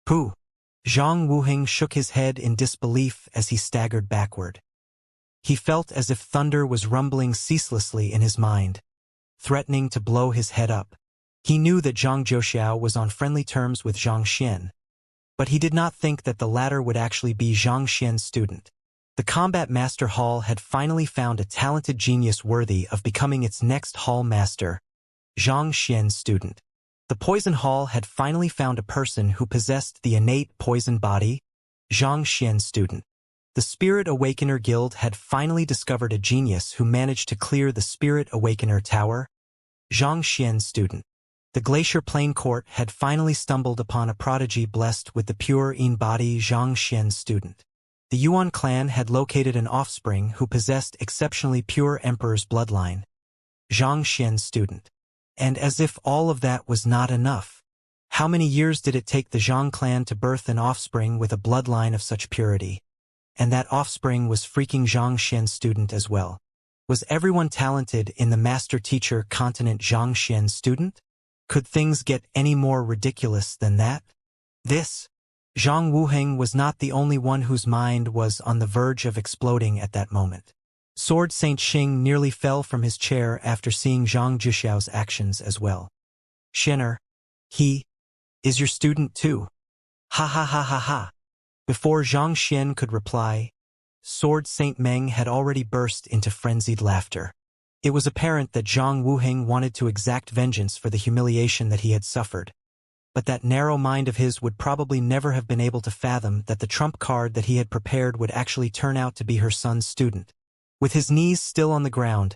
Pooh! Zhang Wuheng shook his head in disbelief as he staggered backward. He felt as if thunder was rumbling ceaselessly in his mind, threatening to blow his head up. He knew that Zhang Zhouxiao was on friendly terms with Zhang Xian, but he did not think that the latter would actually be Zhang Xian's student. The Combat Master Hall had finally found a talented genius worthy of becoming its next hall master, Zhang Xian's student. The Poison Hall had finally found a person who possessed the innate poison body, Zhang Xian's student. The Spirit Awakener Guild had finally discovered a genius who managed to clear the Spirit Awakener Tower, Zhang Xian's student. The Glacier Plain Court had finally stumbled upon a prodigy blessed with the pure Yin body, Zhang Xian's student. The Yuan clan had located an offspring who possessed exceptionally pure Emperor's bloodline, Zhang Xian's student. And as if all of that was not enough, how many years did it take the Zhang clan to birth an offspring with a bloodline of such purity? And that offspring was freaking Zhang Xian's student as well. Was everyone talented in the master-teacher continent Zhang Xian's student? Could things get any more ridiculous than that? Zhang Wuheng was not the only one whose mind was on the verge of exploding at that moment. Sword Saint Xing nearly fell from his chair after seeing Zhang Zhixiao's actions as well. Xianer, he is your student too. Ha ha ha ha ha. Before Zhang Xian could reply, Sword Saint Meng had already burst into frenzied laughter. It was apparent that Zhang Wuheng wanted to exact vengeance for the humiliation that he had suffered. But that narrow mind of his would probably never have been able to fathom that the trump card that he had prepared would actually turn out to be her son's student. With his knees still on the ground,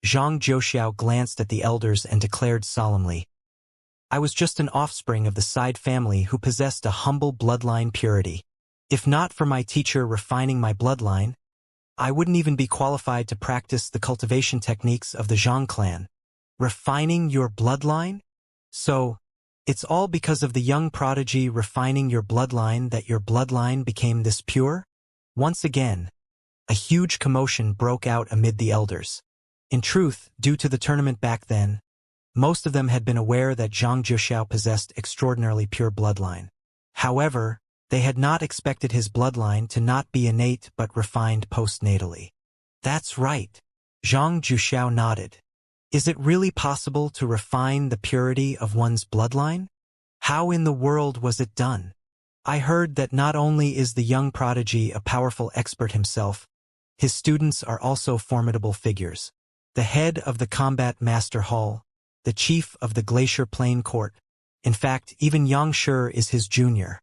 Zhang Zhouxiao glanced at the elders and declared solemnly, I was just an offspring of the side family who possessed a humble bloodline purity. If not for my teacher refining my bloodline, I wouldn't even be qualified to practice the cultivation techniques of the Zhang clan. Refining your bloodline? So, it's all because of the young prodigy refining your bloodline that your bloodline became this pure? Once again, a huge commotion broke out amid the elders. In truth, due to the tournament back then, most of them had been aware that Zhang Zhixiao possessed extraordinarily pure bloodline. However, they had not expected his bloodline to not be innate but refined postnatally. That's right. Zhang Zhixiao nodded. Is it really possible to refine the purity of one's bloodline? How in the world was it done? I heard that not only is the young prodigy a powerful expert himself, his students are also formidable figures. The head of the Combat Master Hall, the chief of the Glacier Plain Court. In fact, even Yang Shi is his junior.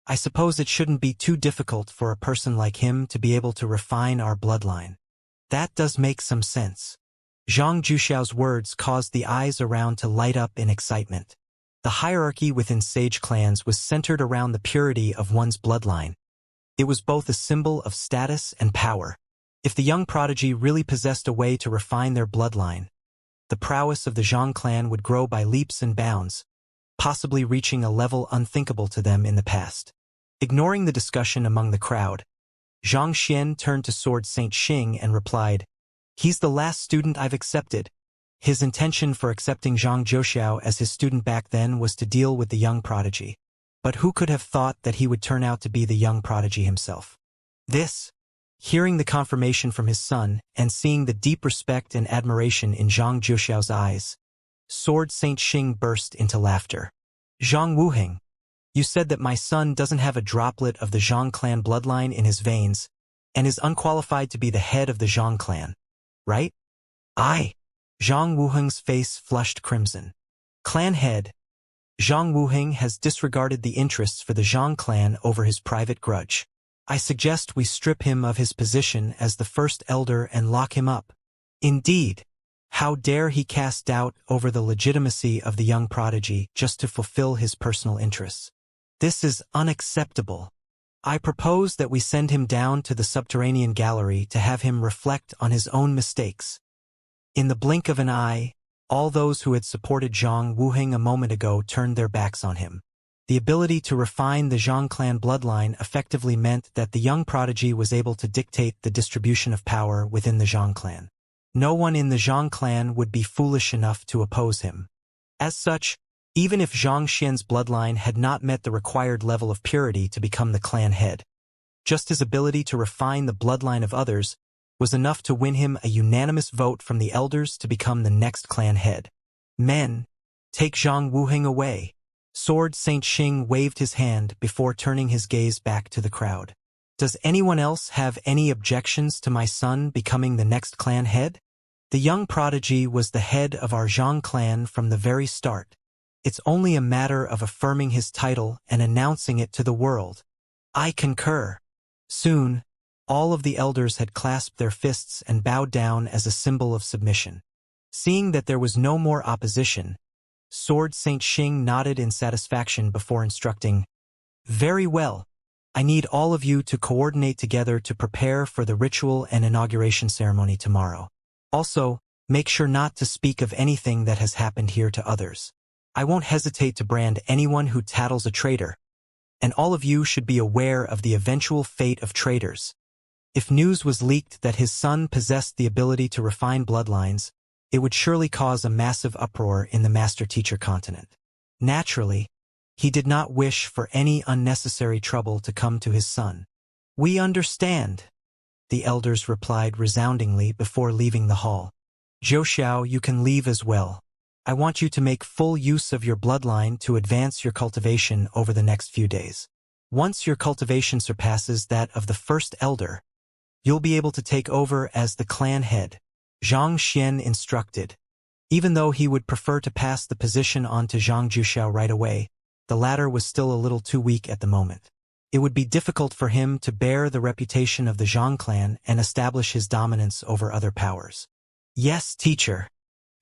I suppose it shouldn't be too difficult for a person like him to be able to refine our bloodline. That does make some sense. Zhang Zhixiao's words caused the eyes around to light up in excitement. The hierarchy within sage clans was centered around the purity of one's bloodline. It was both a symbol of status and power. If the young prodigy really possessed a way to refine their bloodline, the prowess of the Zhang clan would grow by leaps and bounds, possibly reaching a level unthinkable to them in the past. Ignoring the discussion among the crowd, Zhang Xian turned to Sword Saint Xing and replied, He's the last student I've accepted. His intention for accepting Zhang Zhouxiao as his student back then was to deal with the young prodigy. But who could have thought that he would turn out to be the young prodigy himself? Hearing the confirmation from his son and seeing the deep respect and admiration in Zhang Zhouxiao's eyes, Sword Saint Xing burst into laughter. Zhang Wuheng, you said that my son doesn't have a droplet of the Zhang clan bloodline in his veins and is unqualified to be the head of the Zhang clan, right? Aye. Zhang Wuheng's face flushed crimson. Clan head, Zhang Wuheng has disregarded the interests for the Zhang clan over his private grudge. I suggest we strip him of his position as the first elder and lock him up. Indeed, how dare he cast doubt over the legitimacy of the young prodigy just to fulfill his personal interests. This is unacceptable. I propose that we send him down to the subterranean gallery to have him reflect on his own mistakes. In the blink of an eye, all those who had supported Zhang Wuheng a moment ago turned their backs on him. The ability to refine the Zhang clan bloodline effectively meant that the young prodigy was able to dictate the distribution of power within the Zhang clan. No one in the Zhang clan would be foolish enough to oppose him. As such, even if Xianxia's bloodline had not met the required level of purity to become the clan head. Just his ability to refine the bloodline of others was enough to win him a unanimous vote from the elders to become the next clan head. Men, take Zhang Wuheng away. Sword Saint Xing waved his hand before turning his gaze back to the crowd. Does anyone else have any objections to my son becoming the next clan head? The young prodigy was the head of our Zhang clan from the very start. It's only a matter of affirming his title and announcing it to the world. I concur. Soon, all of the elders had clasped their fists and bowed down as a symbol of submission. Seeing that there was no more opposition, Sword Saint Xing nodded in satisfaction before instructing, "Very well. I need all of you to coordinate together to prepare for the ritual and inauguration ceremony tomorrow. Also, make sure not to speak of anything that has happened here to others. I won't hesitate to brand anyone who tattles a traitor, and all of you should be aware of the eventual fate of traitors." If news was leaked that his son possessed the ability to refine bloodlines, it would surely cause a massive uproar in the master-teacher continent. Naturally, he did not wish for any unnecessary trouble to come to his son. "We understand," the elders replied resoundingly before leaving the hall. "Zhou Xiao, you can leave as well. I want you to make full use of your bloodline to advance your cultivation over the next few days. Once your cultivation surpasses that of the first elder, you'll be able to take over as the clan head," Zhang Xian instructed. Even though he would prefer to pass the position on to Zhang Juxiao right away, the latter was still a little too weak at the moment. It would be difficult for him to bear the reputation of the Zhang clan and establish his dominance over other powers. "Yes, teacher."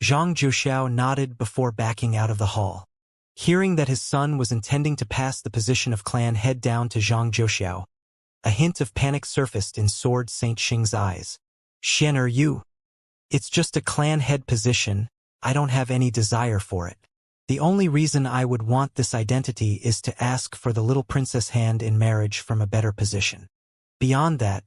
Zhang Juxiao nodded before backing out of the hall. Hearing that his son was intending to pass the position of clan head down to Zhang Juxiao, a hint of panic surfaced in Sword Saint Xing's eyes. "Xian, are you? It's just a clan head position. I don't have any desire for it. The only reason I would want this identity is to ask for the little princess hand in marriage from a better position. Beyond that,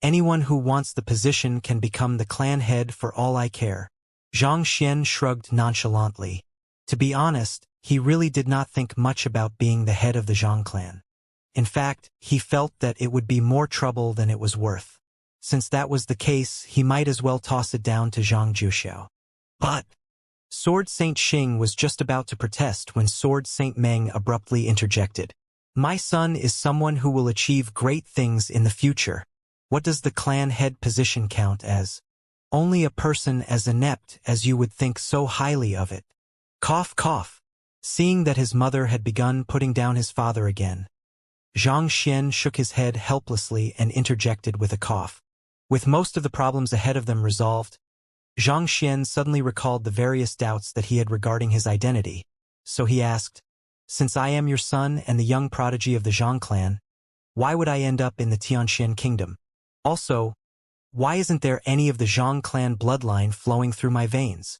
anyone who wants the position can become the clan head for all I care." Zhang Xian shrugged nonchalantly. To be honest, he really did not think much about being the head of the Zhang clan. In fact, he felt that it would be more trouble than it was worth. Since that was the case, he might as well toss it down to Zhang Juxiao. But Sword Saint Xing was just about to protest when Sword Saint Meng abruptly interjected. "My son is someone who will achieve great things in the future. What does the clan head position count as? Only a person as inept as you would think so highly of it." Cough, cough. Seeing that his mother had begun putting down his father again, Zhang Xian shook his head helplessly and interjected with a cough. With most of the problems ahead of them resolved, Zhang Xian suddenly recalled the various doubts that he had regarding his identity, so he asked, "Since I am your son and the young prodigy of the Zhang clan, why would I end up in the Tianxian kingdom? Also, why isn't there any of the Zhang clan bloodline flowing through my veins?"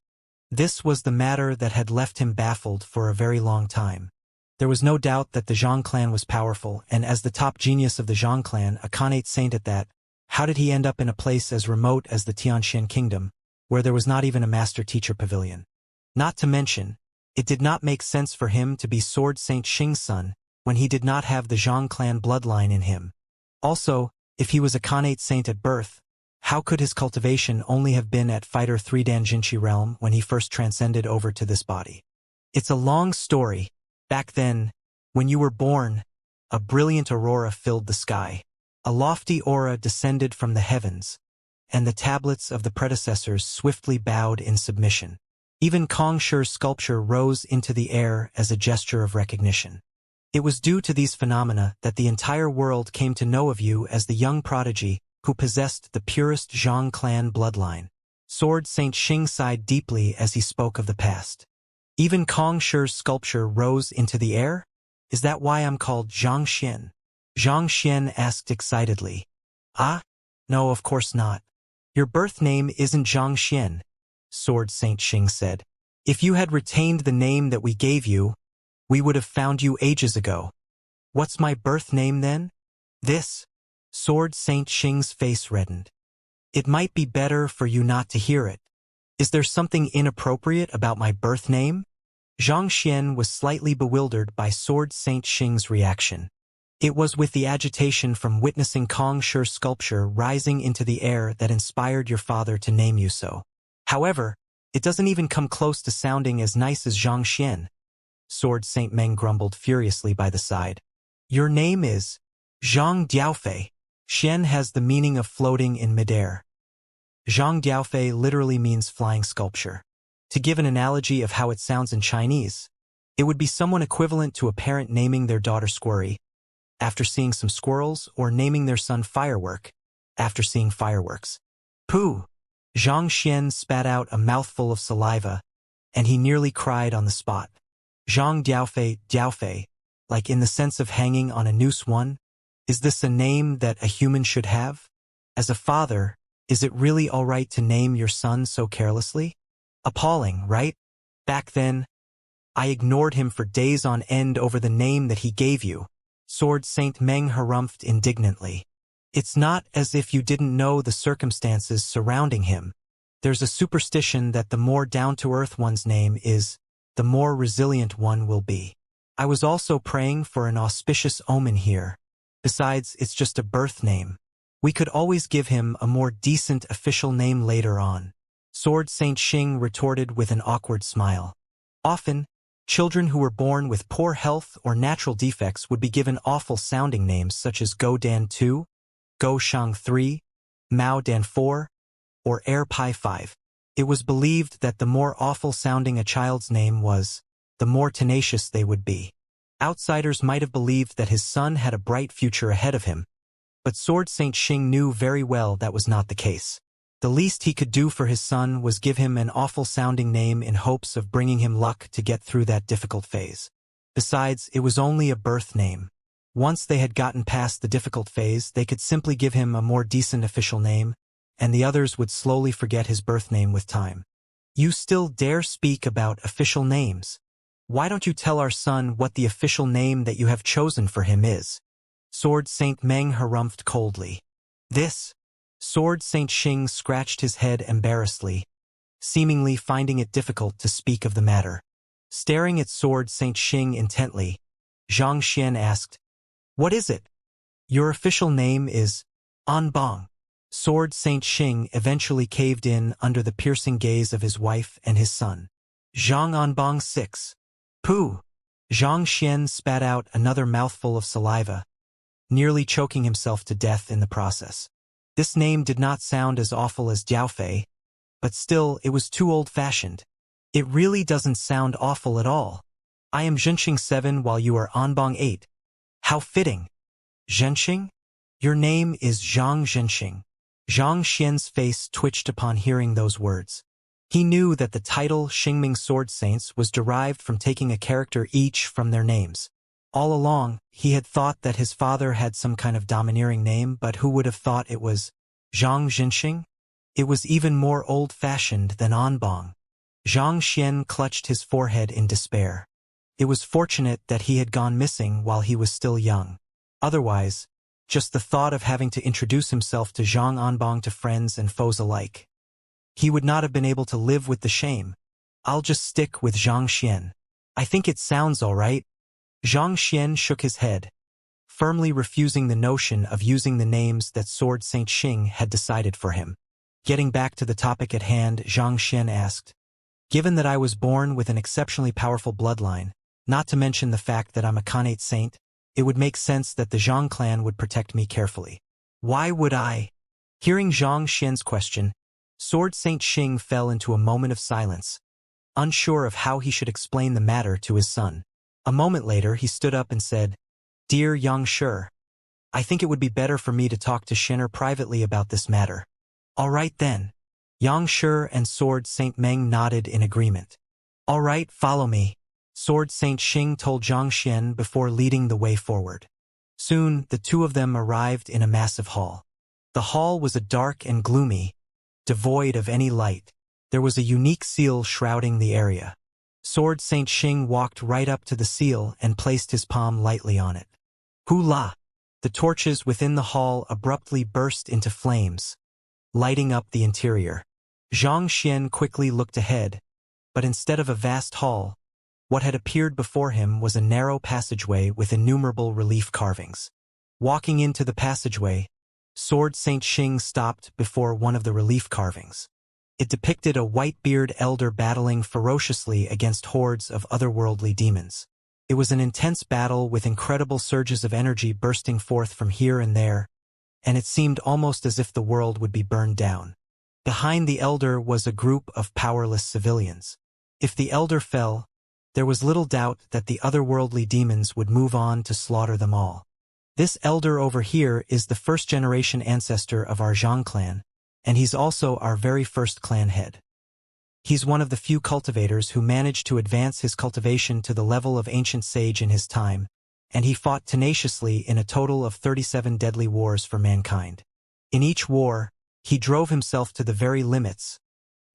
This was the matter that had left him baffled for a very long time. There was no doubt that the Zhang clan was powerful, and as the top genius of the Zhang clan, a Khanate saint at that, how did he end up in a place as remote as the Tianxian kingdom, where there was not even a master-teacher pavilion? Not to mention, it did not make sense for him to be Sword Saint Xing's son when he did not have the Zhang clan bloodline in him. Also, if he was a Khanate saint at birth, how could his cultivation only have been at Fighter 3 Danjinshi realm when he first transcended over to this body? It's a long story. Back then, when you were born, a brilliant aurora filled the sky. A lofty aura descended from the heavens, and the tablets of the predecessors swiftly bowed in submission. Even Kongshi's sculpture rose into the air as a gesture of recognition. It was due to these phenomena that the entire world came to know of you as the young prodigy who possessed the purest Zhang clan bloodline. Sword Saint Xing sighed deeply as he spoke of the past. Even Kongshi's sculpture rose into the air? Is that why I'm called Zhang Xian? Zhang Xian asked excitedly. Ah? No, of course not. Your birth name isn't Zhang Xian, Sword Saint Xing said. If you had retained the name that we gave you, we would have found you ages ago. What's my birth name then? This. Sword Saint Xing's face reddened. It might be better for you not to hear it. Is there something inappropriate about my birth name? Zhang Xian was slightly bewildered by Sword Saint Xing's reaction. It was with the agitation from witnessing Kong Shi's sculpture rising into the air that inspired your father to name you so. However, it doesn't even come close to sounding as nice as Zhang Xian. Sword Saint Meng grumbled furiously by the side. Your name is Zhang Diaofei. Xian has the meaning of floating in midair. Zhang Diaofei literally means flying sculpture. To give an analogy of how it sounds in Chinese, it would be someone equivalent to a parent naming their daughter Squirry after seeing some squirrels, or naming their son Firework after seeing fireworks. Pooh! Zhang Xian spat out a mouthful of saliva, and he nearly cried on the spot. Zhang Diaofei, like in the sense of hanging on a noose one? Is this a name that a human should have? As a father, is it really all right to name your son so carelessly? Appalling, right? Back then, I ignored him for days on end over the name that he gave you. Sword Saint Meng harumphed indignantly. It's not as if you didn't know the circumstances surrounding him. There's a superstition that the more down-to-earth one's name is, the more resilient one will be. I was also praying for an auspicious omen here. Besides, it's just a birth name. We could always give him a more decent official name later on. Sword Saint Xing retorted with an awkward smile. Often, children who were born with poor health or natural defects would be given awful-sounding names such as Go Dan 2, Go Shang 3, Mao Dan 4, or Air Pi 5. It was believed that the more awful-sounding a child's name was, the more tenacious they would be. Outsiders might have believed that his son had a bright future ahead of him, but Sword Saint Xing knew very well that was not the case. The least he could do for his son was give him an awful-sounding name in hopes of bringing him luck to get through that difficult phase. Besides, it was only a birth name. Once they had gotten past the difficult phase, they could simply give him a more decent official name, and the others would slowly forget his birth name with time. You still dare speak about official names? Why don't you tell our son what the official name that you have chosen for him is? Sword Saint Meng harumphed coldly. This? Sword Saint Xing scratched his head embarrassedly, seemingly finding it difficult to speak of the matter. Staring at Sword Saint Xing intently, Zhang Xian asked, "What is it?" "Your official name is Anbang." Sword Saint Xing eventually caved in under the piercing gaze of his wife and his son. Zhang Anbang 6. Pooh! Zhang Xian spat out another mouthful of saliva, nearly choking himself to death in the process. This name did not sound as awful as Diaofei, but still it was too old-fashioned. It really doesn't sound awful at all. I am Zhenxing 7 while you are Anbang 8. How fitting. Zhenxing? Your name is Zhang Zhenxing. Zhang Xian's face twitched upon hearing those words. He knew that the title Xingming Sword Saints was derived from taking a character each from their names. All along, he had thought that his father had some kind of domineering name, but who would have thought it was Zhang Zhenxing? It was even more old-fashioned than Anbang. Zhang Xian clutched his forehead in despair. It was fortunate that he had gone missing while he was still young. Otherwise, just the thought of having to introduce himself to Zhang Anbang to friends and foes alike. He would not have been able to live with the shame. I'll just stick with Zhang Xian. I think it sounds all right. Zhang Xian shook his head, firmly refusing the notion of using the names that Sword Saint Xing had decided for him. Getting back to the topic at hand, Zhang Xian asked, "Given that I was born with an exceptionally powerful bloodline, not to mention the fact that I'm a Khanate saint, it would make sense that the Zhang clan would protect me carefully. Why would I?" Hearing Zhang Xian's question, Sword Saint Xing fell into a moment of silence, unsure of how he should explain the matter to his son. A moment later, he stood up and said, "Dear Xianxia, I think it would be better for me to talk to Shen'er privately about this matter." "All right then." Xianxia and Sword Saint Meng nodded in agreement. "All right, follow me," Sword Saint Xing told Zhang Xian before leading the way forward. Soon, the two of them arrived in a massive hall. The hall was dark and gloomy, devoid of any light. There was a unique seal shrouding the area. Sword Saint Xing walked right up to the seal and placed his palm lightly on it. Hoo-la! The torches within the hall abruptly burst into flames, lighting up the interior. Zhang Xian quickly looked ahead, but instead of a vast hall, What had appeared before him was a narrow passageway with innumerable relief carvings. Walking into the passageway, Sword Saint Xing stopped before one of the relief carvings. It depicted a white-bearded elder battling ferociously against hordes of otherworldly demons. It was an intense battle with incredible surges of energy bursting forth from here and there, and it seemed almost as if the world would be burned down. Behind the elder was a group of powerless civilians. If the elder fell, there was little doubt that the otherworldly demons would move on to slaughter them all. This elder over here is the first-generation ancestor of our Zhang clan, and he's also our very first clan head. He's one of the few cultivators who managed to advance his cultivation to the level of ancient sage in his time, and he fought tenaciously in a total of 37 deadly wars for mankind. In each war, he drove himself to the very limits,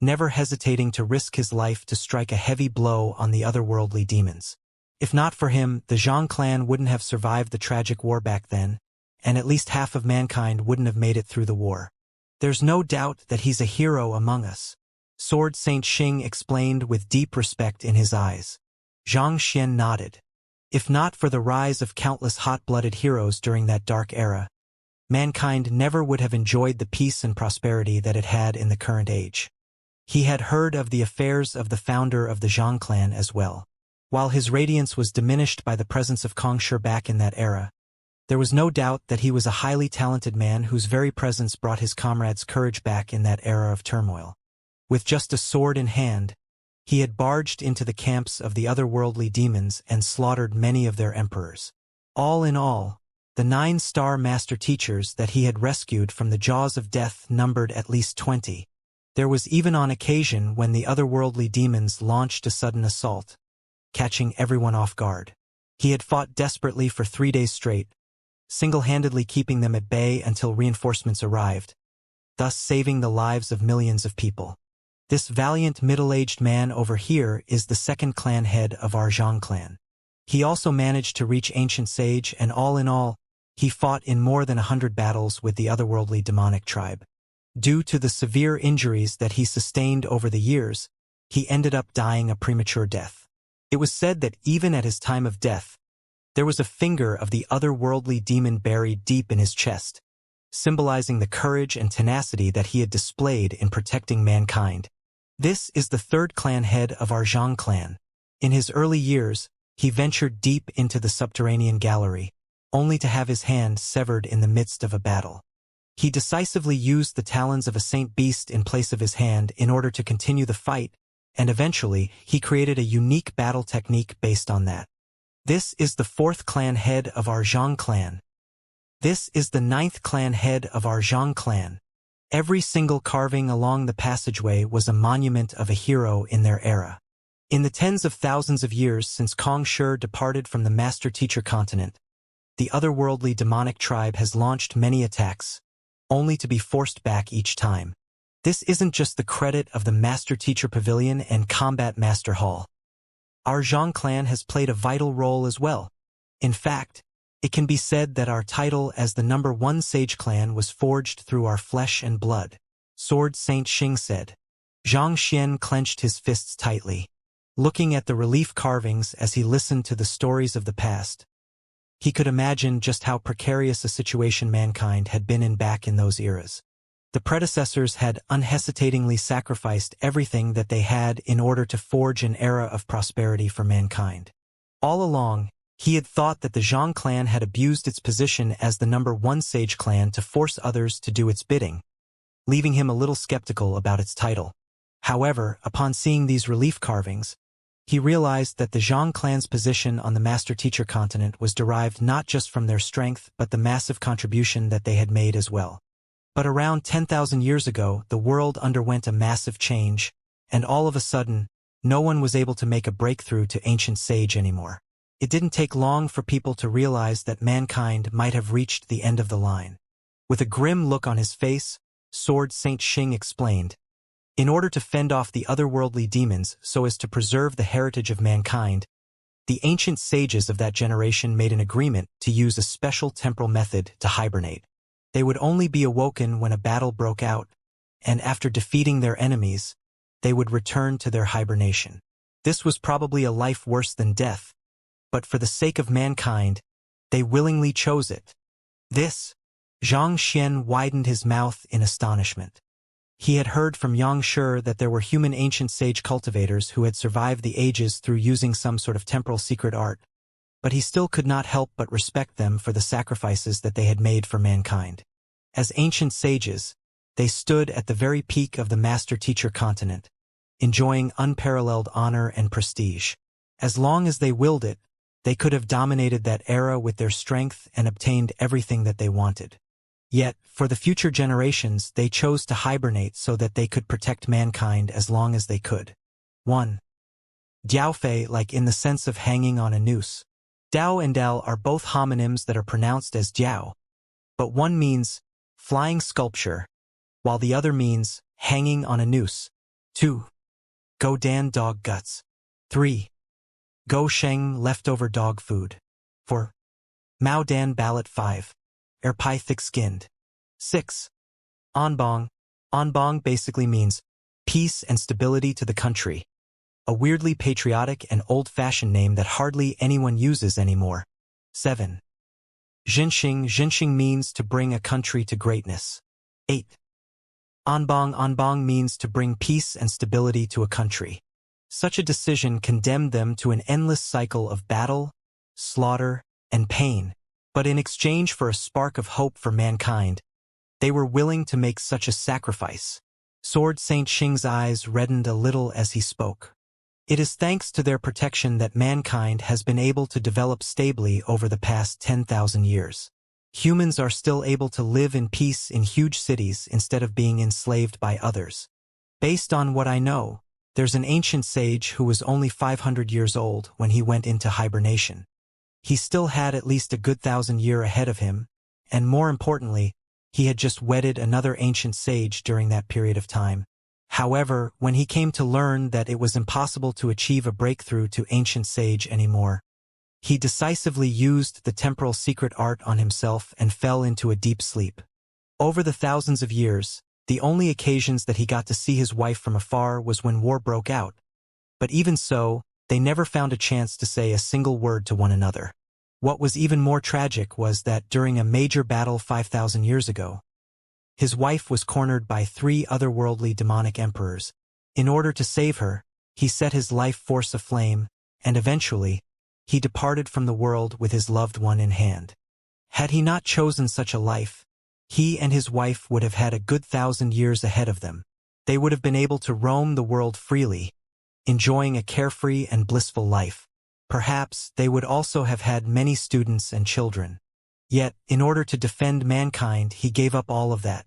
never hesitating to risk his life to strike a heavy blow on the otherworldly demons. If not for him, the Zhang clan wouldn't have survived the tragic war back then, and at least half of mankind wouldn't have made it through the war. There's no doubt that he's a hero among us, Sword Saint Xing explained with deep respect in his eyes. Zhang Xian nodded. If not for the rise of countless hot-blooded heroes during that dark era, mankind never would have enjoyed the peace and prosperity that it had in the current age. He had heard of the affairs of the founder of the Zhang clan as well. While his radiance was diminished by the presence of Kong Shi back in that era, there was no doubt that he was a highly talented man whose very presence brought his comrades' courage back in that era of turmoil. With just a sword in hand, he had barged into the camps of the otherworldly demons and slaughtered many of their emperors. All in all, the 9-star master teachers that he had rescued from the jaws of death numbered at least 20. There was even on occasion when the otherworldly demons launched a sudden assault, catching everyone off guard. He had fought desperately for 3 days straight, single-handedly keeping them at bay until reinforcements arrived, thus saving the lives of millions of people. This valiant middle-aged man over here is the second clan head of our Zhang clan. He also managed to reach ancient sage, and all in all, he fought in more than 100 battles with the otherworldly demonic tribe. Due to the severe injuries that he sustained over the years, he ended up dying a premature death. It was said that even at his time of death, there was a finger of the otherworldly demon buried deep in his chest, symbolizing the courage and tenacity that he had displayed in protecting mankind. This is the third clan head of our Zhang clan. In his early years, he ventured deep into the subterranean gallery, only to have his hand severed in the midst of a battle. He decisively used the talons of a saint beast in place of his hand in order to continue the fight, and eventually, he created a unique battle technique based on that. This is the 4th clan head of our Zhang clan. This is the 9th clan head of our Zhang clan. Every single carving along the passageway was a monument of a hero in their era. In the tens of thousands of years since Kong Shi departed from the Master Teacher continent, the otherworldly demonic tribe has launched many attacks, only to be forced back each time. This isn't just the credit of the Master Teacher Pavilion and Combat Master Hall. Our Zhang clan has played a vital role as well. In fact, it can be said that our title as the #1 Sage clan was forged through our flesh and blood, Sword Saint Xing said. Zhang Xian clenched his fists tightly, looking at the relief carvings as he listened to the stories of the past. He could imagine just how precarious a situation mankind had been in back in those eras. The predecessors had unhesitatingly sacrificed everything that they had in order to forge an era of prosperity for mankind. All along, he had thought that the Zhang clan had abused its position as the #1 Sage clan to force others to do its bidding, leaving him a little skeptical about its title. However, upon seeing these relief carvings, he realized that the Zhang clan's position on the Master Teacher continent was derived not just from their strength but the massive contribution that they had made as well. But around 10,000 years ago, the world underwent a massive change, and all of a sudden, no one was able to make a breakthrough to ancient sage anymore. It didn't take long for people to realize that mankind might have reached the end of the line. With a grim look on his face, Sword Saint Xing explained, in order to fend off the otherworldly demons so as to preserve the heritage of mankind, the ancient sages of that generation made an agreement to use a special temporal method to hibernate. They would only be awoken when a battle broke out, and after defeating their enemies, they would return to their hibernation. This was probably a life worse than death, but for the sake of mankind, they willingly chose it. This, Xianxia widened his mouth in astonishment. He had heard from Xianxia that there were human ancient sage cultivators who had survived the ages through using some sort of temporal secret art, but he still could not help but respect them for the sacrifices that they had made for mankind. As ancient sages, they stood at the very peak of the master-teacher continent, enjoying unparalleled honor and prestige. As long as they willed it, they could have dominated that era with their strength and obtained everything that they wanted. Yet, for the future generations, they chose to hibernate so that they could protect mankind as long as they could. 1. Diaofei, like in the sense of hanging on a noose. Dao and Dal are both homonyms that are pronounced as Diao, but one means flying sculpture, while the other means hanging on a noose. 2. Go Dan dog guts. 3. Go Sheng leftover dog food. 4. Mao Dan ballot 5. Pai thick-skinned. 6. Anbong. Anbong basically means peace and stability to the country. A weirdly patriotic and old-fashioned name that hardly anyone uses anymore. 7. Jinxing. Jinxing means to bring a country to greatness. 8. Anbong. Anbong means to bring peace and stability to a country. Such a decision condemned them to an endless cycle of battle, slaughter, and pain. But in exchange for a spark of hope for mankind, they were willing to make such a sacrifice. Sword Saint Xing's eyes reddened a little as he spoke. It is thanks to their protection that mankind has been able to develop stably over the past 10,000 years. Humans are still able to live in peace in huge cities instead of being enslaved by others. Based on what I know, there's an ancient sage who was only 500 years old when he went into hibernation. He still had at least a good 1,000 years ahead of him, and more importantly, he had just wedded another ancient sage during that period of time. However, when he came to learn that it was impossible to achieve a breakthrough to ancient sage anymore, he decisively used the temporal secret art on himself and fell into a deep sleep. Over the thousands of years, the only occasions that he got to see his wife from afar was when war broke out. But even so, they never found a chance to say a single word to one another. What was even more tragic was that during a major battle 5,000 years ago, his wife was cornered by 3 otherworldly demonic emperors. In order to save her, he set his life force aflame, and eventually, he departed from the world with his loved one in hand. Had he not chosen such a life, he and his wife would have had a good 1,000 years ahead of them. They would have been able to roam the world freely, enjoying a carefree and blissful life. Perhaps they would also have had many students and children. Yet, in order to defend mankind, he gave up all of that.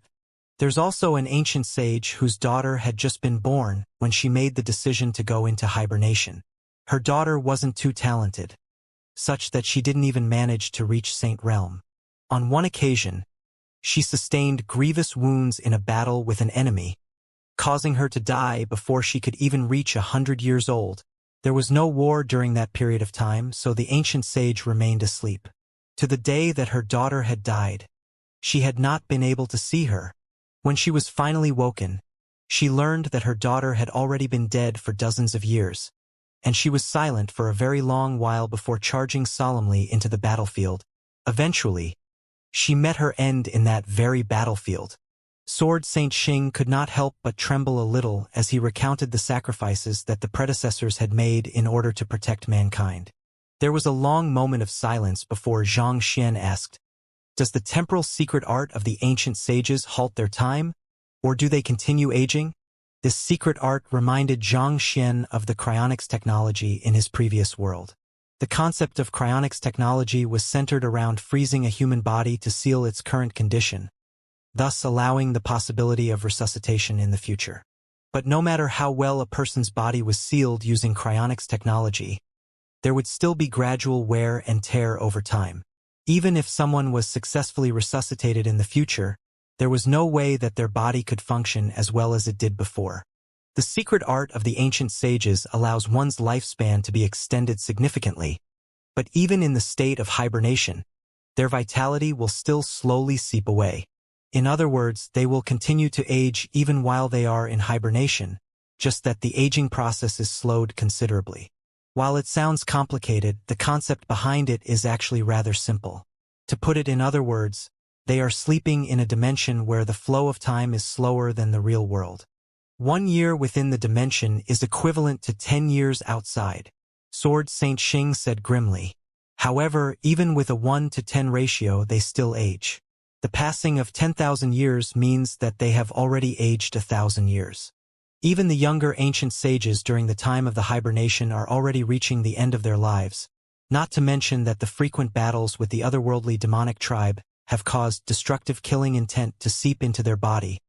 There's also an ancient sage whose daughter had just been born when she made the decision to go into hibernation. Her daughter wasn't too talented, such that she didn't even manage to reach Saint Realm. On one occasion, she sustained grievous wounds in a battle with an enemy, causing her to die before she could even reach 100 years old. There was no war during that period of time, so the ancient sage remained asleep. To the day that her daughter had died, she had not been able to see her. When she was finally woken, she learned that her daughter had already been dead for dozens of years, and she was silent for a very long while before charging solemnly into the battlefield. Eventually, she met her end in that very battlefield. Sword Saint Xing could not help but tremble a little as he recounted the sacrifices that the predecessors had made in order to protect mankind. There was a long moment of silence before Xianxia asked, "Does the temporal secret art of the ancient sages halt their time, or do they continue aging?" This secret art reminded Xianxia of the cryonics technology in his previous world. The concept of cryonics technology was centered around freezing a human body to seal its current condition, thus allowing the possibility of resuscitation in the future. But no matter how well a person's body was sealed using cryonics technology, there would still be gradual wear and tear over time. Even if someone was successfully resuscitated in the future, there was no way that their body could function as well as it did before. The secret art of the ancient sages allows one's lifespan to be extended significantly, but even in the state of hibernation, their vitality will still slowly seep away. In other words, they will continue to age even while they are in hibernation, just that the aging process is slowed considerably. While it sounds complicated, the concept behind it is actually rather simple. To put it in other words, they are sleeping in a dimension where the flow of time is slower than the real world. 1 year within the dimension is equivalent to 10 years outside, Sword Saint Xing said grimly. However, even with a 1 to 10 ratio, they still age. The passing of 10,000 years means that they have already aged 1,000 years. Even the younger ancient sages during the time of the hibernation are already reaching the end of their lives, not to mention that the frequent battles with the otherworldly demonic tribe have caused destructive killing intent to seep into their body,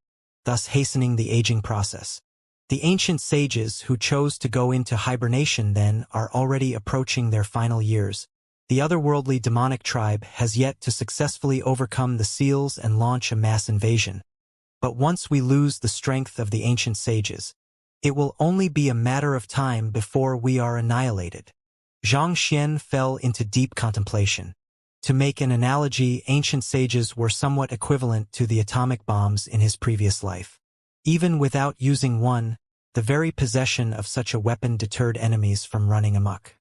thus hastening the aging process. The ancient sages who chose to go into hibernation then are already approaching their final years. The otherworldly demonic tribe has yet to successfully overcome the seals and launch a mass invasion. But once we lose the strength of the ancient sages, it will only be a matter of time before we are annihilated. Xianxia fell into deep contemplation. To make an analogy, ancient sages were somewhat equivalent to the atomic bombs in his previous life. Even without using one, the very possession of such a weapon deterred enemies from running amok.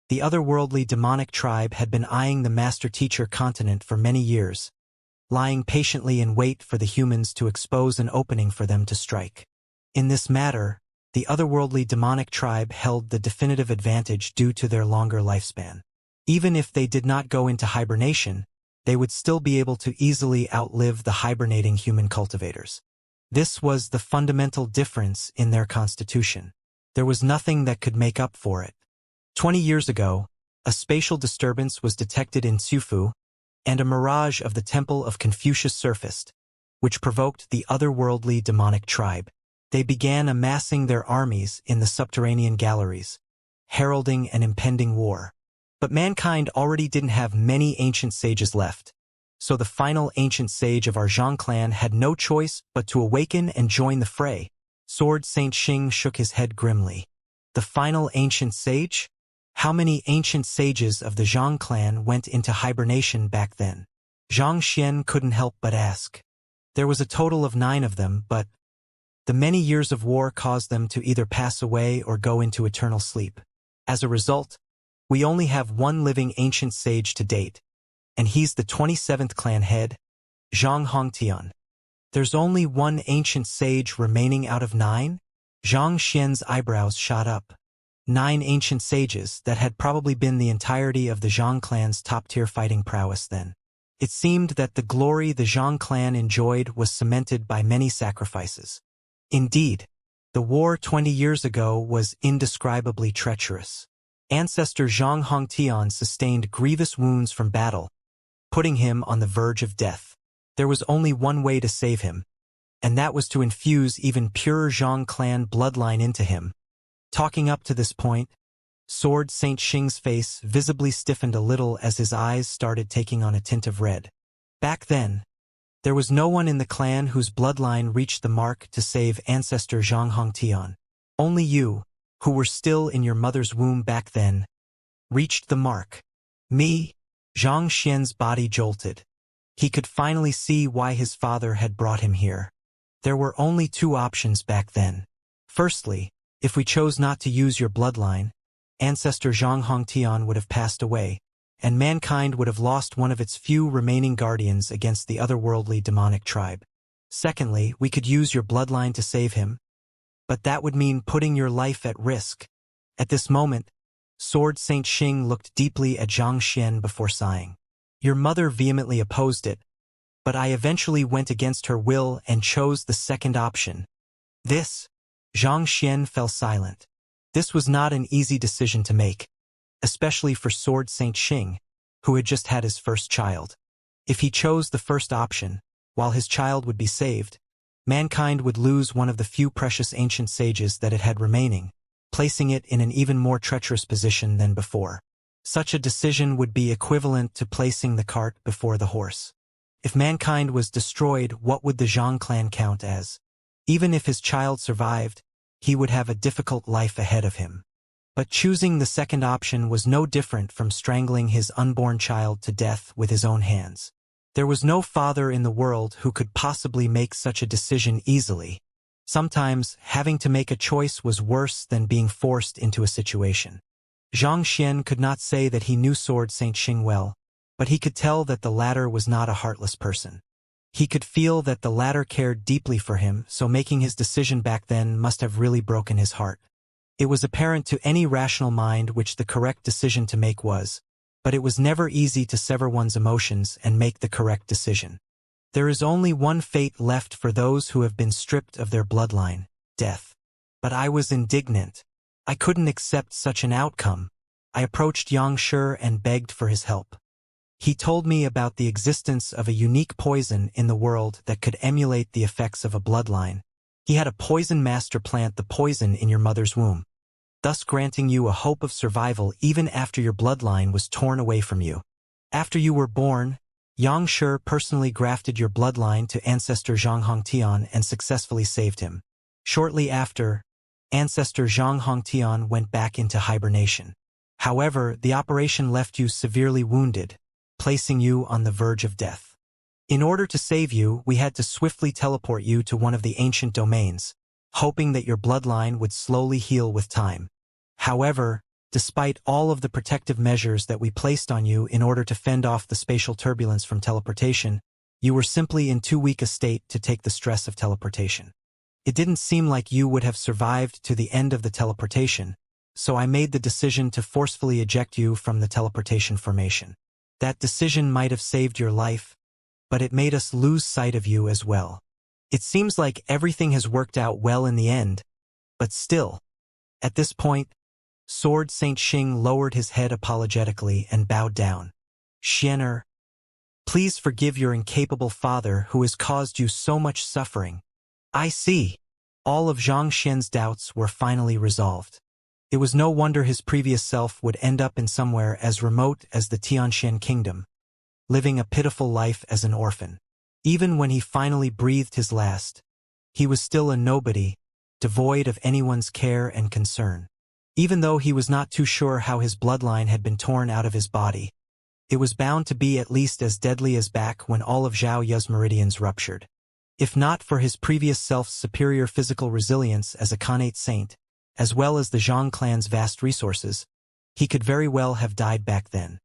The otherworldly demonic tribe had been eyeing the master-teacher continent for many years, lying patiently in wait for the humans to expose an opening for them to strike. In this matter, the otherworldly demonic tribe held the definitive advantage due to their longer lifespan. Even if they did not go into hibernation, they would still be able to easily outlive the hibernating human cultivators. This was the fundamental difference in their constitution. There was nothing that could make up for it. 20 years ago, a spatial disturbance was detected in Xufu, and a mirage of the Temple of Confucius surfaced, which provoked the otherworldly demonic tribe. They began amassing their armies in the subterranean galleries, heralding an impending war. But mankind already didn't have many ancient sages left, so the final ancient sage of our Zhang clan had no choice but to awaken and join the fray. Sword Saint Xing shook his head grimly. The final ancient sage? How many ancient sages of the Zhang clan went into hibernation back then? Xianxia couldn't help but ask. There was a total of 9 of them, but the many years of war caused them to either pass away or go into eternal sleep. As a result, we only have 1 living ancient sage to date, and he's the 27th clan head, Zhang Hongtian. There's only 1 ancient sage remaining out of 9? Xianxia's eyebrows shot up. 9 ancient sages that had probably been the entirety of the Zhang clan's top-tier fighting prowess then. It seemed that the glory the Zhang clan enjoyed was cemented by many sacrifices. Indeed, the war 20 years ago was indescribably treacherous. Ancestor Zhang Hongtian sustained grievous wounds from battle, putting him on the verge of death. There was only one way to save him, and that was to infuse even purer Zhang clan bloodline into him. Talking up to this point, Sword Saint Xing's face visibly stiffened a little as his eyes started taking on a tint of red. Back then, there was no one in the clan whose bloodline reached the mark to save ancestor Zhang Hongtian. Only you, who were still in your mother's womb back then, reached the mark. Me? Xianxia's body jolted. He could finally see why his father had brought him here. There were only 2 options back then. Firstly, if we chose not to use your bloodline, ancestor Zhang Hongtian would have passed away, and mankind would have lost one of its few remaining guardians against the otherworldly demonic tribe. Secondly, we could use your bloodline to save him, but that would mean putting your life at risk. At this moment, Sword Saint Xing looked deeply at Xianxia before sighing. Your mother vehemently opposed it, but I eventually went against her will and chose the second option. Xianxia fell silent. This was not an easy decision to make, especially for Sword Saint Xing, who had just had his first child. If he chose the first option, while his child would be saved, mankind would lose one of the few precious ancient sages that it had remaining, placing it in an even more treacherous position than before. Such a decision would be equivalent to placing the cart before the horse. If mankind was destroyed, what would the Zhang clan count as? Even if his child survived, he would have a difficult life ahead of him. But choosing the second option was no different from strangling his unborn child to death with his own hands. There was no father in the world who could possibly make such a decision easily, Sometimes, having to make a choice was worse than being forced into a situation. Xianxia could not say that he knew Sword Saint Xing well, but he could tell that the latter was not a heartless person. He could feel that the latter cared deeply for him, so making his decision back then must have really broken his heart. It was apparent to any rational mind which the correct decision to make was, but it was never easy to sever one's emotions and make the correct decision. There is only one fate left for those who have been stripped of their bloodline, death. But I was indignant. I couldn't accept such an outcome. I approached Xianxia and begged for his help. He told me about the existence of a unique poison in the world that could emulate the effects of a bloodline. He had a poison master plant the poison in your mother's womb, thus granting you a hope of survival even after your bloodline was torn away from you. After you were born, Xianxia personally grafted your bloodline to ancestor Zhang Hongtian and successfully saved him. Shortly after, ancestor Zhang Hongtian went back into hibernation. However, the operation left you severely wounded, placing you on the verge of death. In order to save you, we had to swiftly teleport you to one of the ancient domains, hoping that your bloodline would slowly heal with time. However, despite all of the protective measures that we placed on you in order to fend off the spatial turbulence from teleportation, you were simply in too weak a state to take the stress of teleportation. It didn't seem like you would have survived to the end of the teleportation, so I made the decision to forcefully eject you from the teleportation formation. That decision might have saved your life, but it made us lose sight of you as well. It seems like everything has worked out well in the end, but still. At this point, Sword Saint Xing lowered his head apologetically and bowed down. Xian'er, please forgive your incapable father who has caused you so much suffering. I see. All of Zhang Xian's doubts were finally resolved. It was no wonder his previous self would end up in somewhere as remote as the Tianxian kingdom, living a pitiful life as an orphan. Even when he finally breathed his last, he was still a nobody, devoid of anyone's care and concern. Even though he was not too sure how his bloodline had been torn out of his body, it was bound to be at least as deadly as back when all of Zhao Yu's meridians ruptured. If not for his previous self's superior physical resilience as a Khanate saint, as well as the Zhang clan's vast resources, he could very well have died back then.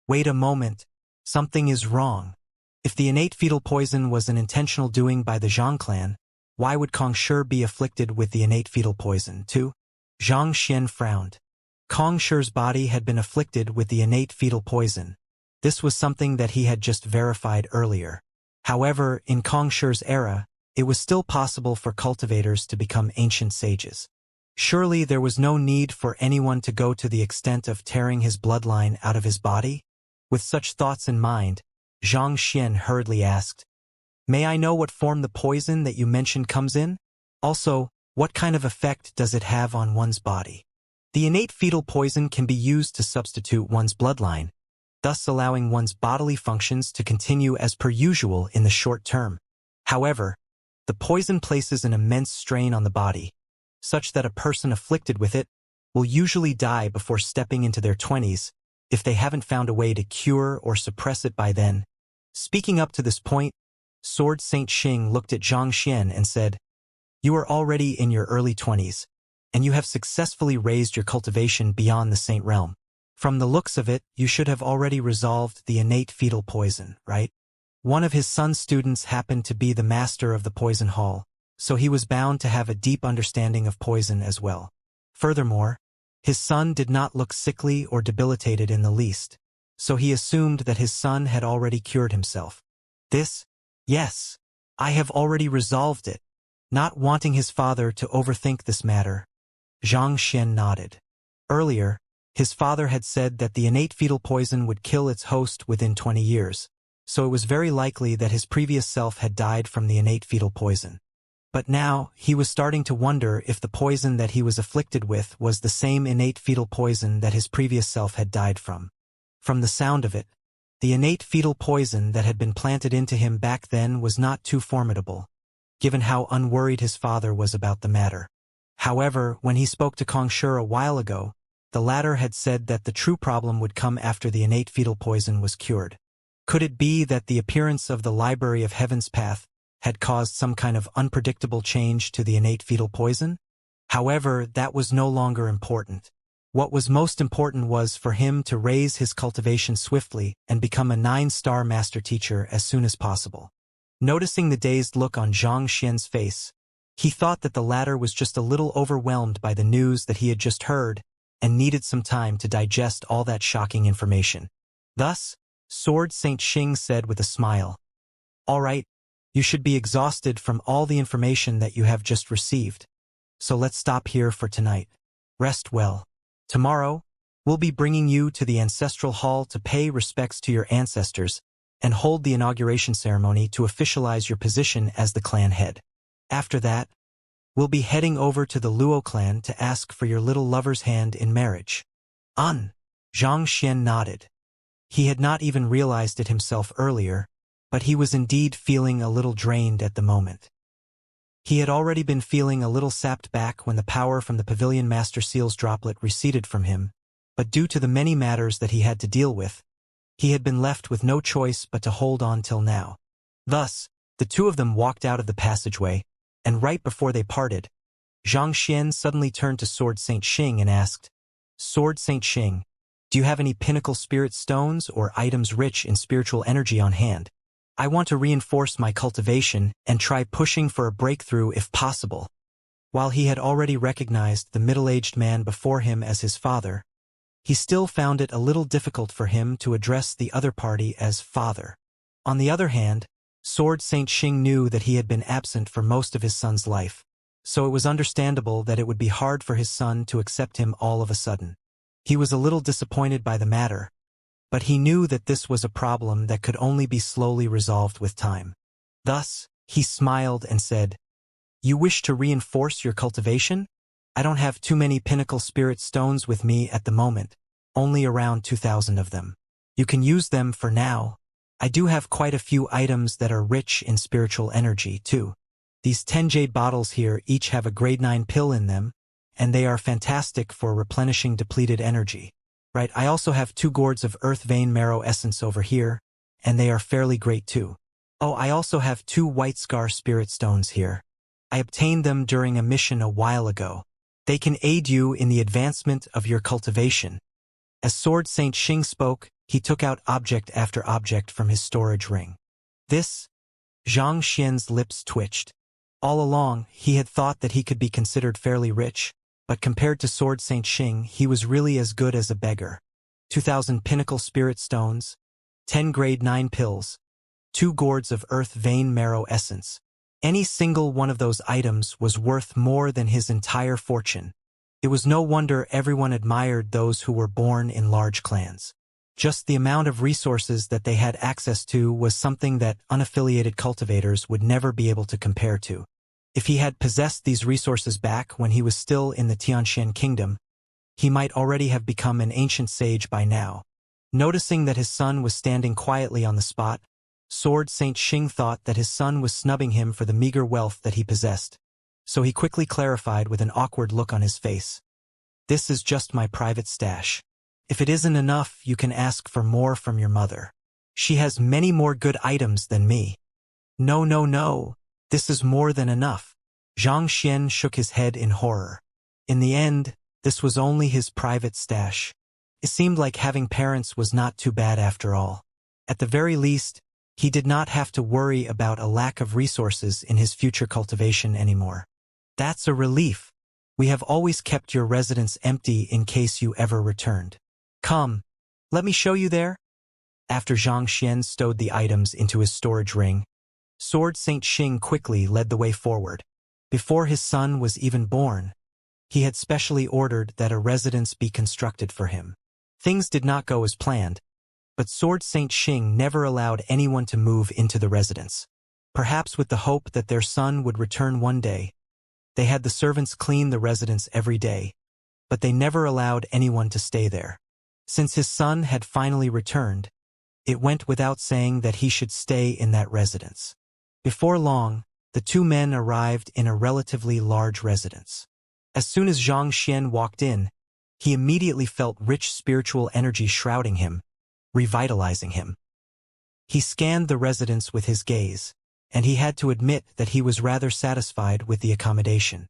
Wait a moment, something is wrong. If the innate fetal poison was an intentional doing by the Zhang clan, why would Kong Shi be afflicted with the innate fetal poison too? Zhang Xian frowned. Kong Shi's body had been afflicted with the innate fetal poison. This was something that he had just verified earlier. However, in Kong Shi's era, it was still possible for cultivators to become ancient sages. Surely there was no need for anyone to go to the extent of tearing his bloodline out of his body? With such thoughts in mind, Zhang Xian hurriedly asked, "May I know what form the poison that you mentioned comes in? Also, what kind of effect does it have on one's body?" The innate fetal poison can be used to substitute one's bloodline, thus allowing one's bodily functions to continue as per usual in the short term. However, the poison places an immense strain on the body, such that a person afflicted with it will usually die before stepping into their 20s if they haven't found a way to cure or suppress it by then. Speaking up to this point, Sword Saint Xing looked at Zhang Xian and said, "You are already in your early 20s, and you have successfully raised your cultivation beyond the saint realm. From the looks of it, you should have already resolved the innate fetal poison, right?" One of his son's students happened to be the master of the poison hall, so he was bound to have a deep understanding of poison as well. Furthermore, his son did not look sickly or debilitated in the least, so he assumed that his son had already cured himself. Yes, I have already resolved it. Not wanting his father to overthink this matter, Zhang Xian nodded. Earlier, his father had said that the innate fetal poison would kill its host within 20 years, so it was very likely that his previous self had died from the innate fetal poison. But now, he was starting to wonder if the poison that he was afflicted with was the same innate fetal poison that his previous self had died from. From the sound of it, the innate fetal poison that had been planted into him back then was not too formidable, given how unworried his father was about the matter. However, when he spoke to Kong Shi a while ago, the latter had said that the true problem would come after the innate fetal poison was cured. Could it be that the appearance of the Library of Heaven's Path had caused some kind of unpredictable change to the innate fetal poison. However, that was no longer important. What was most important was for him to raise his cultivation swiftly and become a 9-star master teacher as soon as possible. Noticing the dazed look on Xianxia's face, he thought that the latter was just a little overwhelmed by the news that he had just heard and needed some time to digest all that shocking information. Thus, Sword Saint Xing said with a smile, "All right, you should be exhausted from all the information that you have just received. So let's stop here for tonight. Rest well. Tomorrow, we'll be bringing you to the ancestral hall to pay respects to your ancestors and hold the inauguration ceremony to officialize your position as the clan head. After that, we'll be heading over to the Luo clan to ask for your little lover's hand in marriage." Zhang Xian nodded. He had not even realized it himself earlier, but he was indeed feeling a little drained at the moment. He had already been feeling a little sapped back when the power from the Pavilion Master Seal's droplet receded from him, but due to the many matters that he had to deal with, he had been left with no choice but to hold on till now. Thus, the two of them walked out of the passageway, and right before they parted, Zhang Xian suddenly turned to Sword Saint Xing and asked, "Sword Saint Xing, do you have any pinnacle spirit stones or items rich in spiritual energy on hand? I want to reinforce my cultivation and try pushing for a breakthrough if possible." While he had already recognized the middle-aged man before him as his father, he still found it a little difficult for him to address the other party as father. On the other hand, Sword Saint Xing knew that he had been absent for most of his son's life, so it was understandable that it would be hard for his son to accept him all of a sudden. He was a little disappointed by the matter, but he knew that this was a problem that could only be slowly resolved with time. Thus, he smiled and said, "You wish to reinforce your cultivation? I don't have too many pinnacle spirit stones with me at the moment, only around 2,000 of them. You can use them for now. I do have quite a few items that are rich in spiritual energy, too. These 10 jade bottles here each have a grade 9 pill in them, and they are fantastic for replenishing depleted energy. Right, I also have 2 gourds of earth vein marrow essence over here, and they are fairly great too. Oh, I also have 2 white scar spirit stones here. I obtained them during a mission a while ago. They can aid you in the advancement of your cultivation." As Sword Saint Xing spoke, he took out object after object from his storage ring. This, Zhang Xian's lips twitched. All along, he had thought that he could be considered fairly rich, but compared to Sword Saint Xing, he was really as good as a beggar. 2,000 pinnacle spirit stones, 10 grade 9 pills, 2 gourds of earth vein marrow essence. Any single one of those items was worth more than his entire fortune. It was no wonder everyone admired those who were born in large clans. Just the amount of resources that they had access to was something that unaffiliated cultivators would never be able to compare to. If he had possessed these resources back when he was still in the Tianxian kingdom, he might already have become an ancient sage by now. Noticing that his son was standing quietly on the spot, Sword Saint Xing thought that his son was snubbing him for the meager wealth that he possessed, so he quickly clarified with an awkward look on his face. "This is just my private stash. If it isn't enough, you can ask for more from your mother. She has many more good items than me." "No, no, no. This is more than enough." Zhang Xian shook his head in horror. In the end, this was only his private stash. It seemed like having parents was not too bad after all. At the very least, he did not have to worry about a lack of resources in his future cultivation anymore. "That's a relief. We have always kept your residence empty in case you ever returned. Come, let me show you there." After Zhang Xian stowed the items into his storage ring, Sword Saint Xing quickly led the way forward. Before his son was even born, he had specially ordered that a residence be constructed for him. Things did not go as planned, but Sword Saint Xing never allowed anyone to move into the residence. Perhaps with the hope that their son would return one day, they had the servants clean the residence every day, but they never allowed anyone to stay there. Since his son had finally returned, it went without saying that he should stay in that residence. Before long, the two men arrived in a relatively large residence. As soon as Zhang Xian walked in, he immediately felt rich spiritual energy shrouding him, revitalizing him. He scanned the residence with his gaze, and he had to admit that he was rather satisfied with the accommodation.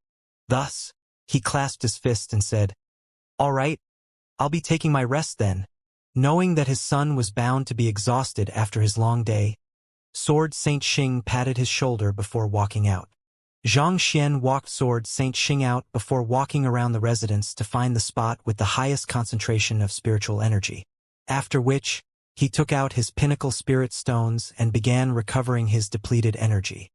Thus, he clasped his fist and said, "All right, I'll be taking my rest then." Knowing that his son was bound to be exhausted after his long day, Sword Saint Xing patted his shoulder before walking out. Xianxia walked Sword Saint Xing out before walking around the residence to find the spot with the highest concentration of spiritual energy. After which, he took out his pinnacle spirit stones and began recovering his depleted energy.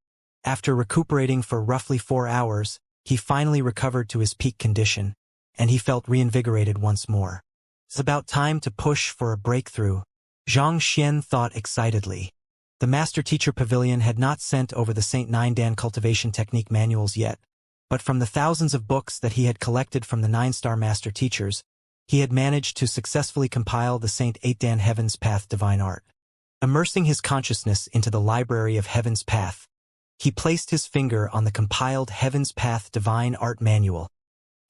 After recuperating for roughly 4 hours, he finally recovered to his peak condition, and he felt reinvigorated once more. It's about time to push for a breakthrough, Xianxia thought excitedly. The Master Teacher Pavilion had not sent over the St. 9 Dan cultivation technique manuals yet, but from the thousands of books that he had collected from the 9-star Master Teachers, he had managed to successfully compile the St. 8 Dan Heaven's Path Divine Art. Immersing his consciousness into the library of Heaven's Path, he placed his finger on the compiled Heaven's Path Divine Art Manual,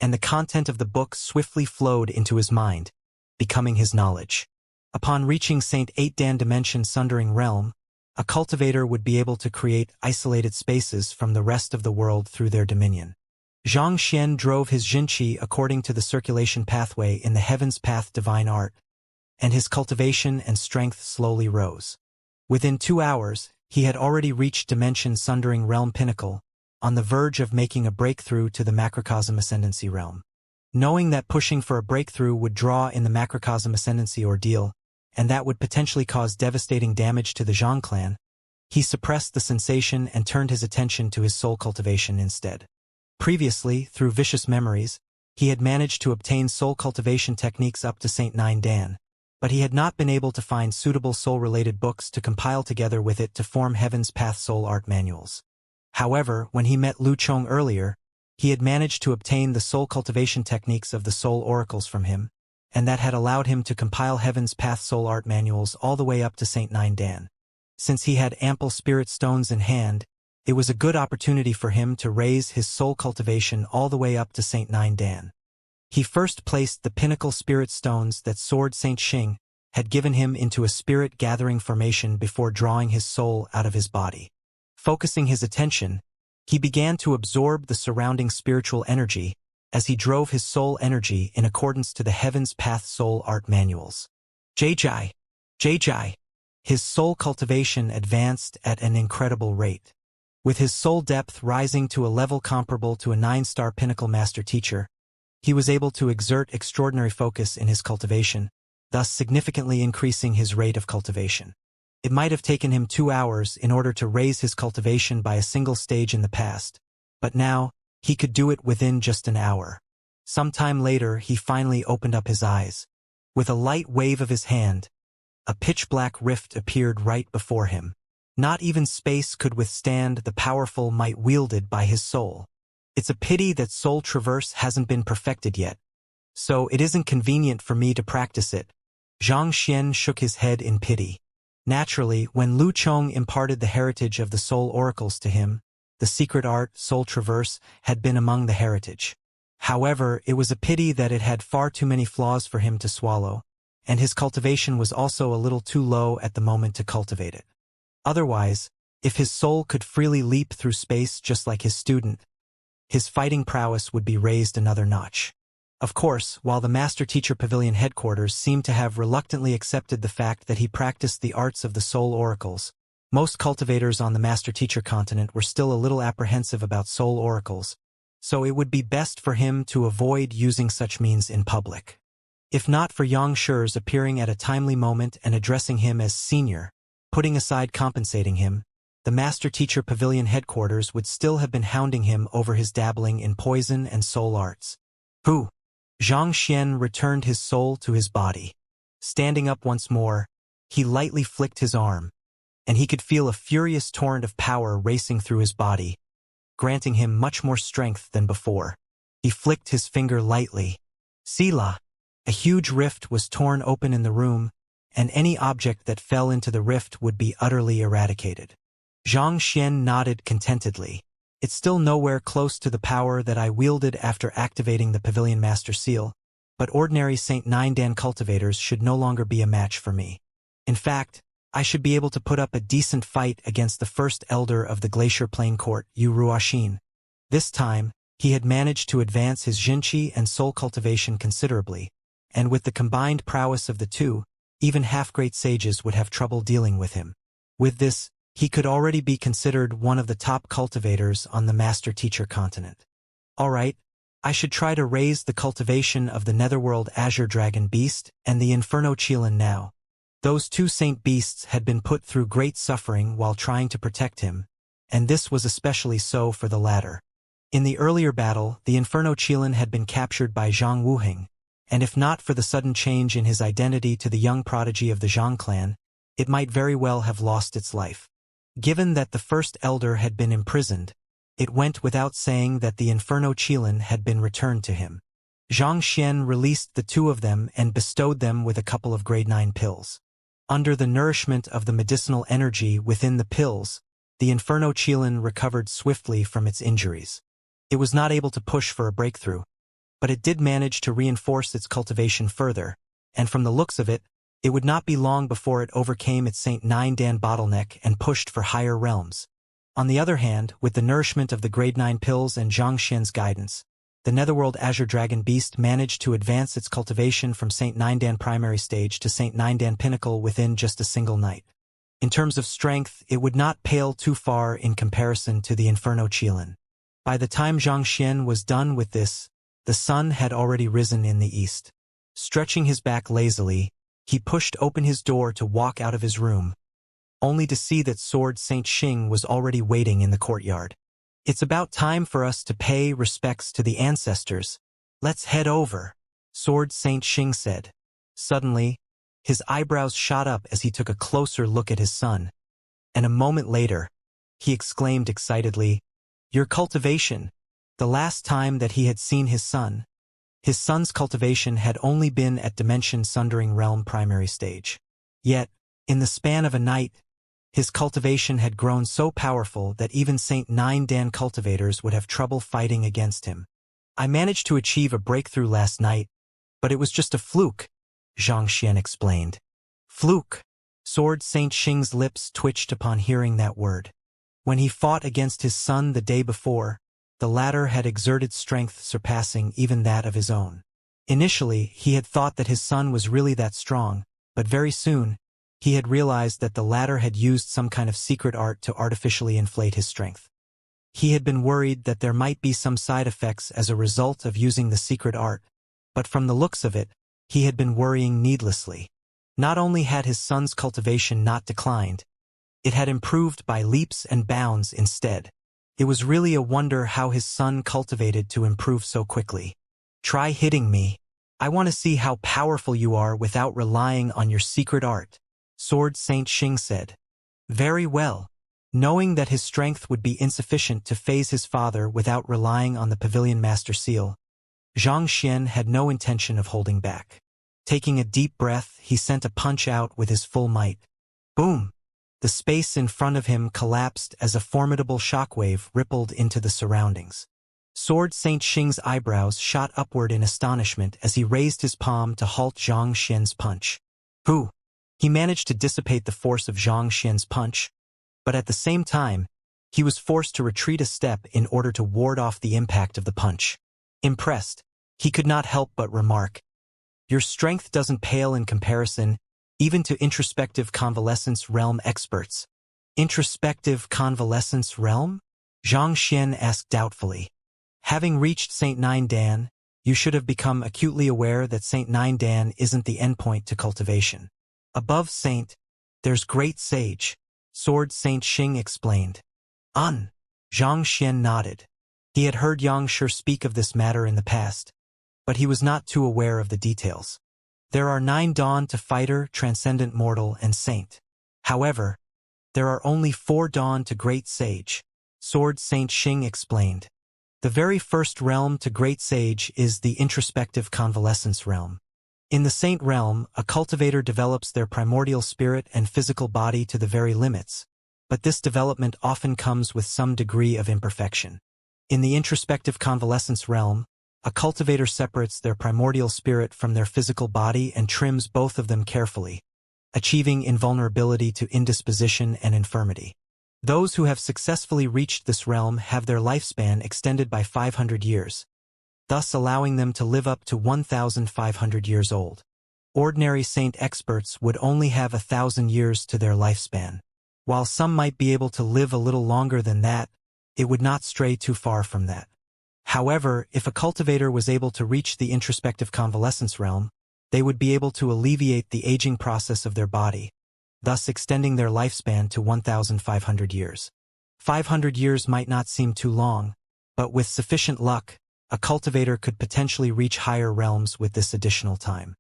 and the content of the book swiftly flowed into his mind, becoming his knowledge. Upon reaching St. 8 Dan Dimension Sundering Realm, a cultivator would be able to create isolated spaces from the rest of the world through their dominion. Xianxia drove his Jinqi according to the circulation pathway in the Heaven's Path Divine Art, and his cultivation and strength slowly rose. Within 2 hours, he had already reached Dimension Sundering Realm Pinnacle, on the verge of making a breakthrough to the Macrocosm Ascendancy realm. Knowing that pushing for a breakthrough would draw in the Macrocosm Ascendancy ordeal, and that would potentially cause devastating damage to the Zhang clan, he suppressed the sensation and turned his attention to his soul cultivation instead. Previously, through vicious memories, he had managed to obtain soul cultivation techniques up to St. 9 Dan, but he had not been able to find suitable soul-related books to compile together with it to form Heaven's Path soul art manuals. However, when he met Lu Chong earlier, he had managed to obtain the soul cultivation techniques of the soul oracles from him, and that had allowed him to compile Heaven's Path soul art manuals all the way up to St. 9 Dan. Since he had ample spirit stones in hand, it was a good opportunity for him to raise his soul cultivation all the way up to St. 9 Dan. He first placed the pinnacle spirit stones that Sword Saint Xing had given him into a spirit-gathering formation before drawing his soul out of his body. Focusing his attention, he began to absorb the surrounding spiritual energy as he drove his soul energy in accordance to the Heaven's Path soul art manuals. Jai. His soul cultivation advanced at an incredible rate. With his soul depth rising to a level comparable to a 9-star pinnacle master teacher, he was able to exert extraordinary focus in his cultivation, thus significantly increasing his rate of cultivation. It might have taken him 2 hours in order to raise his cultivation by a single stage in the past, but now, he could do it within just an hour. Sometime later, he finally opened up his eyes. With a light wave of his hand, a pitch-black rift appeared right before him. Not even space could withstand the powerful might wielded by his soul. It's a pity that soul traverse hasn't been perfected yet, so it isn't convenient for me to practice it. Xianxia shook his head in pity. Naturally, when Lu Chong imparted the heritage of the soul oracles to him, the secret art, soul traverse, had been among the heritage. However, it was a pity that it had far too many flaws for him to swallow, and his cultivation was also a little too low at the moment to cultivate it. Otherwise, if his soul could freely leap through space just like his student, his fighting prowess would be raised another notch. Of course, while the Master Teacher Pavilion headquarters seemed to have reluctantly accepted the fact that he practiced the arts of the soul oracles, most cultivators on the Master Teacher continent were still a little apprehensive about soul oracles, so it would be best for him to avoid using such means in public. If not for Xianxia's appearing at a timely moment and addressing him as senior, putting aside compensating him, the Master Teacher Pavilion headquarters would still have been hounding him over his dabbling in poison and soul arts. Who? Xianxia returned his soul to his body. Standing up once more, he lightly flicked his arm, and he could feel a furious torrent of power racing through his body, granting him much more strength than before. He flicked his finger lightly. Sila! A huge rift was torn open in the room, and any object that fell into the rift would be utterly eradicated. Xianxia nodded contentedly. It's still nowhere close to the power that I wielded after activating the Pavilion Master Seal, but ordinary St. 9 Dan cultivators should no longer be a match for me. In fact, I should be able to put up a decent fight against the first elder of the Glacier Plain Court, Yu Ruoxin. This time, he had managed to advance his Jinqi and soul cultivation considerably, and with the combined prowess of the two, even half-great sages would have trouble dealing with him. With this, he could already be considered one of the top cultivators on the Master-Teacher continent. Alright, I should try to raise the cultivation of the Netherworld Azure Dragon Beast and the Inferno Qilin now. Those two saint beasts had been put through great suffering while trying to protect him, and this was especially so for the latter. In the earlier battle, the Inferno Qilin had been captured by Zhang Wuheng, and if not for the sudden change in his identity to the young prodigy of the Zhang clan, it might very well have lost its life. Given that the first elder had been imprisoned, it went without saying that the Inferno Qilin had been returned to him. Xianxia released the two of them and bestowed them with a couple of grade 9 pills. Under the nourishment of the medicinal energy within the pills, the Inferno Qilin recovered swiftly from its injuries. It was not able to push for a breakthrough, but it did manage to reinforce its cultivation further, and from the looks of it, it would not be long before it overcame its Saint 9 Dan bottleneck and pushed for higher realms. On the other hand, with the nourishment of the grade 9 pills and Zhang Xian's guidance, the Netherworld Azure Dragon Beast managed to advance its cultivation from Saint 9 Dan primary stage to Saint 9 Dan pinnacle within just a single night. In terms of strength, it would not pale too far in comparison to the Inferno Qilin. By the time Zhang Xian was done with this, the sun had already risen in the east. Stretching his back lazily, he pushed open his door to walk out of his room, only to see that Sword Saint Xing was already waiting in the courtyard. It's about time for us to pay respects to the ancestors. Let's head over, Sword Saint Xing said. Suddenly, his eyebrows shot up as he took a closer look at his son, and a moment later, he exclaimed excitedly, "Your cultivation!" The last time that he had seen his son's cultivation had only been at Dimension Sundering Realm primary stage. Yet, in the span of a night, his cultivation had grown so powerful that even Saint 9 Dan cultivators would have trouble fighting against him. I managed to achieve a breakthrough last night, but it was just a fluke, Zhang Xian explained. Fluke. Sword Saint Xing's lips twitched upon hearing that word. When he fought against his son the day before, the latter had exerted strength surpassing even that of his own. Initially, he had thought that his son was really that strong, but very soon, he had realized that the latter had used some kind of secret art to artificially inflate his strength. He had been worried that there might be some side effects as a result of using the secret art, but from the looks of it, he had been worrying needlessly. Not only had his son's cultivation not declined, it had improved by leaps and bounds instead. It was really a wonder how his son cultivated to improve so quickly. Try hitting me. I want to see how powerful you are without relying on your secret art, Sword Saint Xing said. Very well. Knowing that his strength would be insufficient to phase his father without relying on the Pavilion Master Seal, Zhang Xian had no intention of holding back. Taking a deep breath, he sent a punch out with his full might. Boom! The space in front of him collapsed as a formidable shockwave rippled into the surroundings. Sword Saint Xing's eyebrows shot upward in astonishment as he raised his palm to halt Zhang Xian's punch. Who? He managed to dissipate the force of Zhang Xian's punch, but at the same time, he was forced to retreat a step in order to ward off the impact of the punch. Impressed, he could not help but remark, "Your strength doesn't pale in comparison, even to introspective convalescence realm experts." Introspective convalescence realm? Zhang Xian asked doubtfully. Having reached Saint 9 Dan, you should have become acutely aware that Saint 9 Dan isn't the endpoint to cultivation. Above Saint, there's Great Sage, Sword Saint Xing explained. Zhang Xian nodded. He had heard Xianxia speak of this matter in the past, but he was not too aware of the details. There are 9 Dawn to Fighter, Transcendent Mortal, and Saint. However, there are only 4 Dawn to Great Sage, Sword Saint Xing explained. The very first realm to Great Sage is the introspective convalescence realm. In the Saint realm, a cultivator develops their primordial spirit and physical body to the very limits, but this development often comes with some degree of imperfection. In the introspective convalescence realm, a cultivator separates their primordial spirit from their physical body and trims both of them carefully. achieving invulnerability to indisposition and infirmity. Those who have successfully reached this realm have their lifespan extended by 500 years, thus allowing them to live up to 1,500 years old. Ordinary saint experts would only have 1,000 years to their lifespan. While some might be able to live a little longer than that, it would not stray too far from that. However, if a cultivator was able to reach the introspective convalescence realm, they would be able to alleviate the aging process of their body, thus extending their lifespan to 1,500 years. 500 years might not seem too long, but with sufficient luck, a cultivator could potentially reach higher realms with this additional time.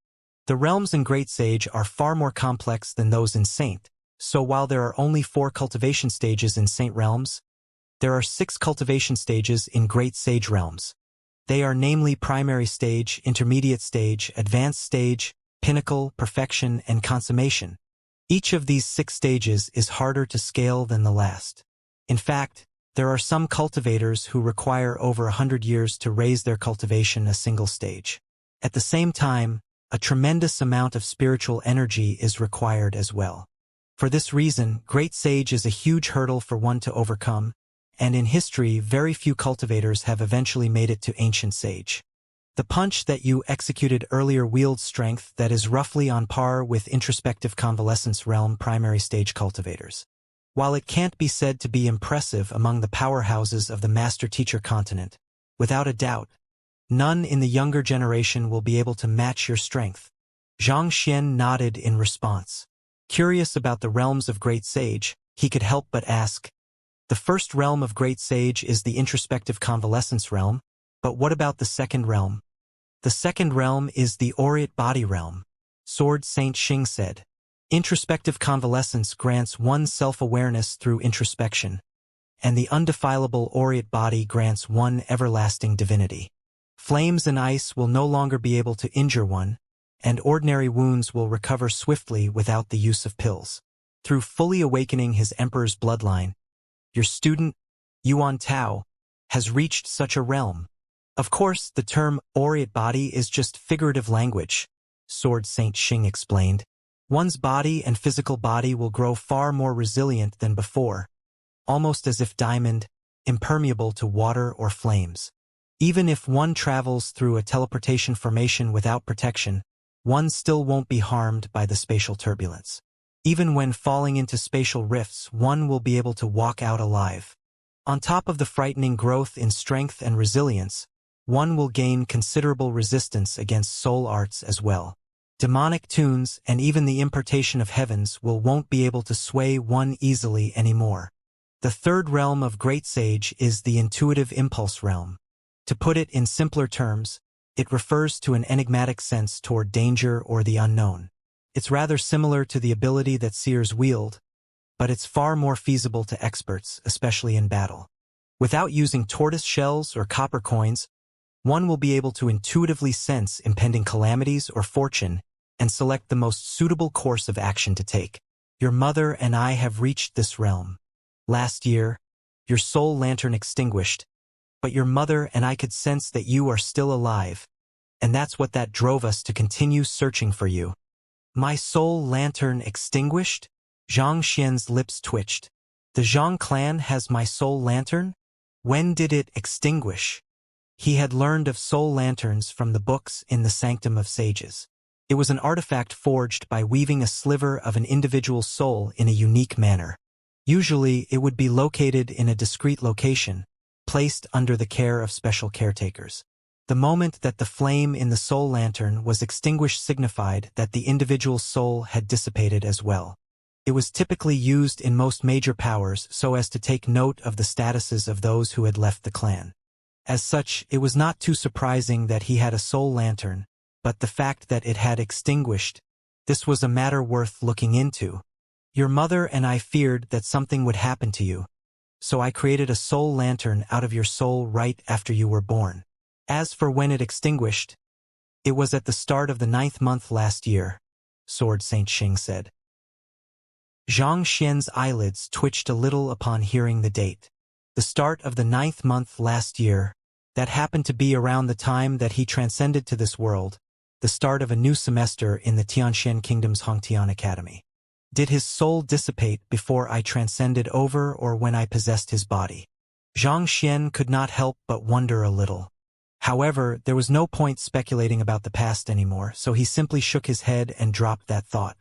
The realms in Great Sage are far more complex than those in Saint, so while there are only 4 cultivation stages in Saint realms, there are 6 cultivation stages in Great Sage realms. They are namely primary stage, intermediate stage, advanced stage, pinnacle, perfection, and consummation. Each of these 6 stages is harder to scale than the last. In fact, there are some cultivators who require over 100 years to raise their cultivation a single stage. At the same time, a tremendous amount of spiritual energy is required as well. For this reason, Great Sage is a huge hurdle for one to overcome, and in history very few cultivators have eventually made it to Ancient Sage. The punch that you executed earlier wields strength that is roughly on par with introspective convalescence realm primary stage cultivators. While it can't be said to be impressive among the powerhouses of the master-teacher continent, without a doubt, none in the younger generation will be able to match your strength. Xianxia nodded in response. Curious about the realms of Great Sage, he could help but ask, the first realm of Great Sage is the introspective convalescence realm, but what about the second realm? The second realm is the aureate body realm, Sword Saint Xing said. Introspective convalescence grants one self-awareness through introspection, and the undefilable aureate body grants one everlasting divinity. Flames and ice will no longer be able to injure one, and ordinary wounds will recover swiftly without the use of pills. Through fully awakening his emperor's bloodline, your student, Yuan Tao, has reached such a realm. Of course, the term aureate body is just figurative language, Sword Saint Xing explained. One's body and physical body will grow far more resilient than before, almost as if diamond, impermeable to water or flames. Even if one travels through a teleportation formation without protection, one still won't be harmed by the spatial turbulence. Even when falling into spatial rifts, one will be able to walk out alive. On top of the frightening growth in strength and resilience, one will gain considerable resistance against soul arts as well. Demonic tunes and even the impartation of heavens won't be able to sway one easily anymore. The third realm of Great Sage is the intuitive impulse realm. To put it in simpler terms, it refers to an enigmatic sense toward danger or the unknown. It's rather similar to the ability that seers wield, but it's far more feasible to experts, especially in battle. Without using tortoise shells or copper coins, one will be able to intuitively sense impending calamities or fortune and select the most suitable course of action to take. Your mother and I have reached this realm. Last year, your soul lantern extinguished, but your mother and I could sense that you are still alive, and that's what that drove us to continue searching for you. My soul lantern extinguished? Zhang Xian's lips twitched. The Zhang clan has my soul lantern? When did it extinguish? He had learned of soul lanterns from the books in the Sanctum of Sages. It was an artifact forged by weaving a sliver of an individual's soul in a unique manner. Usually, it would be located in a discrete location, placed under the care of special caretakers. The moment that the flame in the soul lantern was extinguished signified that the individual's soul had dissipated as well. It was typically used in most major powers so as to take note of the statuses of those who had left the clan. As such, it was not too surprising that he had a soul lantern, but the fact that it had extinguished, this was a matter worth looking into. Your mother and I feared that something would happen to you, so I created a soul lantern out of your soul right after you were born. As for when it extinguished, it was at the start of the 9th month last year, Sword Saint Xing said. Zhang Xian's eyelids twitched a little upon hearing the date. The start of the 9th month last year, that happened to be around the time that he transcended to this world, the start of a new semester in the Tianxian Kingdom's Hongtian Academy. Did his soul dissipate before I transcended over or when I possessed his body? Xianxia could not help but wonder a little. However, there was no point speculating about the past anymore, so he simply shook his head and dropped that thought.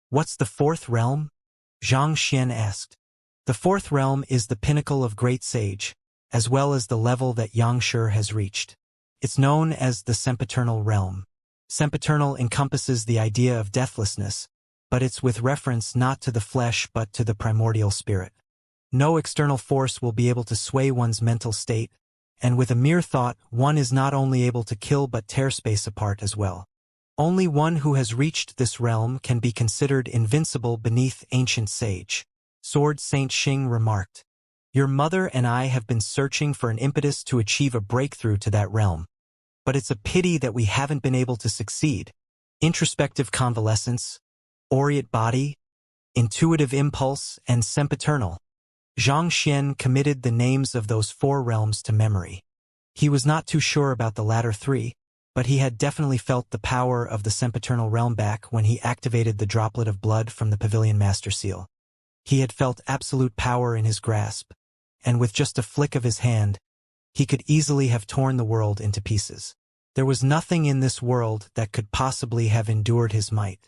What's the fourth realm? Xianxia asked. The fourth realm is the pinnacle of great sage, as well as the level that Xianxia has reached. It's known as the sempiternal realm. Sempiternal encompasses the idea of deathlessness, but it's with reference not to the flesh but to the primordial spirit. No external force will be able to sway one's mental state, and with a mere thought, one is not only able to kill but tear space apart as well. Only one who has reached this realm can be considered invincible beneath ancient sage. Sword Saint Xing remarked. Your mother and I have been searching for an impetus to achieve a breakthrough to that realm. But it's a pity that we haven't been able to succeed. Introspective convalescence, aureate body, intuitive impulse, and sempiternal. Xianxia committed the names of those four realms to memory. He was not too sure about the latter three, but he had definitely felt the power of the sempiternal realm back when he activated the droplet of blood from the Pavilion Master Seal. He had felt absolute power in his grasp, and with just a flick of his hand, he could easily have torn the world into pieces. There was nothing in this world that could possibly have endured his might.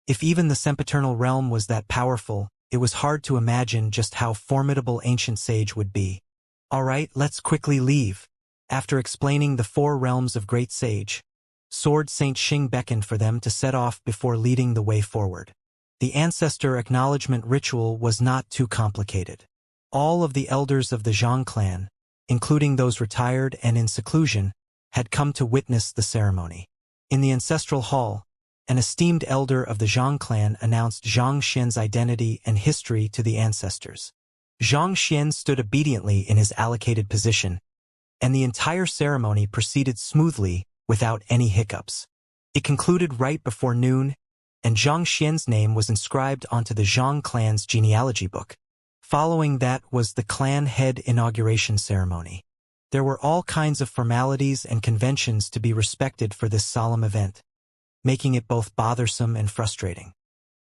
If even the sempiternal realm was that powerful, it was hard to imagine just how formidable ancient sage would be. All right, let's quickly leave. After explaining the four realms of great sage, Sword Saint Xing beckoned for them to set off before leading the way forward. The ancestor acknowledgement ritual was not too complicated. All of the elders of the Zhang clan, including those retired and in seclusion, had come to witness the ceremony. In the ancestral hall, an esteemed elder of the Zhang clan announced Xianxia's identity and history to the ancestors. Xianxia stood obediently in his allocated position, and the entire ceremony proceeded smoothly without any hiccups. It concluded right before noon, and Xianxia's name was inscribed onto the Zhang clan's genealogy book. Following that was the clan head inauguration ceremony. There were all kinds of formalities and conventions to be respected for this solemn event, making it both bothersome and frustrating.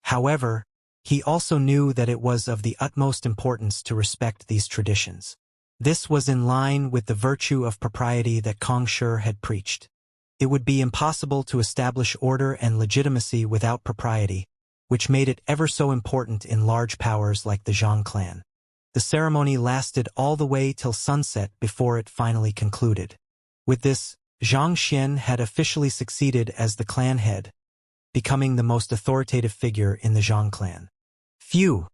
However, he also knew that it was of the utmost importance to respect these traditions. This was in line with the virtue of propriety that Kong Shi had preached. It would be impossible to establish order and legitimacy without propriety, which made it ever so important in large powers like the Zhang clan. The ceremony lasted all the way till sunset before it finally concluded. With this, Xianxia had officially succeeded as the clan head, becoming the most authoritative figure in the Zhang clan. Phew!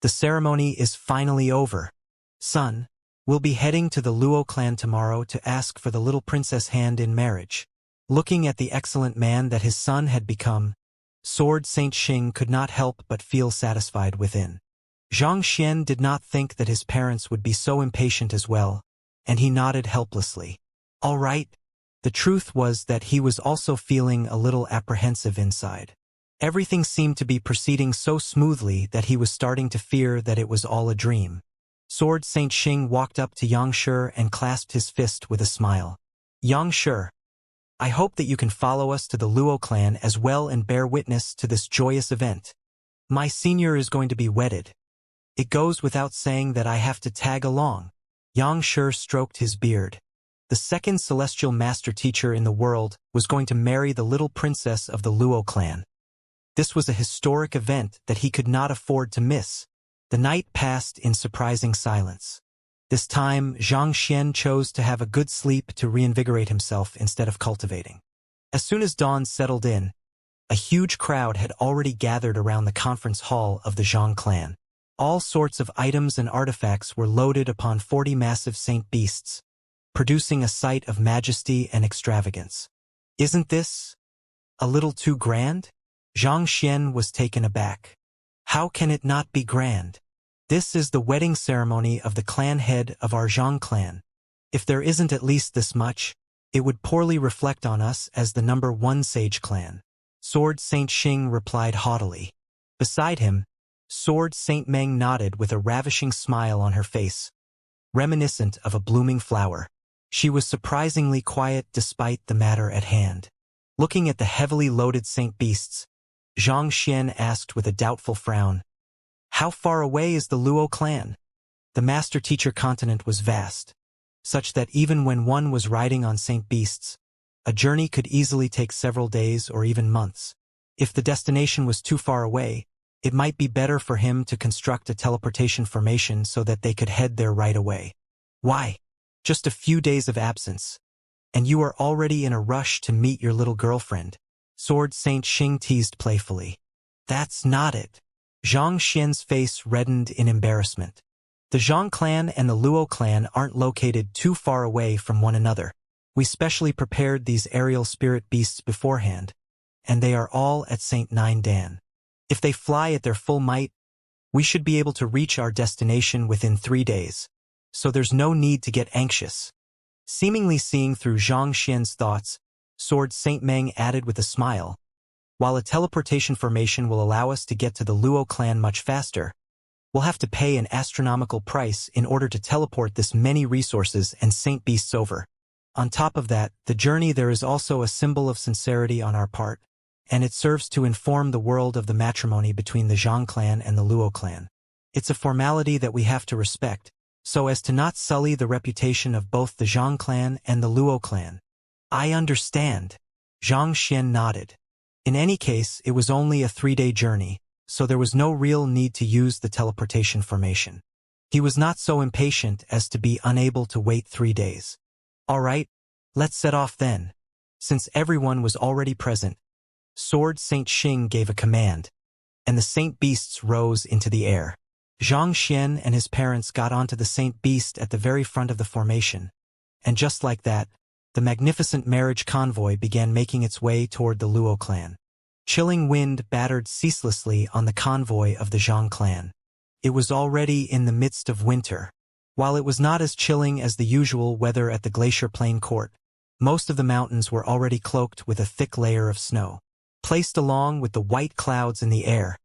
The ceremony is finally over. Son, we'll be heading to the Luo clan tomorrow to ask for the little princess hand in marriage. Looking at the excellent man that his son had become, Sword Saint Xing could not help but feel satisfied within. Xianxia did not think that his parents would be so impatient as well, and he nodded helplessly. All right. The truth was that he was also feeling a little apprehensive inside. Everything seemed to be proceeding so smoothly that he was starting to fear that it was all a dream. Sword Saint Xing walked up to Xianxia and clasped his fist with a smile. Xianxia, I hope that you can follow us to the Luo clan as well and bear witness to this joyous event. My senior is going to be wedded. It goes without saying that I have to tag along. Xianxia stroked his beard. The second celestial master teacher in the world was going to marry the little princess of the Luo clan. This was a historic event that he could not afford to miss. The night passed in surprising silence. This time, Xianxia chose to have a good sleep to reinvigorate himself instead of cultivating. As soon as dawn settled in, a huge crowd had already gathered around the conference hall of the Zhang clan. All sorts of items and artifacts were loaded upon 40 massive saint beasts, producing a sight of majesty and extravagance. Isn't this a little too grand? Xianxia was taken aback. How can it not be grand? This is the wedding ceremony of the clan head of our Zhang clan. If there isn't at least this much, it would poorly reflect on us as the number one sage clan. Sword Saint Xing replied haughtily. Beside him, Sword Saint Meng nodded with a ravishing smile on her face, reminiscent of a blooming flower. She was surprisingly quiet despite the matter at hand. Looking at the heavily loaded saint beasts, Xianxia asked with a doubtful frown, "How far away is the Luo clan?" The master-teacher continent was vast, such that even when one was riding on saint beasts, a journey could easily take several days or even months. If the destination was too far away, it might be better for him to construct a teleportation formation so that they could head there right away. Why? Just a few days of absence, and you are already in a rush to meet your little girlfriend, Sword Saint Xing teased playfully. That's not it. Zhang Xian's face reddened in embarrassment. The Zhang clan and the Luo clan aren't located too far away from one another. We specially prepared these aerial spirit beasts beforehand, and they are all at St. Nine Dan. If they fly at their full might, we should be able to reach our destination within 3 days, so there's no need to get anxious. Seemingly seeing through Zhang Xian's thoughts, Sword Saint Meng added with a smile, "While a teleportation formation will allow us to get to the Luo clan much faster, we'll have to pay an astronomical price in order to teleport this many resources and saint beasts over. On top of that, the journey there is also a symbol of sincerity on our part, and it serves to inform the world of the matrimony between the Zhang clan and the Luo clan. It's a formality that we have to respect, so as to not sully the reputation of both the Zhang clan and the Luo clan." "I understand." Zhang Xian nodded. In any case, it was only a 3-day journey, so there was no real need to use the teleportation formation. He was not so impatient as to be unable to wait 3 days. "All right, let's set off then." Since everyone was already present, Sword Saint Xing gave a command, and the saint beasts rose into the air. Zhang Xian and his parents got onto the saint beast at the very front of the formation, and just like that, the magnificent marriage convoy began making its way toward the Luo clan. Chilling wind battered ceaselessly on the convoy of the Zhang clan. It was already in the midst of winter. While it was not as chilling as the usual weather at the Glacier Plain Court, most of the mountains were already cloaked with a thick layer of snow. Placed along with the white clouds in the air,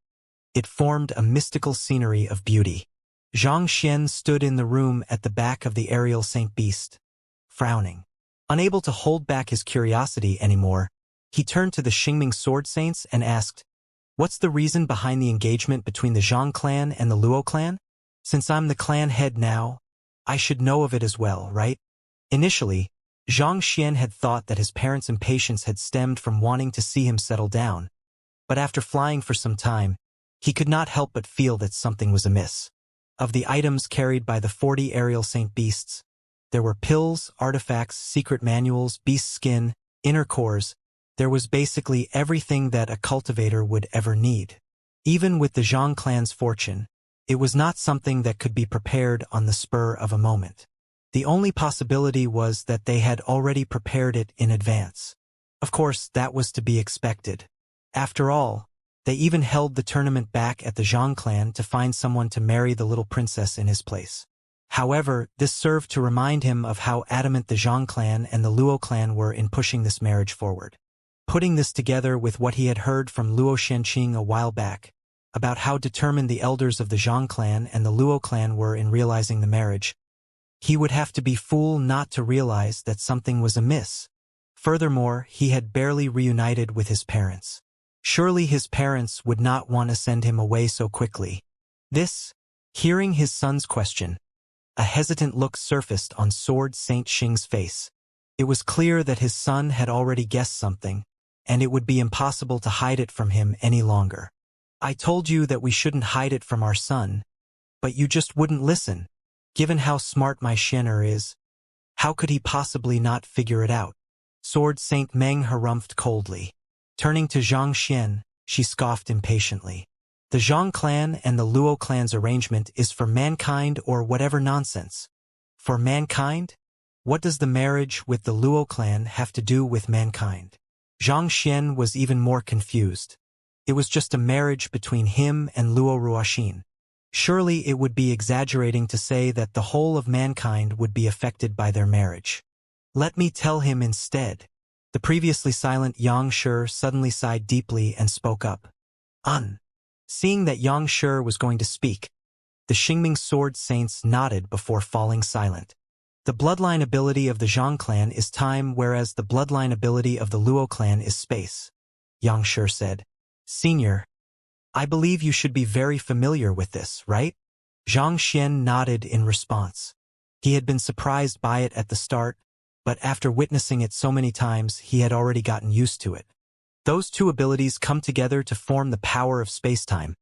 it formed a mystical scenery of beauty. Zhang Xian stood in the room at the back of the aerial Saint Beast, frowning. Unable to hold back his curiosity anymore, he turned to the Xingming Sword Saints and asked, "What's the reason behind the engagement between the Zhang clan and the Luo clan? Since I'm the clan head now, I should know of it as well, right?" Initially, Zhang Xian had thought that his parents' impatience had stemmed from wanting to see him settle down, but after flying for some time, he could not help but feel that something was amiss. Of the items carried by the 40 aerial Saint Beasts, there were pills, artifacts, secret manuals, beast skin, inner cores. There was basically everything that a cultivator would ever need. Even with the Zhang clan's fortune, it was not something that could be prepared on the spur of a moment. The only possibility was that they had already prepared it in advance. Of course, that was to be expected. After all, they even held the tournament back at the Zhang clan to find someone to marry the little princess in his place. However, this served to remind him of how adamant the Zhang clan and the Luo clan were in pushing this marriage forward. Putting this together with what he had heard from Luo Shenqing a while back, about how determined the elders of the Zhang clan and the Luo clan were in realizing the marriage, he would have to be fool not to realize that something was amiss. Furthermore, he had barely reunited with his parents. Surely his parents would not want to send him away so quickly. Hearing his son's question, a hesitant look surfaced on Sword Saint Xing's face. It was clear that his son had already guessed something, and it would be impossible to hide it from him any longer. "I told you that we shouldn't hide it from our son, but you just wouldn't listen. Given how smart my Xianer is, how could he possibly not figure it out?" Sword Saint Meng harumphed coldly. Turning to Zhang Xian, she scoffed impatiently. "The Zhang clan and the Luo clan's arrangement is for mankind or whatever nonsense." "For mankind? What does the marriage with the Luo clan have to do with mankind?" Zhang Xian was even more confused. It was just a marriage between him and Luo Ruoxin. Surely it would be exaggerating to say that the whole of mankind would be affected by their marriage. "Let me tell him instead." The previously silent Yang Shi suddenly sighed deeply and spoke up. Seeing that Yang Shi was going to speak, the Xingming Sword Saints nodded before falling silent. The bloodline ability of the Zhang clan is time, whereas the bloodline ability of the Luo clan is space, Xianxia said. Senior, I believe you should be very familiar with this, right? Zhang Xian nodded in response. He had been surprised by it at the start, but after witnessing it so many times, he had already gotten used to it. Those two abilities come together to form the power of spacetime,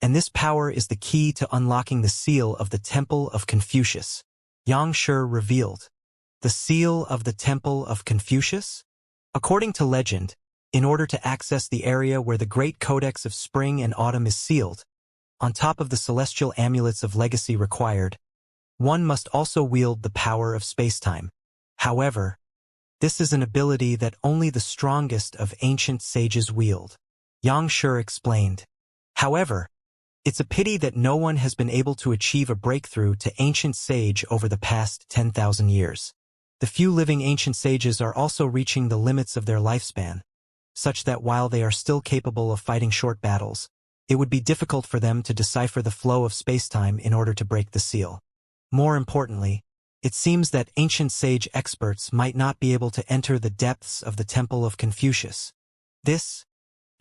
and this power is the key to unlocking the seal of the Temple of Confucius. Xianxia revealed. The seal of the Temple of Confucius? According to legend, in order to access the area where the Great Codex of Spring and Autumn is sealed, on top of the celestial amulets of legacy required, one must also wield the power of spacetime. However, this is an ability that only the strongest of ancient sages wield. Xianxia explained. However, it's a pity that no one has been able to achieve a breakthrough to ancient sage over the past 10,000 years. The few living ancient sages are also reaching the limits of their lifespan, such that while they are still capable of fighting short battles, it would be difficult for them to decipher the flow of spacetime in order to break the seal. More importantly, it seems that ancient sage experts might not be able to enter the depths of the Temple of Confucius. Zhang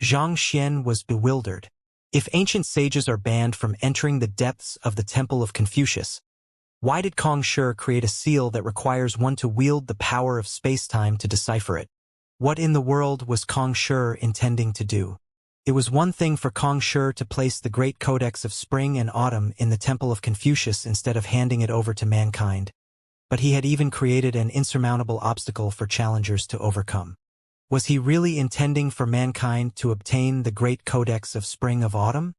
Xian was bewildered. If ancient sages are banned from entering the depths of the Temple of Confucius, why did Kong Shi create a seal that requires one to wield the power of spacetime to decipher it? What in the world was Kong Shi intending to do? It was one thing for Kong Shi to place the Great Codex of Spring and Autumn in the Temple of Confucius instead of handing it over to mankind, but he had even created an insurmountable obstacle for challengers to overcome. Was he really intending for mankind to obtain the Great Codex of Spring of Autumn?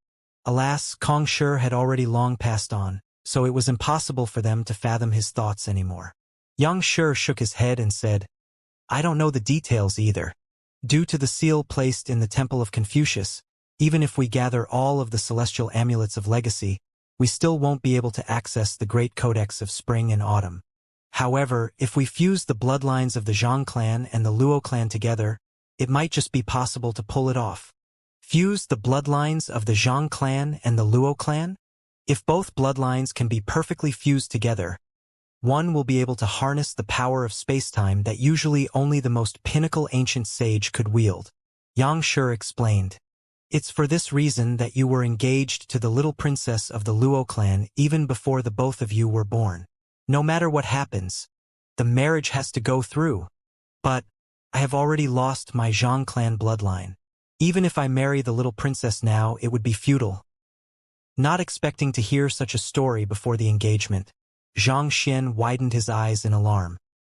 Alas, Kong Shi had already long passed on, so it was impossible for them to fathom his thoughts anymore. Xianxia shook his head and said, I don't know the details either. Due to the seal placed in the Temple of Confucius, even if we gather all of the celestial amulets of legacy, we still won't be able to access the Great Codex of Spring and Autumn. However, if we fuse the bloodlines of the Zhang clan and the Luo clan together, it might just be possible to pull it off. Fuse the bloodlines of the Zhang clan and the Luo clan? If both bloodlines can be perfectly fused together, one will be able to harness the power of spacetime that usually only the most pinnacle ancient sage could wield. Xianxia explained. It's for this reason that you were engaged to the little princess of the Luo clan even before the both of you were born. No matter what happens, the marriage has to go through. But I have already lost my Zhang clan bloodline. Even if I marry the little princess now, it would be futile. Not expecting to hear such a story before the engagement, Zhang Xian widened his eyes in alarm.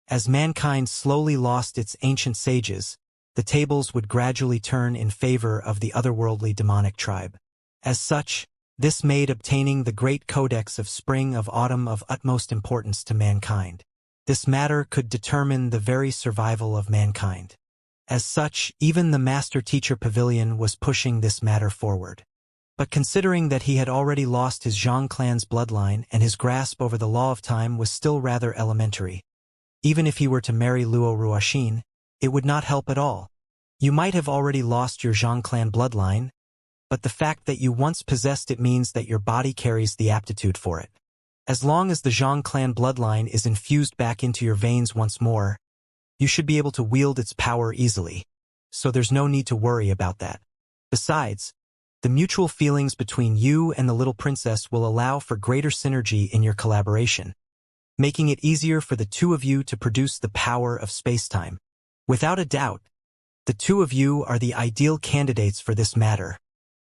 As mankind slowly lost its ancient sages, the tables would gradually turn in favor of the otherworldly demonic tribe. As such, this made obtaining the Great Codex of Spring of Autumn of utmost importance to mankind. This matter could determine the very survival of mankind. As such, even the Master-Teacher Pavilion was pushing this matter forward. But considering that he had already lost his Zhang clan's bloodline and his grasp over the law of time was still rather elementary, even if he were to marry Luo Ruoxin, it would not help at all. You might have already lost your Zhang clan bloodline, but the fact that you once possessed it means that your body carries the aptitude for it. As long as the Zhang clan bloodline is infused back into your veins once more, you should be able to wield its power easily, so there's no need to worry about that. Besides, the mutual feelings between you and the little princess will allow for greater synergy in your collaboration, making it easier for the two of you to produce the power of spacetime. Without a doubt, the two of you are the ideal candidates for this matter,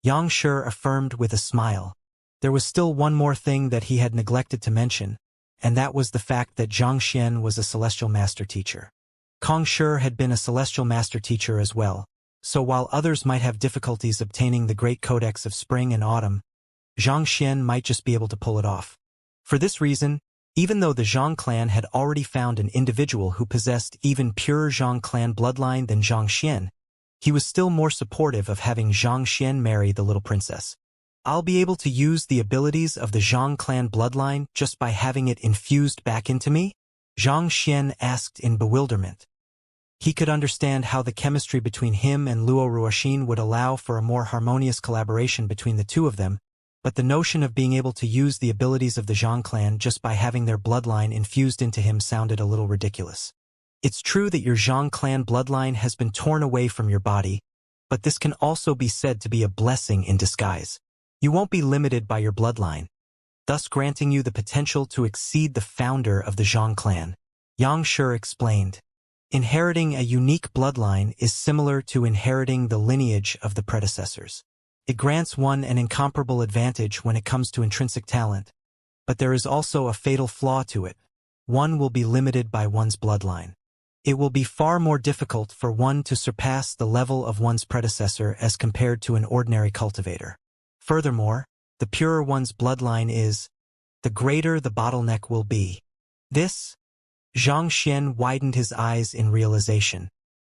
Xianxia affirmed with a smile. There was still one more thing that he had neglected to mention, and that was the fact that Zhang Xian was a celestial master teacher. Kong Shi had been a celestial master teacher as well, so while others might have difficulties obtaining the Great Codex of Spring and Autumn, Zhang Xian might just be able to pull it off. For this reason, even though the Zhang clan had already found an individual who possessed even purer Zhang clan bloodline than Zhang Xian, he was still more supportive of having Zhang Xian marry the little princess. I'll be able to use the abilities of the Zhang clan bloodline just by having it infused back into me? Zhang Xian asked in bewilderment. He could understand how the chemistry between him and Luo Ruoxin would allow for a more harmonious collaboration between the two of them, but the notion of being able to use the abilities of the Zhang clan just by having their bloodline infused into him sounded a little ridiculous. It's true that your Zhang clan bloodline has been torn away from your body, but this can also be said to be a blessing in disguise. You won't be limited by your bloodline, thus granting you the potential to exceed the founder of the Zhang clan. Xianxia explained. Inheriting a unique bloodline is similar to inheriting the lineage of the predecessors. It grants one an incomparable advantage when it comes to intrinsic talent, but there is also a fatal flaw to it. One will be limited by one's bloodline. It will be far more difficult for one to surpass the level of one's predecessor as compared to an ordinary cultivator. Furthermore, the purer one's bloodline is, the greater the bottleneck will be. This, Zhang Xian widened his eyes in realization.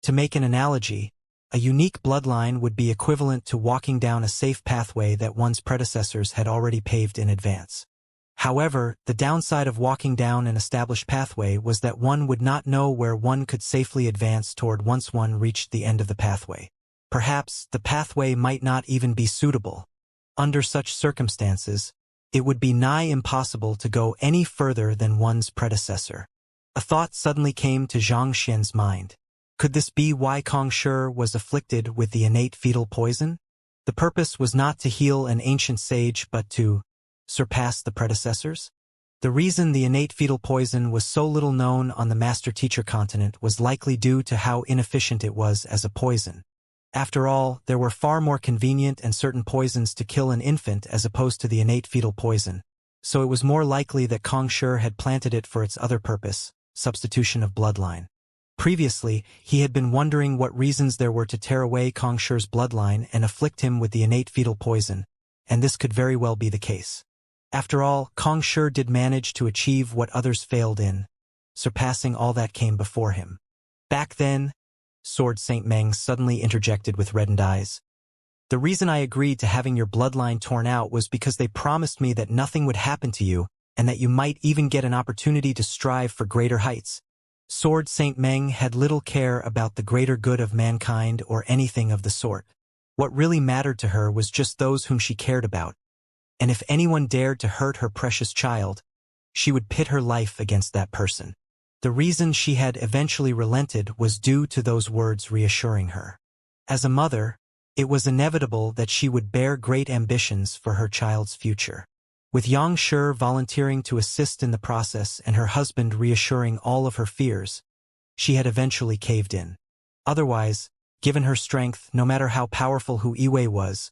To make an analogy, a unique bloodline would be equivalent to walking down a safe pathway that one's predecessors had already paved in advance. However, the downside of walking down an established pathway was that one would not know where one could safely advance toward once one reached the end of the pathway. Perhaps the pathway might not even be suitable. Under such circumstances, it would be nigh impossible to go any further than one's predecessor. A thought suddenly came to Zhang Xian's mind. Could this be why Kong Shi was afflicted with the innate fetal poison? The purpose was not to heal an ancient sage but to surpass the predecessors? The reason the innate fetal poison was so little known on the master-teacher continent was likely due to how inefficient it was as a poison. After all, there were far more convenient and certain poisons to kill an infant as opposed to the innate fetal poison, so it was more likely that Kong Shi had planted it for its other purpose, substitution of bloodline. Previously, he had been wondering what reasons there were to tear away Kong Shi's bloodline and afflict him with the innate fetal poison, and this could very well be the case. After all, Kong Shi did manage to achieve what others failed in, surpassing all that came before him. Back then, Sword Saint Meng suddenly interjected with reddened eyes. The reason I agreed to having your bloodline torn out was because they promised me that nothing would happen to you, and that you might even get an opportunity to strive for greater heights. Sword Saint Meng had little care about the greater good of mankind or anything of the sort. What really mattered to her was just those whom she cared about, and if anyone dared to hurt her precious child, she would pit her life against that person. The reason she had eventually relented was due to those words reassuring her. As a mother, it was inevitable that she would bear great ambitions for her child's future. With Xianxia volunteering to assist in the process and her husband reassuring all of her fears, she had eventually caved in. Otherwise, given her strength, no matter how powerful Hu Yiwei was,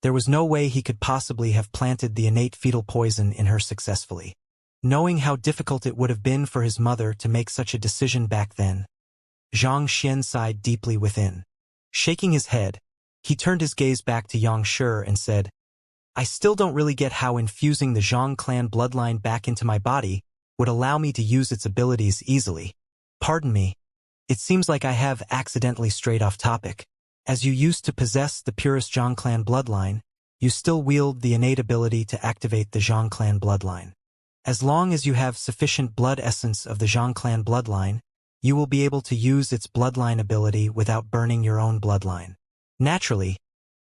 there was no way he could possibly have planted the innate fetal poison in her successfully. Knowing how difficult it would have been for his mother to make such a decision back then, Zhang Xian sighed deeply within. Shaking his head, he turned his gaze back to Xianxia and said, I still don't really get how infusing the Zhang clan bloodline back into my body would allow me to use its abilities easily. Pardon me, it seems like I have accidentally strayed off topic. As you used to possess the purest Zhang clan bloodline, you still wield the innate ability to activate the Zhang clan bloodline. As long as you have sufficient blood essence of the Zhang clan bloodline, you will be able to use its bloodline ability without burning your own bloodline. Naturally,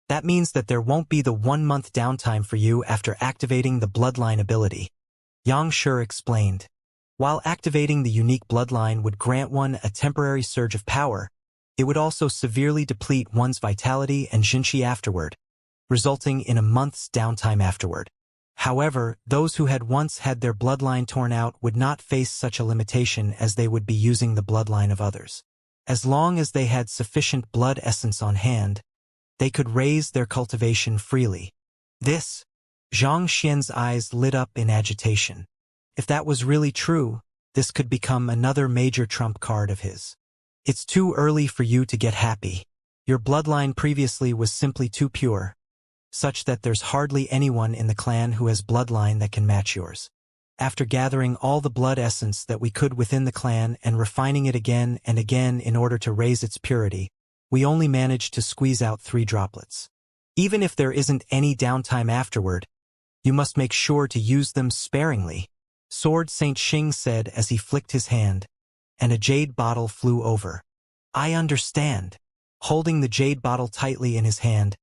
that means that there won't be the 1-month downtime for you after activating the bloodline ability. Xianxia explained. While activating the unique bloodline would grant one a temporary surge of power, it would also severely deplete one's vitality and Xianxia afterward, resulting in a month's downtime afterward. However, those who had once had their bloodline torn out would not face such a limitation as they would be using the bloodline of others. As long as they had sufficient blood essence on hand, they could raise their cultivation freely. This, Zhang Xian's eyes lit up in agitation. If that was really true, this could become another major trump card of his. It's too early for you to get happy. Your bloodline previously was simply too pure, such that there's hardly anyone in the clan who has bloodline that can match yours. After gathering all the blood essence that we could within the clan and refining it again and again in order to raise its purity, we only managed to squeeze out 3 droplets. Even if there isn't any downtime afterward, you must make sure to use them sparingly, Sword Saint Xing said as he flicked his hand, and a jade bottle flew over. I understand. Holding the jade bottle tightly in his hand,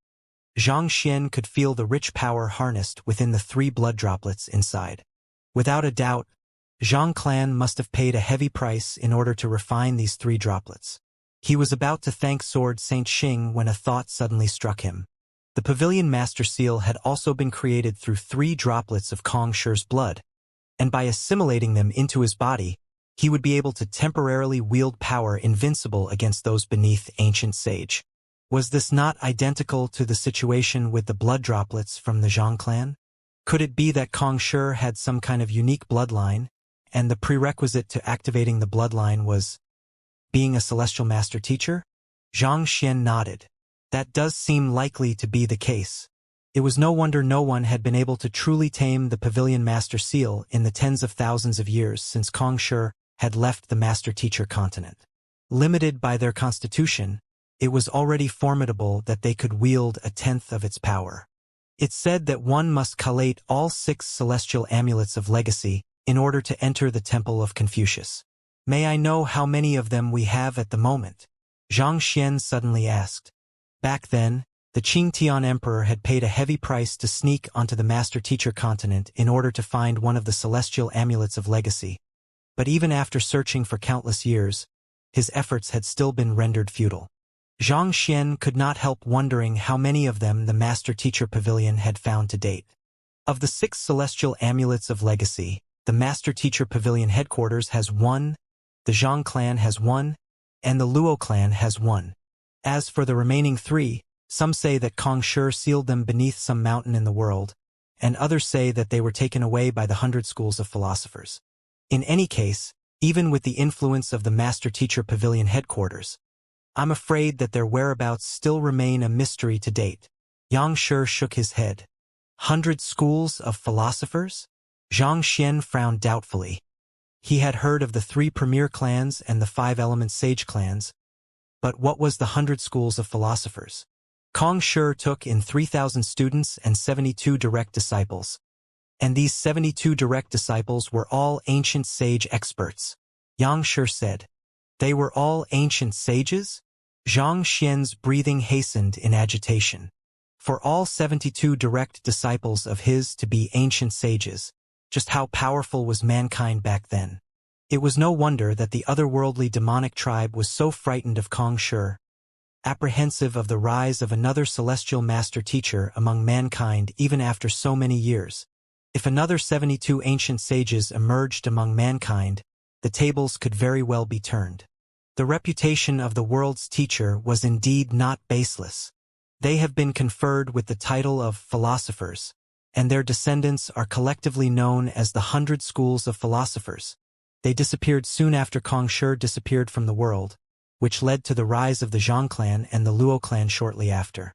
Xianxia could feel the rich power harnessed within the 3 blood droplets inside. Without a doubt, Zhang clan must have paid a heavy price in order to refine these 3 droplets. He was about to thank Sword Saint Xing when a thought suddenly struck him. The Pavilion Master Seal had also been created through 3 droplets of Kong Shi's blood, and by assimilating them into his body, he would be able to temporarily wield power invincible against those beneath Ancient Sage. Was this not identical to the situation with the blood droplets from the Zhang clan? Could it be that Kong Shi had some kind of unique bloodline, and the prerequisite to activating the bloodline was being a celestial master teacher? Zhang Xian nodded. That does seem likely to be the case. It was no wonder no one had been able to truly tame the Pavilion Master Seal in the tens of thousands of years since Kong Shi had left the Master Teacher continent. Limited by their constitution, it was already formidable that they could wield 1/10 of its power. It said that one must collate all 6 celestial amulets of legacy in order to enter the Temple of Confucius. May I know how many of them we have at the moment? Zhang Xian suddenly asked. Back then, the Qingtian Emperor had paid a heavy price to sneak onto the Master Teacher continent in order to find one of the celestial amulets of legacy. But even after searching for countless years, his efforts had still been rendered futile. Zhang Xian could not help wondering how many of them the Master Teacher Pavilion had found to date. Of the 6 celestial amulets of legacy, the Master Teacher Pavilion headquarters has 1, the Zhang clan has 1, and the Luo clan has 1. As for the remaining 3, some say that Kong Shi sealed them beneath some mountain in the world, and others say that they were taken away by the 100 schools of philosophers. In any case, even with the influence of the Master Teacher Pavilion headquarters, I'm afraid that their whereabouts still remain a mystery to date. Yang Shi shook his head. 100 schools of philosophers? Zhang Xian frowned doubtfully. He had heard of the 3 premier clans and the 5 element sage clans, but what was the 100 schools of philosophers? Kong Shi took in 3,000 students and 72 direct disciples. And these 72 direct disciples were all ancient sage experts. Yang Shi said. They were all ancient sages? Zhang Xian's breathing hastened in agitation. For all 72 direct disciples of his to be ancient sages, just how powerful was mankind back then? It was no wonder that the otherworldly demonic tribe was so frightened of Kong Shi, apprehensive of the rise of another celestial master teacher among mankind even after so many years. If another 72 ancient sages emerged among mankind, the tables could very well be turned. The reputation of the world's teacher was indeed not baseless. They have been conferred with the title of philosophers, and their descendants are collectively known as the 100 schools of philosophers. They disappeared soon after Kong Shi disappeared from the world, which led to the rise of the Zhang clan and the Luo clan shortly after.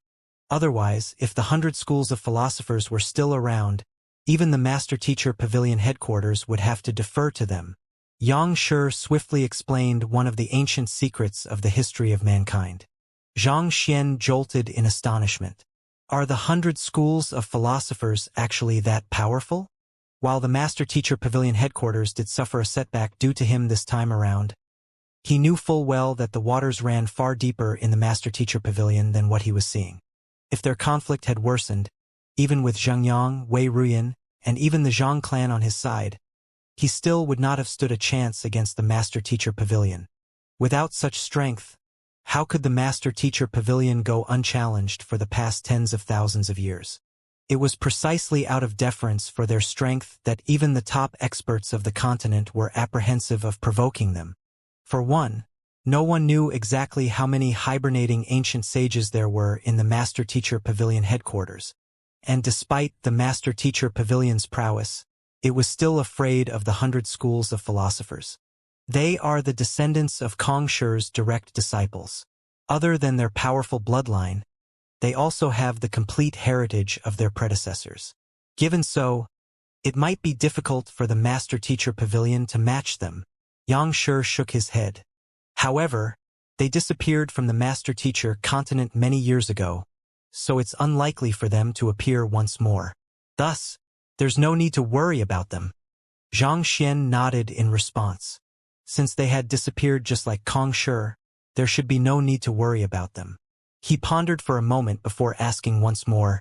Otherwise, if the 100 schools of philosophers were still around, even the Master Teacher Pavilion headquarters would have to defer to them. Yang Shi swiftly explained one of the ancient secrets of the history of mankind. Zhang Xian jolted in astonishment. Are the 100 schools of philosophers actually that powerful? While the Master Teacher Pavilion headquarters did suffer a setback due to him this time around, he knew full well that the waters ran far deeper in the Master Teacher Pavilion than what he was seeing. If their conflict had worsened, even with Zhengyang, Wei Ruyan, and even the Zhang clan on his side, he still would not have stood a chance against the Master Teacher Pavilion. Without such strength, how could the Master Teacher Pavilion go unchallenged for the past tens of thousands of years? It was precisely out of deference for their strength that even the top experts of the continent were apprehensive of provoking them. For one, no one knew exactly how many hibernating ancient sages there were in the Master Teacher Pavilion headquarters. And despite the Master Teacher Pavilion's prowess, it was still afraid of the 100 schools of philosophers. They are the descendants of Kong Shi's direct disciples. Other than their powerful bloodline, they also have the complete heritage of their predecessors. Given so, it might be difficult for the Master Teacher Pavilion to match them. Yang Shi shook his head. However, they disappeared from the Master Teacher continent many years ago, so it's unlikely for them to appear once more. Thus, there's no need to worry about them. Zhang Xian nodded in response. Since they had disappeared just like Kong Shi, there should be no need to worry about them. He pondered for a moment before asking once more,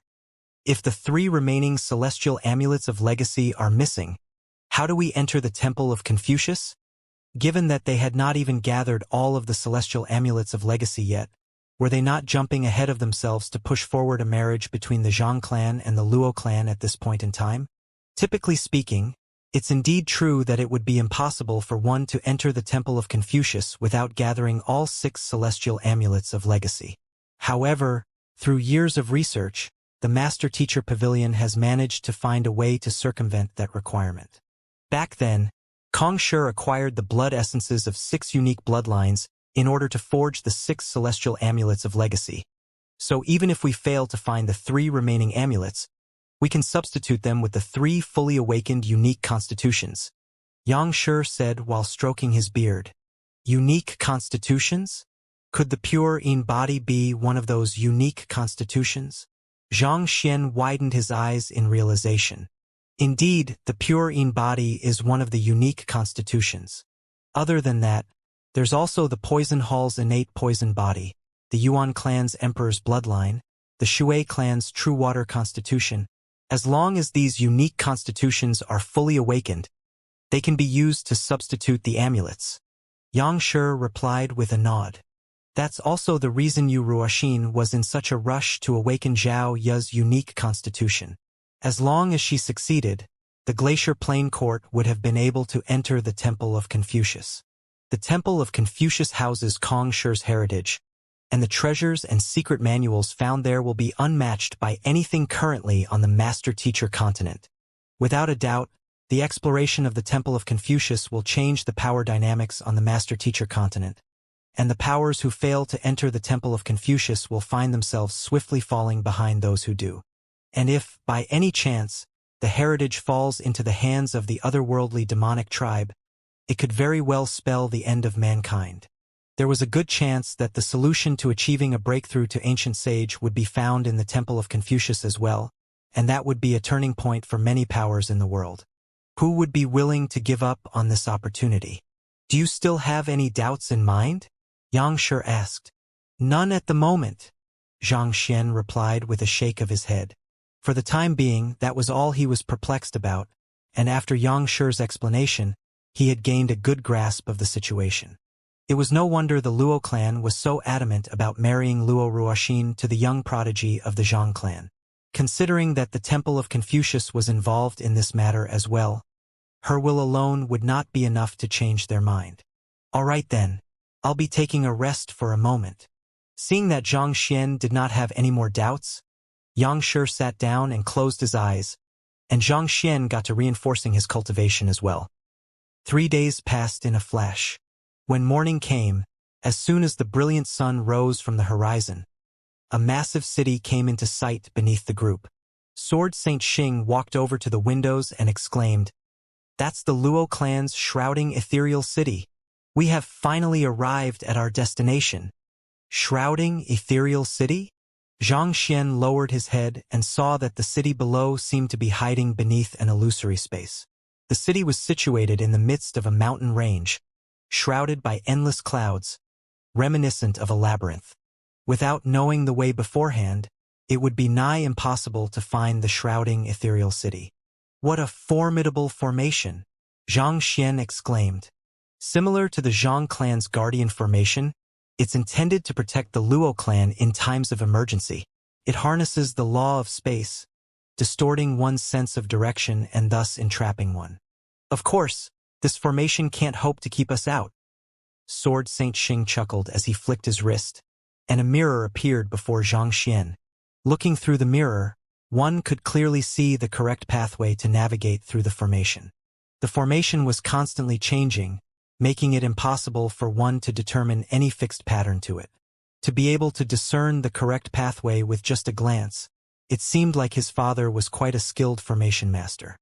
if the 3 remaining celestial amulets of legacy are missing, how do we enter the Temple of Confucius? Given that they had not even gathered all of the celestial amulets of legacy yet, were they not jumping ahead of themselves to push forward a marriage between the Zhang clan and the Luo clan at this point in time? Typically speaking, it's indeed true that it would be impossible for one to enter the Temple of Confucius without gathering all 6 celestial amulets of legacy. However, through years of research, the Master Teacher Pavilion has managed to find a way to circumvent that requirement. Back then, Kong Shi acquired the blood essences of 6 unique bloodlines in order to forge the 6 celestial amulets of legacy. So even if we fail to find the 3 remaining amulets, we can substitute them with the 3 fully awakened unique constitutions, Xianxia said while stroking his beard. Unique constitutions? Could the pure Yin body be one of those unique constitutions? Zhang Xian widened his eyes in realization. Indeed, the pure Yin body is one of the unique constitutions. Other than that, there's also the Poison Hall's innate poison body, the Yuan clan's emperor's bloodline, the Shui clan's true water constitution. As long as these unique constitutions are fully awakened, they can be used to substitute the amulets. Xianxia replied with a nod. That's also the reason Yu Ruoxin was in such a rush to awaken Zhao Ye's unique constitution. As long as she succeeded, the Glacier Plain Court would have been able to enter the Temple of Confucius. The Temple of Confucius houses Kong Shi's heritage, and the treasures and secret manuals found there will be unmatched by anything currently on the Master Teacher continent. Without a doubt, the exploration of the Temple of Confucius will change the power dynamics on the Master Teacher continent, and the powers who fail to enter the Temple of Confucius will find themselves swiftly falling behind those who do. And if, by any chance, the heritage falls into the hands of the otherworldly demonic tribe, it could very well spell the end of mankind. There was a good chance that the solution to achieving a breakthrough to ancient sage would be found in the Temple of Confucius as well, and that would be a turning point for many powers in the world. Who would be willing to give up on this opportunity? Do you still have any doubts in mind? Xianxia asked. None at the moment, Zhang Xian replied with a shake of his head. For the time being, that was all he was perplexed about, and after Xianxia's explanation, he had gained a good grasp of the situation. It was no wonder the Luo clan was so adamant about marrying Luo Ruoxin to the young prodigy of the Zhang clan. Considering that the Temple of Confucius was involved in this matter as well, her will alone would not be enough to change their mind. All right then, I'll be taking a rest for a moment. Seeing that Zhang Xian did not have any more doubts, Xianxia sat down and closed his eyes, and Zhang Xian got to reinforcing his cultivation as well. 3 days passed in a flash. When morning came, as soon as the brilliant sun rose from the horizon, a massive city came into sight beneath the group. Sword Saint Xing walked over to the windows and exclaimed, "That's the Luo clan's shrouding ethereal city. We have finally arrived at our destination." Shrouding ethereal city? Zhang Xian lowered his head and saw that the city below seemed to be hiding beneath an illusory space. The city was situated in the midst of a mountain range, shrouded by endless clouds, reminiscent of a labyrinth. Without knowing the way beforehand, it would be nigh impossible to find the shrouding ethereal city. What a formidable formation! Zhang Xian exclaimed. Similar to the Zhang clan's guardian formation, it's intended to protect the Luo clan in times of emergency. It harnesses the law of space, distorting one's sense of direction and thus entrapping one. Of course, this formation can't hope to keep us out. Sword Saint Xing chuckled as he flicked his wrist, and a mirror appeared before Zhang Xian. Looking through the mirror, one could clearly see the correct pathway to navigate through the formation. The formation was constantly changing, making it impossible for one to determine any fixed pattern to it. To be able to discern the correct pathway with just a glance, it seemed like his father was quite a skilled formation master.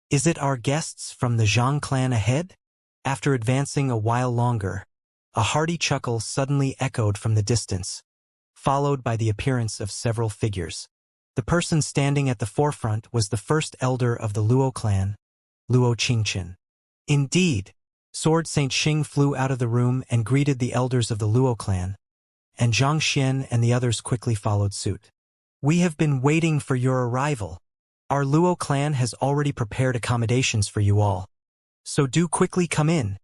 Is it our guests from the Zhang clan ahead? After advancing a while longer, a hearty chuckle suddenly echoed from the distance, followed by the appearance of several figures. The person standing at the forefront was the first elder of the Luo clan, Luo Qingqin. Indeed, Sword Saint Xing flew out of the room and greeted the elders of the Luo clan, and Xianxia and the others quickly followed suit. "We have been waiting for your arrival. Our Luo clan has already prepared accommodations for you all. So do quickly come in."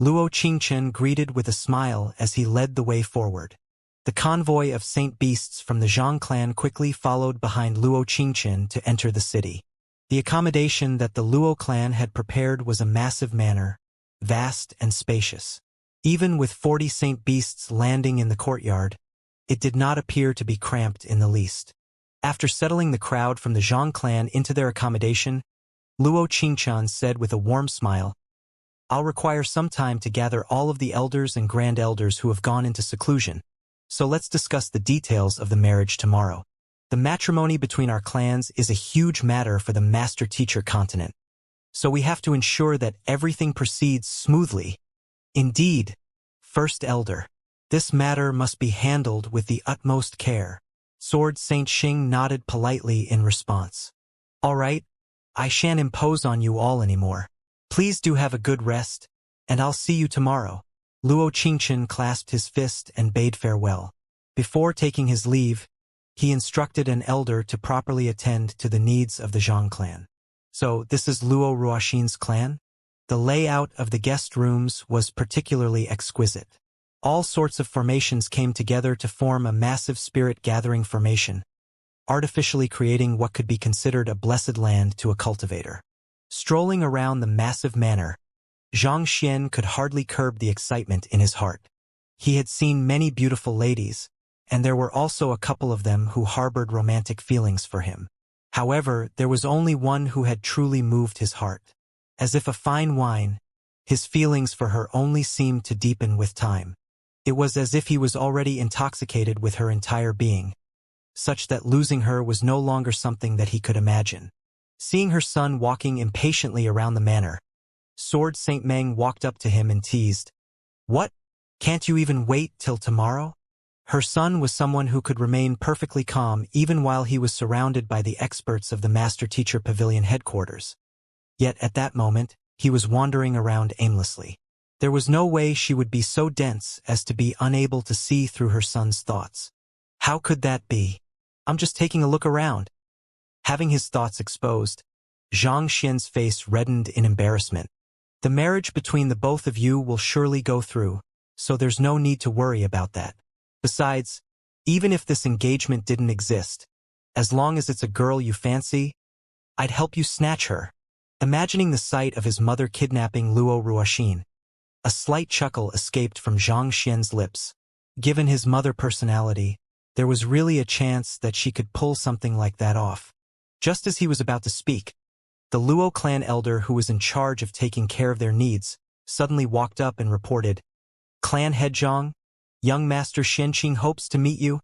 Luo Qingchen greeted with a smile as he led the way forward. The convoy of saint beasts from the Zhang clan quickly followed behind Luo Qingchen to enter the city. The accommodation that the Luo clan had prepared was a massive manor, vast and spacious. Even with 40 saint beasts landing in the courtyard, it did not appear to be cramped in the least. After settling the crowd from the Zhang clan into their accommodation, Luo Qingchen said with a warm smile, "I'll require some time to gather all of the elders and grand elders who have gone into seclusion. So let's discuss the details of the marriage tomorrow. The matrimony between our clans is a huge matter for the master-teacher continent. So we have to ensure that everything proceeds smoothly." "Indeed, First Elder. This matter must be handled with the utmost care." Sword Saint Xing nodded politely in response. "All right, I shan't impose on you all anymore. Please do have a good rest, and I'll see you tomorrow." Luo Qingchen clasped his fist and bade farewell. Before taking his leave, he instructed an elder to properly attend to the needs of the Zhang clan. "So this is Luo Ruoxin's clan?" The layout of the guest rooms was particularly exquisite. All sorts of formations came together to form a massive spirit-gathering formation, artificially creating what could be considered a blessed land to a cultivator. Strolling around the massive manor, Xianxia could hardly curb the excitement in his heart. He had seen many beautiful ladies, and there were also a couple of them who harbored romantic feelings for him. However, there was only one who had truly moved his heart. As if a fine wine, his feelings for her only seemed to deepen with time. It was as if he was already intoxicated with her entire being, such that losing her was no longer something that he could imagine. Seeing her son walking impatiently around the manor, Sword Saint Meng walked up to him and teased, "What? Can't you even wait till tomorrow?" Her son was someone who could remain perfectly calm even while he was surrounded by the experts of the Master-Teacher Pavilion headquarters. Yet at that moment, he was wandering around aimlessly. There was no way she would be so dense as to be unable to see through her son's thoughts. How could that be? "I'm just taking a look around." Having his thoughts exposed, Zhang Xian's face reddened in embarrassment. "The marriage between the both of you will surely go through, so there's no need to worry about that. Besides, even if this engagement didn't exist, as long as it's a girl you fancy, I'd help you snatch her." Imagining the sight of his mother kidnapping Luo Ruoxin, a slight chuckle escaped from Zhang Xian's lips. Given his mother personality, there was really a chance that she could pull something like that off. Just as he was about to speak, the Luo clan elder who was in charge of taking care of their needs suddenly walked up and reported, "Clan head Zhang, young Master Xianqing hopes to meet you.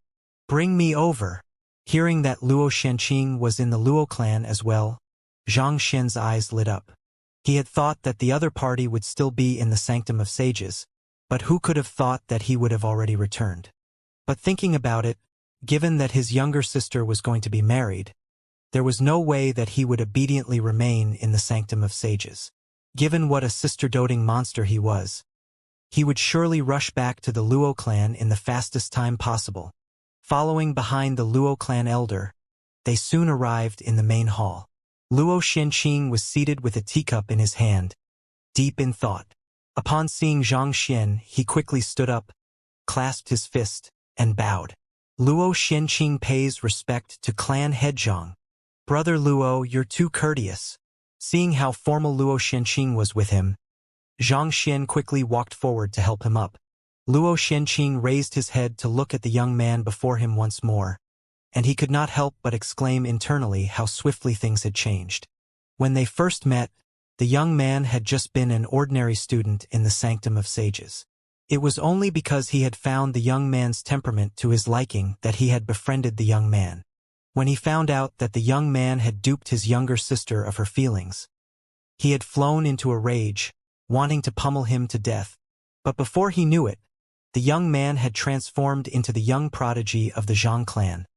Bring me over." Hearing that Luo Xianqing was in the Luo clan as well, Zhang Xian's eyes lit up. He had thought that the other party would still be in the Sanctum of Sages, but who could have thought that he would have already returned? But thinking about it, given that his younger sister was going to be married, there was no way that he would obediently remain in the Sanctum of Sages. Given what a sister-doting monster he was, he would surely rush back to the Luo clan in the fastest time possible. Following behind the Luo clan elder, they soon arrived in the main hall. Luo Xianqing was seated with a teacup in his hand, deep in thought. Upon seeing Zhang Xian, he quickly stood up, clasped his fist, and bowed. "Luo Xianqing pays respect to clan head Zhang. Brother Luo, you're too courteous." Seeing how formal Luo Xianqing was with him, Zhang Xian quickly walked forward to help him up. Luo Xianqing raised his head to look at the young man before him once more, and he could not help but exclaim internally how swiftly things had changed. When they first met, the young man had just been an ordinary student in the Sanctum of Sages. It was only because he had found the young man's temperament to his liking that he had befriended the young man. When he found out that the young man had duped his younger sister of her feelings, he had flown into a rage, wanting to pummel him to death. But before he knew it, the young man had transformed into the young prodigy of the Zhang clan,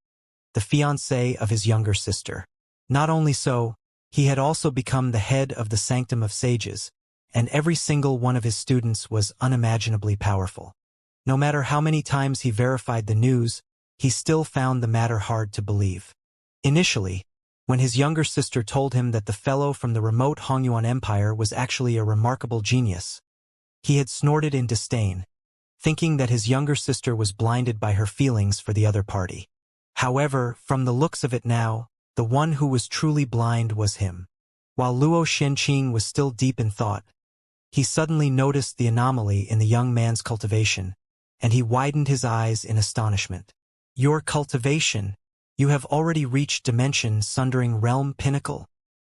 the fiancé of his younger sister. Not only so, he had also become the head of the Sanctum of Sages, and every single one of his students was unimaginably powerful. No matter how many times he verified the news, he still found the matter hard to believe. Initially, when his younger sister told him that the fellow from the remote Hongyuan Empire was actually a remarkable genius, he had snorted in disdain, thinking that his younger sister was blinded by her feelings for the other party. However, from the looks of it now, the one who was truly blind was him. While Luo Xianqing was still deep in thought, he suddenly noticed the anomaly in the young man's cultivation, and he widened his eyes in astonishment. Your cultivation? You have already reached dimension sundering realm pinnacle?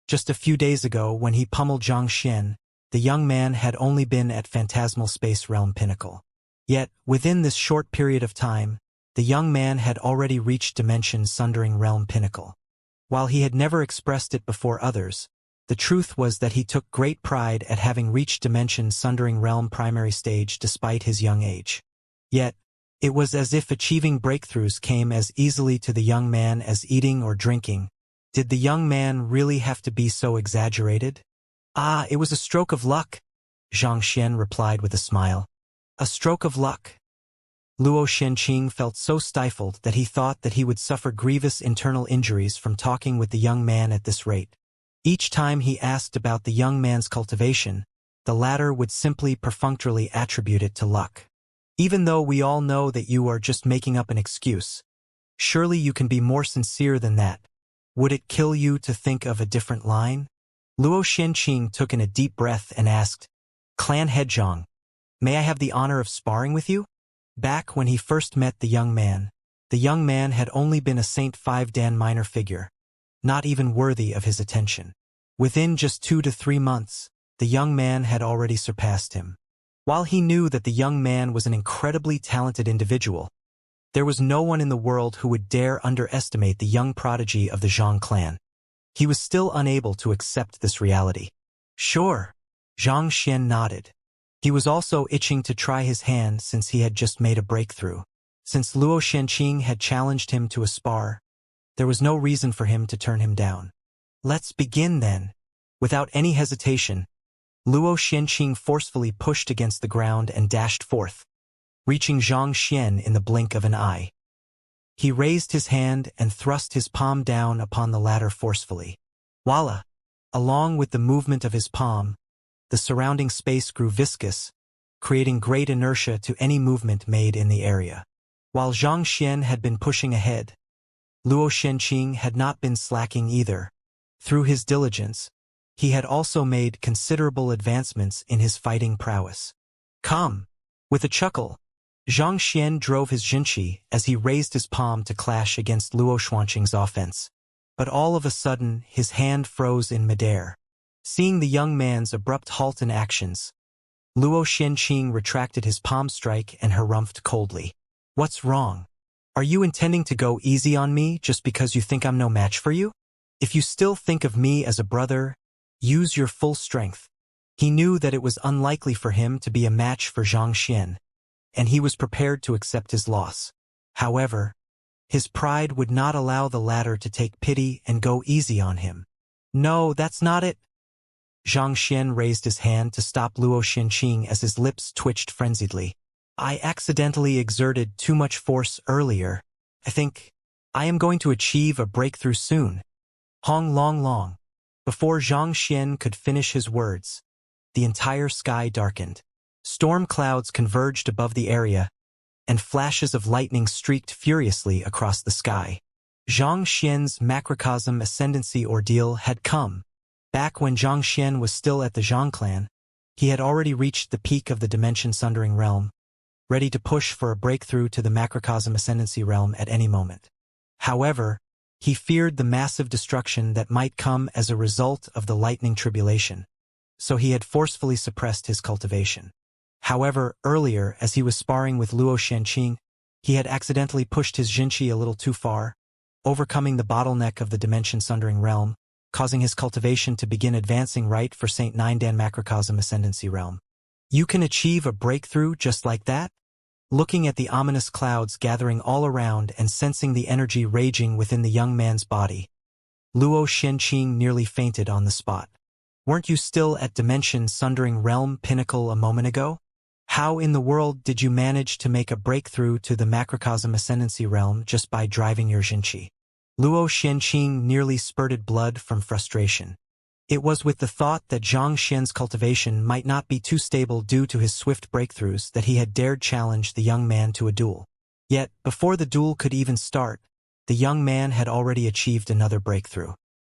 Just a few days ago, when he pummeled Zhang Xian, the young man had only been at phantasmal space realm pinnacle. Yet, within this short period of time, the young man had already reached dimension sundering realm pinnacle. While he had never expressed it before others, the truth was that he took great pride at having reached dimension sundering realm primary stage despite his young age. Yet, it was as if achieving breakthroughs came as easily to the young man as eating or drinking. Did the young man really have to be so exaggerated? Ah, it was a stroke of luck, Zhang Xian replied with a smile. A stroke of luck. Luo Xianqing felt so stifled that he thought that he would suffer grievous internal injuries from talking with the young man at this rate. Each time he asked about the young man's cultivation, the latter would simply perfunctorily attribute it to luck. Even though we all know that you are just making up an excuse, surely you can be more sincere than that. Would it kill you to think of a different line? Luo Xianqing took in a deep breath and asked, Clan Head Zhang, may I have the honor of sparring with you? Back when he first met the young man had only been a Saint 5 Dan minor figure, not even worthy of his attention. Within just 2 to 3 months, the young man had already surpassed him. While he knew that the young man was an incredibly talented individual, there was no one in the world who would dare underestimate the young prodigy of the Zhang clan. He was still unable to accept this reality. Sure, Zhang Xian nodded. He was also itching to try his hand since he had just made a breakthrough. Since Luo Xianqing had challenged him to a spar, there was no reason for him to turn him down. Let's begin then. Without any hesitation, Luo Xianqing forcefully pushed against the ground and dashed forth, reaching Zhang Xian in the blink of an eye. He raised his hand and thrust his palm down upon the latter forcefully. Voila! Along with the movement of his palm, the surrounding space grew viscous, creating great inertia to any movement made in the area. While Zhang Xian had been pushing ahead, Luo Xianqing had not been slacking either. Through his diligence, he had also made considerable advancements in his fighting prowess. Come! With a chuckle, Zhang Xian drove his jinqi as he raised his palm to clash against Luo Xuanqing's offense. But all of a sudden, his hand froze in midair. Seeing the young man's abrupt halt in actions, Luo Xianqing retracted his palm strike and harumphed coldly. What's wrong? Are you intending to go easy on me just because you think I'm no match for you? If you still think of me as a brother, use your full strength. He knew that it was unlikely for him to be a match for Zhang Xian, and he was prepared to accept his loss. However, his pride would not allow the latter to take pity and go easy on him. No, that's not it. Zhang Xian raised his hand to stop Luo Xianqing as his lips twitched frenziedly. I accidentally exerted too much force earlier. I think I am going to achieve a breakthrough soon. Hong long long. Before Zhang Xian could finish his words, the entire sky darkened. Storm clouds converged above the area, and flashes of lightning streaked furiously across the sky. Zhang Xian's macrocosm ascendancy ordeal had come. Back when Zhang Xian was still at the Zhang clan, he had already reached the peak of the dimension-sundering realm, ready to push for a breakthrough to the macrocosm ascendancy realm at any moment. However, he feared the massive destruction that might come as a result of the lightning tribulation, so he had forcefully suppressed his cultivation. However, earlier, as he was sparring with Luo Xianqing, he had accidentally pushed his jinqi a little too far, overcoming the bottleneck of the dimension-sundering realm, causing his cultivation to begin advancing right for St. 9 Dan macrocosm ascendancy realm. You can achieve a breakthrough just like that? Looking at the ominous clouds gathering all around and sensing the energy raging within the young man's body, Luo Xianqing nearly fainted on the spot. Weren't you still at dimension-sundering realm pinnacle a moment ago? How in the world did you manage to make a breakthrough to the macrocosm ascendancy realm just by driving your Xianxia? Luo Xianqing nearly spurted blood from frustration. It was with the thought that Zhang Xian's cultivation might not be too stable due to his swift breakthroughs that he had dared challenge the young man to a duel. Yet, before the duel could even start, the young man had already achieved another breakthrough.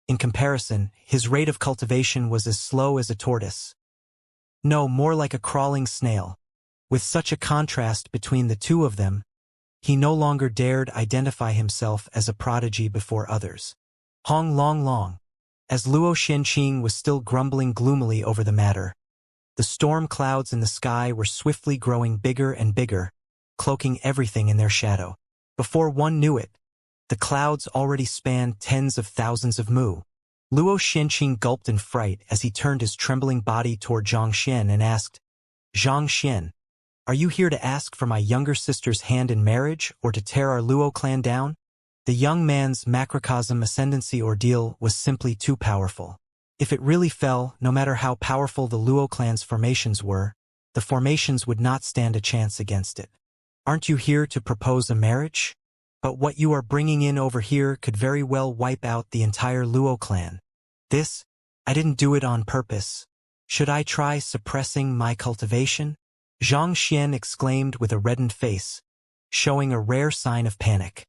In comparison, his rate of cultivation was as slow as a tortoise. No, more like a crawling snail. With such a contrast between the two of them, he no longer dared identify himself as a prodigy before others. Hong long long. As Luo Xianqing was still grumbling gloomily over the matter, the storm clouds in the sky were swiftly growing bigger and bigger, cloaking everything in their shadow. Before one knew it, the clouds already spanned tens of thousands of mu. Luo Xianqing gulped in fright as he turned his trembling body toward Zhang Xian and asked, "Zhang Xian, are you here to ask for my younger sister's hand in marriage or to tear our Luo clan down?" The young man's macrocosm ascendancy ordeal was simply too powerful. If it really fell, no matter how powerful the Luo clan's formations were, the formations would not stand a chance against it. "Aren't you here to propose a marriage? But what you are bringing in over here could very well wipe out the entire Luo clan. I didn't do it on purpose. Should I try suppressing my cultivation?" Zhang Xian exclaimed with a reddened face, showing a rare sign of panic.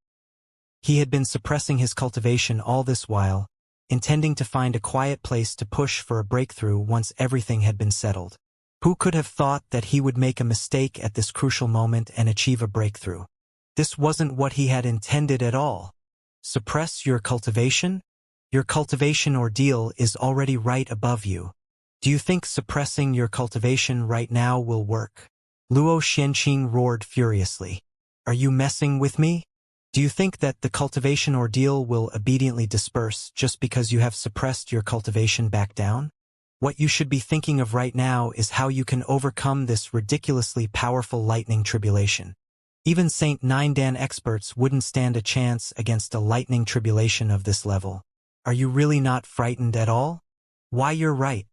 He had been suppressing his cultivation all this while, intending to find a quiet place to push for a breakthrough once everything had been settled. Who could have thought that he would make a mistake at this crucial moment and achieve a breakthrough? This wasn't what he had intended at all. Suppress your cultivation? Your cultivation ordeal is already right above you. Do you think suppressing your cultivation right now will work? Luo Xianqing roared furiously. Are you messing with me? Do you think that the cultivation ordeal will obediently disperse just because you have suppressed your cultivation back down? What you should be thinking of right now is how you can overcome this ridiculously powerful lightning tribulation. Even Saint Nindan experts wouldn't stand a chance against a lightning tribulation of this level. Are you really not frightened at all? Why, you're right.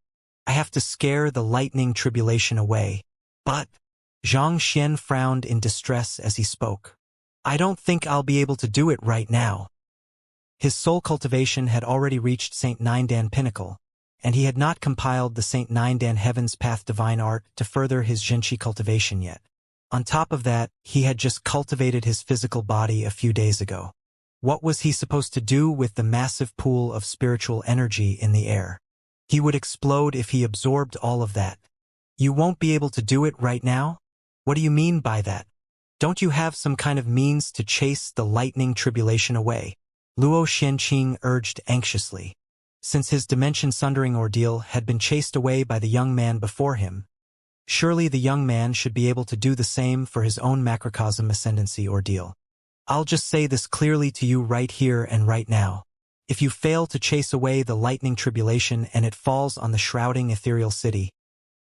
I have to scare the lightning tribulation away. But Zhang Xian frowned in distress as he spoke. I don't think I'll be able to do it right now. His soul cultivation had already reached Saint Nindan pinnacle, and he had not compiled the Saint Nindan Heaven's Path divine art to further his Xianxia cultivation yet. On top of that, he had just cultivated his physical body a few days ago. What was he supposed to do with the massive pool of spiritual energy in the air? He would explode if he absorbed all of that. You won't be able to do it right now? What do you mean by that? Don't you have some kind of means to chase the lightning tribulation away? Luo Xianqing urged anxiously. Since his dimension-sundering ordeal had been chased away by the young man before him, surely the young man should be able to do the same for his own macrocosm ascendancy ordeal. I'll just say this clearly to you right here and right now. If you fail to chase away the lightning tribulation and it falls on the shrouding ethereal city,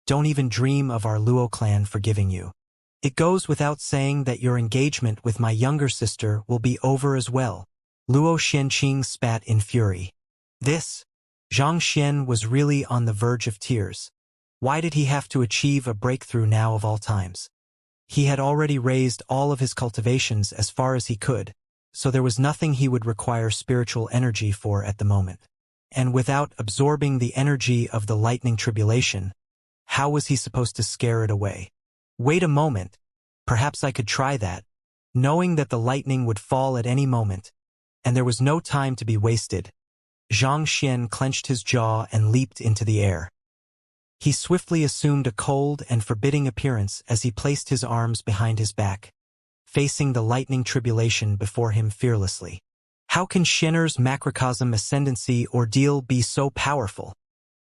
don't even dream of our Luo clan forgiving you. It goes without saying that your engagement with my younger sister will be over as well. Luo Xianqing spat in fury. Zhang Xian was really on the verge of tears. Why did he have to achieve a breakthrough now of all times? He had already raised all of his cultivations as far as he could, so there was nothing he would require spiritual energy for at the moment. And without absorbing the energy of the lightning tribulation, how was he supposed to scare it away? Wait a moment, perhaps I could try that. Knowing that the lightning would fall at any moment, and there was no time to be wasted, Zhang Xian clenched his jaw and leaped into the air. He swiftly assumed a cold and forbidding appearance as he placed his arms behind his back, facing the lightning tribulation before him fearlessly. How can Shinner's macrocosm ascendancy ordeal be so powerful?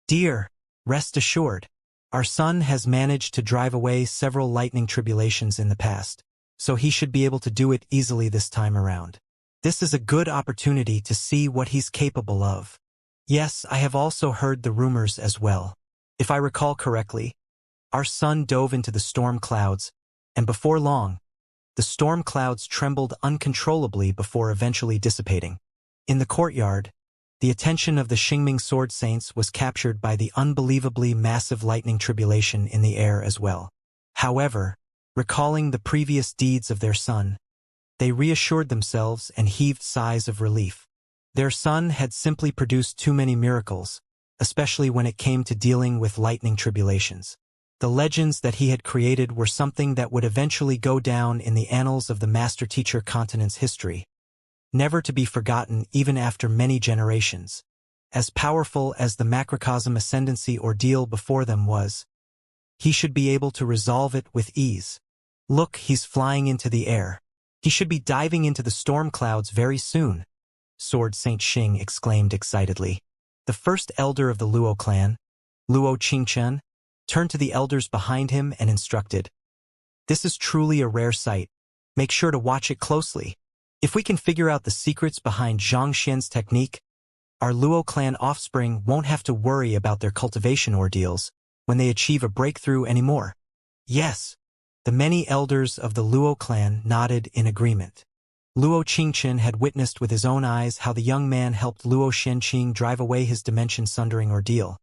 Dear, rest assured, our son has managed to drive away several lightning tribulations in the past, so he should be able to do it easily this time around. This is a good opportunity to see what he's capable of. Yes, I have also heard the rumors as well. If I recall correctly, our son dove into the storm clouds, and before long, the storm clouds trembled uncontrollably before eventually dissipating. In the courtyard, the attention of the Xingming Sword Saints was captured by the unbelievably massive lightning tribulation in the air as well. However, recalling the previous deeds of their son, they reassured themselves and heaved sighs of relief. Their son had simply produced too many miracles, especially when it came to dealing with lightning tribulations. The legends that he had created were something that would eventually go down in the annals of the master-teacher continent's history, never to be forgotten even after many generations. As powerful as the macrocosm ascendancy ordeal before them was, he should be able to resolve it with ease. Look, he's flying into the air. He should be diving into the storm clouds very soon, Sword Saint Xing exclaimed excitedly. The first elder of the Luo clan, Luo Qingchen, turned to the elders behind him and instructed, "This is truly a rare sight. Make sure to watch it closely. If we can figure out the secrets behind Xianxia's technique, our Luo clan offspring won't have to worry about their cultivation ordeals when they achieve a breakthrough anymore." Yes, the many elders of the Luo clan nodded in agreement. Luo Qingchen had witnessed with his own eyes how the young man helped Luo Shenqing drive away his dimension-sundering ordeal.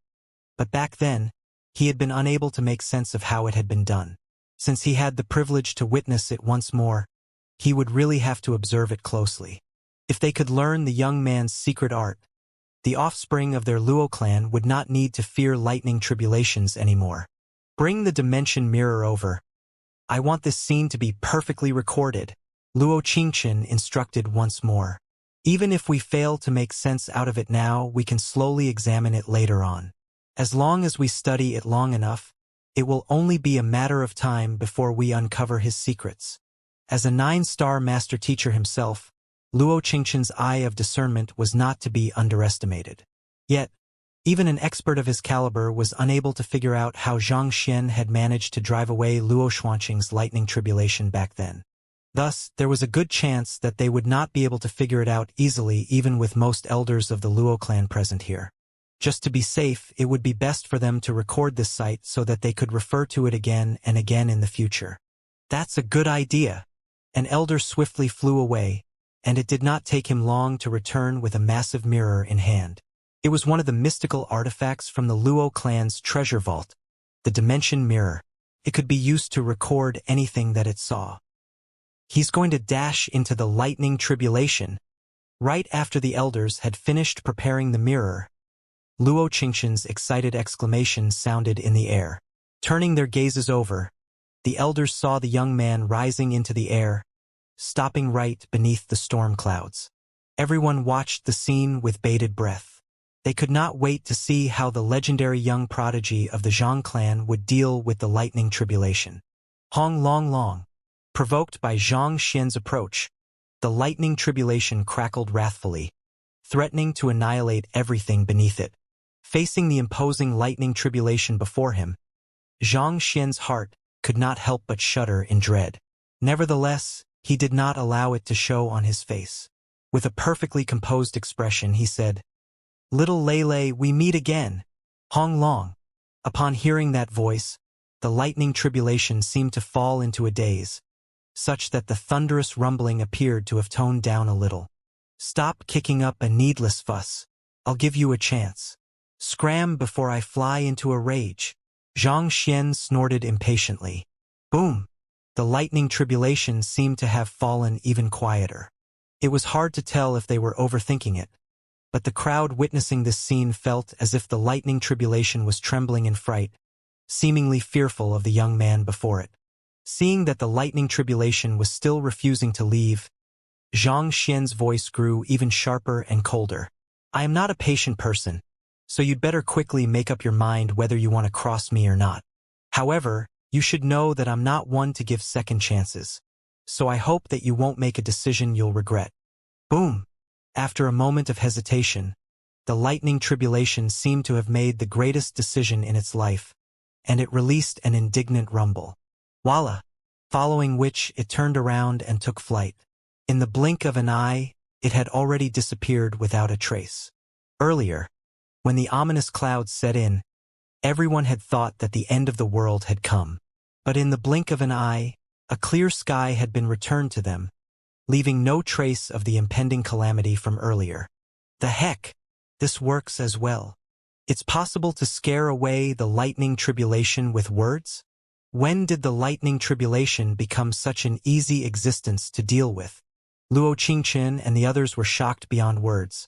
But back then, he had been unable to make sense of how it had been done. Since he had the privilege to witness it once more, he would really have to observe it closely. If they could learn the young man's secret art, the offspring of their Luo clan would not need to fear lightning tribulations anymore. Bring the dimension mirror over. I want this scene to be perfectly recorded, Luo Qingchen instructed once more. Even if we fail to make sense out of it now, we can slowly examine it later on. As long as we study it long enough, it will only be a matter of time before we uncover his secrets. As a 9-star master teacher himself, Luo Qingchen's eye of discernment was not to be underestimated. Yet, even an expert of his caliber was unable to figure out how Zhang Xian had managed to drive away Luo Xuanqing's lightning tribulation back then. Thus, there was a good chance that they would not be able to figure it out easily even with most elders of the Luo clan present here. Just to be safe, it would be best for them to record this site so that they could refer to it again and again in the future. That's a good idea. An elder swiftly flew away, and it did not take him long to return with a massive mirror in hand. It was one of the mystical artifacts from the Luo clan's treasure vault, the dimension mirror. It could be used to record anything that it saw. He's going to dash into the lightning tribulation. Right after the elders had finished preparing the mirror, Luo Qingchen's excited exclamation sounded in the air. Turning their gazes over, the elders saw the young man rising into the air, stopping right beneath the storm clouds. Everyone watched the scene with bated breath. They could not wait to see how the legendary young prodigy of the Zhang clan would deal with the lightning tribulation. Hong Long Long. Provoked by Zhang Xian's approach, the lightning tribulation crackled wrathfully, threatening to annihilate everything beneath it. Facing the imposing lightning tribulation before him, Zhang Xian's heart could not help but shudder in dread. Nevertheless, he did not allow it to show on his face. With a perfectly composed expression, he said, "Little Lele, we meet again, Hong Long." Upon hearing that voice, the lightning tribulation seemed to fall into a daze, such that the thunderous rumbling appeared to have toned down a little. "Stop kicking up a needless fuss. I'll give you a chance. Scram before I fly into a rage." Zhang Xian snorted impatiently. Boom! The lightning tribulation seemed to have fallen even quieter. It was hard to tell if they were overthinking it, but the crowd witnessing this scene felt as if the lightning tribulation was trembling in fright, seemingly fearful of the young man before it. Seeing that the lightning tribulation was still refusing to leave, Zhang Xian's voice grew even sharper and colder. "I am not a patient person, so you'd better quickly make up your mind whether you want to cross me or not. However, you should know that I'm not one to give second chances, so I hope that you won't make a decision you'll regret." Boom! After a moment of hesitation, the lightning tribulation seemed to have made the greatest decision in its life, and it released an indignant rumble. Voila! Following which it turned around and took flight. In the blink of an eye, it had already disappeared without a trace. Earlier, when the ominous clouds set in, everyone had thought that the end of the world had come. But in the blink of an eye, a clear sky had been returned to them, leaving no trace of the impending calamity from earlier. The heck! This works as well. It's possible to scare away the lightning tribulation with words? When did the lightning tribulation become such an easy existence to deal with? Luo Qingqin and the others were shocked beyond words.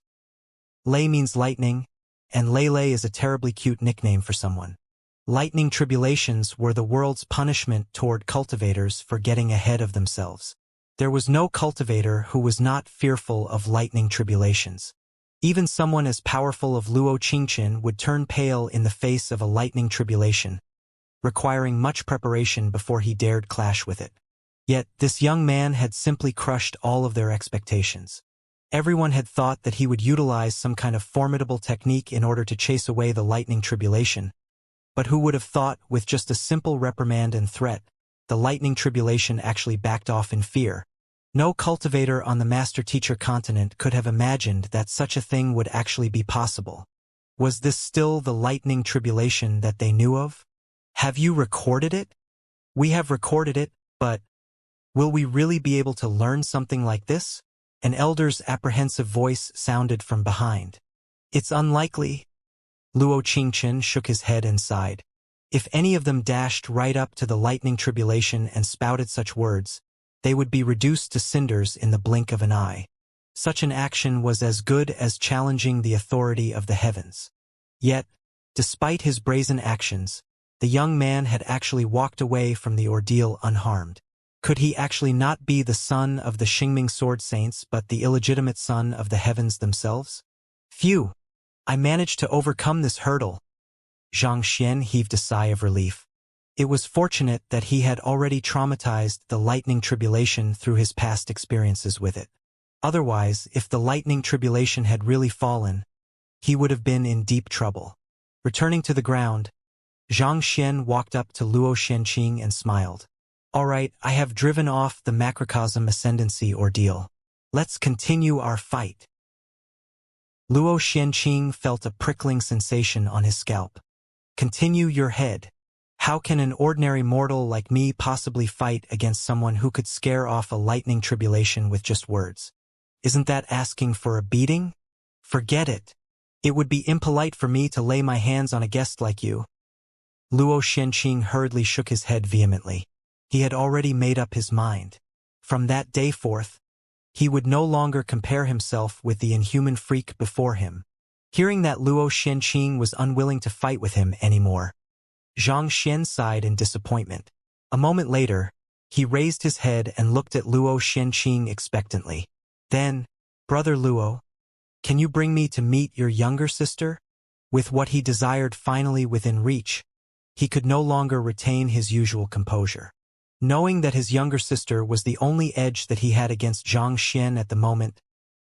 Lei means lightning, and Lei is a terribly cute nickname for someone. Lightning tribulations were the world's punishment toward cultivators for getting ahead of themselves. There was no cultivator who was not fearful of lightning tribulations. Even someone as powerful as Luo Qingqin would turn pale in the face of a lightning tribulation, requiring much preparation before he dared clash with it. Yet, this young man had simply crushed all of their expectations. Everyone had thought that he would utilize some kind of formidable technique in order to chase away the lightning tribulation. But who would have thought, with just a simple reprimand and threat, the lightning tribulation actually backed off in fear? No cultivator on the master-teacher continent could have imagined that such a thing would actually be possible. Was this still the lightning tribulation that they knew of? Have you recorded it? We have recorded it, but will we really be able to learn something like this? An elder's apprehensive voice sounded from behind. It's unlikely. Luo Qingqin shook his head and sighed. If any of them dashed right up to the lightning tribulation and spouted such words, they would be reduced to cinders in the blink of an eye. Such an action was as good as challenging the authority of the heavens. Yet, despite his brazen actions, the young man had actually walked away from the ordeal unharmed. Could he actually not be the son of the Xingming sword saints but the illegitimate son of the heavens themselves? Phew! I managed to overcome this hurdle. Xianxia heaved a sigh of relief. It was fortunate that he had already traumatized the lightning tribulation through his past experiences with it. Otherwise, if the lightning tribulation had really fallen, he would have been in deep trouble. Returning to the ground, Xianxia walked up to Luo Xianqing and smiled. All right, I have driven off the macrocosm ascendancy ordeal. Let's continue our fight. Luo Xianqing felt a prickling sensation on his scalp. Continue your head. How can an ordinary mortal like me possibly fight against someone who could scare off a lightning tribulation with just words? Isn't that asking for a beating? Forget it. It would be impolite for me to lay my hands on a guest like you. Luo Xianqing hurriedly shook his head vehemently. He had already made up his mind. From that day forth, he would no longer compare himself with the inhuman freak before him. Hearing that Luo Xianqing was unwilling to fight with him anymore, Xianxia sighed in disappointment. A moment later, he raised his head and looked at Luo Xianqing expectantly. Then, Brother Luo, can you bring me to meet your younger sister? With what he desired finally within reach, he could no longer retain his usual composure. Knowing that his younger sister was the only edge that he had against Xianxia at the moment,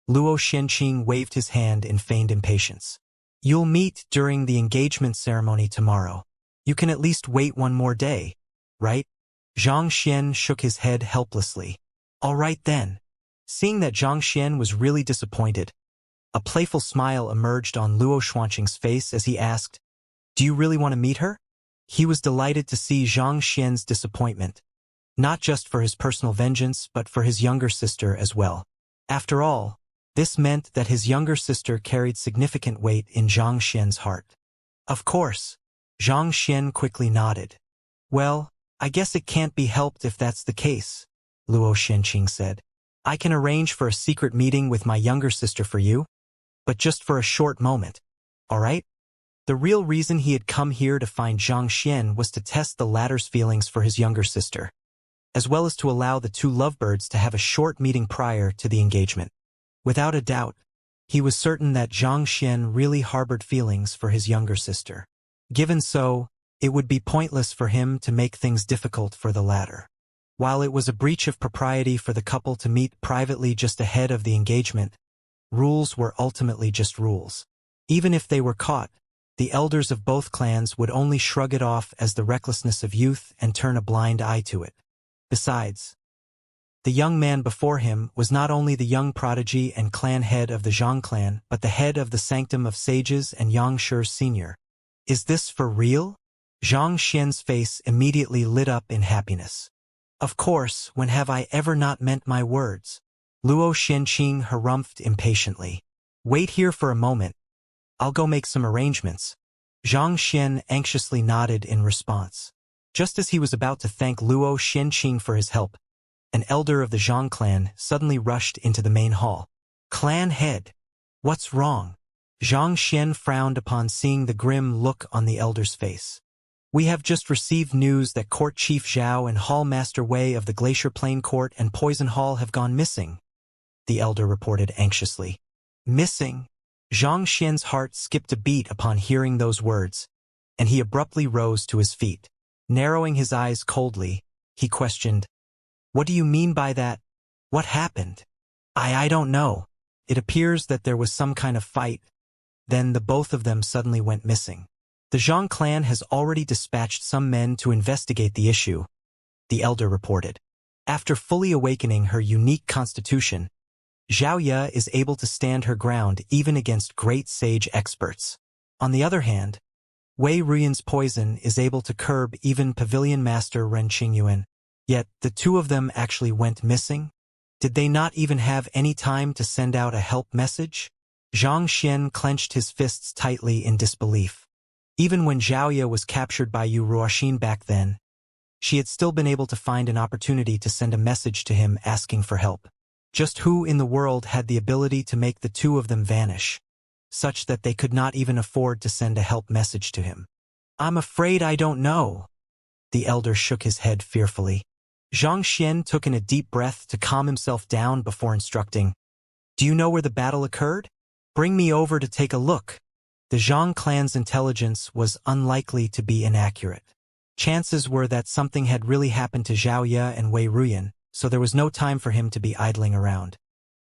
Luo Xianqing waved his hand in feigned impatience. You'll meet during the engagement ceremony tomorrow. You can at least wait one more day, right? Xianxia shook his head helplessly. All right then. Seeing that Xianxia was really disappointed, a playful smile emerged on Luo Xuanqing's face as he asked, Do you really want to meet her? He was delighted to see Xianxia's disappointment, not just for his personal vengeance but for his younger sister as well. After all, this meant that his younger sister carried significant weight in Xianxia's heart. Of course. Xianxia quickly nodded. Well, I guess it can't be helped if that's the case, Luo Xianqing said. I can arrange for a secret meeting with my younger sister for you, but just for a short moment, all right? The real reason he had come here to find Xianxia was to test the latter's feelings for his younger sister, as well as to allow the two lovebirds to have a short meeting prior to the engagement. Without a doubt, he was certain that Xianxia really harbored feelings for his younger sister. Given so, it would be pointless for him to make things difficult for the latter. While it was a breach of propriety for the couple to meet privately just ahead of the engagement, rules were ultimately just rules. Even if they were caught, the elders of both clans would only shrug it off as the recklessness of youth and turn a blind eye to it. Besides, the young man before him was not only the young prodigy and clan head of the Zhang clan but the head of the Sanctum of Sages and Yangshi's senior. Is this for real? Xianxia's face immediately lit up in happiness. Of course, when have I ever not meant my words? Luo Xianqing harumphed impatiently. Wait here for a moment. I'll go make some arrangements. Xianxia anxiously nodded in response. Just as he was about to thank Luo Xianqing for his help, an elder of the Zhang clan suddenly rushed into the main hall. Clan head, what's wrong? Zhang Xian frowned upon seeing the grim look on the elder's face. We have just received news that Court Chief Zhao and Hall Master Wei of the Glacier Plain Court and Poison Hall have gone missing, the elder reported anxiously. Missing? Zhang Xian's heart skipped a beat upon hearing those words, and he abruptly rose to his feet. Narrowing his eyes coldly, he questioned, What do you mean by that? What happened? I don't know. It appears that there was some kind of fight. Then the both of them suddenly went missing. The Zhang clan has already dispatched some men to investigate the issue, the elder reported. After fully awakening her unique constitution, Xiaoya is able to stand her ground even against great sage experts. On the other hand, Wei Ruyan's poison is able to curb even Pavilion Master Ren Qingyuan. Yet the two of them actually went missing? Did they not even have any time to send out a help message? Zhang Xian clenched his fists tightly in disbelief. Even when Xiaoya was captured by Yu Ruoxin back then, she had still been able to find an opportunity to send a message to him asking for help. Just who in the world had the ability to make the two of them vanish, such that they could not even afford to send a help message to him? I'm afraid I don't know. The elder shook his head fearfully. Zhang Xian took in a deep breath to calm himself down before instructing, Do you know where the battle occurred? Bring me over to take a look. The Zhang clan's intelligence was unlikely to be inaccurate. Chances were that something had really happened to Xiaoya and Wei Ruyan, so there was no time for him to be idling around.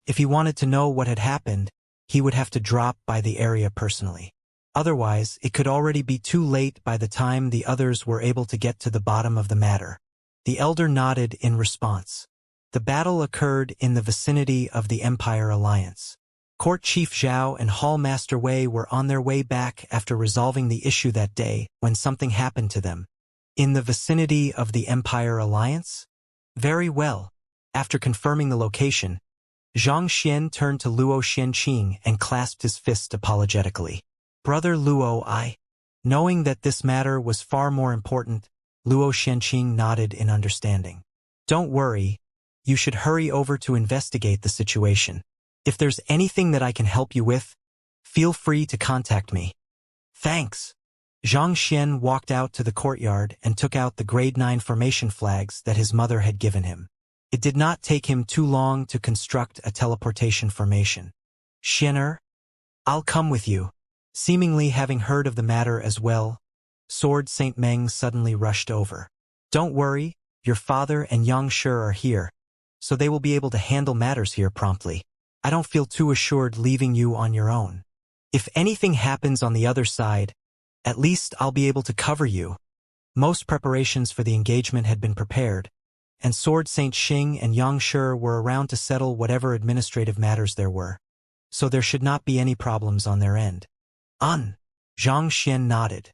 If he wanted to know what had happened, he would have to drop by the area personally. Otherwise, it could already be too late by the time the others were able to get to the bottom of the matter. The elder nodded in response. The battle occurred in the vicinity of the Empire Alliance. Court Chief Zhao and Hall Master Wei were on their way back after resolving the issue that day when something happened to them. In the vicinity of the Empire Alliance? Very well. After confirming the location, Zhang Xian turned to Luo Xianqing and clasped his fist apologetically. Brother Luo, knowing that this matter was far more important, Luo Xianqing nodded in understanding. Don't worry, you should hurry over to investigate the situation. If there's anything that I can help you with, feel free to contact me. Thanks. Zhang Xian walked out to the courtyard and took out the grade 9 formation flags that his mother had given him. It did not take him too long to construct a teleportation formation. Xianer, I'll come with you. Seemingly having heard of the matter as well, Sword Saint Meng suddenly rushed over. Don't worry, your father and Xianxia are here, so they will be able to handle matters here promptly. I don't feel too assured leaving you on your own. If anything happens on the other side, at least I'll be able to cover you. Most preparations for the engagement had been prepared, and Sword Saint Xing and Xianxia were around to settle whatever administrative matters there were, so there should not be any problems on their end. Zhang Xian nodded.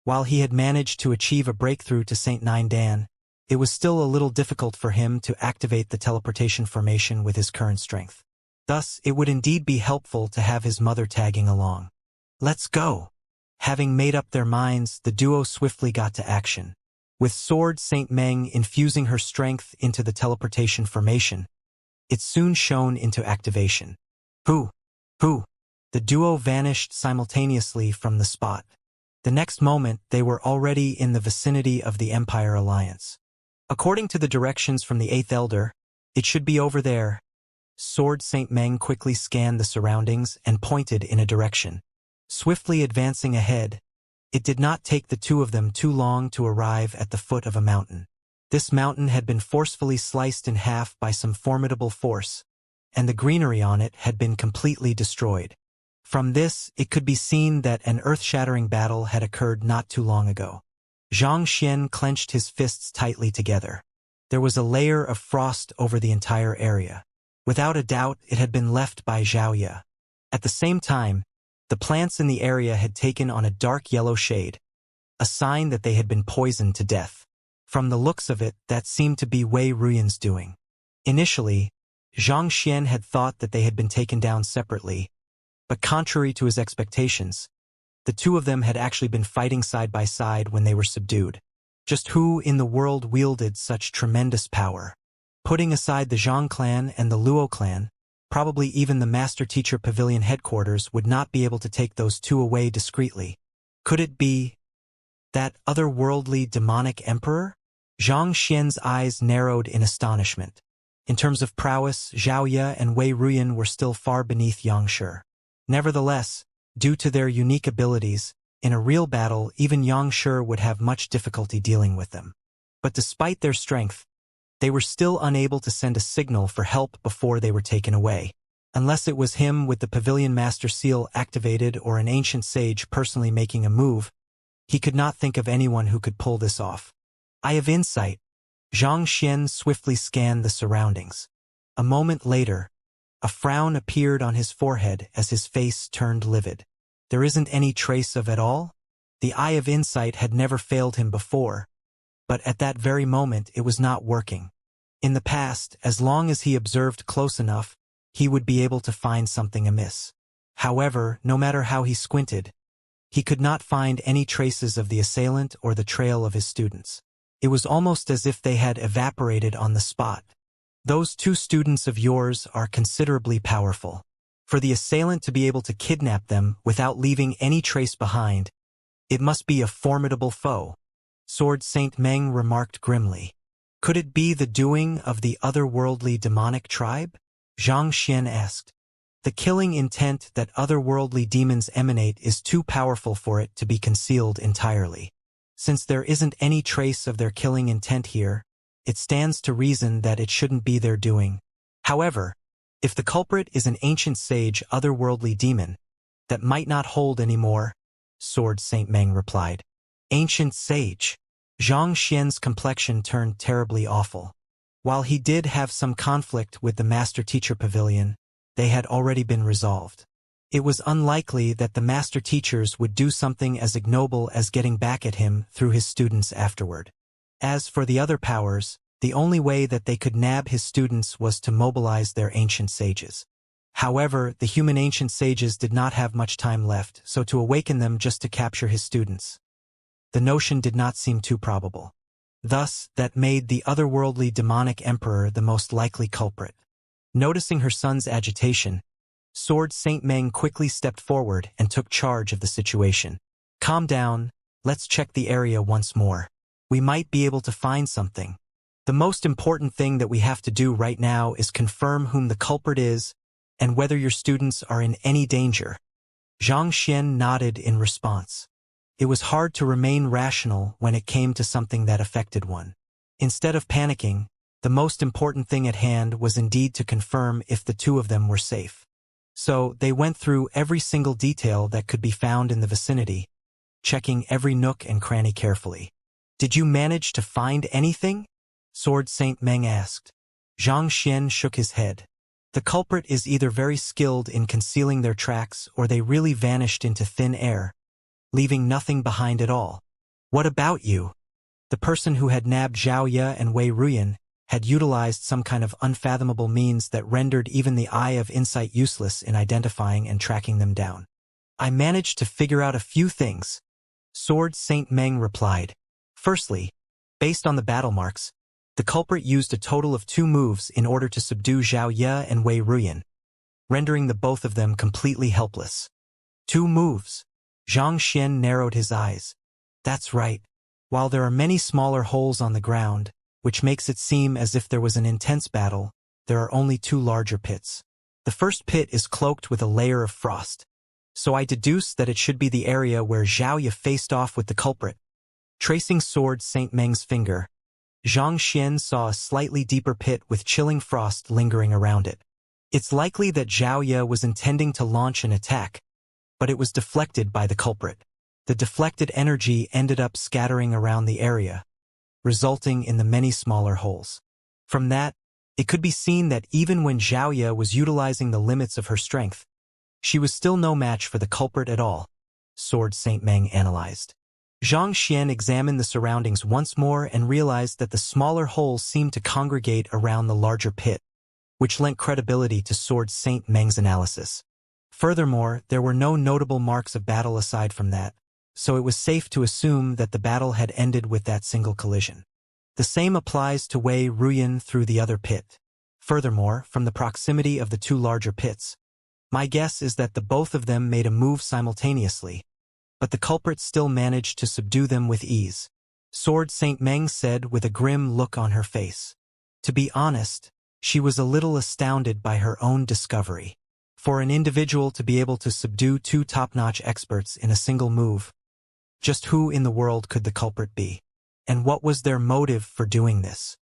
While he had managed to achieve a breakthrough to Saint Nine Dan, it was still a little difficult for him to activate the teleportation formation with his current strength. Thus, it would indeed be helpful to have his mother tagging along. Let's go. Having made up their minds, the duo swiftly got to action. With Sword Saint Meng infusing her strength into the teleportation formation, it soon shone into activation. Who? The duo vanished simultaneously from the spot. The next moment, they were already in the vicinity of the Empire Alliance. According to the directions from the Eighth Elder, it should be over there. Sword Saint Meng quickly scanned the surroundings and pointed in a direction. Swiftly advancing ahead, it did not take the two of them too long to arrive at the foot of a mountain. This mountain had been forcefully sliced in half by some formidable force, and the greenery on it had been completely destroyed. From this, it could be seen that an earth-shattering battle had occurred not too long ago. Zhang Xian clenched his fists tightly together. There was a layer of frost over the entire area. Without a doubt, it had been left by Xiaoya. At the same time, the plants in the area had taken on a dark yellow shade, a sign that they had been poisoned to death. From the looks of it, that seemed to be Wei Ruyan's doing. Initially, Zhang Xian had thought that they had been taken down separately, but contrary to his expectations, the two of them had actually been fighting side by side when they were subdued. Just who in the world wielded such tremendous power? Putting aside the Zhang clan and the Luo clan, probably even the Master Teacher Pavilion headquarters would not be able to take those two away discreetly. Could it be that otherworldly demonic emperor? Zhang Xian's eyes narrowed in astonishment. In terms of prowess, Zhao Ye and Wei Ruyan were still far beneath Xianxia. Nevertheless, due to their unique abilities, in a real battle even Xianxia would have much difficulty dealing with them. But despite their strength, they were still unable to send a signal for help before they were taken away. Unless it was him with the Pavilion Master Seal activated or an ancient sage personally making a move, he could not think of anyone who could pull this off. Eye of Insight. Zhang Xian swiftly scanned the surroundings. A moment later, a frown appeared on his forehead as his face turned livid. There isn't any trace of it all? The Eye of Insight had never failed him before, but at that very moment it was not working. In the past, as long as he observed close enough, he would be able to find something amiss. However, no matter how he squinted, he could not find any traces of the assailant or the trail of his students. It was almost as if they had evaporated on the spot. Those two students of yours are considerably powerful. For the assailant to be able to kidnap them without leaving any trace behind, it must be a formidable foe. Sword Saint Meng remarked grimly. Could it be the doing of the otherworldly demonic tribe? Zhang Xian asked. The killing intent that otherworldly demons emanate is too powerful for it to be concealed entirely. Since there isn't any trace of their killing intent here, it stands to reason that it shouldn't be their doing. However, if the culprit is an ancient sage otherworldly demon, that might not hold anymore, Sword Saint Meng replied. Ancient sage. Zhang Xian's complexion turned terribly awful. While he did have some conflict with the Master Teacher Pavilion, they had already been resolved. It was unlikely that the Master Teachers would do something as ignoble as getting back at him through his students afterward. As for the other powers, the only way that they could nab his students was to mobilize their ancient sages. However, the human ancient sages did not have much time left, so to awaken them just to capture his students, the notion did not seem too probable. Thus, that made the otherworldly demonic emperor the most likely culprit. Noticing her son's agitation, Sword Saint Meng quickly stepped forward and took charge of the situation. Calm down, let's check the area once more. We might be able to find something. The most important thing that we have to do right now is confirm whom the culprit is and whether your students are in any danger. Zhang Xian nodded in response. It was hard to remain rational when it came to something that affected one. Instead of panicking, the most important thing at hand was indeed to confirm if the two of them were safe. So they went through every single detail that could be found in the vicinity, checking every nook and cranny carefully. Did you manage to find anything? Sword Saint Meng asked. Zhang Xian shook his head. The culprit is either very skilled in concealing their tracks or they really vanished into thin air, leaving nothing behind at all. What about you? The person who had nabbed Zhao Ye and Wei Ruyan had utilized some kind of unfathomable means that rendered even the Eye of Insight useless in identifying and tracking them down. I managed to figure out a few things, Sword Saint Meng replied. Firstly, based on the battle marks, the culprit used a total of 2 moves in order to subdue Zhao Ye and Wei Ruyan, rendering the both of them completely helpless. 2 moves. Zhang Xian narrowed his eyes. That's right. While there are many smaller holes on the ground, which makes it seem as if there was an intense battle, there are only 2 larger pits. The first pit is cloaked with a layer of frost, so I deduce that it should be the area where Zhao Ye faced off with the culprit. Tracing Sword Saint Meng's finger, Zhang Xian saw a slightly deeper pit with chilling frost lingering around it. It's likely that Zhao Ye was intending to launch an attack, but it was deflected by the culprit. The deflected energy ended up scattering around the area, resulting in the many smaller holes. From that, it could be seen that even when Zhao Ye was utilizing the limits of her strength, she was still no match for the culprit at all, Sword Saint Meng analyzed. Zhang Xian examined the surroundings once more and realized that the smaller holes seemed to congregate around the larger pit, which lent credibility to Sword Saint Meng's analysis. Furthermore, there were no notable marks of battle aside from that, so it was safe to assume that the battle had ended with that single collision. The same applies to Wei Ruyan through the other pit. Furthermore, from the proximity of the two larger pits, my guess is that the both of them made a move simultaneously, but the culprit still managed to subdue them with ease. Sword Saint Meng said with a grim look on her face. To be honest, she was a little astounded by her own discovery. For an individual to be able to subdue two top-notch experts in a single move, just who in the world could the culprit be? And what was their motive for doing this?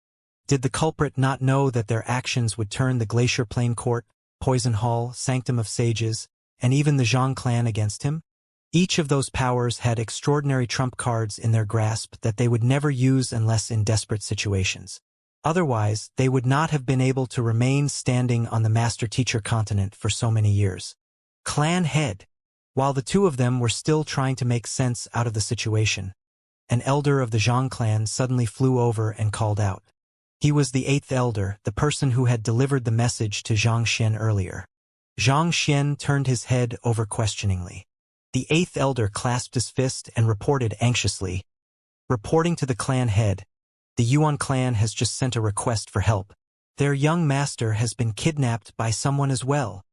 Did the culprit not know that their actions would turn the Glacier Plain Court, Poison Hall, Sanctum of Sages, and even the Zhang clan against him? Each of those powers had extraordinary trump cards in their grasp that they would never use unless in desperate situations. Otherwise, they would not have been able to remain standing on the Master-Teacher continent for so many years. Clan head. While the two of them were still trying to make sense out of the situation, an elder of the Zhang clan suddenly flew over and called out. He was the 8th elder, the person who had delivered the message to Zhang Xian earlier. Zhang Xian turned his head over questioningly. The 8th elder clasped his fist and reported anxiously. Reporting to the clan head, the Yuan clan has just sent a request for help. Their young master has been kidnapped by someone as well.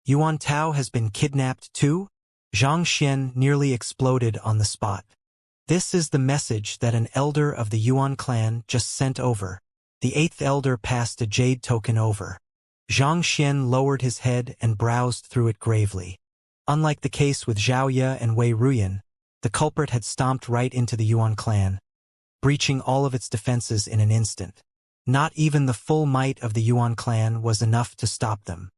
Yuan Tao has been kidnapped too? Zhang Xian nearly exploded on the spot. This is the message that an elder of the Yuan clan just sent over. The 8th elder passed a jade token over. Zhang Xian lowered his head and browsed through it gravely. Unlike the case with Xiaoya and Wei Ruyan, the culprit had stomped right into the Yuan clan, breaching all of its defenses in an instant. Not even the full might of the Yuan clan was enough to stop them.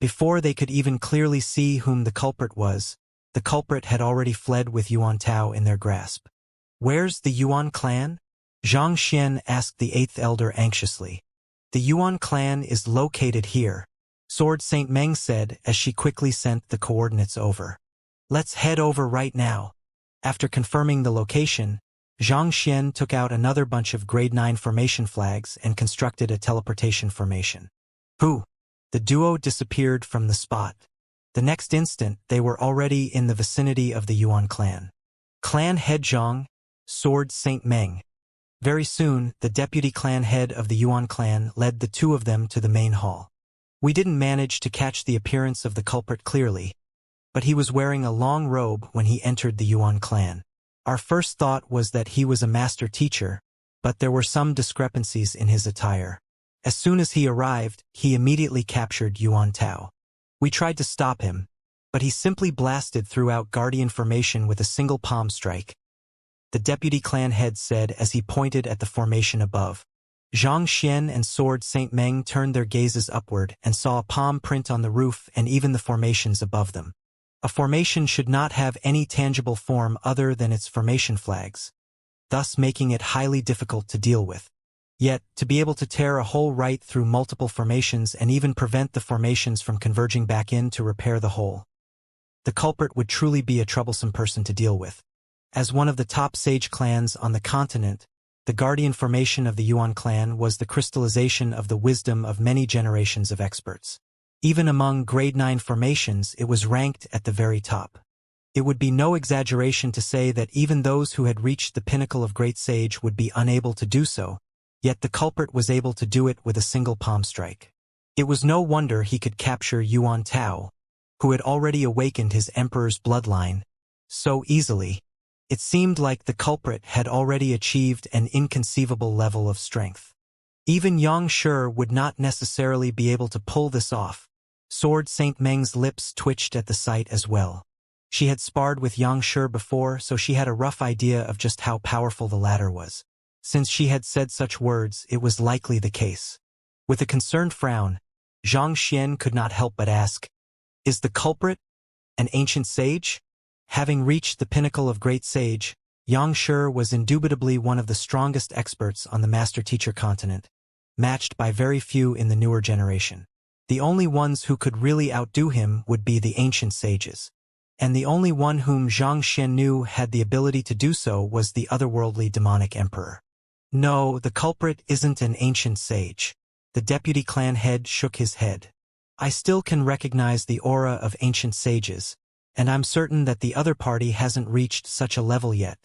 Before they could even clearly see whom the culprit was, the culprit had already fled with Yuan Tao in their grasp. Where's the Yuan clan? Zhang Xian asked the 8th elder anxiously. The Yuan clan is located here, Sword Saint Meng said as she quickly sent the coordinates over. Let's head over right now. After confirming the location, Zhang Xian took out another bunch of grade 9 formation flags and constructed a teleportation formation. Who? The duo disappeared from the spot. The next instant, they were already in the vicinity of the Yuan clan. Clan head Zhang, Sword Saint Meng. Very soon, the deputy clan head of the Yuan clan led the two of them to the main hall. We didn't manage to catch the appearance of the culprit clearly, but he was wearing a long robe when he entered the Yuan clan. Our first thought was that he was a master teacher, but there were some discrepancies in his attire. As soon as he arrived, he immediately captured Yuan Tao. We tried to stop him, but he simply blasted throughout Guardian formation with a single palm strike. The deputy clan head said as he pointed at the formation above. Zhang Xian and Sword Saint Meng turned their gazes upward and saw a palm print on the roof and even the formations above them. A formation should not have any tangible form other than its formation flags, thus making it highly difficult to deal with. Yet, to be able to tear a hole right through multiple formations and even prevent the formations from converging back in to repair the hole, the culprit would truly be a troublesome person to deal with. As one of the top sage clans on the continent, the guardian formation of the Yuan clan was the crystallization of the wisdom of many generations of experts. Even among grade 9 formations, it was ranked at the very top. It would be no exaggeration to say that even those who had reached the pinnacle of great sage would be unable to do so, yet the culprit was able to do it with a single palm strike. It was no wonder he could capture Yuan Tao, who had already awakened his emperor's bloodline, so easily. It seemed like the culprit had already achieved an inconceivable level of strength. Even Yang Shi would not necessarily be able to pull this off. Sword Saint Meng's lips twitched at the sight as well. She had sparred with Yang Shi before, so she had a rough idea of just how powerful the latter was. Since she had said such words, it was likely the case. With a concerned frown, Zhang Xian could not help but ask, "Is the culprit an ancient sage?" Having reached the pinnacle of great sage, Yang Shi was indubitably one of the strongest experts on the Master-Teacher continent, matched by very few in the newer generation. The only ones who could really outdo him would be the ancient sages. And the only one whom Zhang Xian knew had the ability to do so was the otherworldly demonic emperor. No, the culprit isn't an ancient sage. The deputy clan head shook his head. I still can recognize the aura of ancient sages, and I'm certain that the other party hasn't reached such a level yet.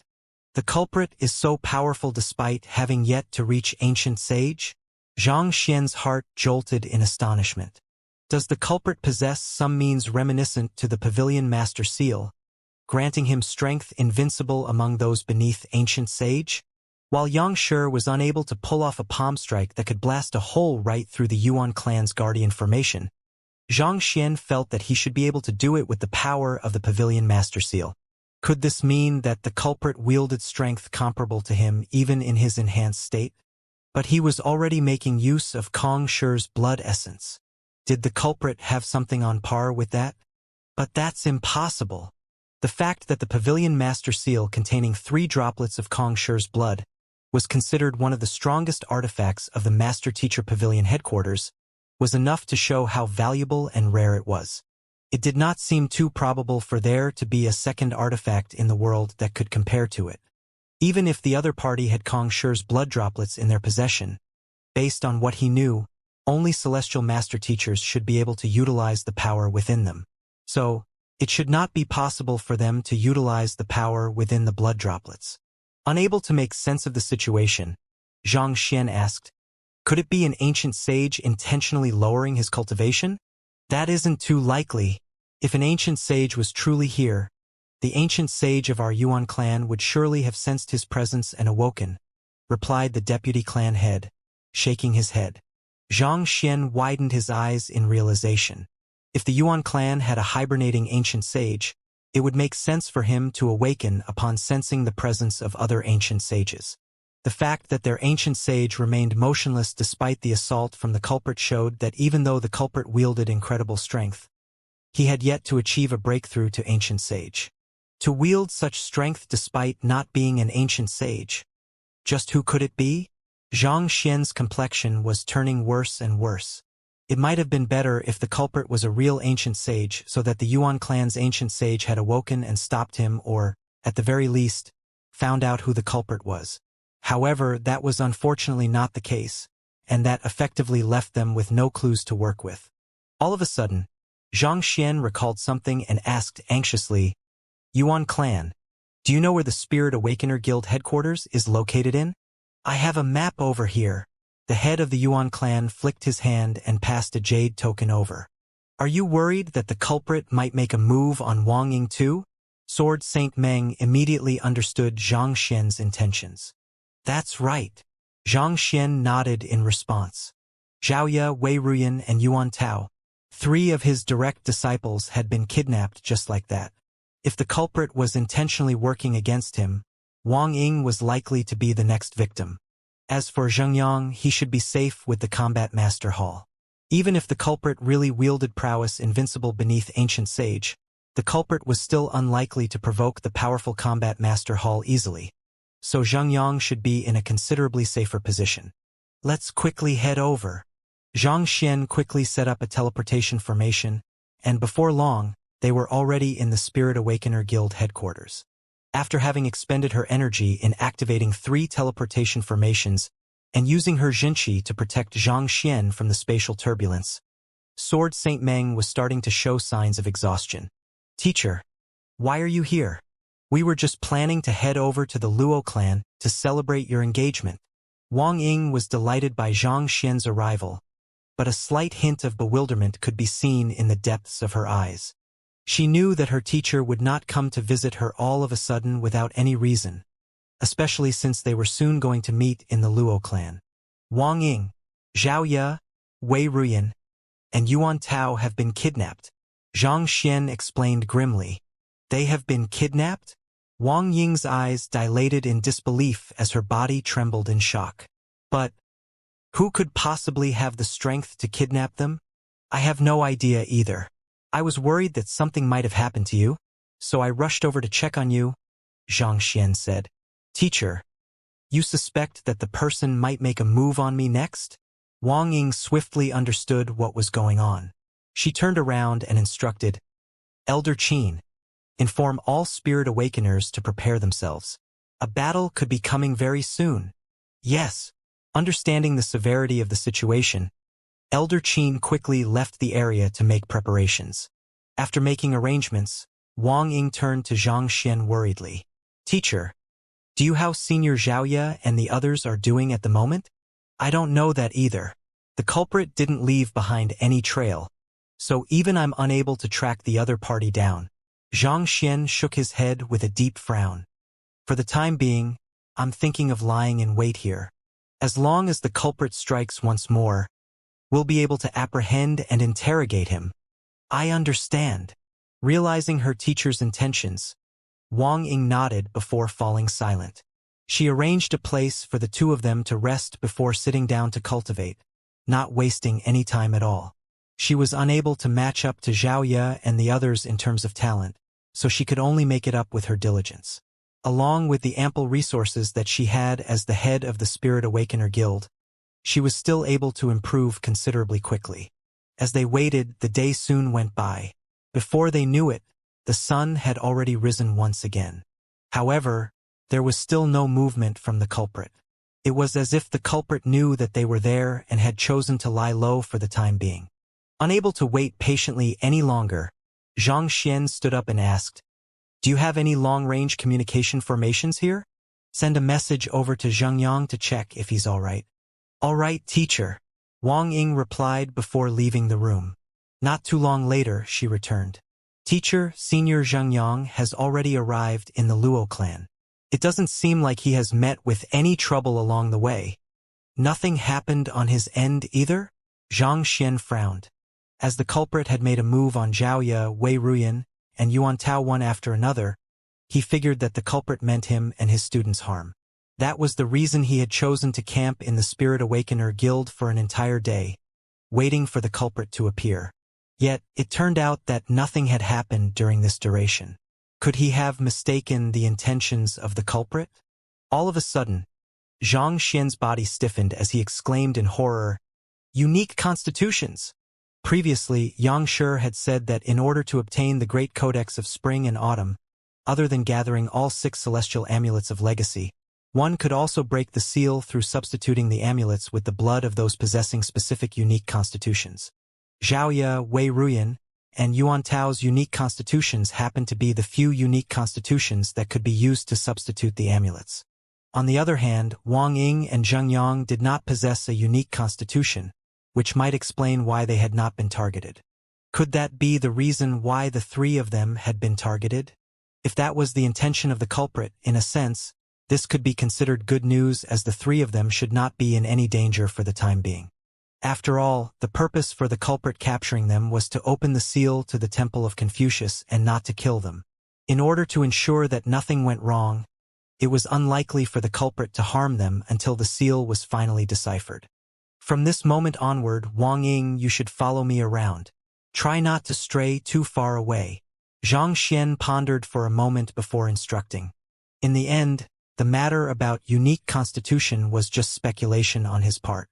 The culprit is so powerful despite having yet to reach ancient sage? Xianxia's heart jolted in astonishment. Does the culprit possess some means reminiscent to the Pavilion Master Seal, granting him strength invincible among those beneath ancient sage? While Xianxia was unable to pull off a palm strike that could blast a hole right through the Yuan clan's guardian formation, Xianxia felt that he should be able to do it with the power of the Pavilion Master Seal. Could this mean that the culprit wielded strength comparable to him even in his enhanced state? But he was already making use of Kong Shi's blood essence. Did the culprit have something on par with that? But that's impossible. The fact that the Pavilion Master Seal containing 3 droplets of Kong Shi's blood was considered one of the strongest artifacts of the Master Teacher Pavilion headquarters was enough to show how valuable and rare it was. It did not seem too probable for there to be a second artifact in the world that could compare to it. Even if the other party had Kong Shi's blood droplets in their possession, based on what he knew, only celestial master teachers should be able to utilize the power within them. So, it should not be possible for them to utilize the power within the blood droplets. Unable to make sense of the situation, Xianxia asked, could it be an ancient sage intentionally lowering his cultivation? That isn't too likely. If an ancient sage was truly here, the ancient sage of our Yuan clan would surely have sensed his presence and awoken, replied the deputy clan head, shaking his head. Xianxia widened his eyes in realization. If the Yuan clan had a hibernating ancient sage, it would make sense for him to awaken upon sensing the presence of other ancient sages. The fact that their ancient sage remained motionless despite the assault from the culprit showed that even though the culprit wielded incredible strength, he had yet to achieve a breakthrough to ancient sage. To wield such strength despite not being an ancient sage. Just who could it be? Xianxia's complexion was turning worse and worse. It might have been better if the culprit was a real ancient sage so that the Yuan clan's ancient sage had awoken and stopped him or, at the very least, found out who the culprit was. However, that was unfortunately not the case, and that effectively left them with no clues to work with. All of a sudden, Xianxia recalled something and asked anxiously, Yuan clan, do you know where the Spirit Awakener Guild headquarters is located in? I have a map over here. The head of the Yuan clan flicked his hand and passed a jade token over. Are you worried that the culprit might make a move on Wang Ying too? Sword Saint Meng immediately understood Xianxia's intentions. That's right. Xianxia nodded in response. Xiaoya, Wei Ruyan, and Yuan Tao, 3 of his direct disciples had been kidnapped just like that. If the culprit was intentionally working against him, Wang Ying was likely to be the next victim. As for Zhengyang, he should be safe with the Combat Master Hall. Even if the culprit really wielded prowess invincible beneath ancient sage, the culprit was still unlikely to provoke the powerful Combat Master Hall easily. So Zhengyang should be in a considerably safer position. Let's quickly head over. Xianxia quickly set up a teleportation formation, and before long, they were already in the Spirit Awakener Guild headquarters. After having expended her energy in activating 3 teleportation formations and using her Jinqi to protect Xianxia from the spatial turbulence, Sword Saint Meng was starting to show signs of exhaustion. Teacher, why are you here? We were just planning to head over to the Luo clan to celebrate your engagement. Wang Ying was delighted by Xianxia's arrival, but a slight hint of bewilderment could be seen in the depths of her eyes. She knew that her teacher would not come to visit her all of a sudden without any reason, especially since they were soon going to meet in the Luo clan. Wang Ying, Zhao Ye, Wei Ruyan, and Yuan Tao have been kidnapped, Xianxia explained grimly. They have been kidnapped? Wang Ying's eyes dilated in disbelief as her body trembled in shock. But who could possibly have the strength to kidnap them? I have no idea either. I was worried that something might have happened to you, so I rushed over to check on you, Xianxia said. Teacher, you suspect that the person might make a move on me next? Wang Ying swiftly understood what was going on. She turned around and instructed, Elder Qin, inform all Spirit Awakeners to prepare themselves. A battle could be coming very soon. Yes. Understanding the severity of the situation, Elder Qin quickly left the area to make preparations. After making arrangements, Wang Ying turned to Xianxia worriedly. Teacher, do you how Senior Xiaoya and the others are doing at the moment? I don't know that either. The culprit didn't leave behind any trail, so even I'm unable to track the other party down. Zhang Xian shook his head with a deep frown. For the time being, I'm thinking of lying in wait here. As long as the culprit strikes once more, we'll be able to apprehend and interrogate him. I understand. Realizing her teacher's intentions, Wang Ying nodded before falling silent. She arranged a place for the two of them to rest before sitting down to cultivate, not wasting any time at all. She was unable to match up to Xiaoya and the others in terms of talent, so she could only make it up with her diligence. Along with the ample resources that she had as the head of the Spirit Awakener Guild, she was still able to improve considerably quickly. As they waited, the day soon went by. Before they knew it, the sun had already risen once again. However, there was still no movement from the culprit. It was as if the culprit knew that they were there and had chosen to lie low for the time being. Unable to wait patiently any longer, Zhang Xian stood up and asked, "Do you have any long-range communication formations here? Send a message over to Zhengyang to check if he's all right." "All right, teacher," Wang Ying replied before leaving the room. Not too long later, she returned. "Teacher, Senior Zhengyang has already arrived in the Luo clan. It doesn't seem like he has met with any trouble along the way. Nothing happened on his end either?" Zhang Xian frowned. As the culprit had made a move on Zhaoya, Wei Ruyan, and Yuan Tao one after another, he figured that the culprit meant him and his students harm. That was the reason he had chosen to camp in the Spirit Awakener Guild for an entire day, waiting for the culprit to appear. Yet, it turned out that nothing had happened during this duration. Could he have mistaken the intentions of the culprit? All of a sudden, Zhang Xian's body stiffened as he exclaimed in horror, "Unique constitutions!" Previously, Yang Shi had said that in order to obtain the Great Codex of Spring and Autumn, other than gathering all 6 celestial amulets of legacy, one could also break the seal through substituting the amulets with the blood of those possessing specific unique constitutions. Zhaoya, Wei Ruyan, and Yuan Tao's unique constitutions happened to be the few unique constitutions that could be used to substitute the amulets. On the other hand, Wang Ying and Zheng Yang did not possess a unique constitution, which might explain why they had not been targeted. Could that be the reason why the 3 of them had been targeted? If that was the intention of the culprit, in a sense, this could be considered good news as the 3 of them should not be in any danger for the time being. After all, the purpose for the culprit capturing them was to open the seal to the Temple of Confucius and not to kill them. In order to ensure that nothing went wrong, it was unlikely for the culprit to harm them until the seal was finally deciphered. "From this moment onward, Wang Ying, you should follow me around. Try not to stray too far away." Zhang Xian pondered for a moment before instructing. In the end, the matter about unique constitution was just speculation on his part.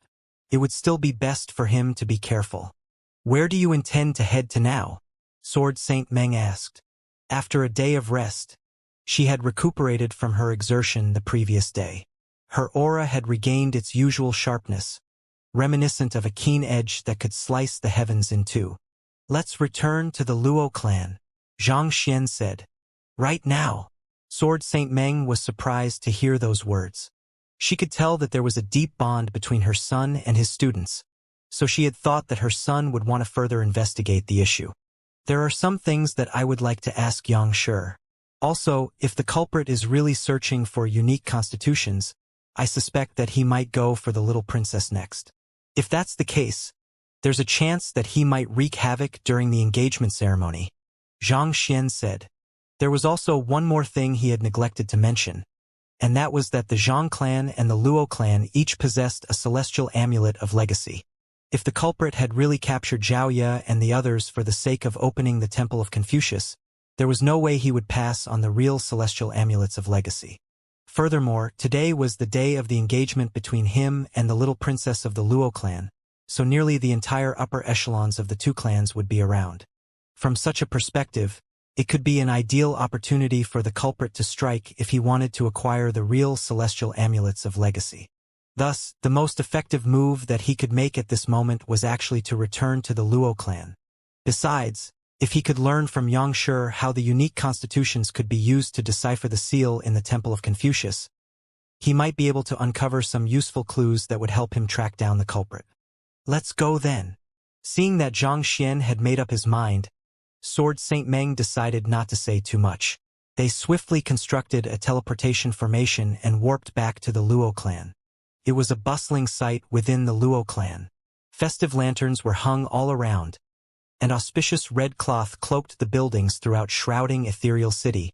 It would still be best for him to be careful. "Where do you intend to head to now?" Sword Saint Meng asked. After a day of rest, she had recuperated from her exertion the previous day. Her aura had regained its usual sharpness, reminiscent of a keen edge that could slice the heavens in two. "Let's return to the Luo clan," Zhang Xian said. "Right now." Sword Saint Meng was surprised to hear those words. She could tell that there was a deep bond between her son and his students, so she had thought that her son would want to further investigate the issue. "There are some things that I would like to ask Yang Shi. Also, if the culprit is really searching for unique constitutions, I suspect that he might go for the little princess next. If that's the case, there's a chance that he might wreak havoc during the engagement ceremony," Zhang Xian said. There was also one more thing he had neglected to mention, and that was that the Zhang clan and the Luo clan each possessed a celestial amulet of legacy. If the culprit had really captured Zhaoya and the others for the sake of opening the Temple of Confucius, there was no way he would pass on the real celestial amulets of legacy. Furthermore, today was the day of the engagement between him and the little princess of the Luo clan, so nearly the entire upper echelons of the two clans would be around. From such a perspective, it could be an ideal opportunity for the culprit to strike if he wanted to acquire the real celestial amulets of legacy. Thus, the most effective move that he could make at this moment was actually to return to the Luo clan. Besides, If he could learn from Xianxia how the unique constitutions could be used to decipher the seal in the Temple of Confucius, he might be able to uncover some useful clues that would help him track down the culprit. Let's go then. Seeing that Zhang Xian had made up his mind, Sword Saint Meng decided not to say too much. They swiftly constructed a teleportation formation and warped back to the Luo clan. It was a bustling sight within the Luo clan. Festive lanterns were hung all around, and auspicious red cloth cloaked the buildings throughout shrouding ethereal city,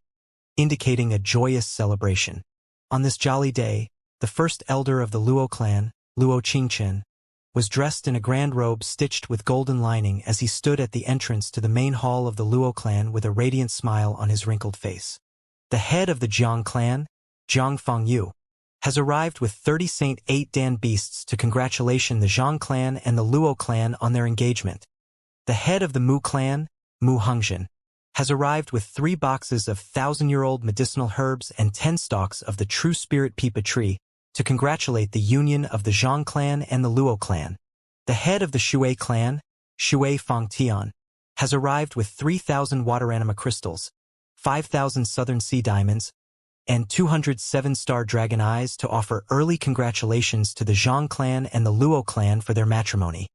indicating a joyous celebration. On this jolly day, the first elder of the Luo clan, Luo Qingchen, was dressed in a grand robe stitched with golden lining as he stood at the entrance to the main hall of the Luo clan with a radiant smile on his wrinkled face. The head of the Jiang clan, Jiang Fengyu, has arrived with 30 Saint 8 Dan beasts to congratulate the Zhang clan and the Luo clan on their engagement. The head of the Mu clan, Mu Hongzhen, has arrived with 3 boxes of 1,000-year-old medicinal herbs and 10 stalks of the true spirit peepa tree to congratulate the union of the Zhang clan and the Luo clan. The head of the Shui clan, Shui Fangtian, has arrived with 3,000 water anima crystals, 5,000 southern sea diamonds, and 207-star dragon eyes to offer early congratulations to the Zhang clan and the Luo clan for their matrimony.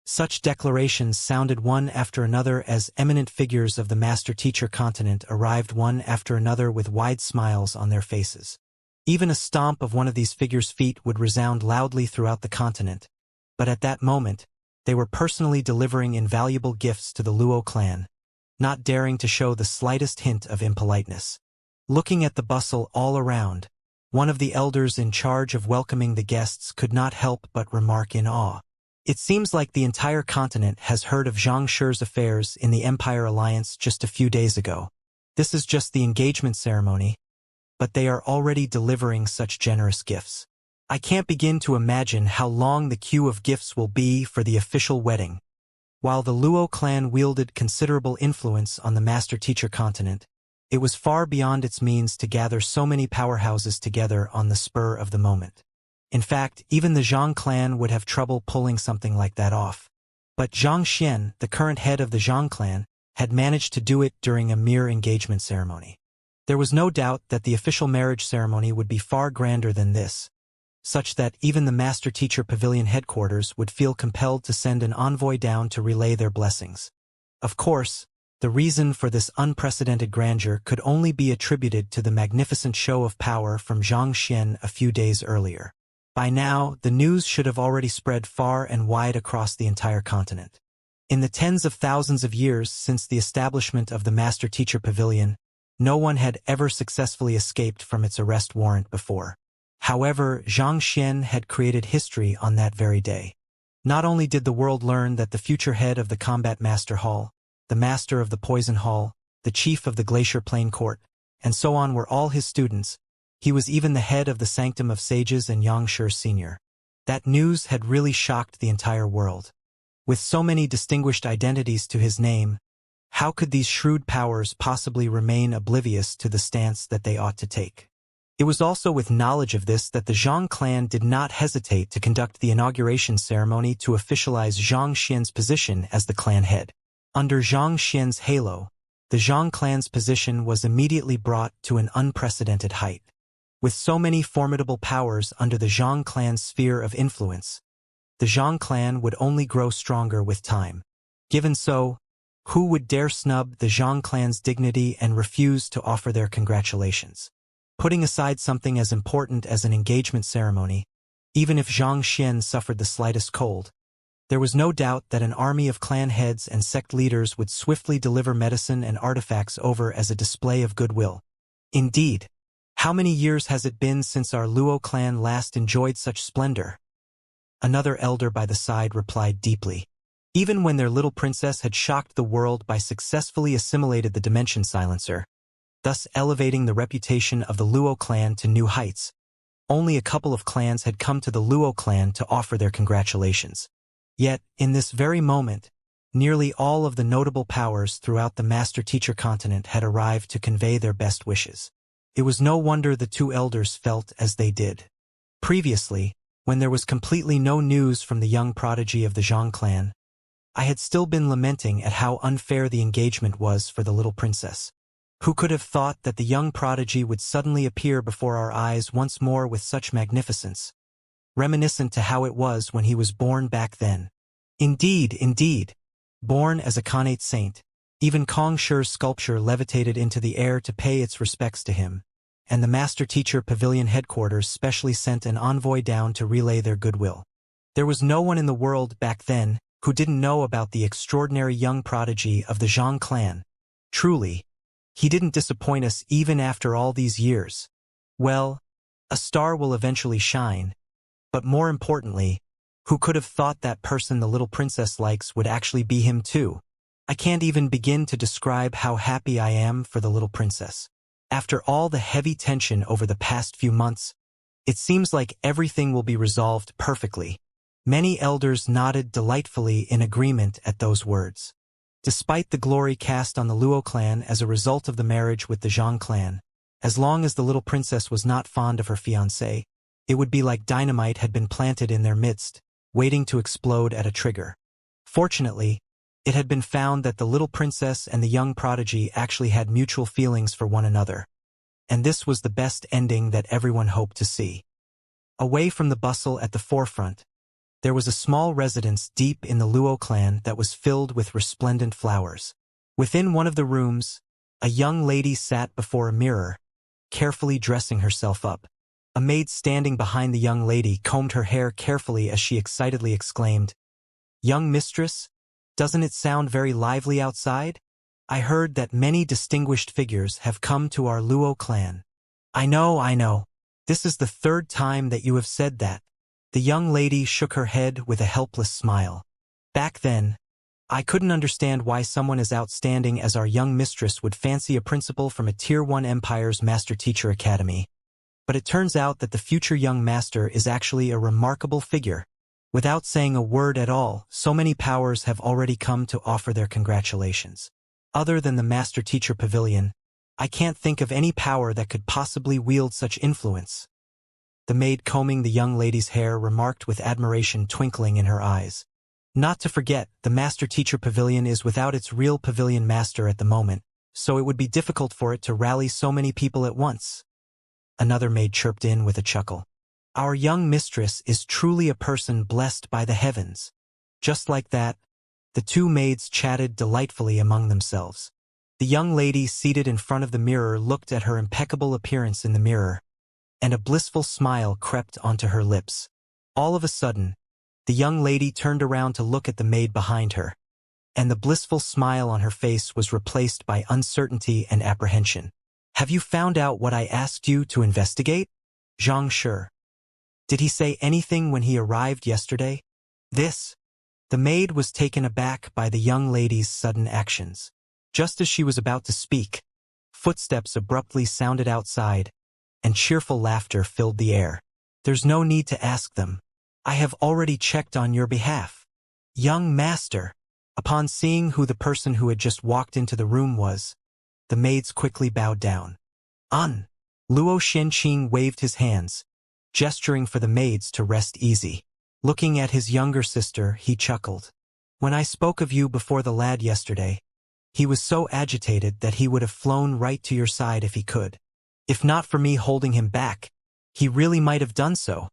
Such declarations sounded one after another as eminent figures of the master-teacher continent arrived one after another with wide smiles on their faces. Even a stomp of one of these figures' feet would resound loudly throughout the continent, but at that moment, they were personally delivering invaluable gifts to the Luo clan, not daring to show the slightest hint of impoliteness. Looking at the bustle all around, one of the elders in charge of welcoming the guests could not help but remark in awe. It seems like the entire continent has heard of Zhang Shi's affairs in the Empire Alliance just a few days ago. This is just the engagement ceremony, but they are already delivering such generous gifts. I can't begin to imagine how long the queue of gifts will be for the official wedding. While the Luo clan wielded considerable influence on the master-teacher continent, it was far beyond its means to gather so many powerhouses together on the spur of the moment. In fact, even the Zhang clan would have trouble pulling something like that off. But Zhang Xian, the current head of the Zhang clan, had managed to do it during a mere engagement ceremony. There was no doubt that the official marriage ceremony would be far grander than this, such that even the master-teacher pavilion headquarters would feel compelled to send an envoy down to relay their blessings. Of course, the reason for this unprecedented grandeur could only be attributed to the magnificent show of power from Zhang Xian a few days earlier. By now, the news should have already spread far and wide across the entire continent. In the tens of thousands of years since the establishment of the Master-Teacher Pavilion, no one had ever successfully escaped from its arrest warrant before. However, Zhang Xian had created history on that very day. Not only did the world learn that the future head of the Combat Master Hall, the Master of the Poison Hall, the Chief of the Glacier Plain Court, and so on were all his students, he was even the head of the Sanctum of Sages and Xianxia Sr. That news had really shocked the entire world. With so many distinguished identities to his name, how could these shrewd powers possibly remain oblivious to the stance that they ought to take? It was also with knowledge of this that the Zhang clan did not hesitate to conduct the inauguration ceremony to officialize Zhang Xian's position as the clan head. Under Zhang Xian's halo, the Zhang clan's position was immediately brought to an unprecedented height. With so many formidable powers under the Zhang clan's sphere of influence, the Zhang clan would only grow stronger with time. Given so, who would dare snub the Zhang clan's dignity and refuse to offer their congratulations? Putting aside something as important as an engagement ceremony, even if Zhang Xian suffered the slightest cold, there was no doubt that an army of clan heads and sect leaders would swiftly deliver medicine and artifacts over as a display of goodwill. Indeed, how many years has it been since our Luo clan last enjoyed such splendor? Another elder by the side replied deeply. Even when their little princess had shocked the world by successfully assimilated the dimension silencer, thus elevating the reputation of the Luo clan to new heights, only a couple of clans had come to the Luo clan to offer their congratulations. Yet, in this very moment, nearly all of the notable powers throughout the master-teacher continent had arrived to convey their best wishes. It was no wonder the two elders felt as they did. Previously, when there was completely no news from the young prodigy of the Zhang clan, I had still been lamenting at how unfair the engagement was for the little princess. Who could have thought that the young prodigy would suddenly appear before our eyes once more with such magnificence, reminiscent to how it was when he was born back then. Indeed, born as a connate saint, even Kong Shi's sculpture levitated into the air to pay its respects to him, and the master-teacher pavilion headquarters specially sent an envoy down to relay their goodwill. There was no one in the world back then who didn't know about the extraordinary young prodigy of the Zhang clan. Truly, he didn't disappoint us even after all these years. Well, a star will eventually shine, but more importantly, who could have thought that person the little princess likes would actually be him too? I can't even begin to describe how happy I am for the little princess. After all the heavy tension over the past few months, it seems like everything will be resolved perfectly. Many elders nodded delightfully in agreement at those words. Despite the glory cast on the Luo clan as a result of the marriage with the Zhang clan, as long as the little princess was not fond of her fiancé, it would be like dynamite had been planted in their midst, waiting to explode at a trigger. Fortunately, it had been found that the little princess and the young prodigy actually had mutual feelings for one another, and this was the best ending that everyone hoped to see. Away from the bustle at the forefront, there was a small residence deep in the Luo clan that was filled with resplendent flowers. Within one of the rooms, a young lady sat before a mirror, carefully dressing herself up. A maid standing behind the young lady combed her hair carefully as she excitedly exclaimed, "Young mistress, doesn't it sound very lively outside? I heard that many distinguished figures have come to our Luo clan." I know. This is the third time that you have said that." The young lady shook her head with a helpless smile. "Back then, I couldn't understand why someone as outstanding as our young mistress would fancy a principal from a Tier 1 empire's master-teacher academy. But it turns out that the future young master is actually a remarkable figure. Without saying a word at all, so many powers have already come to offer their congratulations. Other than the master-teacher pavilion, I can't think of any power that could possibly wield such influence." The maid combing the young lady's hair remarked with admiration twinkling in her eyes. "Not to forget, the master-teacher pavilion is without its real pavilion master at the moment, so it would be difficult for it to rally so many people at once." Another maid chirped in with a chuckle. "Our young mistress is truly a person blessed by the heavens." Just like that, the two maids chatted delightfully among themselves. The young lady seated in front of the mirror looked at her impeccable appearance in the mirror, and a blissful smile crept onto her lips. All of a sudden, the young lady turned around to look at the maid behind her, and the blissful smile on her face was replaced by uncertainty and apprehension. "Have you found out what I asked you to investigate? Xianxia. Did he say anything when he arrived yesterday?" "This?" The maid was taken aback by the young lady's sudden actions. Just as she was about to speak, footsteps abruptly sounded outside, and cheerful laughter filled the air. "There's no need to ask them. I have already checked on your behalf." "Young master." Upon seeing who the person who had just walked into the room was, the maids quickly bowed down. Luo Xianxia waved his hands, gesturing for the maids to rest easy. Looking at his younger sister, he chuckled. "When I spoke of you before the lad yesterday, he was so agitated that he would have flown right to your side if he could. If not for me holding him back, he really might have done so."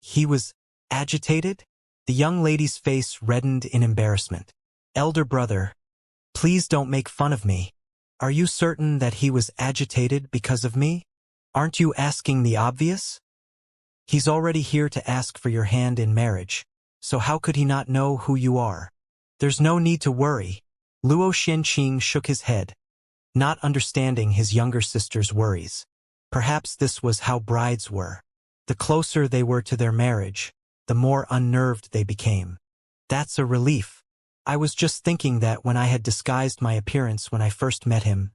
"He was agitated?" The young lady's face reddened in embarrassment. "Elder brother, please don't make fun of me. Are you certain that he was agitated because of me? Aren't you asking the obvious? He's already here to ask for your hand in marriage, so how could he not know who you are?" "There's no need to worry." Luo Xianxia shook his head, not understanding his younger sister's worries. Perhaps this was how brides were. The closer they were to their marriage, the more unnerved they became. "That's a relief. I was just thinking that when I had disguised my appearance when I first met him."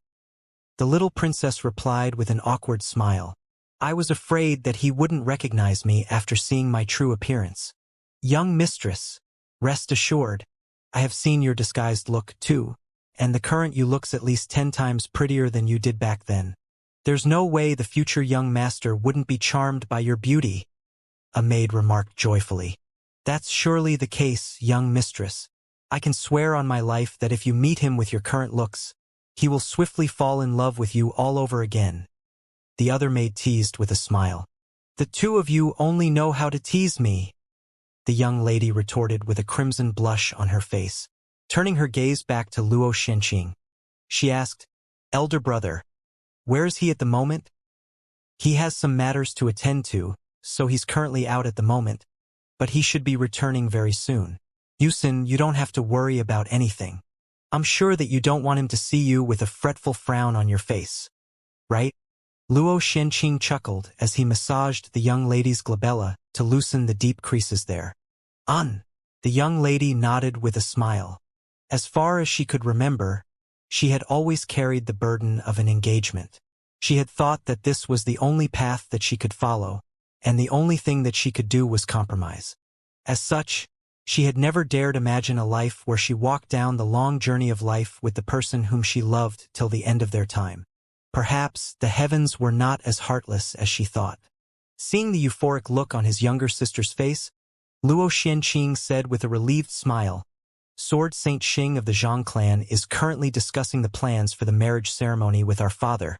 The little princess replied with an awkward smile. "I was afraid that he wouldn't recognize me after seeing my true appearance." "Young mistress, rest assured, I have seen your disguised look, too, and the current you looks at least 10 times prettier than you did back then. There's no way the future young master wouldn't be charmed by your beauty," a maid remarked joyfully. "That's surely the case, young mistress. I can swear on my life that if you meet him with your current looks, he will swiftly fall in love with you all over again." The other maid teased with a smile. "The two of you only know how to tease me," the young lady retorted with a crimson blush on her face. Turning her gaze back to Luo Xianqing, she asked, "Elder brother, where is he at the moment?" "He has some matters to attend to, so he's currently out at the moment, but he should be returning very soon. Yusin, you don't have to worry about anything. I'm sure that you don't want him to see you with a fretful frown on your face, right?" Luo Xianqing chuckled as he massaged the young lady's glabella to loosen the deep creases there. The young lady nodded with a smile. As far as she could remember, she had always carried the burden of an engagement. She had thought that this was the only path that she could follow, and the only thing that she could do was compromise. As such, she had never dared imagine a life where she walked down the long journey of life with the person whom she loved till the end of their time. Perhaps the heavens were not as heartless as she thought. Seeing the euphoric look on his younger sister's face, Luo Xianqing said with a relieved smile, "Sword Saint Xing of the Zhang clan is currently discussing the plans for the marriage ceremony with our father,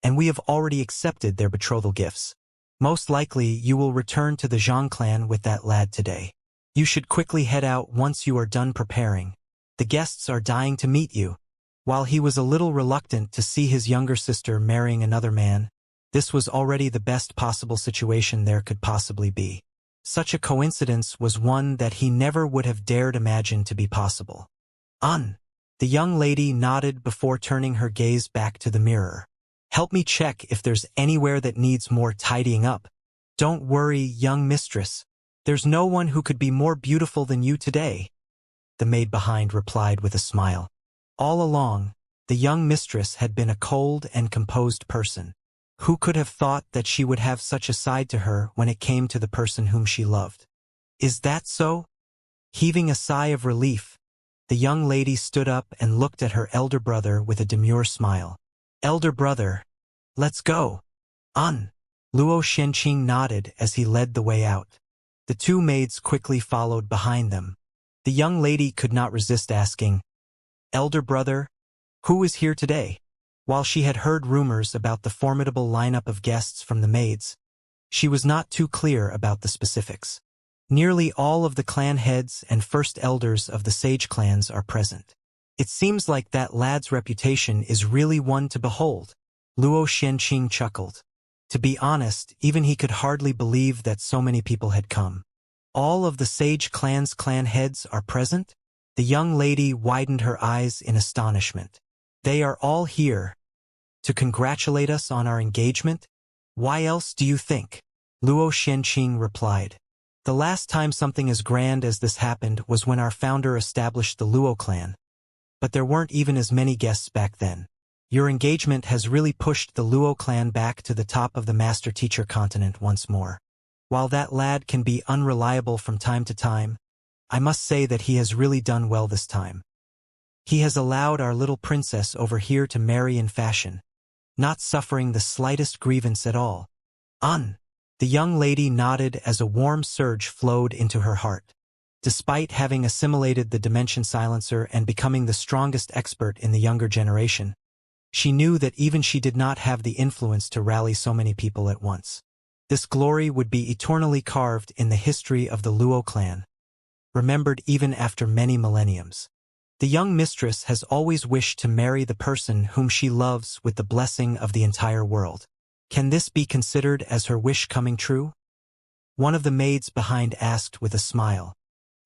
and we have already accepted their betrothal gifts. Most likely you will return to the Zhang clan with that lad today. You should quickly head out once you are done preparing. The guests are dying to meet you." While he was a little reluctant to see his younger sister marrying another man, this was already the best possible situation there could possibly be. Such a coincidence was one that he never would have dared imagine to be possible. The young lady nodded before turning her gaze back to the mirror. "Help me check if there's anywhere that needs more tidying up." "Don't worry, young mistress. There's no one who could be more beautiful than you today," the maid behind replied with a smile. All along, the young mistress had been a cold and composed person. Who could have thought that she would have such a side to her when it came to the person whom she loved? "Is that so?" Heaving a sigh of relief, the young lady stood up and looked at her elder brother with a demure smile. "Elder brother, let's go." Luo Xianqing nodded as he led the way out. The two maids quickly followed behind them. The young lady could not resist asking, "Elder brother, who is here today?" While she had heard rumors about the formidable lineup of guests from the maids, she was not too clear about the specifics. Nearly all of the clan heads and first elders of the sage clans are present. "It seems like that lad's reputation is really one to behold," Luo Xianqing chuckled. To be honest, even he could hardly believe that so many people had come. "All of the sage clan's clan heads are present?" The young lady widened her eyes in astonishment. "They are all here to congratulate us on our engagement? Why else do you think?" Luo Xianqing replied. "The last time something as grand as this happened was when our founder established the Luo clan. But there weren't even as many guests back then. Your engagement has really pushed the Luo clan back to the top of the master-teacher continent once more. While that lad can be unreliable from time to time, I must say that he has really done well this time. He has allowed our little princess over here to marry in fashion, not suffering the slightest grievance at all." The young lady nodded as a warm surge flowed into her heart. Despite having assimilated the dimension silencer and becoming the strongest expert in the younger generation, she knew that even she did not have the influence to rally so many people at once. This glory would be eternally carved in the history of the Luo clan, remembered even after many millenniums. The young mistress has always wished to marry the person whom she loves with the blessing of the entire world. Can this be considered as her wish coming true? One of the maids behind asked with a smile.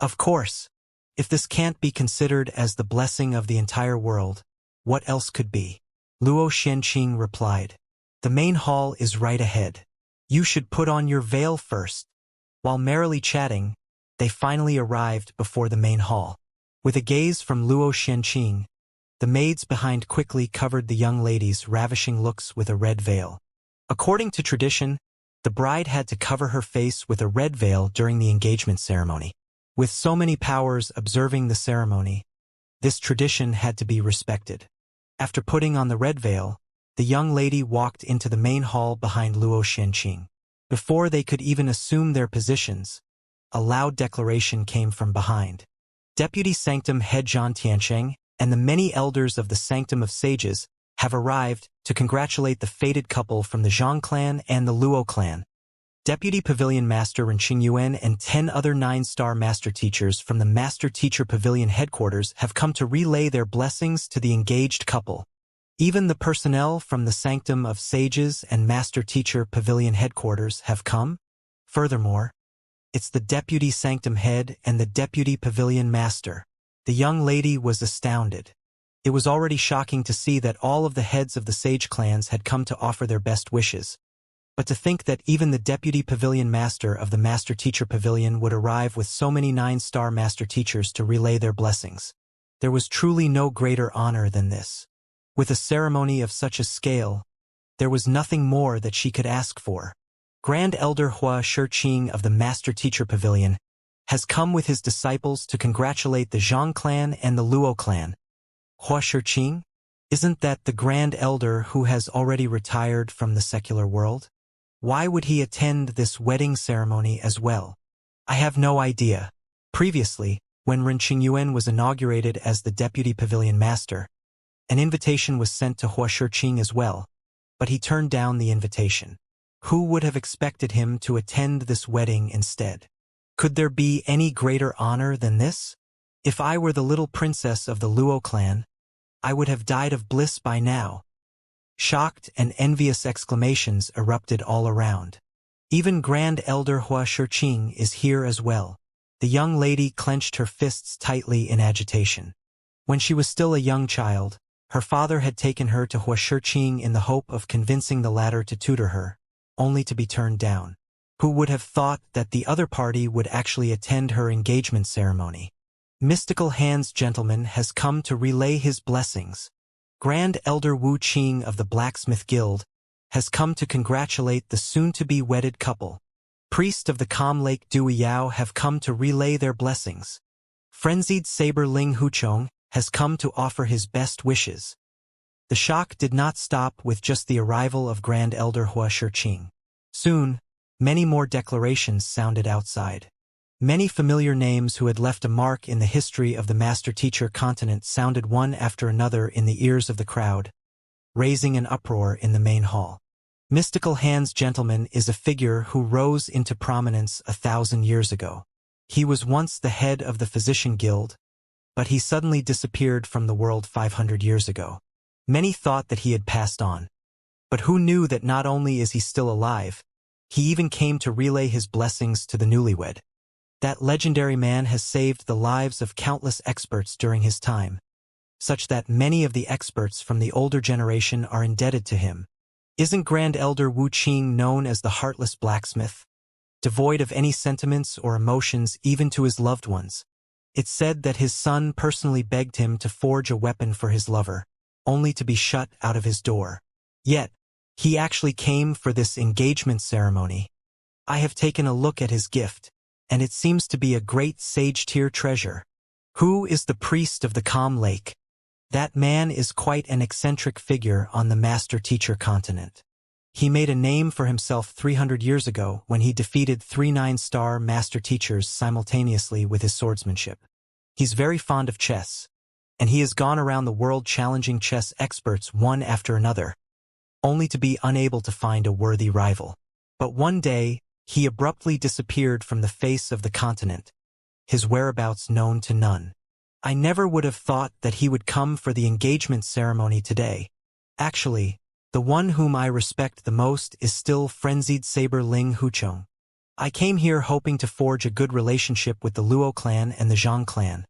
"Of course. If this can't be considered as the blessing of the entire world, what else could be?" Luo Xianqing replied. "The main hall is right ahead. You should put on your veil first." While merrily chatting, they finally arrived before the main hall. With a gaze from Luo Xianqing, the maids behind quickly covered the young lady's ravishing looks with a red veil. According to tradition, the bride had to cover her face with a red veil during the engagement ceremony. With so many powers observing the ceremony, this tradition had to be respected. After putting on the red veil, the young lady walked into the main hall behind Luo Xianqing. Before they could even assume their positions, a loud declaration came from behind. Deputy Sanctum Head Zhan Tiansheng and the many elders of the Sanctum of Sages have arrived to congratulate the fated couple from the Zhang clan and the Luo clan. Deputy Pavilion Master Renqing Yuan and 10 other 9-star Master Teachers from the Master Teacher Pavilion headquarters have come to relay their blessings to the engaged couple. Even the personnel from the Sanctum of Sages and Master Teacher Pavilion headquarters have come. Furthermore, it's the Deputy Sanctum Head and the Deputy Pavilion Master. The young lady was astounded. It was already shocking to see that all of the heads of the Sage clans had come to offer their best wishes. But to think that even the Deputy Pavilion Master of the Master Teacher Pavilion would arrive with so many 9-star Master Teachers to relay their blessings. There was truly no greater honor than this. With a ceremony of such a scale, there was nothing more that she could ask for. Grand Elder Hua Shiqing of the Master Teacher Pavilion has come with his disciples to congratulate the Zhang clan and the Luo clan. Hua Shiqing? Isn't that the Grand Elder who has already retired from the secular world? Why would he attend this wedding ceremony as well? I have no idea. Previously, when Renqing Yuan was inaugurated as the Deputy Pavilion Master, an invitation was sent to Hua Shiqing as well, but he turned down the invitation. Who would have expected him to attend this wedding instead? Could there be any greater honor than this? If I were the little princess of the Luo clan, I would have died of bliss by now. Shocked and envious exclamations erupted all around. Even Grand Elder Hua Shiqing is here as well. The young lady clenched her fists tightly in agitation. When she was still a young child, her father had taken her to Hua Shiqing in the hope of convincing the latter to tutor her, only to be turned down. Who would have thought that the other party would actually attend her engagement ceremony? Mystical Hands Gentleman has come to relay his blessings. Grand Elder Wu Qing of the Blacksmith Guild has come to congratulate the soon-to-be wedded couple. Priest of the Calm Lake Dui Yao have come to relay their blessings. Frenzied Saber Ling Huchong has come to offer his best wishes. The shock did not stop with just the arrival of Grand Elder Hua Shiqing. Soon, many more declarations sounded outside. Many familiar names who had left a mark in the history of the Master Teacher continent sounded one after another in the ears of the crowd, raising an uproar in the main hall. Mystical Hands Gentleman is a figure who rose into prominence 1,000 years ago. He was once the head of the Physician Guild, but he suddenly disappeared from the world 500 years ago. Many thought that he had passed on. But who knew that not only is he still alive, he even came to relay his blessings to the newlywed. That legendary man has saved the lives of countless experts during his time, such that many of the experts from the older generation are indebted to him. Isn't Grand Elder Wu Qing known as the Heartless Blacksmith? Devoid of any sentiments or emotions even to his loved ones. It's said that his son personally begged him to forge a weapon for his lover, only to be shut out of his door. Yet, he actually came for this engagement ceremony. I have taken a look at his gift, and it seems to be a great sage-tier treasure. Who is the priest of the Calm Lake? That man is quite an eccentric figure on the Master Teacher continent. He made a name for himself 300 years ago when he defeated 3 9-star Master Teachers simultaneously with his swordsmanship. He's very fond of chess, and he has gone around the world challenging chess experts one after another, only to be unable to find a worthy rival. But one day, he abruptly disappeared from the face of the continent, his whereabouts known to none. I never would have thought that he would come for the engagement ceremony today. Actually, the one whom I respect the most is still Frenzied Saber Ling Huchong. I came here hoping to forge a good relationship with the Luo clan and the Zhang clan.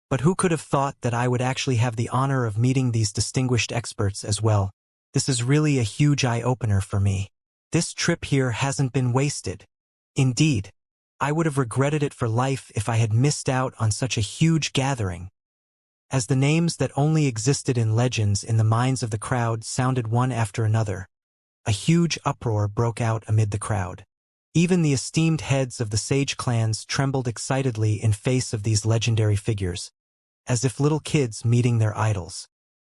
But who could have thought that I would actually have the honor of meeting these distinguished experts as well? This is really a huge eye-opener for me. This trip here hasn't been wasted. Indeed, I would have regretted it for life if I had missed out on such a huge gathering. As the names that only existed in legends in the minds of the crowd sounded one after another, a huge uproar broke out amid the crowd. Even the esteemed heads of the sage clans trembled excitedly in face of these legendary figures, as if little kids meeting their idols.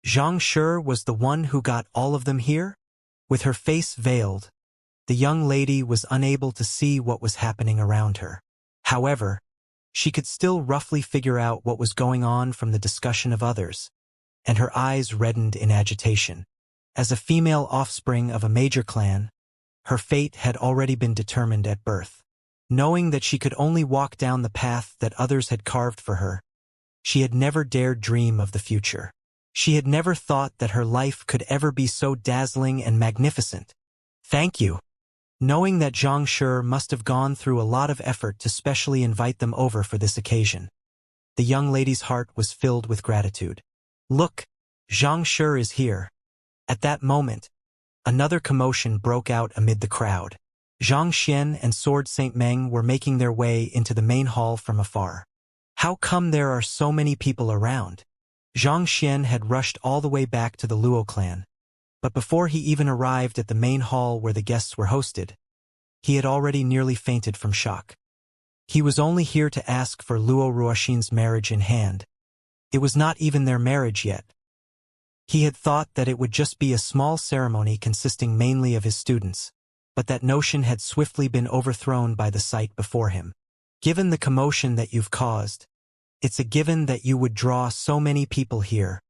Xianxia was the one who got all of them here? With her face veiled, the young lady was unable to see what was happening around her. However, She could still roughly figure out what was going on from the discussion of others, and her eyes reddened in agitation. As a female offspring of a major clan, her fate had already been determined at birth. Knowing that she could only walk down the path that others had carved for her, she had never dared dream of the future. She had never thought that her life could ever be so dazzling and magnificent. Thank you. Knowing that Xianxia must have gone through a lot of effort to specially invite them over for this occasion, the young lady's heart was filled with gratitude. Look, Xianxia is here. At that moment, another commotion broke out amid the crowd. Zhang Xian and Sword Saint Meng were making their way into the main hall from afar. How come there are so many people around? Zhang Xian had rushed all the way back to the Luo clan, but before he even arrived at the main hall where the guests were hosted, he had already nearly fainted from shock. He was only here to ask for Luo Ruoxin's marriage in hand. It was not even their marriage yet. He had thought that it would just be a small ceremony consisting mainly of his students, but that notion had swiftly been overthrown by the sight before him. Given the commotion that you've caused, it's a given that you would draw so many people here.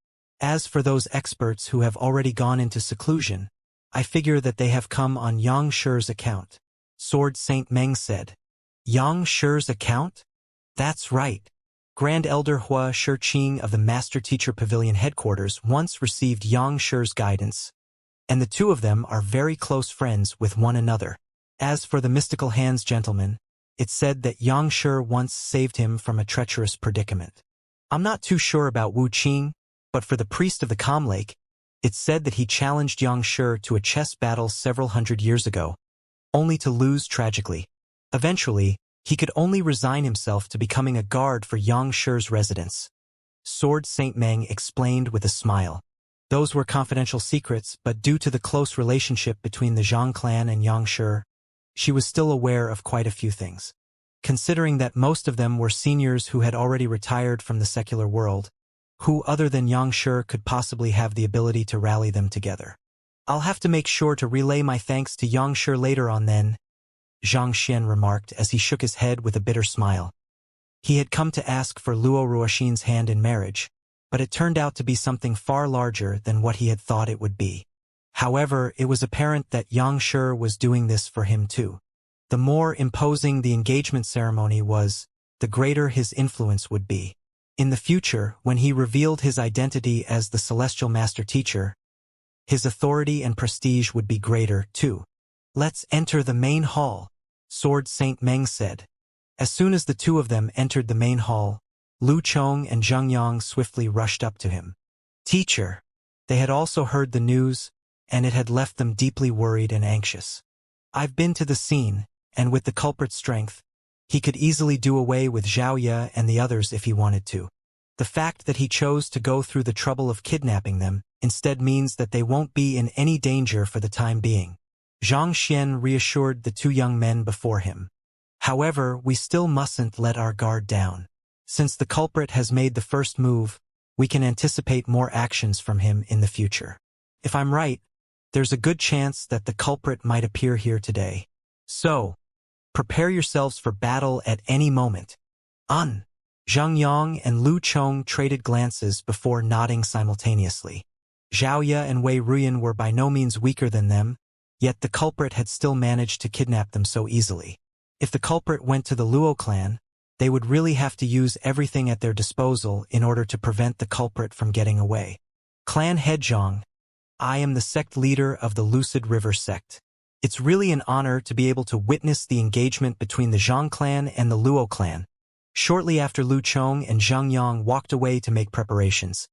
As for those experts who have already gone into seclusion, I figure that they have come on Xiangshi's account, Sword Saint Meng said. Xiangshi's account? That's right. Grand Elder Hua Shiqing of the Master Teacher Pavilion headquarters once received Xiangshi's guidance, and the two of them are very close friends with one another. As for the mystical hands gentleman, it's said that Xianxia once saved him from a treacherous predicament. I'm not too sure about Wu Qing, but for the priest of the Calm Lake, it's said that he challenged Xianxia to a chess battle several hundred years ago, only to lose tragically. Eventually, he could only resign himself to becoming a guard for Xiangshi's residence. Sword Saint Meng explained with a smile. Those were confidential secrets, but due to the close relationship between the Zhang clan and Xianxia, she was still aware of quite a few things. Considering that most of them were seniors who had already retired from the secular world, who other than Xianxia could possibly have the ability to rally them together? I'll have to make sure to relay my thanks to Xianxia later on then, Zhang Xian remarked as he shook his head with a bitter smile. He had come to ask for Luo Ruoxin's hand in marriage, but it turned out to be something far larger than what he had thought it would be. However, it was apparent that Xianxia was doing this for him too. The more imposing the engagement ceremony was, the greater his influence would be. In the future, when he revealed his identity as the Celestial Master Teacher, his authority and prestige would be greater too. Let's enter the main hall, Sword Saint Meng said. As soon as the two of them entered the main hall, Lu Chong and Zheng Yang swiftly rushed up to him. Teacher. They had also heard the news, and it had left them deeply worried and anxious. I've been to the scene, and with the culprit's strength, he could easily do away with Xiaoya and the others if he wanted to. The fact that he chose to go through the trouble of kidnapping them instead means that they won't be in any danger for the time being. Zhang Xian reassured the two young men before him. However, we still mustn't let our guard down. Since the culprit has made the first move, we can anticipate more actions from him in the future. If I'm right, there's a good chance that the culprit might appear here today. So, prepare yourselves for battle at any moment. Zhang Yang and Lu Chong traded glances before nodding simultaneously. Xiaoya and Wei Ruyan were by no means weaker than them, yet the culprit had still managed to kidnap them so easily. If the culprit went to the Luo clan, they would really have to use everything at their disposal in order to prevent the culprit from getting away. Clan Head Zhang, I am the sect leader of the Lucid River sect. It's really an honor to be able to witness the engagement between the Zhang clan and the Luo clan. Shortly after Lu Chong and Zhang Yang walked away to make preparations,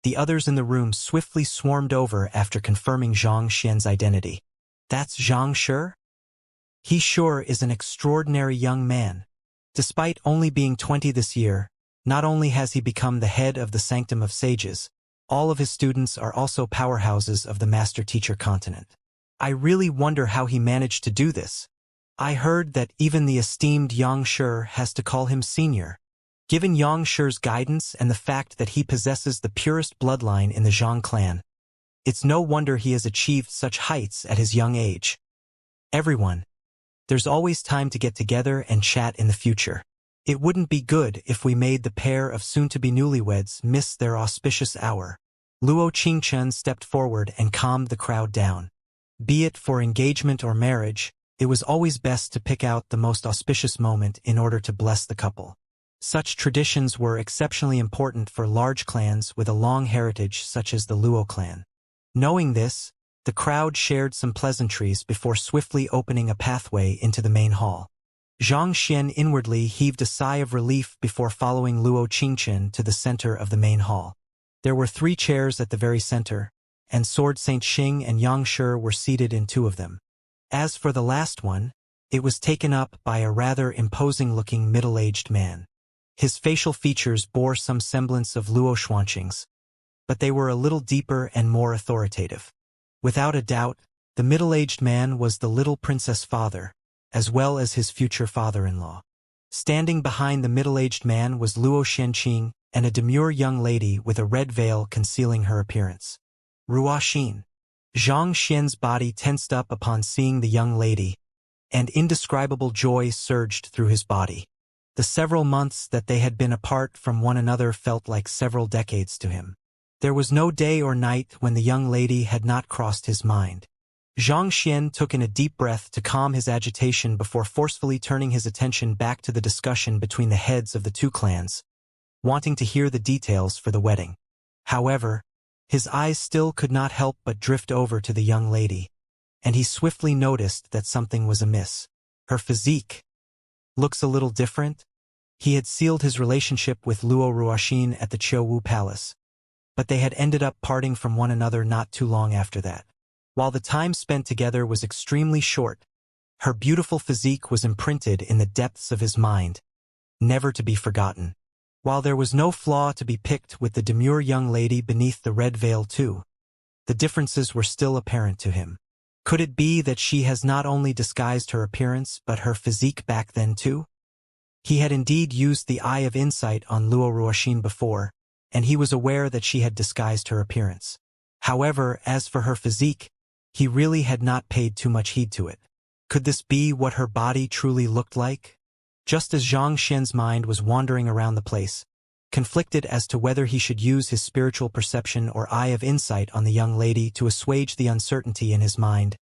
the others in the room swiftly swarmed over after confirming Zhang Xian's identity. That's Xianxia? He sure is an extraordinary young man. Despite only being 20 this year, not only has he become the head of the Sanctum of Sages, all of his students are also powerhouses of the Master Teacher continent. I really wonder how he managed to do this. I heard that even the esteemed Xianxia has to call him senior. Given Xianxia's guidance and the fact that he possesses the purest bloodline in the Zhang clan, it's no wonder he has achieved such heights at his young age. Everyone, there's always time to get together and chat in the future. It wouldn't be good if we made the pair of soon-to-be newlyweds miss their auspicious hour. Luo Qingchen stepped forward and calmed the crowd down. Be it for engagement or marriage, it was always best to pick out the most auspicious moment in order to bless the couple. Such traditions were exceptionally important for large clans with a long heritage such as the Luo clan. Knowing this, the crowd shared some pleasantries before swiftly opening a pathway into the main hall. Xianxia inwardly heaved a sigh of relief before following Luo Qingchen to the center of the main hall. There were 3 chairs at the very center, and Sword Saint Xing and Xianxia were seated in 2 of them. As for the last one, it was taken up by a rather imposing-looking middle-aged man. His facial features bore some semblance of Luo Xuanqing's, but they were a little deeper and more authoritative. Without a doubt, the middle-aged man was the little princess' father, as well as his future father-in-law. Standing behind the middle-aged man was Luo Xianqing and a demure young lady with a red veil concealing her appearance. Ruoxin. Zhang Xian's body tensed up upon seeing the young lady, and indescribable joy surged through his body. The several months that they had been apart from one another felt like several decades to him. There was no day or night when the young lady had not crossed his mind. Zhang Xian took in a deep breath to calm his agitation before forcefully turning his attention back to the discussion between the heads of the 2 clans, wanting to hear the details for the wedding. However, his eyes still could not help but drift over to the young lady, and he swiftly noticed that something was amiss. Her physique looks a little different. He had sealed his relationship with Luo Ruoxin at the Qiuwu Palace, but they had ended up parting from one another not too long after that. While the time spent together was extremely short, her beautiful physique was imprinted in the depths of his mind, never to be forgotten. While there was no flaw to be picked with the demure young lady beneath the red veil too, the differences were still apparent to him. Could it be that she has not only disguised her appearance but her physique back then too? He had indeed used the Eye of Insight on Luo Ruoxin before, and he was aware that she had disguised her appearance. However, as for her physique, he really had not paid too much heed to it. Could this be what her body truly looked like? Just as Zhang Xian's mind was wandering around the place, conflicted as to whether he should use his spiritual perception or Eye of Insight on the young lady to assuage the uncertainty in his mind,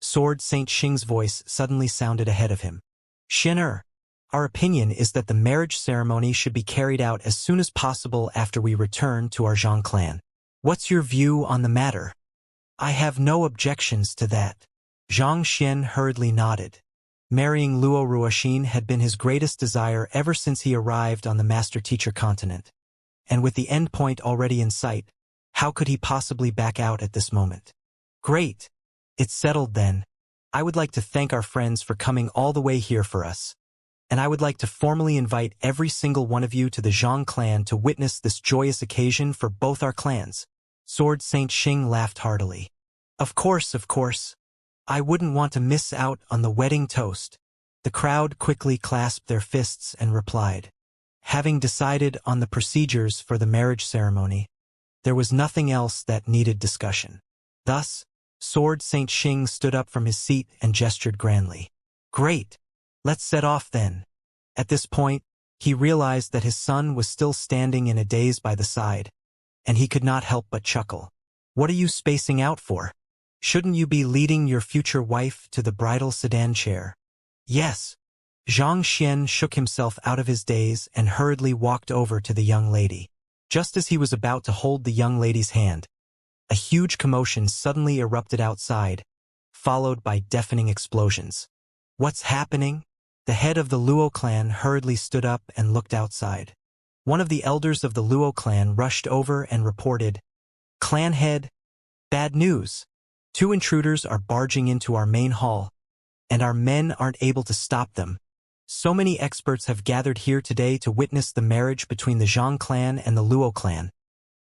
Sword Saint Xing's voice suddenly sounded ahead of him. Xian'er, our opinion is that the marriage ceremony should be carried out as soon as possible after we return to our Zhang clan. What's your view on the matter? I have no objections to that. Zhang Xian hurriedly nodded. Marrying Luo Ruoxin had been his greatest desire ever since he arrived on the master-teacher continent. And with the end point already in sight, how could he possibly back out at this moment? Great. It's settled then. I would like to thank our friends for coming all the way here for us. And I would like to formally invite every single one of you to the Zhang clan to witness this joyous occasion for both our clans. Sword Saint Xing laughed heartily. Of course. I wouldn't want to miss out on the wedding toast. The crowd quickly clasped their fists and replied. Having decided on the procedures for the marriage ceremony, there was nothing else that needed discussion. Thus, Sword Saint Xing stood up from his seat and gestured grandly. Great! Let's set off then. At this point, he realized that his son was still standing in a daze by the side, and he could not help but chuckle. What are you spacing out for? Shouldn't you be leading your future wife to the bridal sedan chair? Yes. Zhang Xian shook himself out of his daze and hurriedly walked over to the young lady. Just as he was about to hold the young lady's hand, a huge commotion suddenly erupted outside, followed by deafening explosions. What's happening? The head of the Luo clan hurriedly stood up and looked outside. One of the elders of the Luo clan rushed over and reported, Clan head, bad news. 2 intruders are barging into our main hall, and our men aren't able to stop them. So many experts have gathered here today to witness the marriage between the Zhang clan and the Luo clan.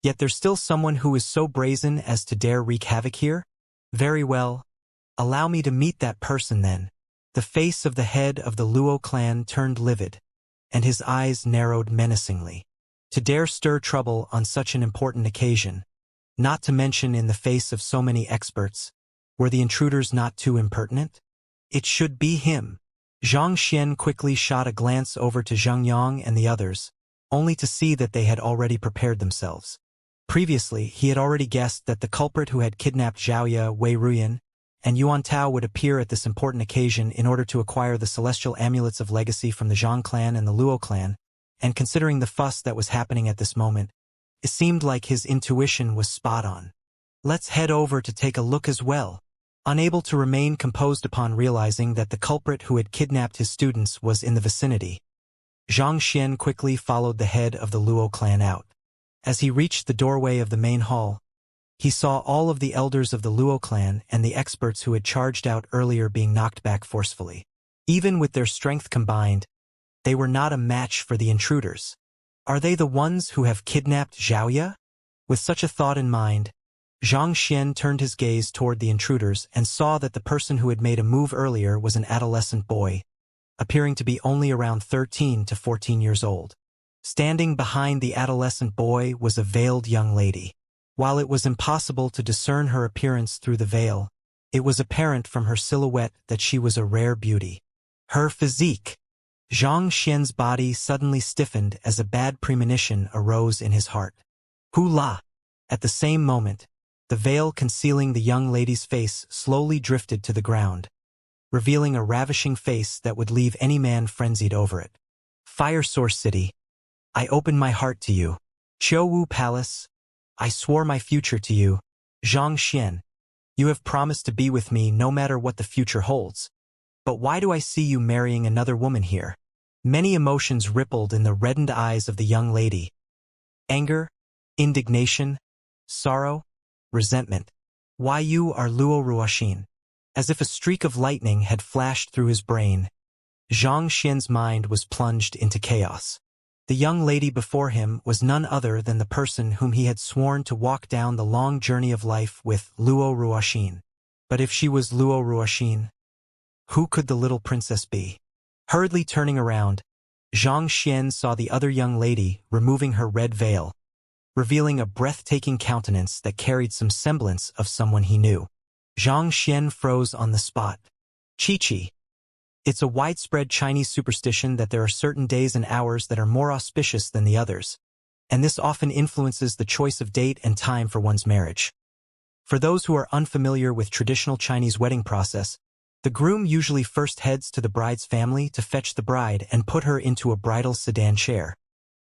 Yet there's still someone who is so brazen as to dare wreak havoc here? Very well. Allow me to meet that person then. The face of the head of the Luo clan turned livid, and his eyes narrowed menacingly. To dare stir trouble on such an important occasion, not to mention in the face of so many experts, were the intruders not too impertinent? It should be him. Zhang Xian quickly shot a glance over to Zhang Yang and the others, only to see that they had already prepared themselves. Previously, he had already guessed that the culprit who had kidnapped Xiaoya, Wei Ruyan, and Yuan Tao would appear at this important occasion in order to acquire the celestial amulets of legacy from the Zhang clan and the Luo clan, and considering the fuss that was happening at this moment, it seemed like his intuition was spot on. Let's head over to take a look as well. Unable to remain composed upon realizing that the culprit who had kidnapped his students was in the vicinity, Zhang Xian quickly followed the head of the Luo clan out. As he reached the doorway of the main hall, he saw all of the elders of the Luo clan and the experts who had charged out earlier being knocked back forcefully. Even with their strength combined, they were not a match for the intruders. Are they the ones who have kidnapped Xiaoya? With such a thought in mind, Zhang Xian turned his gaze toward the intruders and saw that the person who had made a move earlier was an adolescent boy, appearing to be only around 13 to 14 years old. Standing behind the adolescent boy was a veiled young lady. While it was impossible to discern her appearance through the veil, it was apparent from her silhouette that she was a rare beauty. Her physique. Zhang Xian's body suddenly stiffened as a bad premonition arose in his heart. Hula! At the same moment, the veil concealing the young lady's face slowly drifted to the ground, revealing a ravishing face that would leave any man frenzied over it. Fire Source City. I open my heart to you. Qiuwu Palace. I swore my future to you. Zhang Xian. You have promised to be with me no matter what the future holds. But why do I see you marrying another woman here? Many emotions rippled in the reddened eyes of the young lady. Anger, indignation, sorrow, resentment. Why you are Luo Ruoxin? As if a streak of lightning had flashed through his brain, Zhang Xian's mind was plunged into chaos. The young lady before him was none other than the person whom he had sworn to walk down the long journey of life with, Luo Ruoxin. But if she was Luo Ruoxin, who could the little princess be? Hurriedly turning around, Zhang Xian saw the other young lady removing her red veil, revealing a breathtaking countenance that carried some semblance of someone he knew. Zhang Xian froze on the spot. Qi. It's a widespread Chinese superstition that there are certain days and hours that are more auspicious than the others, and this often influences the choice of date and time for one's marriage. For those who are unfamiliar with traditional Chinese wedding process, the groom usually first heads to the bride's family to fetch the bride and put her into a bridal sedan chair,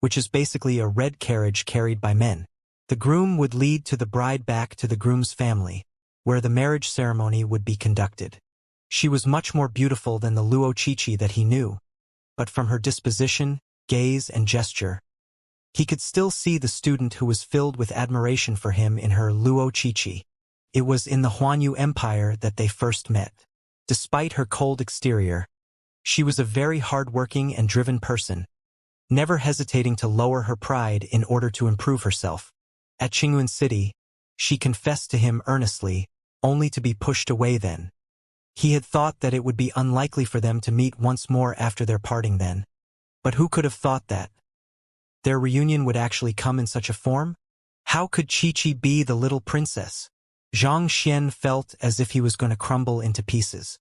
which is basically a red carriage carried by men. The groom would lead to the bride back to the groom's family, where the marriage ceremony would be conducted. She was much more beautiful than the Luo Qi that he knew, but from her disposition, gaze, and gesture, he could still see the student who was filled with admiration for him in her Luo Qi. It was in the Huanyu Empire that they first met. Despite her cold exterior, she was a very hard-working and driven person, never hesitating to lower her pride in order to improve herself. At Qingyuan City, she confessed to him earnestly, only to be pushed away then. He had thought that it would be unlikely for them to meet once more after their parting then. But who could have thought that their reunion would actually come in such a form? How could Qi be the little princess? Zhang Xian felt as if he was going to crumble into pieces.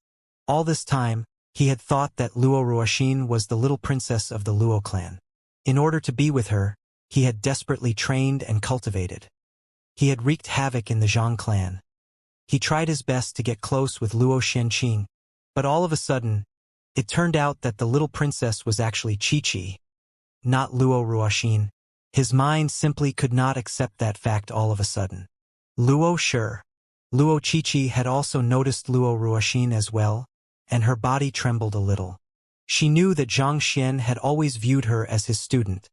All this time, he had thought that Luo Ruoxin was the little princess of the Luo clan. In order to be with her, he had desperately trained and cultivated. He had wreaked havoc in the Zhang clan. He tried his best to get close with Luo Xianqing, but all of a sudden, it turned out that the little princess was actually Qi, not Luo Ruoxin. His mind simply could not accept that fact all of a sudden. Luo Qi had also noticed Luo Ruoxin as well, and her body trembled a little. She knew that Zhang Xian had always viewed her as his student,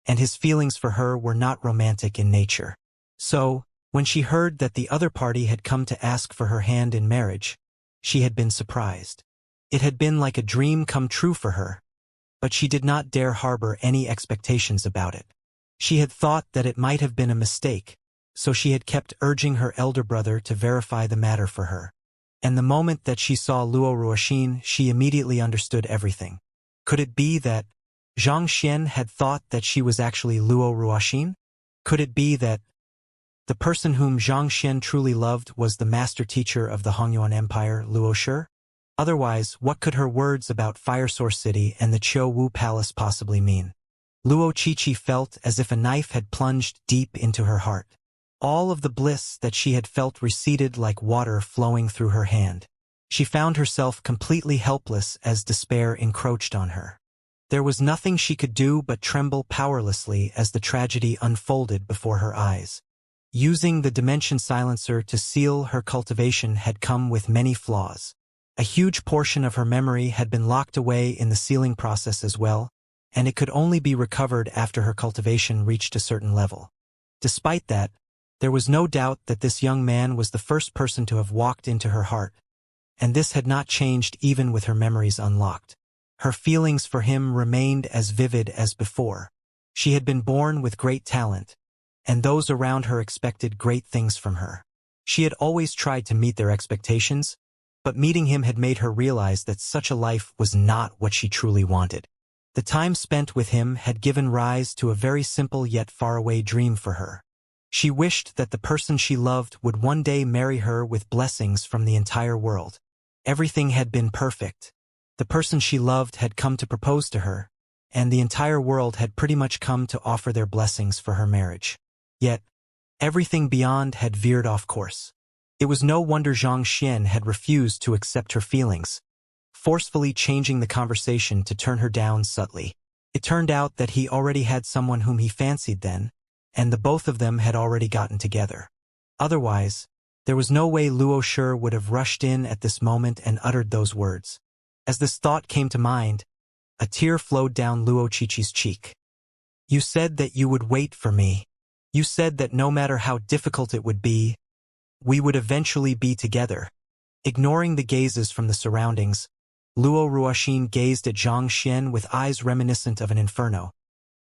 and his feelings for her were not romantic in nature. So, when she heard that the other party had come to ask for her hand in marriage, she had been surprised. It had been like a dream come true for her, but she did not dare harbor any expectations about it. She had thought that it might have been a mistake, so she had kept urging her elder brother to verify the matter for her. And the moment that she saw Luo Ruoxin, she immediately understood everything. Could it be that Zhang Xian had thought that she was actually Luo Ruoxin? Could it be that the person whom Zhang Xian truly loved was the master teacher of the Hongyuan Empire, Luo Shi? Otherwise, what could her words about Fire Source City and the Qiu Wu Palace possibly mean? Luo Qiqi felt as if a knife had plunged deep into her heart. All of the bliss that she had felt receded like water flowing through her hand. She found herself completely helpless as despair encroached on her. There was nothing she could do but tremble powerlessly as the tragedy unfolded before her eyes. Using the dimension silencer to seal her cultivation had come with many flaws. A huge portion of her memory had been locked away in the sealing process as well, and it could only be recovered after her cultivation reached a certain level. Despite that, there was no doubt that this young man was the first person to have walked into her heart, and this had not changed even with her memories unlocked. Her feelings for him remained as vivid as before. She had been born with great talent, and those around her expected great things from her. She had always tried to meet their expectations, but meeting him had made her realize that such a life was not what she truly wanted. The time spent with him had given rise to a very simple yet faraway dream for her. She wished that the person she loved would one day marry her with blessings from the entire world. Everything had been perfect. The person she loved had come to propose to her, and the entire world had pretty much come to offer their blessings for her marriage. Yet, everything beyond had veered off course. It was no wonder Xianxia had refused to accept her feelings, forcefully changing the conversation to turn her down subtly. It turned out that he already had someone whom he fancied then, and the both of them had already gotten together. Otherwise, there was no way Luo Shi would have rushed in at this moment and uttered those words. As this thought came to mind, a tear flowed down Luo Qiqi's cheek. "You said that you would wait for me. You said that no matter how difficult it would be, we would eventually be together." Ignoring the gazes from the surroundings, Luo Ruoxin gazed at Xianxia with eyes reminiscent of an inferno,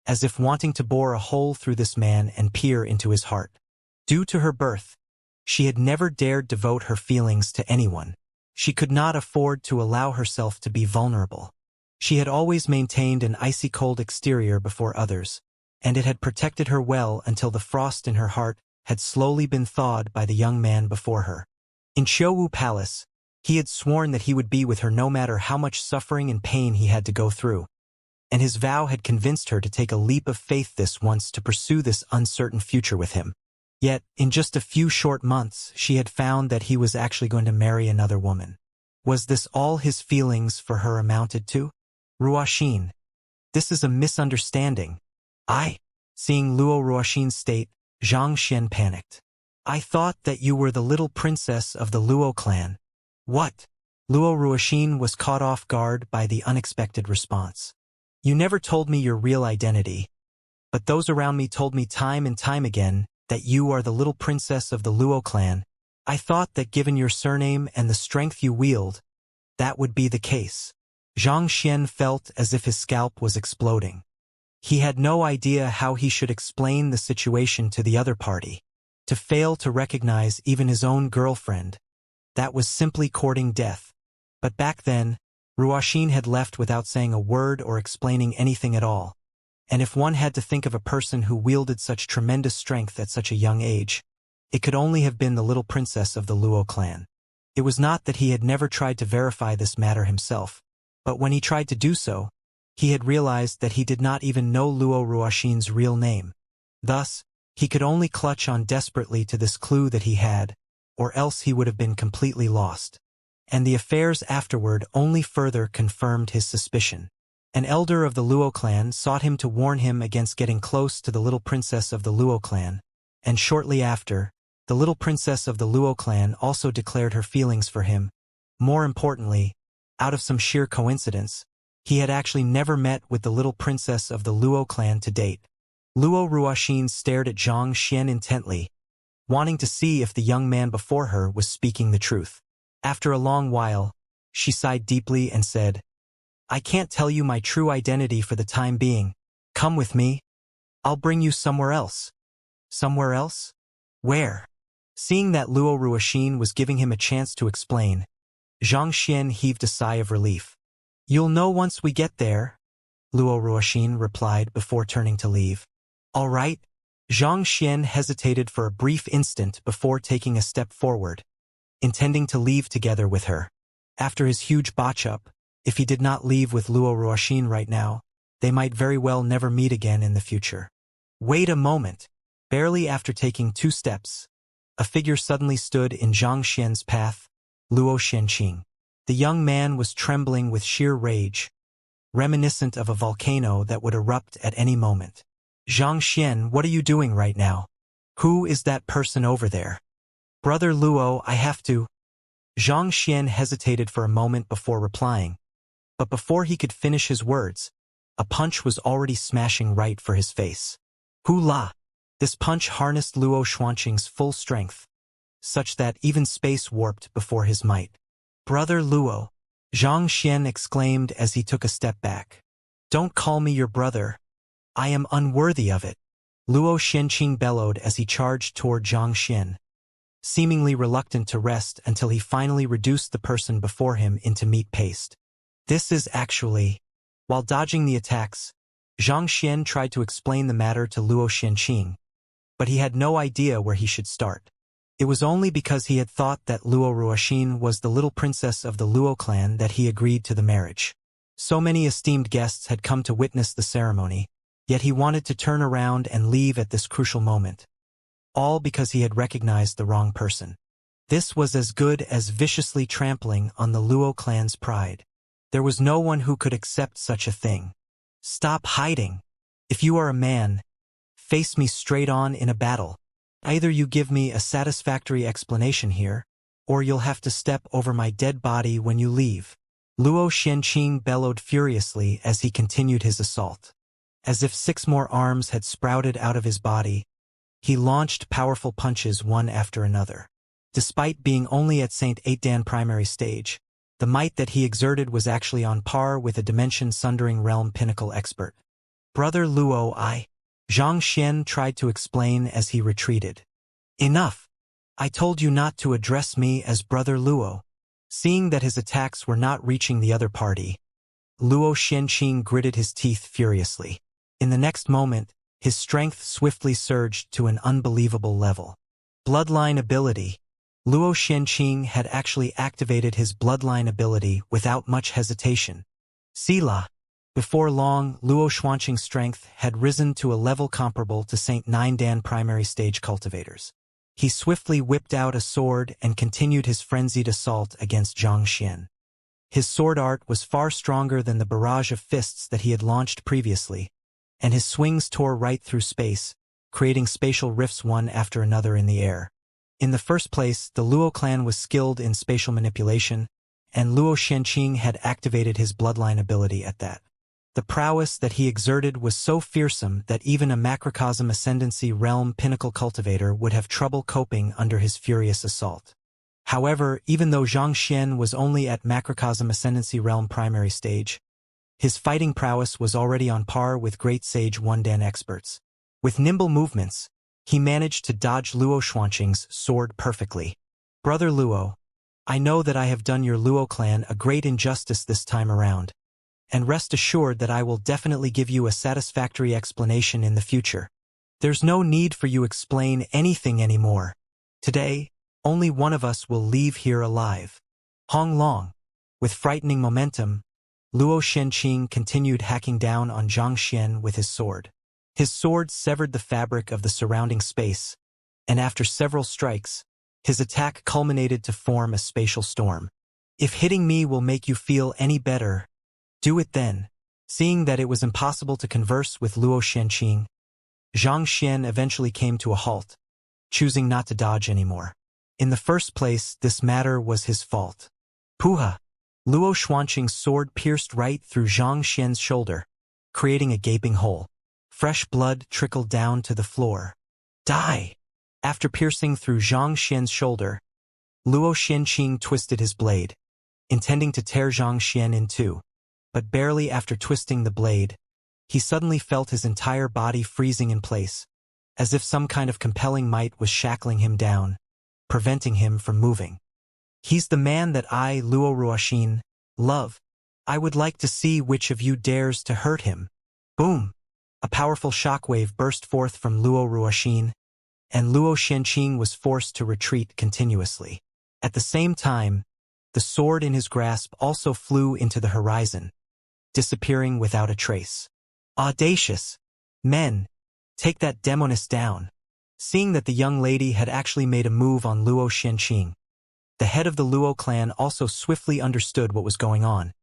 as if wanting to bore a hole through this man and peer into his heart. Due to her birth, she had never dared devote her feelings to anyone. She could not afford to allow herself to be vulnerable. She had always maintained an icy cold exterior before others, and it had protected her well until the frost in her heart had slowly been thawed by the young man before her. In Qiu Wu Palace, he had sworn that he would be with her no matter how much suffering and pain he had to go through, and his vow had convinced her to take a leap of faith this once to pursue this uncertain future with him. Yet, in just a few short months, she had found that he was actually going to marry another woman. Was this all his feelings for her amounted to? Ruoxin, this is a misunderstanding. Seeing Luo Ruoxin's state, Xianxia panicked. "I thought that you were the little princess of the Luo clan." "What?" Luo Ruoxin was caught off guard by the unexpected response. "You never told me your real identity, but those around me told me time and time again that you are the little princess of the Luo clan. I thought that given your surname and the strength you wield, that would be the case." Xianxia felt as if his scalp was exploding. He had no idea how he should explain the situation to the other party. To fail to recognize even his own girlfriend, that was simply courting death. But back then, Ruoxin had left without saying a word or explaining anything at all. And if one had to think of a person who wielded such tremendous strength at such a young age, it could only have been the little princess of the Luo clan. It was not that he had never tried to verify this matter himself, but when he tried to do so, he had realized that he did not even know Luo Ruoxin's real name. Thus, he could only clutch on desperately to this clue that he had, or else he would have been completely lost. And the affairs afterward only further confirmed his suspicion. An elder of the Luo clan sought him to warn him against getting close to the little princess of the Luo clan, and shortly after, the little princess of the Luo clan also declared her feelings for him. More importantly, out of some sheer coincidence, he had actually never met with the little princess of the Luo clan to date. Luo Ruoxin stared at Xianxia intently, wanting to see if the young man before her was speaking the truth. After a long while, she sighed deeply and said, "I can't tell you my true identity for the time being. Come with me. I'll bring you somewhere else." "Somewhere else? Where?" Seeing that Luo Ruoxin was giving him a chance to explain, Xianxia heaved a sigh of relief. "You'll know once we get there," Luo Ruoxin replied before turning to leave. "All right." Xianxia hesitated for a brief instant before taking a step forward, intending to leave together with her. After his huge botch-up, if he did not leave with Luo Ruoxin right now, they might very well never meet again in the future. Wait a moment. Barely after taking 2 steps, a figure suddenly stood in Zhang Xian's path, Luo Xianqing. The young man was trembling with sheer rage, reminiscent of a volcano that would erupt at any moment. Zhang Xian, what are you doing right now? Who is that person over there? Brother Luo, I have to. Zhang Xian hesitated for a moment before replying, but before he could finish his words, a punch was already smashing right for his face. Hoo-la! This punch harnessed Luo Xuanqing's full strength, such that even space warped before his might. Brother Luo, Zhang Xian exclaimed as he took a step back. Don't call me your brother. I am unworthy of it. Luo Xianqing bellowed as he charged toward Zhang Xian, seemingly reluctant to rest until he finally reduced the person before him into meat paste. This is actually... While dodging the attacks, Zhang Xian tried to explain the matter to Luo Xianqing, but he had no idea where he should start. It was only because he had thought that Luo Ruoxin was the little princess of the Luo clan that he agreed to the marriage. So many esteemed guests had come to witness the ceremony, yet he wanted to turn around and leave at this crucial moment. All because he had recognized the wrong person. This was as good as viciously trampling on the Luo clan's pride. There was no one who could accept such a thing. Stop hiding. If you are a man, face me straight on in a battle. Either you give me a satisfactory explanation here, or you'll have to step over my dead body when you leave. Luo Xianqing bellowed furiously as he continued his assault. As if 6 more arms had sprouted out of his body, he launched powerful punches one after another. Despite being only at St. 8 Dan primary stage, the might that he exerted was actually on par with a dimension-sundering realm pinnacle expert. Brother Luo, Zhang Xian tried to explain as he retreated. Enough! I told you not to address me as Brother Luo. Seeing that his attacks were not reaching the other party, Luo Xianqing gritted his teeth furiously. In the next moment, his strength swiftly surged to an unbelievable level. Bloodline ability. Luo Xianqing had actually activated his bloodline ability without much hesitation. Sila. Before long, Luo Xuanqing's strength had risen to a level comparable to St. 9 Dan primary stage cultivators. He swiftly whipped out a sword and continued his frenzied assault against Zhang Xian. His sword art was far stronger than the barrage of fists that he had launched previously, and his swings tore right through space, creating spatial rifts one after another in the air. In the first place, the Luo clan was skilled in spatial manipulation, and Luo Xianqing had activated his bloodline ability at that. The prowess that he exerted was so fearsome that even a macrocosm ascendancy realm pinnacle cultivator would have trouble coping under his furious assault. However, even though Zhang Xian was only at macrocosm ascendancy realm primary stage, his fighting prowess was already on par with great sage 1 Dan experts. With nimble movements, he managed to dodge Luo Xuanqing's sword perfectly. Brother Luo, I know that I have done your Luo clan a great injustice this time around, and rest assured that I will definitely give you a satisfactory explanation in the future. There's no need for you explain anything anymore. Today, only one of us will leave here alive. Hong Long. With frightening momentum, Luo Xianqing continued hacking down on Zhang Xian with his sword. His sword severed the fabric of the surrounding space, and after several strikes, his attack culminated to form a spatial storm. If hitting me will make you feel any better, do it then. Seeing that it was impossible to converse with Luo Xianqing, Zhang Xian eventually came to a halt, choosing not to dodge anymore. In the first place, this matter was his fault. Puha! Luo Xuanqing's sword pierced right through Zhang Xian's shoulder, creating a gaping hole. Fresh blood trickled down to the floor. Die! After piercing through Zhang Xian's shoulder, Luo Xianqing twisted his blade, intending to tear Zhang Xian in two. But barely after twisting the blade, he suddenly felt his entire body freezing in place, as if some kind of compelling might was shackling him down, preventing him from moving. He's the man that I, Luo Ruoxin, love. I would like to see which of you dares to hurt him. Boom! A powerful shockwave burst forth from Luo Ruoxin, and Luo Xianqing was forced to retreat continuously. At the same time, The sword in his grasp also flew into the horizon, disappearing without a trace. Audacious! Men, take that demoness down. Seeing that the young lady had actually made a move on Luo Xianxia, the head of the Luo clan also swiftly understood what was going on,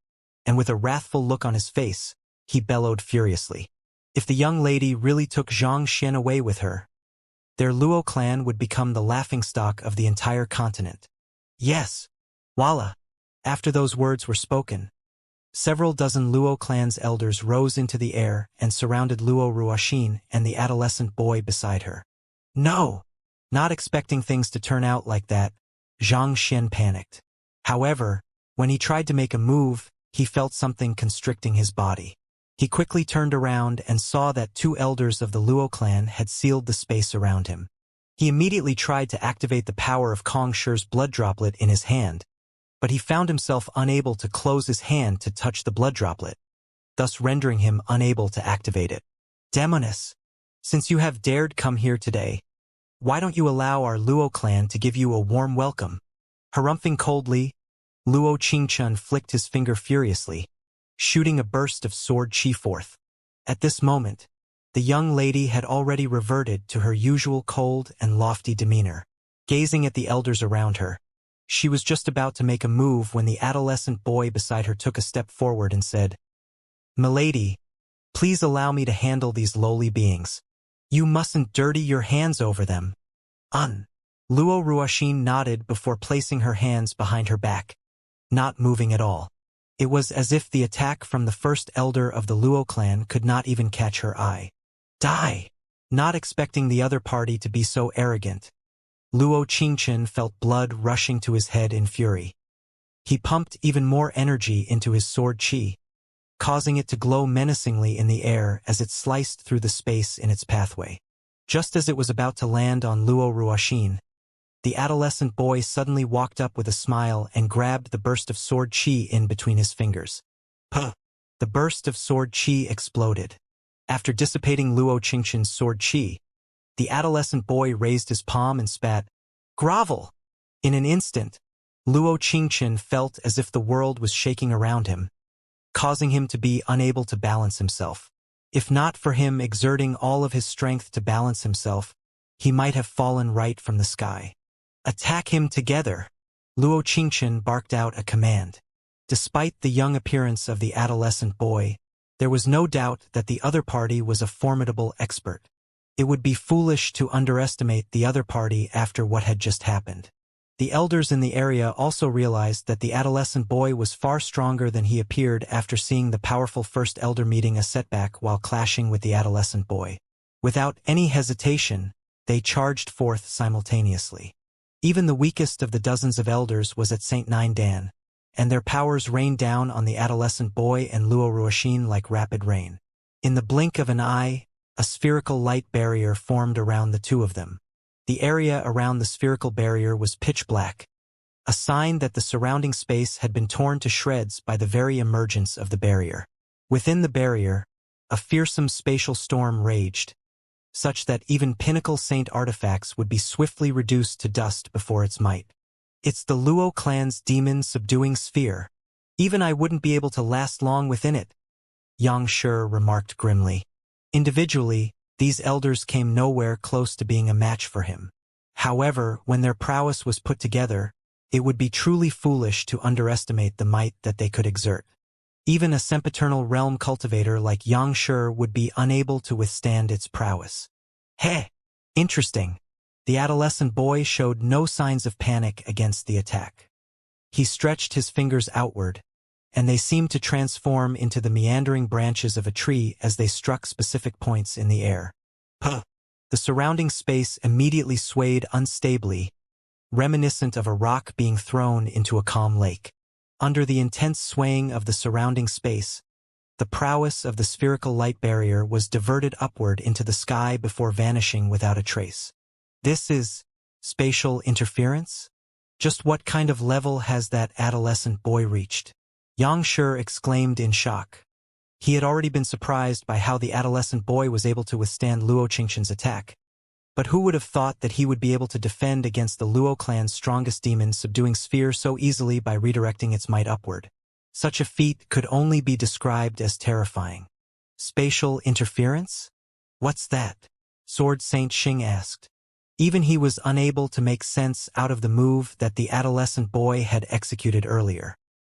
and with a wrathful look on his face, he bellowed furiously. If the young lady really took Xianxia away with her, their Luo clan would become the laughingstock of the entire continent. Yes, voila! After those words were spoken, several dozen Luo clan's elders rose into the air and surrounded Luo Ruoxin and the adolescent boy beside her. No! Not expecting things to turn out like that, Xianxia panicked. However, when he tried to make a move, he felt something constricting his body. He quickly turned around and saw that two elders of the Luo clan had sealed the space around him. He immediately tried to activate the power of Kong Shi's blood droplet in his hand, but he found himself unable to close his hand to touch the blood droplet, thus rendering him unable to activate it. Demoness, since you have dared come here today, why don't you allow our Luo clan to give you a warm welcome? Harumphing coldly, Luo Qingchun flicked his finger furiously, shooting a burst of sword chi forth. At this moment, the young lady had already reverted to her usual cold and lofty demeanor. Gazing at the elders around her, she was just about to make a move when the adolescent boy beside her took a step forward and said, "Milady, please allow me to handle these lowly beings. You mustn't dirty your hands over them." Luo Ruoxin nodded before placing her hands behind her back, not moving at all. It was as if the attack from the first elder of the Luo clan could not even catch her eye. Die! Not expecting the other party to be so arrogant, Luo Qingchun felt blood rushing to his head in fury. He pumped even more energy into his sword chi, causing it to glow menacingly in the air as it sliced through the space in its pathway. Just as it was about to land on Luo Ruoxin, the adolescent boy suddenly walked up with a smile and grabbed the burst of sword chi in between his fingers. Puh! The burst of sword chi exploded. After dissipating Luo Qingchun's sword chi, the adolescent boy raised his palm and spat, "Grovel!" In an instant, Luo Qingchun felt as if the world was shaking around him, causing him to be unable to balance himself. If not for him exerting all of his strength to balance himself, he might have fallen right from the sky. "Attack him together!" Luo Qingchun barked out a command. Despite the young appearance of the adolescent boy, there was no doubt that the other party was a formidable expert. It would be foolish to underestimate the other party after what had just happened. The elders in the area also realized that the adolescent boy was far stronger than he appeared after seeing the powerful first elder meeting a setback while clashing with the adolescent boy. Without any hesitation, they charged forth simultaneously. Even the weakest of the dozens of elders was at St. Nine Dan, and their powers rained down on the adolescent boy and Luo Ruoxin like rapid rain. In the blink of an eye, a spherical light barrier formed around the two of them. The area around the spherical barrier was pitch black, a sign that the surrounding space had been torn to shreds by the very emergence of the barrier. Within the barrier, a fearsome spatial storm raged, such that even pinnacle saint artifacts would be swiftly reduced to dust before its might. "It's the Luo clan's demon-subduing sphere. Even I wouldn't be able to last long within it," Xianxia remarked grimly. Individually, these elders came nowhere close to being a match for him. However, when their prowess was put together, it would be truly foolish to underestimate the might that they could exert. Even a sempiternal realm cultivator like Xianxia would be unable to withstand its prowess. Hey! Interesting. The adolescent boy showed no signs of panic against the attack. He stretched his fingers outward, and they seemed to transform into the meandering branches of a tree as they struck specific points in the air. Puh! The surrounding space immediately swayed unstably, reminiscent of a rock being thrown into a calm lake. Under the intense swaying of the surrounding space, the prowess of the spherical light barrier was diverted upward into the sky before vanishing without a trace. This is spatial interference? Just what kind of level has that adolescent boy reached? Xianxia exclaimed in shock. He had already been surprised by how the adolescent boy was able to withstand Luo Qingchun's attack, But who would have thought that he would be able to defend against the Luo clan's strongest demon subduing sphere so easily by redirecting its might upward? Such a feat could only be described as terrifying. Spatial interference? What's that? Sword Saint Xing asked. Even he was unable to make sense out of the move that the adolescent boy had executed earlier.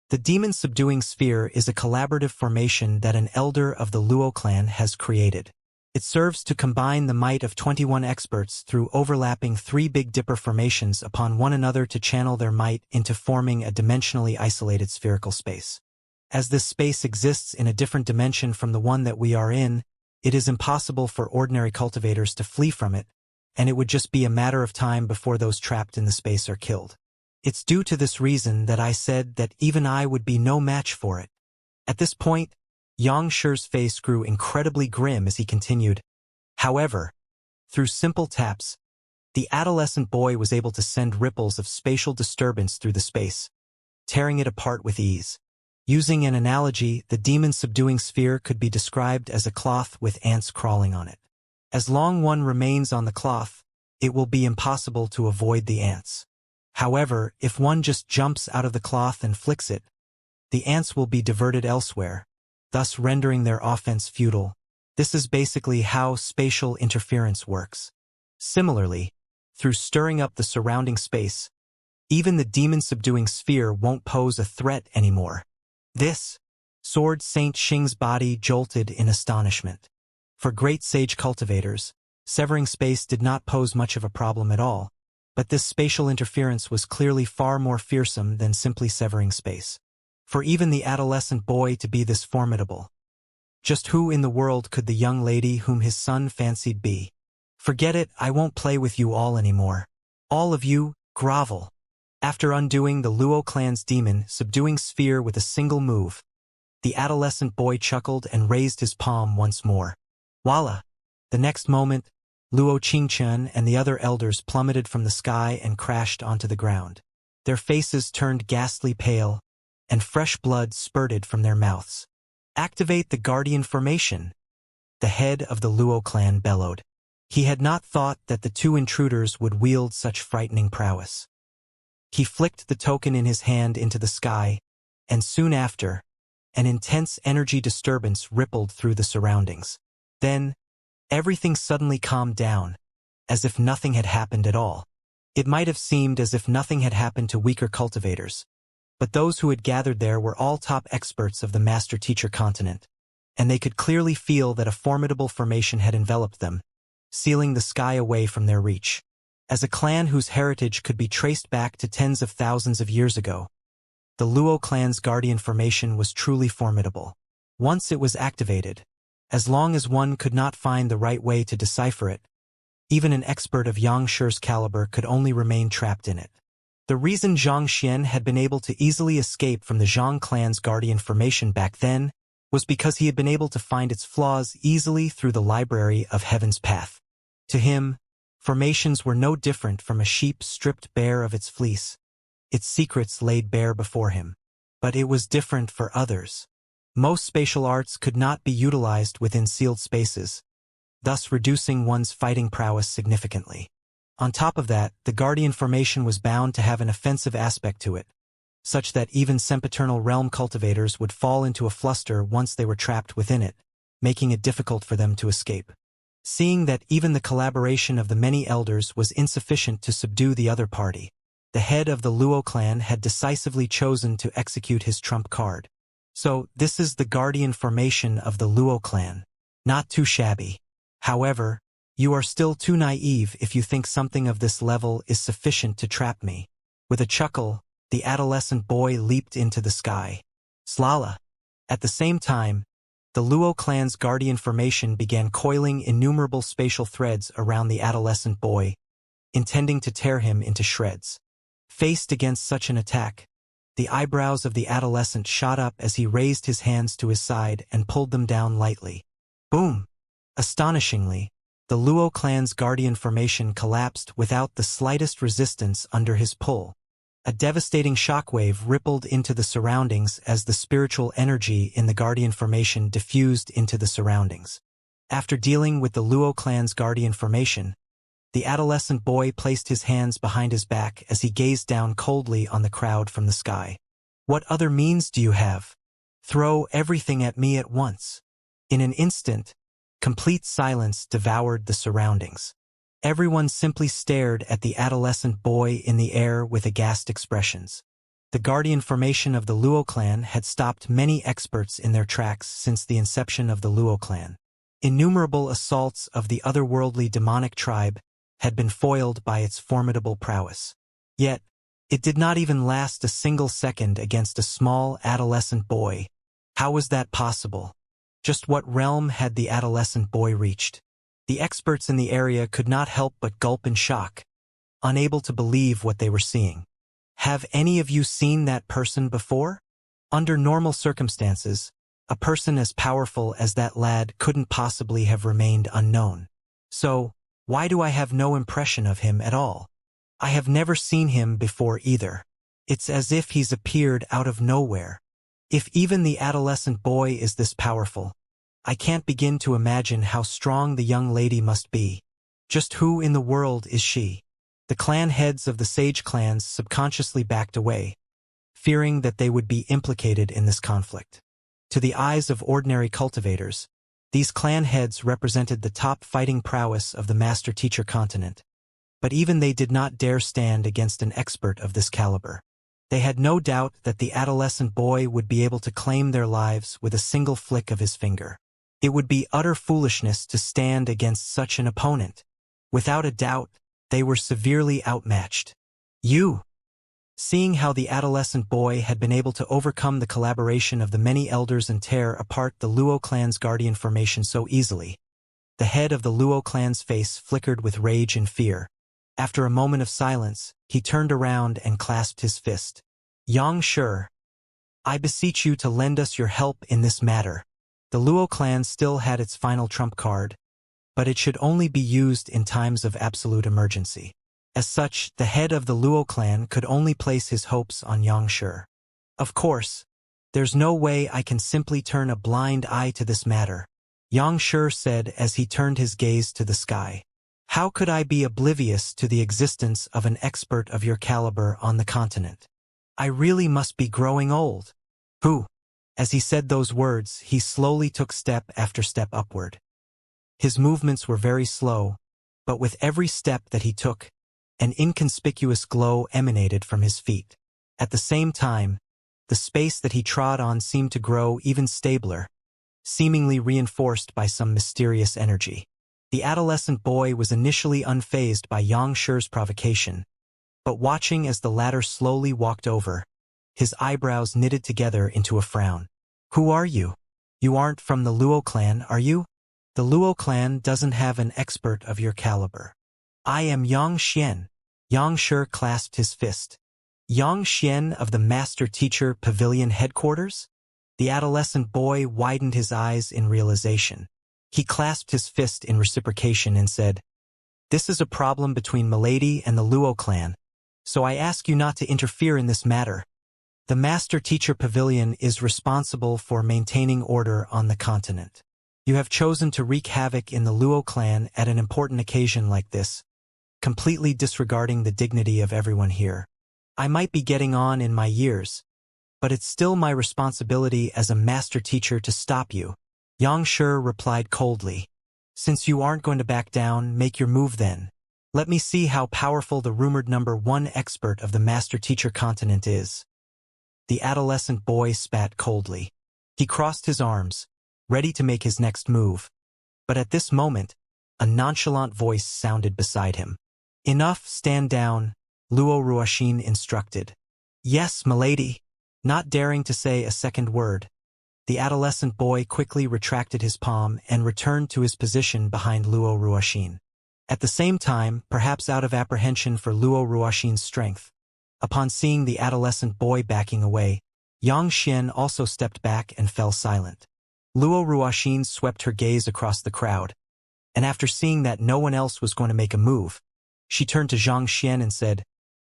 The demon subduing sphere is a collaborative formation that an elder of the Luo clan has created. It serves to combine the might of 21 experts through overlapping 3 Big Dipper formations upon one another to channel their might into forming a dimensionally isolated spherical space. As this space exists in a different dimension from the one that we are in, it is impossible for ordinary cultivators to flee from it, and it would just be a matter of time before those trapped in the space are killed. It's due to this reason that I said that even I would be no match for it. At this point, Xianxia's face grew incredibly grim as he continued. However, through simple taps, the adolescent boy was able to send ripples of spatial disturbance through the space, tearing it apart with ease. Using an analogy, the demon subduing sphere could be described as a cloth with ants crawling on it. As long one remains on the cloth, it will be impossible to avoid the ants. However, if one just jumps out of the cloth and flicks it, the ants will be diverted elsewhere, thus rendering their offense futile. This is basically how spatial interference works. Similarly, through stirring up the surrounding space, even the demon-subduing sphere won't pose a threat anymore. This, Sword Saint Xing's body jolted in astonishment. For great sage cultivators, severing space did not pose much of a problem at all, but this spatial interference was clearly far more fearsome than simply severing space. For even the adolescent boy to be this formidable. Just who in the world could the young lady whom his son fancied be? Forget it, I won't play with you all anymore. All of you, grovel. After undoing the Luo clan's demon subduing sphere with a single move, the adolescent boy chuckled and raised his palm once more. Voila! The next moment, Luo Qingchen and the other elders plummeted from the sky and crashed onto the ground. Their faces turned ghastly pale, and fresh blood spurted from their mouths. Activate the Guardian Formation, the head of the Luo clan bellowed. He had not thought that the 2 intruders would wield such frightening prowess. He flicked the token in his hand into the sky, and soon after, an intense energy disturbance rippled through the surroundings. Then, everything suddenly calmed down, as if nothing had happened at all. It might have seemed as if nothing had happened to weaker cultivators, but those who had gathered there were all top experts of the master-teacher continent, and they could clearly feel that a formidable formation had enveloped them, sealing the sky away from their reach. As a clan whose heritage could be traced back to tens of thousands of years ago, the Luo clan's Guardian Formation was truly formidable. Once it was activated, as long as one could not find the right way to decipher it, even an expert of Xianxia's caliber could only remain trapped in it. The reason Zhang Xian had been able to easily escape from the Zhang clan's Guardian Formation back then was because he had been able to find its flaws easily through the Library of Heaven's Path. To him, formations were no different from a sheep stripped bare of its fleece, its secrets laid bare before him. But it was different for others. Most spatial arts could not be utilized within sealed spaces, thus reducing one's fighting prowess significantly. On top of that, the Guardian Formation was bound to have an offensive aspect to it, such that even sempiternal realm cultivators would fall into a fluster once they were trapped within it, making it difficult for them to escape. Seeing that even the collaboration of the many elders was insufficient to subdue the other party, the head of the Luo clan had decisively chosen to execute his trump card. So, this is the Guardian Formation of the Luo clan. Not too shabby. However, you are still too naive if you think something of this level is sufficient to trap me. With a chuckle, the adolescent boy leaped into the sky. Slala! At the same time, the Luo clan's Guardian Formation began coiling innumerable spatial threads around the adolescent boy, intending to tear him into shreds. Faced against such an attack, the eyebrows of the adolescent shot up as he raised his hands to his side and pulled them down lightly. Boom! Astonishingly, the Luo clan's Guardian Formation collapsed without the slightest resistance under his pull. A devastating shockwave rippled into the surroundings as the spiritual energy in the Guardian Formation diffused into the surroundings. After dealing with the Luo clan's Guardian Formation, The adolescent boy placed his hands behind his back as he gazed down coldly on the crowd from the sky. What other means do you have? Throw everything at me at once. In an instant, complete silence devoured the surroundings. Everyone simply stared at the adolescent boy in the air with aghast expressions. The guardian formation of the Luo clan had stopped many experts in their tracks since the inception of the Luo clan. Innumerable assaults of the otherworldly demonic tribe had been foiled by its formidable prowess. Yet, it did not even last a single second against a small adolescent boy. How was that possible? Just what realm had the adolescent boy reached? The experts in the area could not help but gulp in shock, unable to believe what they were seeing. Have any of you seen that person before? Under normal circumstances, a person as powerful as that lad couldn't possibly have remained unknown. So, why do I have no impression of him at all? I have never seen him before either. It's as if he's appeared out of nowhere. If even the adolescent boy is this powerful, I can't begin to imagine how strong the young lady must be. Just who in the world is she? The clan heads of the sage clans subconsciously backed away, fearing that they would be implicated in this conflict. To the eyes of ordinary cultivators, these clan heads represented the top fighting prowess of the master-teacher continent. But even they did not dare stand against an expert of this caliber. They had no doubt that the adolescent boy would be able to claim their lives with a single flick of his finger. It would be utter foolishness to stand against such an opponent. Without a doubt, they were severely outmatched. Seeing how the adolescent boy had been able to overcome the collaboration of the many elders and tear apart the Luo clan's guardian formation so easily, the head of the Luo clan's face flickered with rage and fear. After a moment of silence, he turned around and clasped his fist. Xianxia, I beseech you to lend us your help in this matter. The Luo clan still had its final trump card, but it should only be used in times of absolute emergency. As such, the head of the Luo clan could only place his hopes on Xianxia. Of course, there's no way I can simply turn a blind eye to this matter, Xianxia said as he turned his gaze to the sky. How could I be oblivious to the existence of an expert of your caliber on the continent? I really must be growing old. As he said those words, he slowly took step after step upward. His movements were very slow, but with every step that he took, an inconspicuous glow emanated from his feet. At the same time, the space that he trod on seemed to grow even stabler, seemingly reinforced by some mysterious energy. The adolescent boy was initially unfazed by Xianxia's provocation, but watching as the latter slowly walked over, his eyebrows knitted together into a frown. Who are you? You aren't from the Luo clan, are you? The Luo clan doesn't have an expert of your caliber. I am Xianxia. Xianxia clasped his fist. Xianxia of the Master-Teacher Pavilion headquarters? The adolescent boy widened his eyes in realization. He clasped his fist in reciprocation and said, This is a problem between Milady and the Luo clan, so I ask you not to interfere in this matter. The Master-Teacher Pavilion is responsible for maintaining order on the continent. You have chosen to wreak havoc in the Luo clan at an important occasion like this, completely disregarding the dignity of everyone here. I might be getting on in my years, but it's still my responsibility as a master-teacher to stop you. Xianxia replied coldly. Since you aren't going to back down, make your move then. Let me see how powerful the rumored #1 expert of the master-teacher continent is. The adolescent boy spat coldly. He crossed his arms, ready to make his next move. But at this moment, a nonchalant voice sounded beside him. Enough, stand down, Luo Ruoxin instructed. Yes, milady. Not daring to say a second word, the adolescent boy quickly retracted his palm and returned to his position behind Luo Ruoxin. At the same time, perhaps out of apprehension for Luo Ruoxin's strength, upon seeing the adolescent boy backing away, Xianxia also stepped back and fell silent. Luo Ruoxin swept her gaze across the crowd, and after seeing that no one else was going to make a move, she turned to Xianxia and said,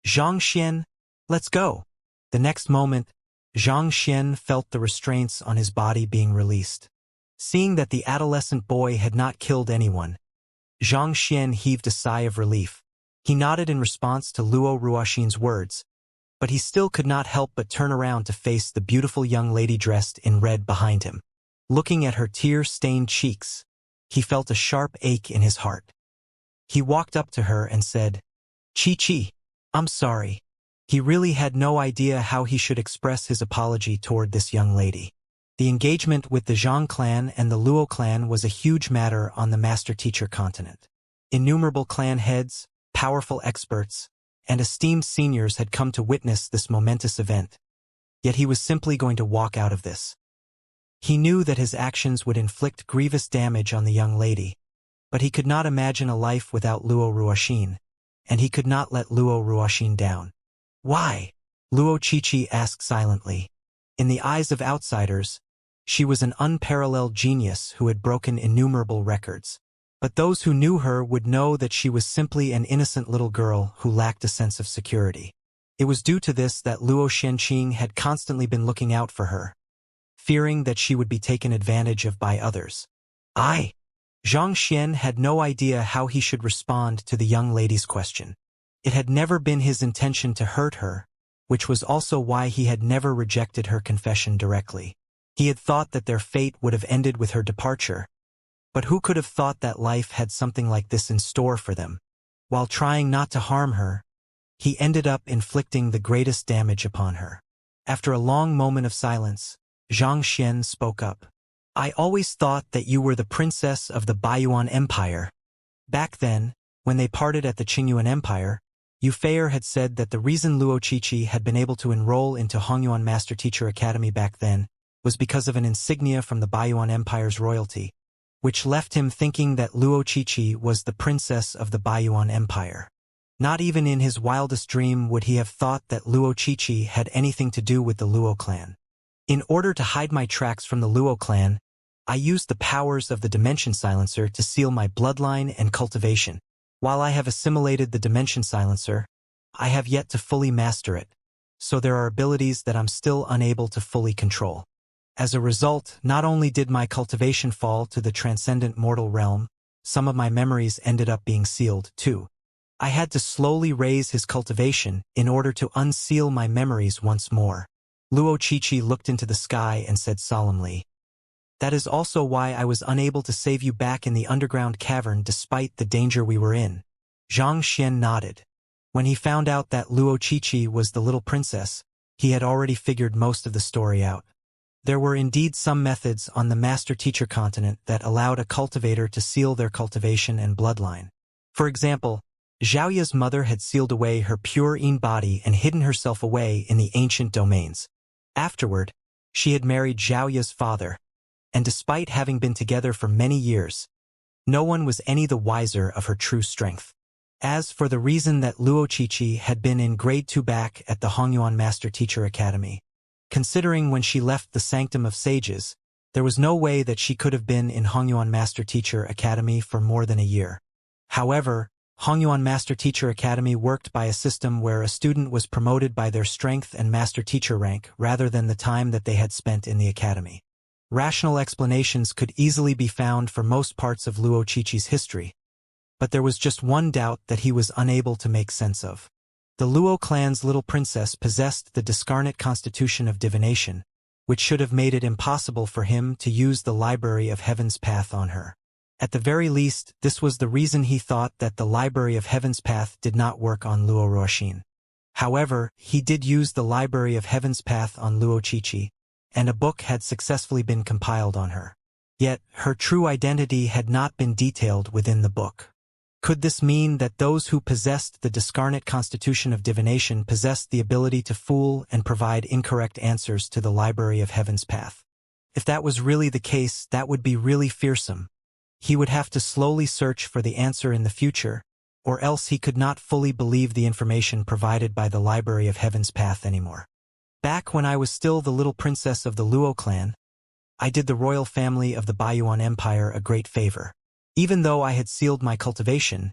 Xianxia, let's go. The next moment, Xianxia felt the restraints on his body being released. Seeing that the adolescent boy had not killed anyone, Xianxia heaved a sigh of relief. He nodded in response to Luo Ruoxin's words, but he still could not help but turn around to face the beautiful young lady dressed in red behind him. Looking at her tear-stained cheeks, he felt a sharp ache in his heart. He walked up to her and said, "Chi-Chi, I'm sorry." He really had no idea how he should express his apology toward this young lady. The engagement with the Zhang clan and the Luo clan was a huge matter on the master-teacher continent. Innumerable clan heads, powerful experts, and esteemed seniors had come to witness this momentous event. Yet he was simply going to walk out of this. He knew that his actions would inflict grievous damage on the young lady, but he could not imagine a life without Luo Ruoxin, and he could not let Luo Ruoxin down. "Why?" Luo Chi-Chi asked silently. In the eyes of outsiders, she was an unparalleled genius who had broken innumerable records. But those who knew her would know that she was simply an innocent little girl who lacked a sense of security. It was due to this that Luo Xianqing had constantly been looking out for her, fearing that she would be taken advantage of by others. Zhang Xian had no idea how he should respond to the young lady's question. It had never been his intention to hurt her, which was also why he had never rejected her confession directly. He had thought that their fate would have ended with her departure, but who could have thought that life had something like this in store for them? While trying not to harm her, he ended up inflicting the greatest damage upon her. After a long moment of silence, Zhang Xian spoke up. "I always thought that you were the princess of the Baiyuan Empire. Back then, when they parted at the Qingyuan Empire, Yufeier had said that the reason Luo Chi-Chi had been able to enroll into Hongyuan Master Teacher Academy back then was because of an insignia from the Baiyuan Empire's royalty, which left him thinking that Luo Chi-Chi was the princess of the Baiyuan Empire. Not even in his wildest dream would he have thought that Luo Chi-Chi had anything to do with the Luo clan. In order to hide my tracks from the Luo clan, I used the powers of the Dimension Silencer to seal my bloodline and cultivation. While I have assimilated the Dimension Silencer, I have yet to fully master it, so there are abilities that I'm still unable to fully control. As a result, not only did my cultivation fall to the transcendent mortal realm, some of my memories ended up being sealed, too. I had to slowly raise his cultivation in order to unseal my memories once more." Luo Chi-Chi looked into the sky and said solemnly, "That is also why I was unable to save you back in the underground cavern despite the danger we were in." Zhang Xian nodded. When he found out that Luo Chi-Chi was the little princess, he had already figured most of the story out. There were indeed some methods on the master-teacher continent that allowed a cultivator to seal their cultivation and bloodline. For example, Xiaoya's mother had sealed away her pure Yin body and hidden herself away in the ancient domains. Afterward, she had married Xiaoya's father, and despite having been together for many years, no one was any the wiser of her true strength. As for the reason that Luo Chi-Chi had been in grade 2 back at the Hongyuan Master Teacher Academy, considering when she left the Sanctum of Sages, there was no way that she could have been in Hongyuan Master Teacher Academy for more than a year. However, Hongyuan Master Teacher Academy worked by a system where a student was promoted by their strength and Master Teacher rank rather than the time that they had spent in the academy. Rational explanations could easily be found for most parts of Luo Chi-Chi's history, but there was just one doubt that he was unable to make sense of. The Luo clan's little princess possessed the discarnate constitution of divination, which should have made it impossible for him to use the Library of Heaven's Path on her. At the very least, this was the reason he thought that the Library of Heaven's Path did not work on Luo Ruoxin. However, he did use the Library of Heaven's Path on Luo Chi-Chi, and a book had successfully been compiled on her. Yet, her true identity had not been detailed within the book. Could this mean that those who possessed the discarnate constitution of divination possessed the ability to fool and provide incorrect answers to the Library of Heaven's Path? If that was really the case, that would be really fearsome. He would have to slowly search for the answer in the future, or else he could not fully believe the information provided by the Library of Heaven's Path anymore. Back when I was still the little princess of the Luo clan, I did the royal family of the Baiyuan Empire a great favor. Even though I had sealed my cultivation,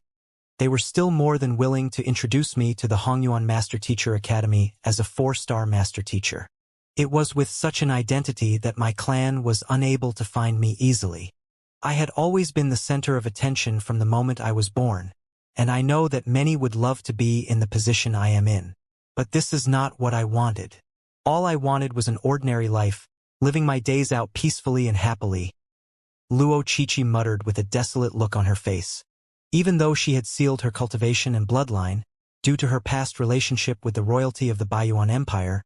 they were still more than willing to introduce me to the Hongyuan Master Teacher Academy as a 4-star master teacher. It was with such an identity that my clan was unable to find me easily. I had always been the center of attention from the moment I was born, and I know that many would love to be in the position I am in. But this is not what I wanted. All I wanted was an ordinary life, living my days out peacefully and happily, Luo Qiqi muttered with a desolate look on her face. Even though she had sealed her cultivation and bloodline, due to her past relationship with the royalty of the Baiyuan Empire,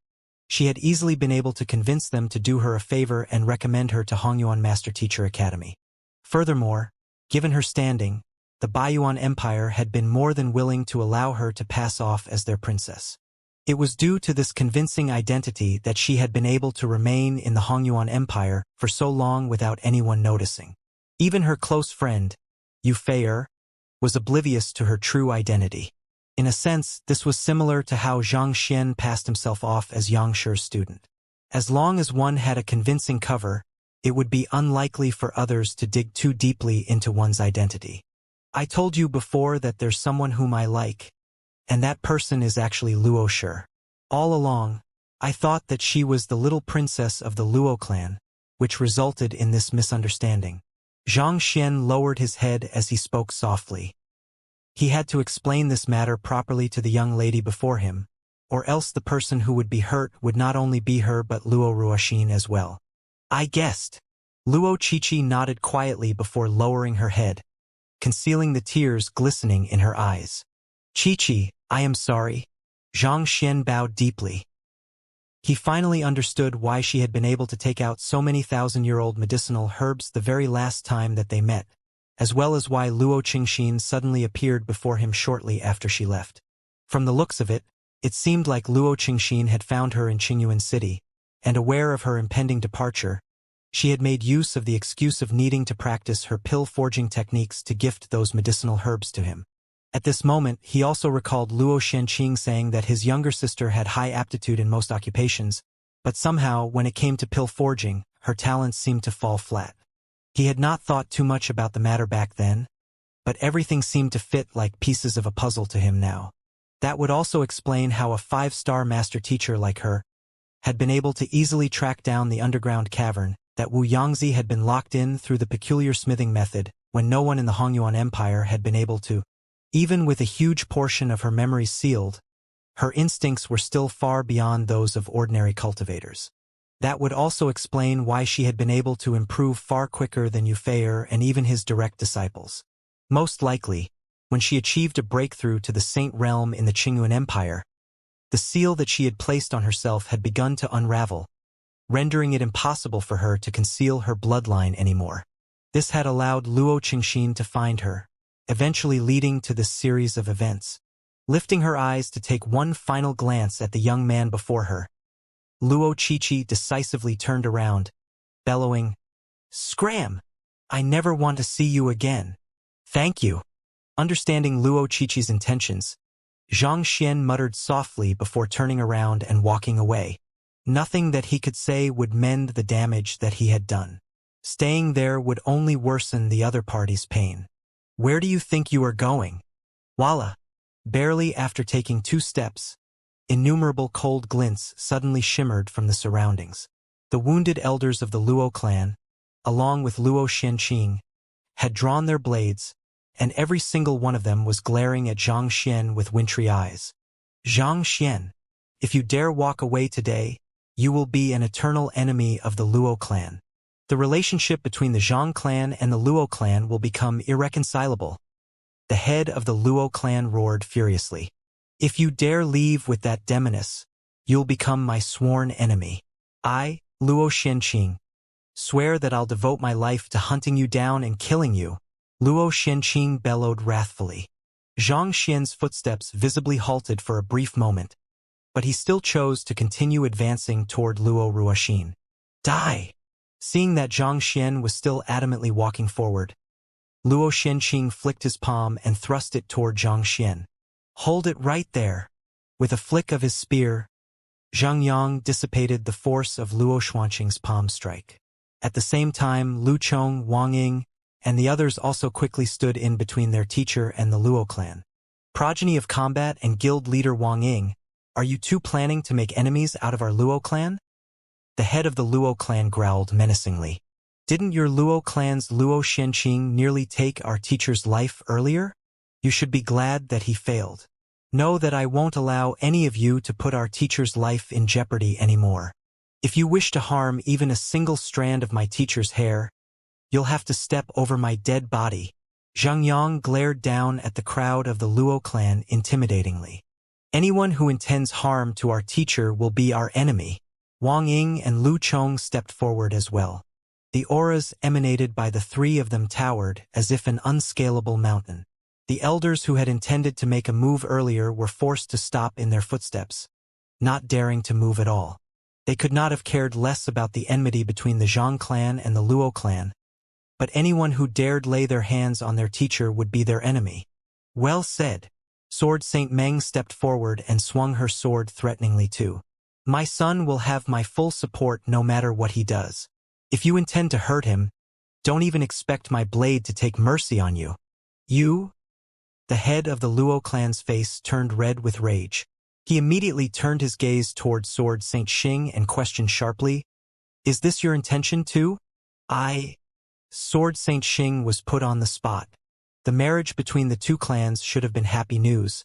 she had easily been able to convince them to do her a favor and recommend her to Hongyuan Master Teacher Academy. Furthermore, given her standing, the Baiyuan Empire had been more than willing to allow her to pass off as their princess. It was due to this convincing identity that she had been able to remain in the Hongyuan Empire for so long without anyone noticing. Even her close friend, Yu Fei, was oblivious to her true identity. In a sense, this was similar to how Zhang Xian passed himself off as Xianxia's student. As long as one had a convincing cover, it would be unlikely for others to dig too deeply into one's identity. I told you before that there's someone whom I like, and that person is actually Luo Shi. All along, I thought that she was the little princess of the Luo clan, which resulted in this misunderstanding. Zhang Xian lowered his head as he spoke softly. He had to explain this matter properly to the young lady before him, or else the person who would be hurt would not only be her but Luo Ruoxin as well. I guessed. Luo Qiqi nodded quietly before lowering her head, concealing the tears glistening in her eyes. Qiqi, I am sorry. Zhang Xian bowed deeply. He finally understood why she had been able to take out so many thousand-year-old medicinal herbs the very last time that they met, as well as why Luo Qingxin suddenly appeared before him shortly after she left. From the looks of it, it seemed like Luo Qingxin had found her in Qingyuan City, and aware of her impending departure, she had made use of the excuse of needing to practice her pill-forging techniques to gift those medicinal herbs to him. At this moment, he also recalled Luo Shenqing saying that his younger sister had high aptitude in most occupations, but somehow, when it came to pill forging, her talents seemed to fall flat. He had not thought too much about the matter back then, but everything seemed to fit like pieces of a puzzle to him now. That would also explain how a 5-star master teacher like her had been able to easily track down the underground cavern that Wu Yangzi had been locked in through the peculiar smithing method when no one in the Hongyuan Empire had been able to. Even with a huge portion of her memory sealed, her instincts were still far beyond those of ordinary cultivators. That would also explain why she had been able to improve far quicker than Yu Fei and even his direct disciples. Most likely, when she achieved a breakthrough to the Saint Realm in the Qingyuan Empire, the seal that she had placed on herself had begun to unravel, rendering it impossible for her to conceal her bloodline anymore. This had allowed Luo Qingxin to find her, eventually leading to this series of events. Lifting her eyes to take one final glance at the young man before her, Luo Qiqi decisively turned around, bellowing, "Scram! I never want to see you again." "Thank you." Understanding Luo Qiqi's intentions, Zhang Xian muttered softly before turning around and walking away. Nothing that he could say would mend the damage that he had done. Staying there would only worsen the other party's pain. "Where do you think you are going?" Voila! Barely after taking 2 steps, innumerable cold glints suddenly shimmered from the surroundings. The wounded elders of the Luo clan, along with Luo Shenqing, had drawn their blades, and every single one of them was glaring at Zhang Xian with wintry eyes. "Zhang Xian, if you dare walk away today, you will be an eternal enemy of the Luo clan. The relationship between the Zhang clan and the Luo clan will become irreconcilable." The head of the Luo clan roared furiously. "If you dare leave with that demoness, you'll become my sworn enemy. I, Luo Shenqing, swear that I'll devote my life to hunting you down and killing you." Luo Shenqing bellowed wrathfully. Zhang Xian's footsteps visibly halted for a brief moment, but he still chose to continue advancing toward Luo Ruoxin. "Die!" Seeing that Zhang Xian was still adamantly walking forward, Luo Shenqing flicked his palm and thrust it toward Zhang Xian. "Hold it right there." With a flick of his spear, Zhang Yang dissipated the force of Luo Xuanqing's palm strike. At the same time, Lu Chong, Wang Ying, and the others also quickly stood in between their teacher and the Luo clan. "Progeny of Combat and guild leader Wang Ying, are you two planning to make enemies out of our Luo clan?" The head of the Luo clan growled menacingly. Didn't your Luo clan's Luo Xianxing nearly take our teacher's life earlier? You should be glad that he failed. Know that I won't allow any of you to put our teacher's life in jeopardy anymore. If you wish to harm even a single strand of my teacher's hair, you'll have to step over my dead body. Zhang Yang glared down at the crowd of the Luo clan intimidatingly. Anyone who intends harm to our teacher will be our enemy. Wang Ying and Lu Chong stepped forward as well. The auras emanated by the three of them towered as if an unscalable mountain. The elders who had intended to make a move earlier were forced to stop in their footsteps, not daring to move at all. They could not have cared less about the enmity between the Zhang clan and the Luo clan, but anyone who dared lay their hands on their teacher would be their enemy. Well said. Sword Saint Meng stepped forward and swung her sword threateningly too. My son will have my full support no matter what he does. If you intend to hurt him, don't even expect my blade to take mercy on you. You? The head of the Luo clan's face turned red with rage. He immediately turned his gaze toward Sword Saint Xing and questioned sharply, "Is this your intention too?" Sword Saint Xing was put on the spot. The marriage between the two clans should have been happy news,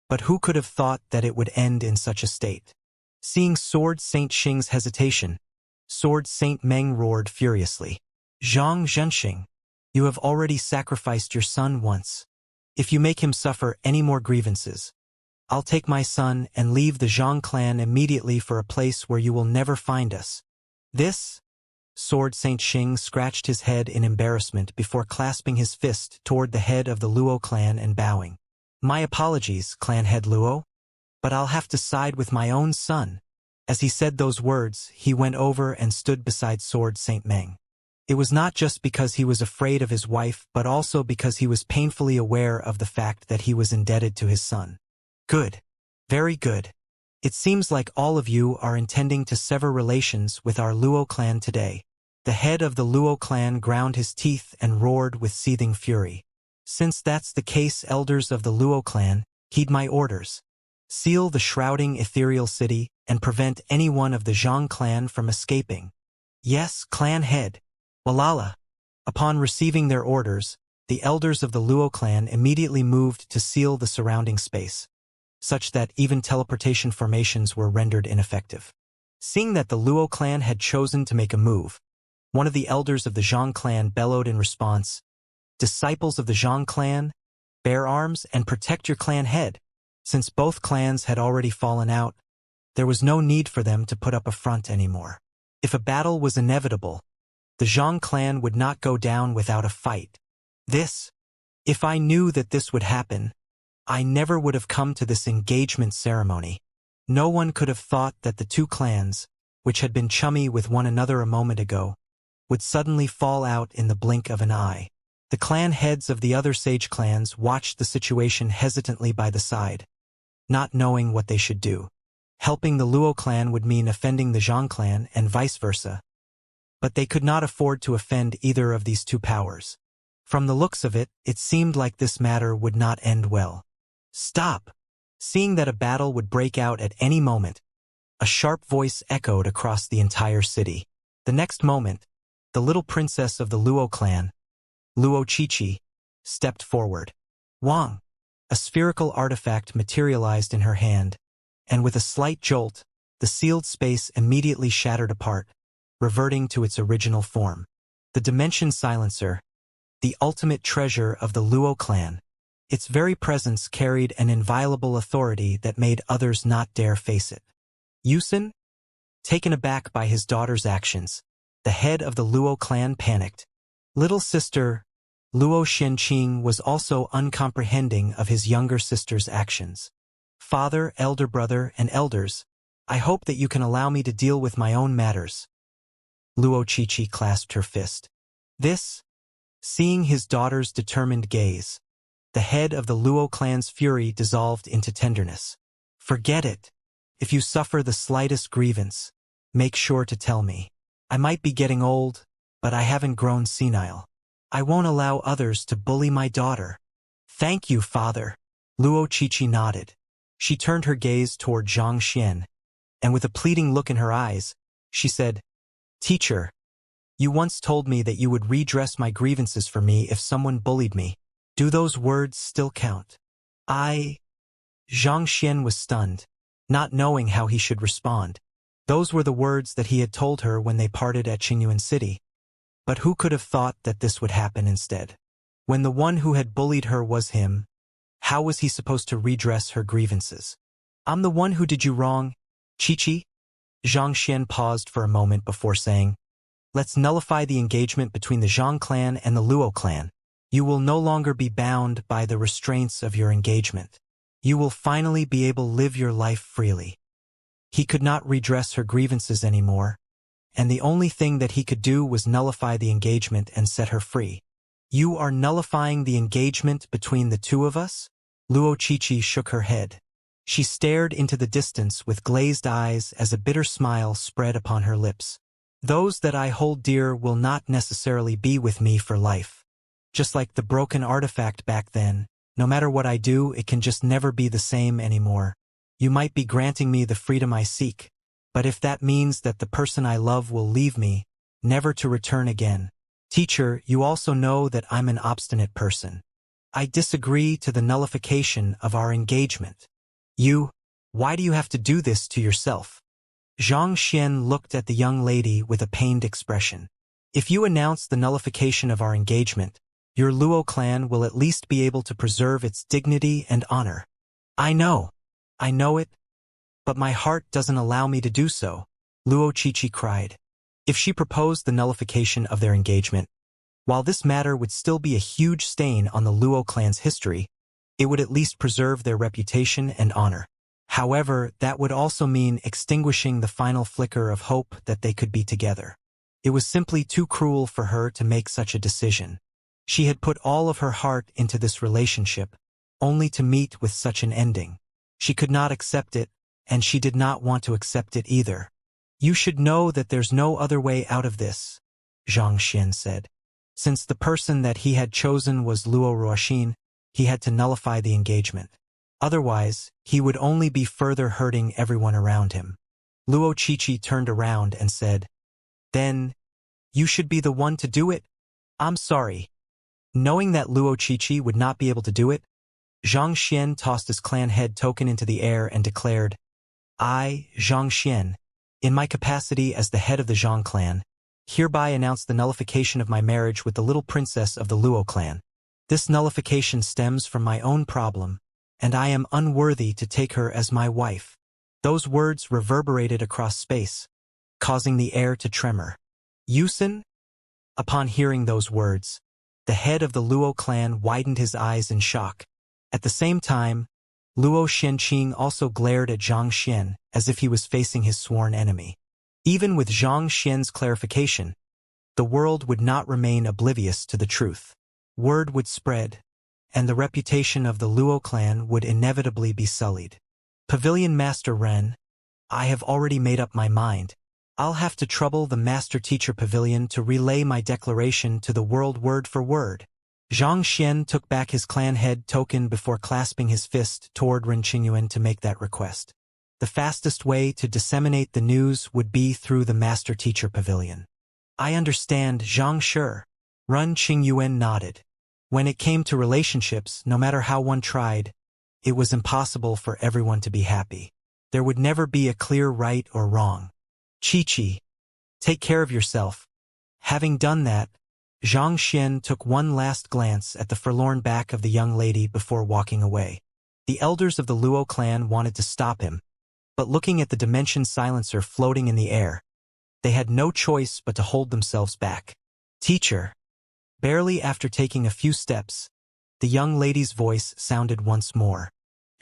but who could have thought that it would end in such a state? Seeing Sword Saint Xing's hesitation, Sword Saint Meng roared furiously. Zhang Zhenxing, you have already sacrificed your son once. If you make him suffer any more grievances, I'll take my son and leave the Zhang clan immediately for a place where you will never find us. This? Sword Saint Xing scratched his head in embarrassment before clasping his fist toward the head of the Luo clan and bowing. My apologies, clan head Luo, but I'll have to side with my own son. As he said those words, he went over and stood beside Sword Saint Meng. It was not just because he was afraid of his wife, but also because he was painfully aware of the fact that he was indebted to his son. Good. Very good. It seems like all of you are intending to sever relations with our Luo clan today. The head of the Luo clan ground his teeth and roared with seething fury. Since that's the case, elders of the Luo clan, heed my orders. Seal the shrouding ethereal city and prevent any one of the Zhang clan from escaping. Yes, clan head. Walala. Upon receiving their orders, the elders of the Luo clan immediately moved to seal the surrounding space, such that even teleportation formations were rendered ineffective. Seeing that the Luo clan had chosen to make a move, one of the elders of the Zhang clan bellowed in response, "Disciples of the Zhang clan, bear arms and protect your clan head." Since both clans had already fallen out, there was no need for them to put up a front anymore. If a battle was inevitable, the Zhang clan would not go down without a fight. If I knew that this would happen, I never would have come to this engagement ceremony. No one could have thought that the two clans, which had been chummy with one another a moment ago, would suddenly fall out in the blink of an eye. The clan heads of the other sage clans watched the situation hesitantly by the side, not knowing what they should do. Helping the Luo clan would mean offending the Zhang clan and vice versa, but they could not afford to offend either of these two powers. From the looks of it, it seemed like this matter would not end well. Stop! Seeing that a battle would break out at any moment, a sharp voice echoed across the entire city. The next moment, the little princess of the Luo clan, Luo Qiqi, stepped forward. Wang! A spherical artifact materialized in her hand, and with a slight jolt, the sealed space immediately shattered apart, reverting to its original form. The Dimension Silencer, the ultimate treasure of the Luo clan. Its very presence carried an inviolable authority that made others not dare face it. Yusin? Taken aback by his daughter's actions, the head of the Luo clan panicked. Little sister, Luo Xianqing, was also uncomprehending of his younger sister's actions. Father, elder brother, and elders, I hope that you can allow me to deal with my own matters. Luo Qiqi clasped her fist. Seeing his daughter's determined gaze, the head of the Luo clan's fury dissolved into tenderness. Forget it. If you suffer the slightest grievance, make sure to tell me. I might be getting old, but I haven't grown senile. I won't allow others to bully my daughter. Thank you, father. Luo Qiqi nodded. She turned her gaze toward Zhang Xian, and with a pleading look in her eyes, she said, Teacher, You once told me that you would redress my grievances for me if someone bullied me. Do those words still count? Xianxia was stunned, not knowing how he should respond. Those were the words that he had told her when they parted at Qingyuan City. But who could have thought that this would happen instead? When the one who had bullied her was him, how was he supposed to redress her grievances? I'm the one who did you wrong, Qiqi? Xianxia paused for a moment before saying, let's nullify the engagement between the Zhang clan and the Luo clan. You will no longer be bound by the restraints of your engagement. You will finally be able to live your life freely. He could not redress her grievances anymore, and the only thing that he could do was nullify the engagement and set her free. You are nullifying the engagement between the two of us? Luo Qiqi shook her head. She stared into the distance with glazed eyes as a bitter smile spread upon her lips. Those that I hold dear will not necessarily be with me for life. Just like the broken artifact back then, no matter what I do, it can just never be the same anymore. You might be granting me the freedom I seek, but if that means that the person I love will leave me, never to return again. Teacher, you also know that I'm an obstinate person. I disagree to the nullification of our engagement. Why do you have to do this to yourself? Xianxia looked at the young lady with a pained expression. If you announce the nullification of our engagement, your Luo clan will at least be able to preserve its dignity and honor. I know it, but my heart doesn't allow me to do so, Luo Qiqi cried. If she proposed the nullification of their engagement, while this matter would still be a huge stain on the Luo clan's history, it would at least preserve their reputation and honor. However, that would also mean extinguishing the final flicker of hope that they could be together. It was simply too cruel for her to make such a decision. She had put all of her heart into this relationship, only to meet with such an ending. She could not accept it, and she did not want to accept it either. You should know that there's no other way out of this, Xianxia said. Since the person that he had chosen was Luo Ruoxin, he had to nullify the engagement. Otherwise, he would only be further hurting everyone around him. Luo Qiqi turned around and said, Then, you should be the one to do it? I'm sorry. Knowing that Luo Qiqi would not be able to do it, Xianxia tossed his clan head token into the air and declared, I, Xianxia, in my capacity as the head of the Zhang clan, hereby announce the nullification of my marriage with the little princess of the Luo clan. This nullification stems from my own problem, and I am unworthy to take her as my wife. Those words reverberated across space, causing the air to tremor. Yusin? Upon hearing those words, the head of the Luo clan widened his eyes in shock. At the same time, Luo Shenqing also glared at Xianxia as if he was facing his sworn enemy. Even with Xianxia's clarification, the world would not remain oblivious to the truth. Word would spread, and the reputation of the Luo clan would inevitably be sullied. Pavilion Master Ren, I have already made up my mind. I'll have to trouble the Master Teacher Pavilion to relay my declaration to the world word for word. Xianxia took back his clan head token before clasping his fist toward Ren Qingyuan to make that request. The fastest way to disseminate the news would be through the Master Teacher Pavilion. I understand, Xianxia. Ren Qingyuan nodded. When it came to relationships, no matter how one tried, it was impossible for everyone to be happy. There would never be a clear right or wrong. Qiqi, take care of yourself. Having done that, Xianxia took one last glance at the forlorn back of the young lady before walking away. The elders of the Luo clan wanted to stop him, but looking at the dimension silencer floating in the air, they had no choice but to hold themselves back. Teacher. Barely after taking a few steps, the young lady's voice sounded once more.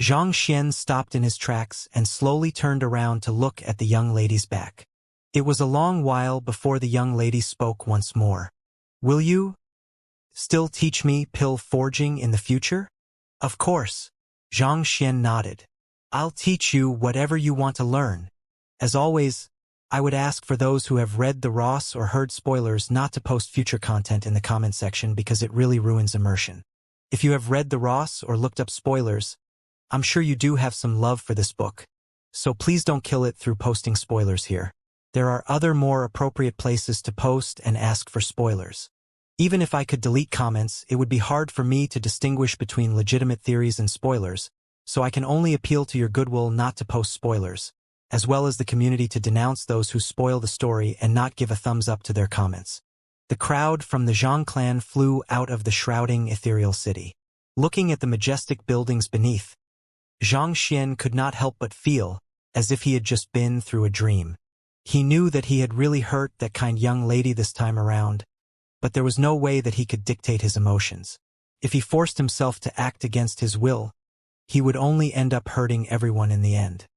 Xianxia stopped in his tracks and slowly turned around to look at the young lady's back. It was a long while before the young lady spoke once more. Will you still teach me pill forging in the future? Of course. Xianxia nodded. I'll teach you whatever you want to learn. As always, I would ask for those who have read the Ross or heard spoilers not to post future content in the comment section because it really ruins immersion. If you have read the Ross or looked up spoilers, I'm sure you do have some love for this book, so please don't kill it through posting spoilers here. There are other more appropriate places to post and ask for spoilers. Even if I could delete comments, it would be hard for me to distinguish between legitimate theories and spoilers, so I can only appeal to your goodwill not to post spoilers, as well as the community to denounce those who spoil the story and not give a thumbs up to their comments. The crowd from the Zhang clan flew out of the shrouding ethereal city. Looking at the majestic buildings beneath, Xianxia could not help but feel as if he had just been through a dream. He knew that he had really hurt that kind young lady this time around, but there was no way that he could dictate his emotions. If he forced himself to act against his will, he would only end up hurting everyone in the end.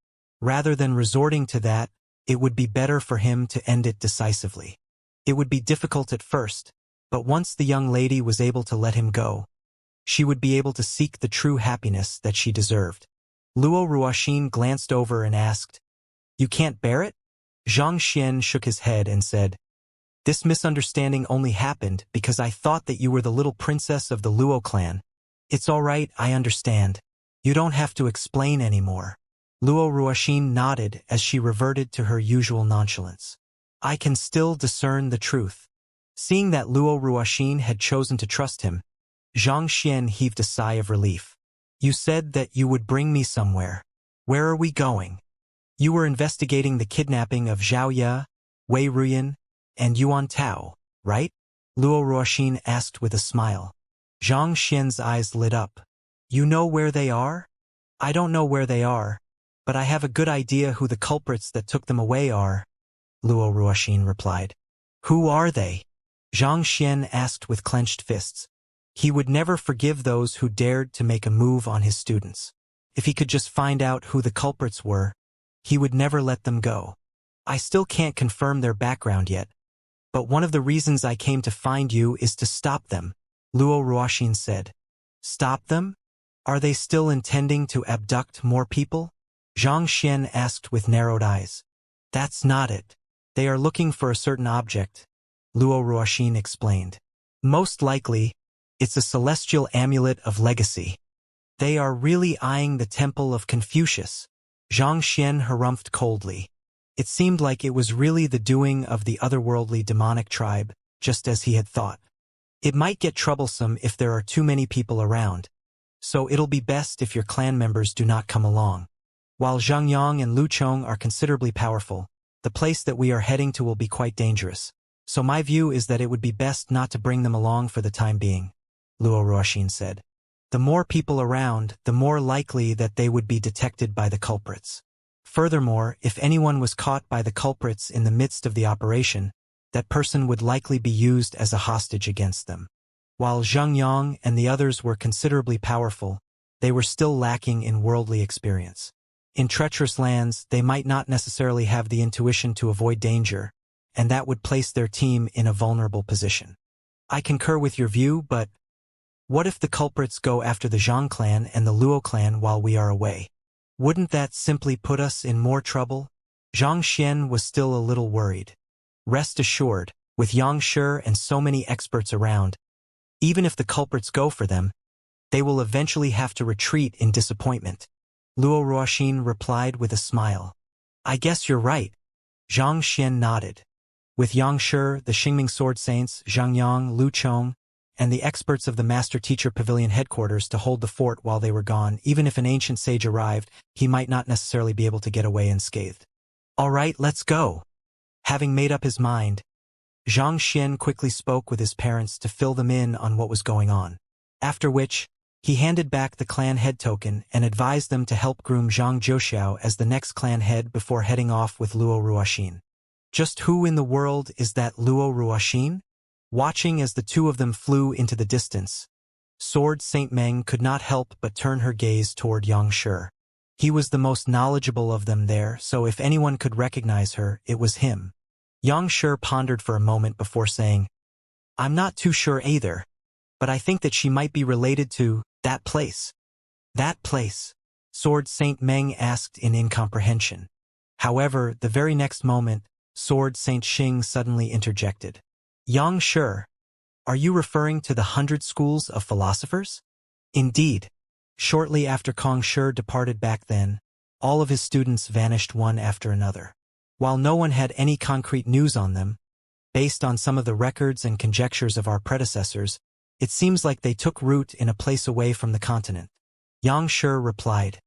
Rather than resorting to that, it would be better for him to end it decisively. It would be difficult at first, but once the young lady was able to let him go, she would be able to seek the true happiness that she deserved. Luo Ruoxin glanced over and asked, "You can't bear it?" Xianxia shook his head and said, "This misunderstanding only happened because I thought that you were the little princess of the Luo clan. It's all right, I understand. You don't have to explain anymore." Luo Ruoxin nodded as she reverted to her usual nonchalance. "I can still discern the truth." Seeing that Luo Ruoxin had chosen to trust him, Xianxia heaved a sigh of relief. "You said that you would bring me somewhere. Where are we going?" "You were investigating the kidnapping of Xiaoya, Wei Ruyan, and Yuan Tao, right?" Luo Ruoxin asked with a smile. Xianxia's eyes lit up. "You know where they are?" "I don't know where they are, but I have a good idea who the culprits that took them away are," Luo Ruoxin replied. "Who are they?" Xianxia asked with clenched fists. He would never forgive those who dared to make a move on his students. If he could just find out who the culprits were, he would never let them go. "I still can't confirm their background yet, but one of the reasons I came to find you is to stop them," Luo Ruoxin said. "Stop them? Are they still intending to abduct more people?" Xianxia asked with narrowed eyes. "That's not it. They are looking for a certain object," Luo Ruoxin explained. "Most likely, it's a celestial amulet of legacy. They are really eyeing the temple of Confucius." Xianxia harumphed coldly. It seemed like it was really the doing of the otherworldly demonic tribe, just as he had thought. It might get troublesome if there are too many people around, so it'll be best if your clan members do not come along. While Zhangyang and Luchong are considerably powerful, the place that we are heading to will be quite dangerous, so my view is that it would be best not to bring them along for the time being," Luo Ruoxin said. "The more people around, the more likely that they would be detected by the culprits. Furthermore, if anyone was caught by the culprits in the midst of the operation, that person would likely be used as a hostage against them." While Zhang Yang and the others were considerably powerful, they were still lacking in worldly experience. In treacherous lands, they might not necessarily have the intuition to avoid danger, and that would place their team in a vulnerable position. "I concur with your view, but what if the culprits go after the Zhang clan and the Luo clan while we are away? Wouldn't that simply put us in more trouble?" Xianxia was still a little worried. "Rest assured, with Yangshi and so many experts around, even if the culprits go for them, they will eventually have to retreat in disappointment," Luo Ruoxin replied with a smile. "I guess you're right." Xianxia nodded. With Yangshi, the Xingming Sword Saints, Zhangyang, Luchong, and the experts of the Master Teacher Pavilion headquarters to hold the fort while they were gone, even if an ancient sage arrived, he might not necessarily be able to get away unscathed. "All right, let's go." Having made up his mind, Xianxia quickly spoke with his parents to fill them in on what was going on. After which, he handed back the clan head token and advised them to help groom Zhang Zhouxiao as the next clan head before heading off with Luo Ruoxin. Just who in the world is that Luo Ruoxin? Watching as the two of them flew into the distance, Sword Saint Meng could not help but turn her gaze toward Yangshi. He was the most knowledgeable of them there, so if anyone could recognize her, it was him. Yangshi pondered for a moment before saying, "I'm not too sure either, but I think that she might be related to that place." "That place?" Sword Saint Meng asked in incomprehension. However, the very next moment, Sword Saint Xing suddenly interjected. "Yangshi, are you referring to the 100 schools of philosophers?" Indeed. Shortly after Kong Shi departed back then, all of his students vanished one after another. While no one had any concrete news on them, based on some of the records and conjectures of our predecessors, it seems like they took root in a place away from the continent. Xianxia replied.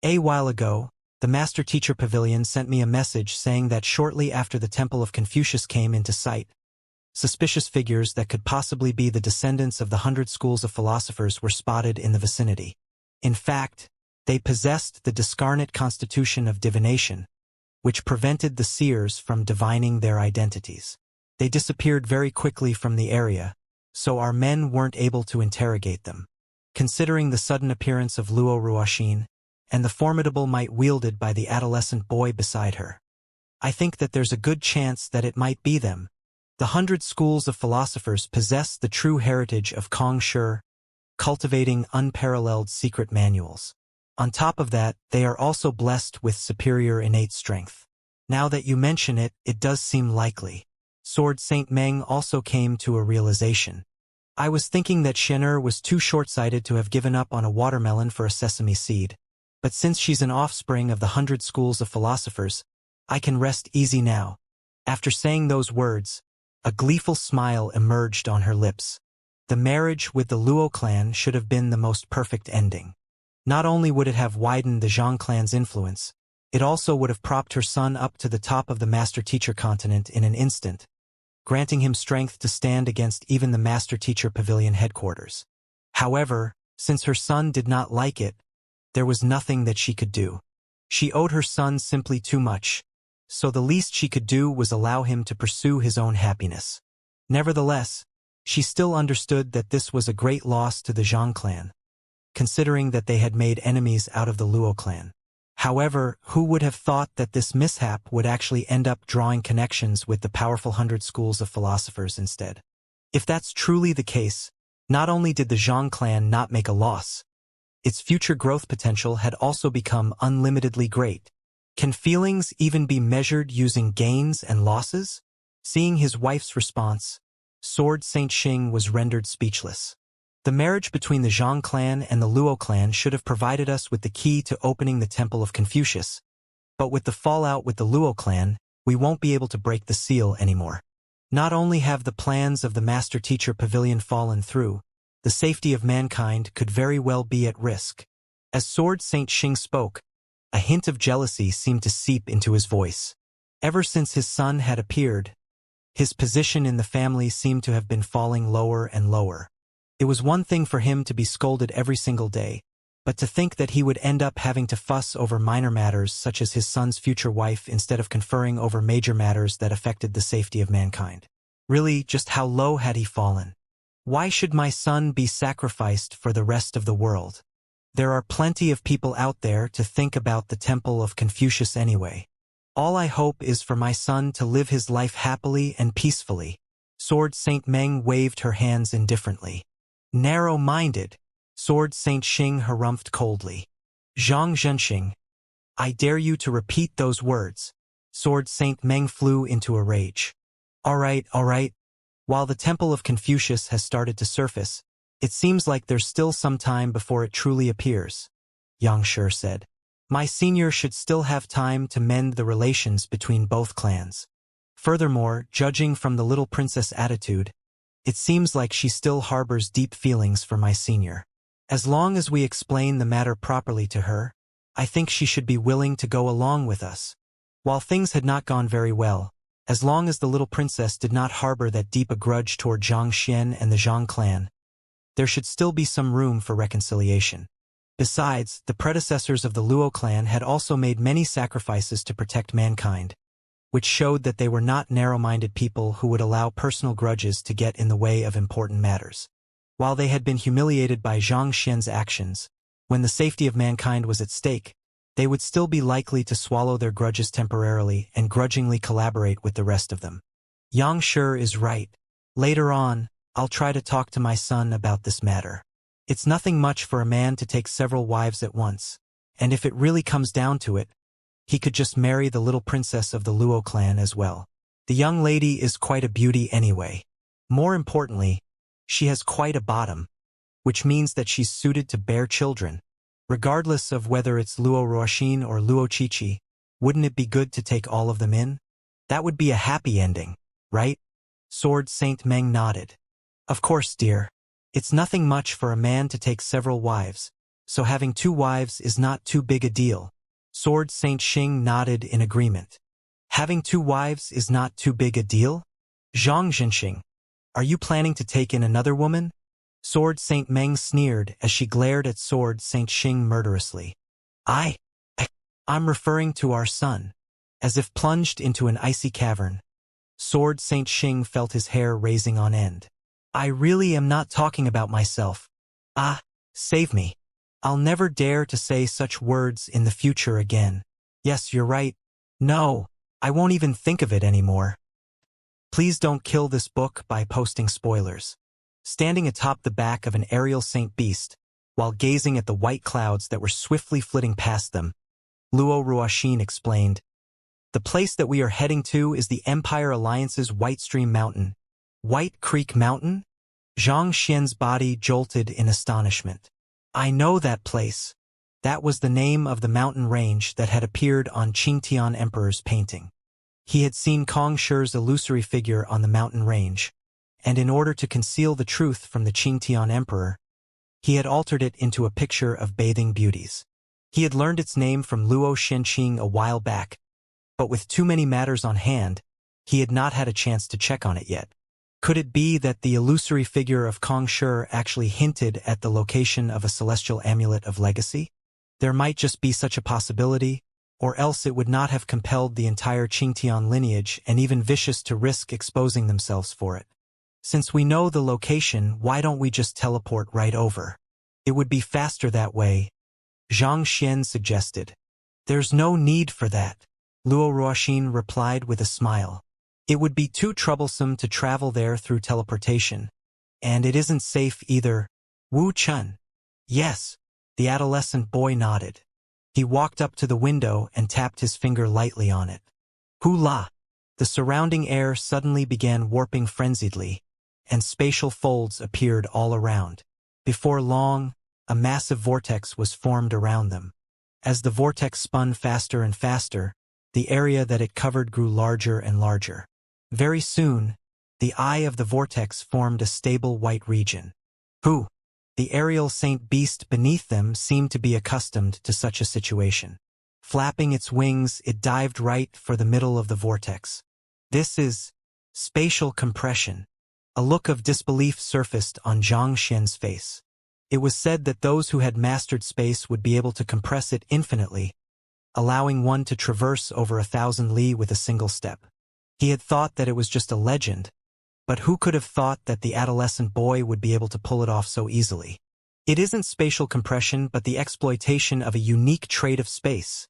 A while ago, the Master Teacher Pavilion sent me a message saying that shortly after the Temple of Confucius came into sight, suspicious figures that could possibly be the descendants of the 100 schools of philosophers were spotted in the vicinity. In fact, they possessed the discarnate constitution of divination, which prevented the seers from divining their identities. They disappeared very quickly from the area, so our men weren't able to interrogate them. Considering the sudden appearance of Luo Ruoxin and the formidable might wielded by the adolescent boy beside her, I think that there's a good chance that it might be them. The 100 schools of philosophers possess the true heritage of Kong Shi, cultivating unparalleled secret manuals. On top of that, they are also blessed with superior innate strength. Now that you mention it, it does seem likely. Sword Saint Meng also came to a realization. I was thinking that Xian'er was too short-sighted to have given up on a watermelon for a sesame seed. But since she's an offspring of the 100 schools of philosophers, I can rest easy now. After saying those words, a gleeful smile emerged on her lips. The marriage with the Luo clan should have been the most perfect ending. Not only would it have widened the Zhang clan's influence, it also would have propped her son up to the top of the Master-Teacher continent in an instant, granting him strength to stand against even the Master-Teacher Pavilion headquarters. However, since her son did not like it, there was nothing that she could do. She owed her son simply too much, so the least she could do was allow him to pursue his own happiness. Nevertheless, she still understood that this was a great loss to the Zhang clan, considering that they had made enemies out of the Luo clan. However, who would have thought that this mishap would actually end up drawing connections with the powerful 100 schools of philosophers instead? If that's truly the case, not only did the Zhang clan not make a loss, its future growth potential had also become unlimitedly great. Can feelings even be measured using gains and losses? Seeing his wife's response, Sword Saint Xing was rendered speechless. The marriage between the Zhang clan and the Luo clan should have provided us with the key to opening the Temple of Confucius, but with the fallout with the Luo clan, we won't be able to break the seal anymore. Not only have the plans of the Master-Teacher Pavilion fallen through, the safety of mankind could very well be at risk. As Sword Saint Xing spoke, a hint of jealousy seemed to seep into his voice. Ever since his son had appeared, his position in the family seemed to have been falling lower and lower. It was one thing for him to be scolded every single day, but to think that he would end up having to fuss over minor matters such as his son's future wife instead of conferring over major matters that affected the safety of mankind. Really, just how low had he fallen? Why should my son be sacrificed for the rest of the world? There are plenty of people out there to think about the Temple of Confucius anyway. All I hope is for my son to live his life happily and peacefully. Sword Saint Meng waved her hands indifferently. Narrow-minded, Sword Saint Xing harumphed coldly. Zhang Zhenxing, I dare you to repeat those words. Sword Saint Meng flew into a rage. All right. While the Temple of Confucius has started to surface, it seems like there's still some time before it truly appears, Xianxia said. My senior should still have time to mend the relations between both clans. Furthermore, judging from the little princess attitude, it seems like she still harbors deep feelings for my senior. As long as we explain the matter properly to her, I think she should be willing to go along with us. While things had not gone very well, as long as the little princess did not harbor that deep a grudge toward Zhang Xian and the Zhang clan, there should still be some room for reconciliation. Besides, the predecessors of the Luo clan had also made many sacrifices to protect mankind, which showed that they were not narrow-minded people who would allow personal grudges to get in the way of important matters. While they had been humiliated by Zhang Xian's actions, when the safety of mankind was at stake, they would still be likely to swallow their grudges temporarily and grudgingly collaborate with the rest of them. Xianxia is right. Later on, I'll try to talk to my son about this matter. It's nothing much for a man to take several wives at once, and if it really comes down to it, he could just marry the little princess of the Luo clan as well. The young lady is quite a beauty anyway. More importantly, she has quite a bottom, which means that she's suited to bear children. Regardless of whether it's Luo Ruoxin or Luo Qiqi, Wouldn't it be good to take all of them in? That would be a happy ending, right? Sword Saint Meng nodded. Of course, dear. It's nothing much for a man to take several wives, so having 2 wives is not too big a deal. Sword Saint Xing nodded in agreement. Having 2 wives is not too big a deal? Zhang Zhenxing, are you planning to take in another woman? Sword Saint Meng sneered as she glared at Sword Saint Xing murderously. I'm referring to our son. As if plunged into an icy cavern, Sword Saint Xing felt his hair raising on end. I really am not talking about myself. Save me. I'll never dare to say such words in the future again. Yes, you're right. No, I won't even think of it anymore. Please don't kill this book by posting spoilers. Standing atop the back of an aerial Saint Beast, while gazing at the white clouds that were swiftly flitting past them, Luo Ruoxin explained, the place that we are heading to is the Empire Alliance's White Stream Mountain. White Creek Mountain? Zhang Xian's body jolted in astonishment. I know that place. That was the name of the mountain range that had appeared on Qingtian Emperor's painting. He had seen Kong Shi's illusory figure on the mountain range, and in order to conceal the truth from the Qingtian Emperor, he had altered it into a picture of bathing beauties. He had learned its name from Luo Shenqing a while back, but with too many matters on hand, he had not had a chance to check on it yet. Could it be that the illusory figure of Kong Shi actually hinted at the location of a celestial amulet of legacy? There might just be such a possibility, or else it would not have compelled the entire Qingtian lineage and even vicious to risk exposing themselves for it. Since we know the location, why don't we just teleport right over? It would be faster that way, Zhang Xian suggested. There's no need for that, Luo Ruoxin replied with a smile. It would be too troublesome to travel there through teleportation, and it isn't safe either. Wu Chun. Yes, the adolescent boy nodded. He walked up to the window and tapped his finger lightly on it. Hula! The surrounding air suddenly began warping frenziedly, and spatial folds appeared all around. Before long, a massive vortex was formed around them. As the vortex spun faster and faster, the area that it covered grew larger and larger. Very soon, the eye of the vortex formed a stable white region. The aerial Saint Beast beneath them seemed to be accustomed to such a situation. Flapping its wings, it dived right for the middle of the vortex. This is spatial compression. A look of disbelief surfaced on Zhang Xian's face. It was said that those who had mastered space would be able to compress it infinitely, allowing one to traverse over 1,000 li with a single step. He had thought that it was just a legend, but who could have thought that the adolescent boy would be able to pull it off so easily? It isn't spatial compression but the exploitation of a unique trait of space,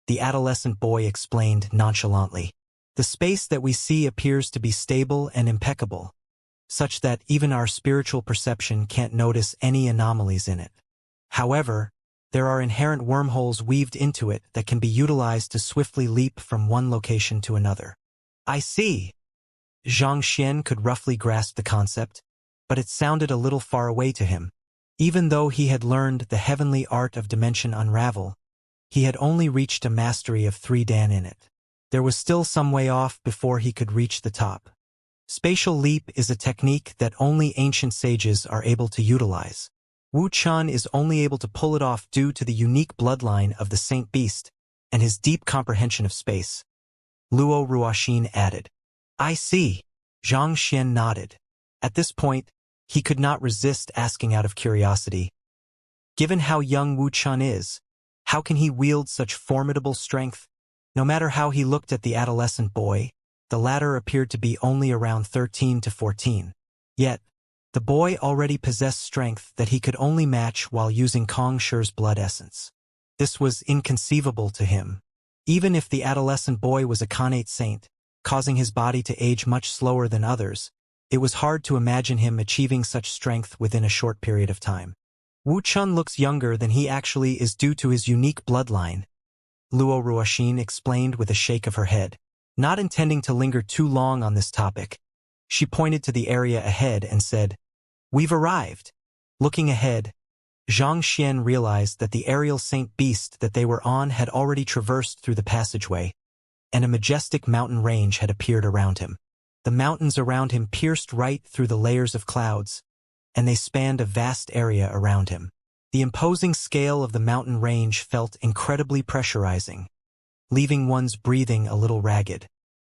the adolescent boy explained nonchalantly. The space that we see appears to be stable and impeccable, such that even our spiritual perception can't notice any anomalies in it. However, there are inherent wormholes weaved into it that can be utilized to swiftly leap from one location to another. I see. Zhang Xian could roughly grasp the concept, but it sounded a little far away to him. Even though he had learned the heavenly art of dimension unravel, he had only reached a mastery of 3 dan in it. There was still some way off before he could reach the top. Spatial leap is a technique that only ancient sages are able to utilize. Wu Chun is only able to pull it off due to the unique bloodline of the Saint Beast and his deep comprehension of space. Luo Ruoxin added. I see. Zhang Xian nodded. At this point, he could not resist asking out of curiosity. Given how young Wu Chun is, how can he wield such formidable strength? No matter how he looked at the adolescent boy, the latter appeared to be only around 13 to 14. Yet, the boy already possessed strength that he could only match while using Kong Shi's blood essence. This was inconceivable to him. Even if the adolescent boy was a Khanate saint, causing his body to age much slower than others, it was hard to imagine him achieving such strength within a short period of time. Wu Chun looks younger than he actually is due to his unique bloodline, Luo Ruoxin explained with a shake of her head. Not intending to linger too long on this topic, she pointed to the area ahead and said, We've arrived. Looking ahead, Xianxia realized that the aerial saint beast that they were on had already traversed through the passageway, and a majestic mountain range had appeared around him. The mountains around him pierced right through the layers of clouds, and they spanned a vast area around him. The imposing scale of the mountain range felt incredibly pressurizing, leaving one's breathing a little ragged.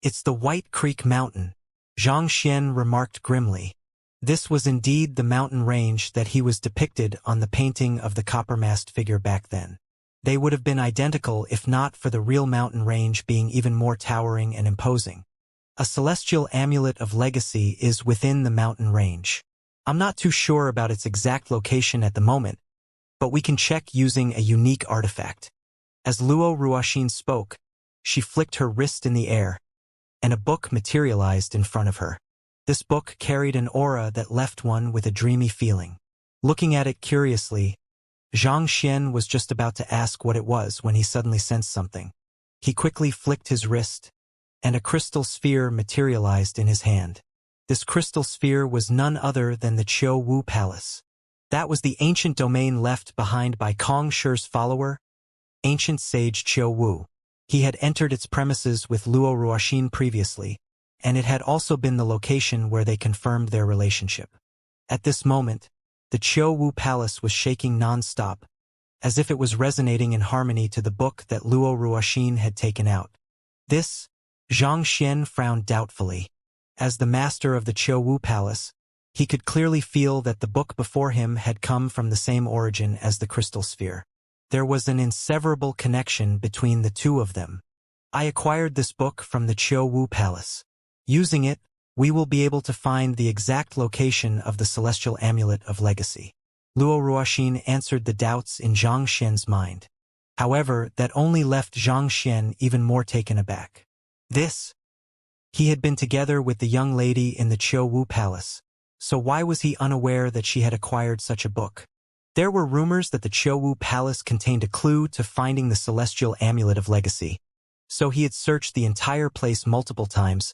"It's the White Creek Mountain," Xianxia remarked grimly. This was indeed the mountain range that he was depicted on the painting of the copper-masked figure back then. They would have been identical if not for the real mountain range being even more towering and imposing. A celestial amulet of legacy is within the mountain range. I'm not too sure about its exact location at the moment, but we can check using a unique artifact. As Luo Ruoxin spoke, she flicked her wrist in the air, and a book materialized in front of her. This book carried an aura that left one with a dreamy feeling. Looking at it curiously, Xianxia was just about to ask what it was when he suddenly sensed something. He quickly flicked his wrist, and a crystal sphere materialized in his hand. This crystal sphere was none other than the Qiu Wu Palace. That was the ancient domain left behind by Kong Shi's follower, ancient sage Qiu Wu. He had entered its premises with Luo Ruoxin previously, and it had also been the location where they confirmed their relationship. At this moment, the Qiu Wu Palace was shaking non-stop, as if it was resonating in harmony to the book that Luo Ruoxin had taken out. This, Xianxia frowned doubtfully. As the master of the Qiu Wu Palace, he could clearly feel that the book before him had come from the same origin as the crystal sphere. There was an inseverable connection between the two of them. "I acquired this book from the Qiu Wu Palace. Using it, we will be able to find the exact location of the celestial amulet of legacy." Luo Ruoxin answered the doubts in Xianxia's mind. However, that only left Xianxia even more taken aback. He had been together with the young lady in the Qiu Wu Palace, so why was he unaware that she had acquired such a book? There were rumors that the Qiu Wu Palace contained a clue to finding the celestial amulet of legacy, so he had searched the entire place multiple times,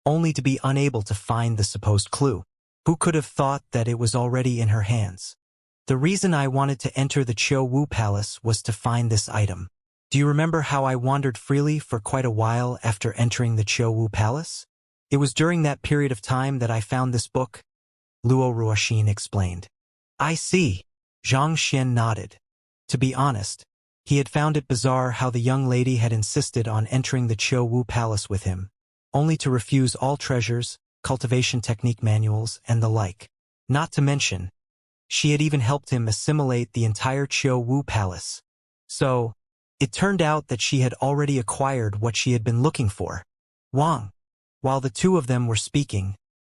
only to be unable to find the supposed clue. Who could have thought that it was already in her hands? "The reason I wanted to enter the Qiu Wu Palace was to find this item. Do you remember how I wandered freely for quite a while after entering the Qiu Wu Palace? It was during that period of time that I found this book," Luo Ruoxin explained. "I see." Xianxia nodded. To be honest, he had found it bizarre how the young lady had insisted on entering the Qiu Wu Palace with him, only to refuse all treasures, cultivation technique manuals, and the like. Not to mention, she had even helped him assimilate the entire Qiu Wu Palace. So, it turned out that she had already acquired what she had been looking for. Wang. While the two of them were speaking,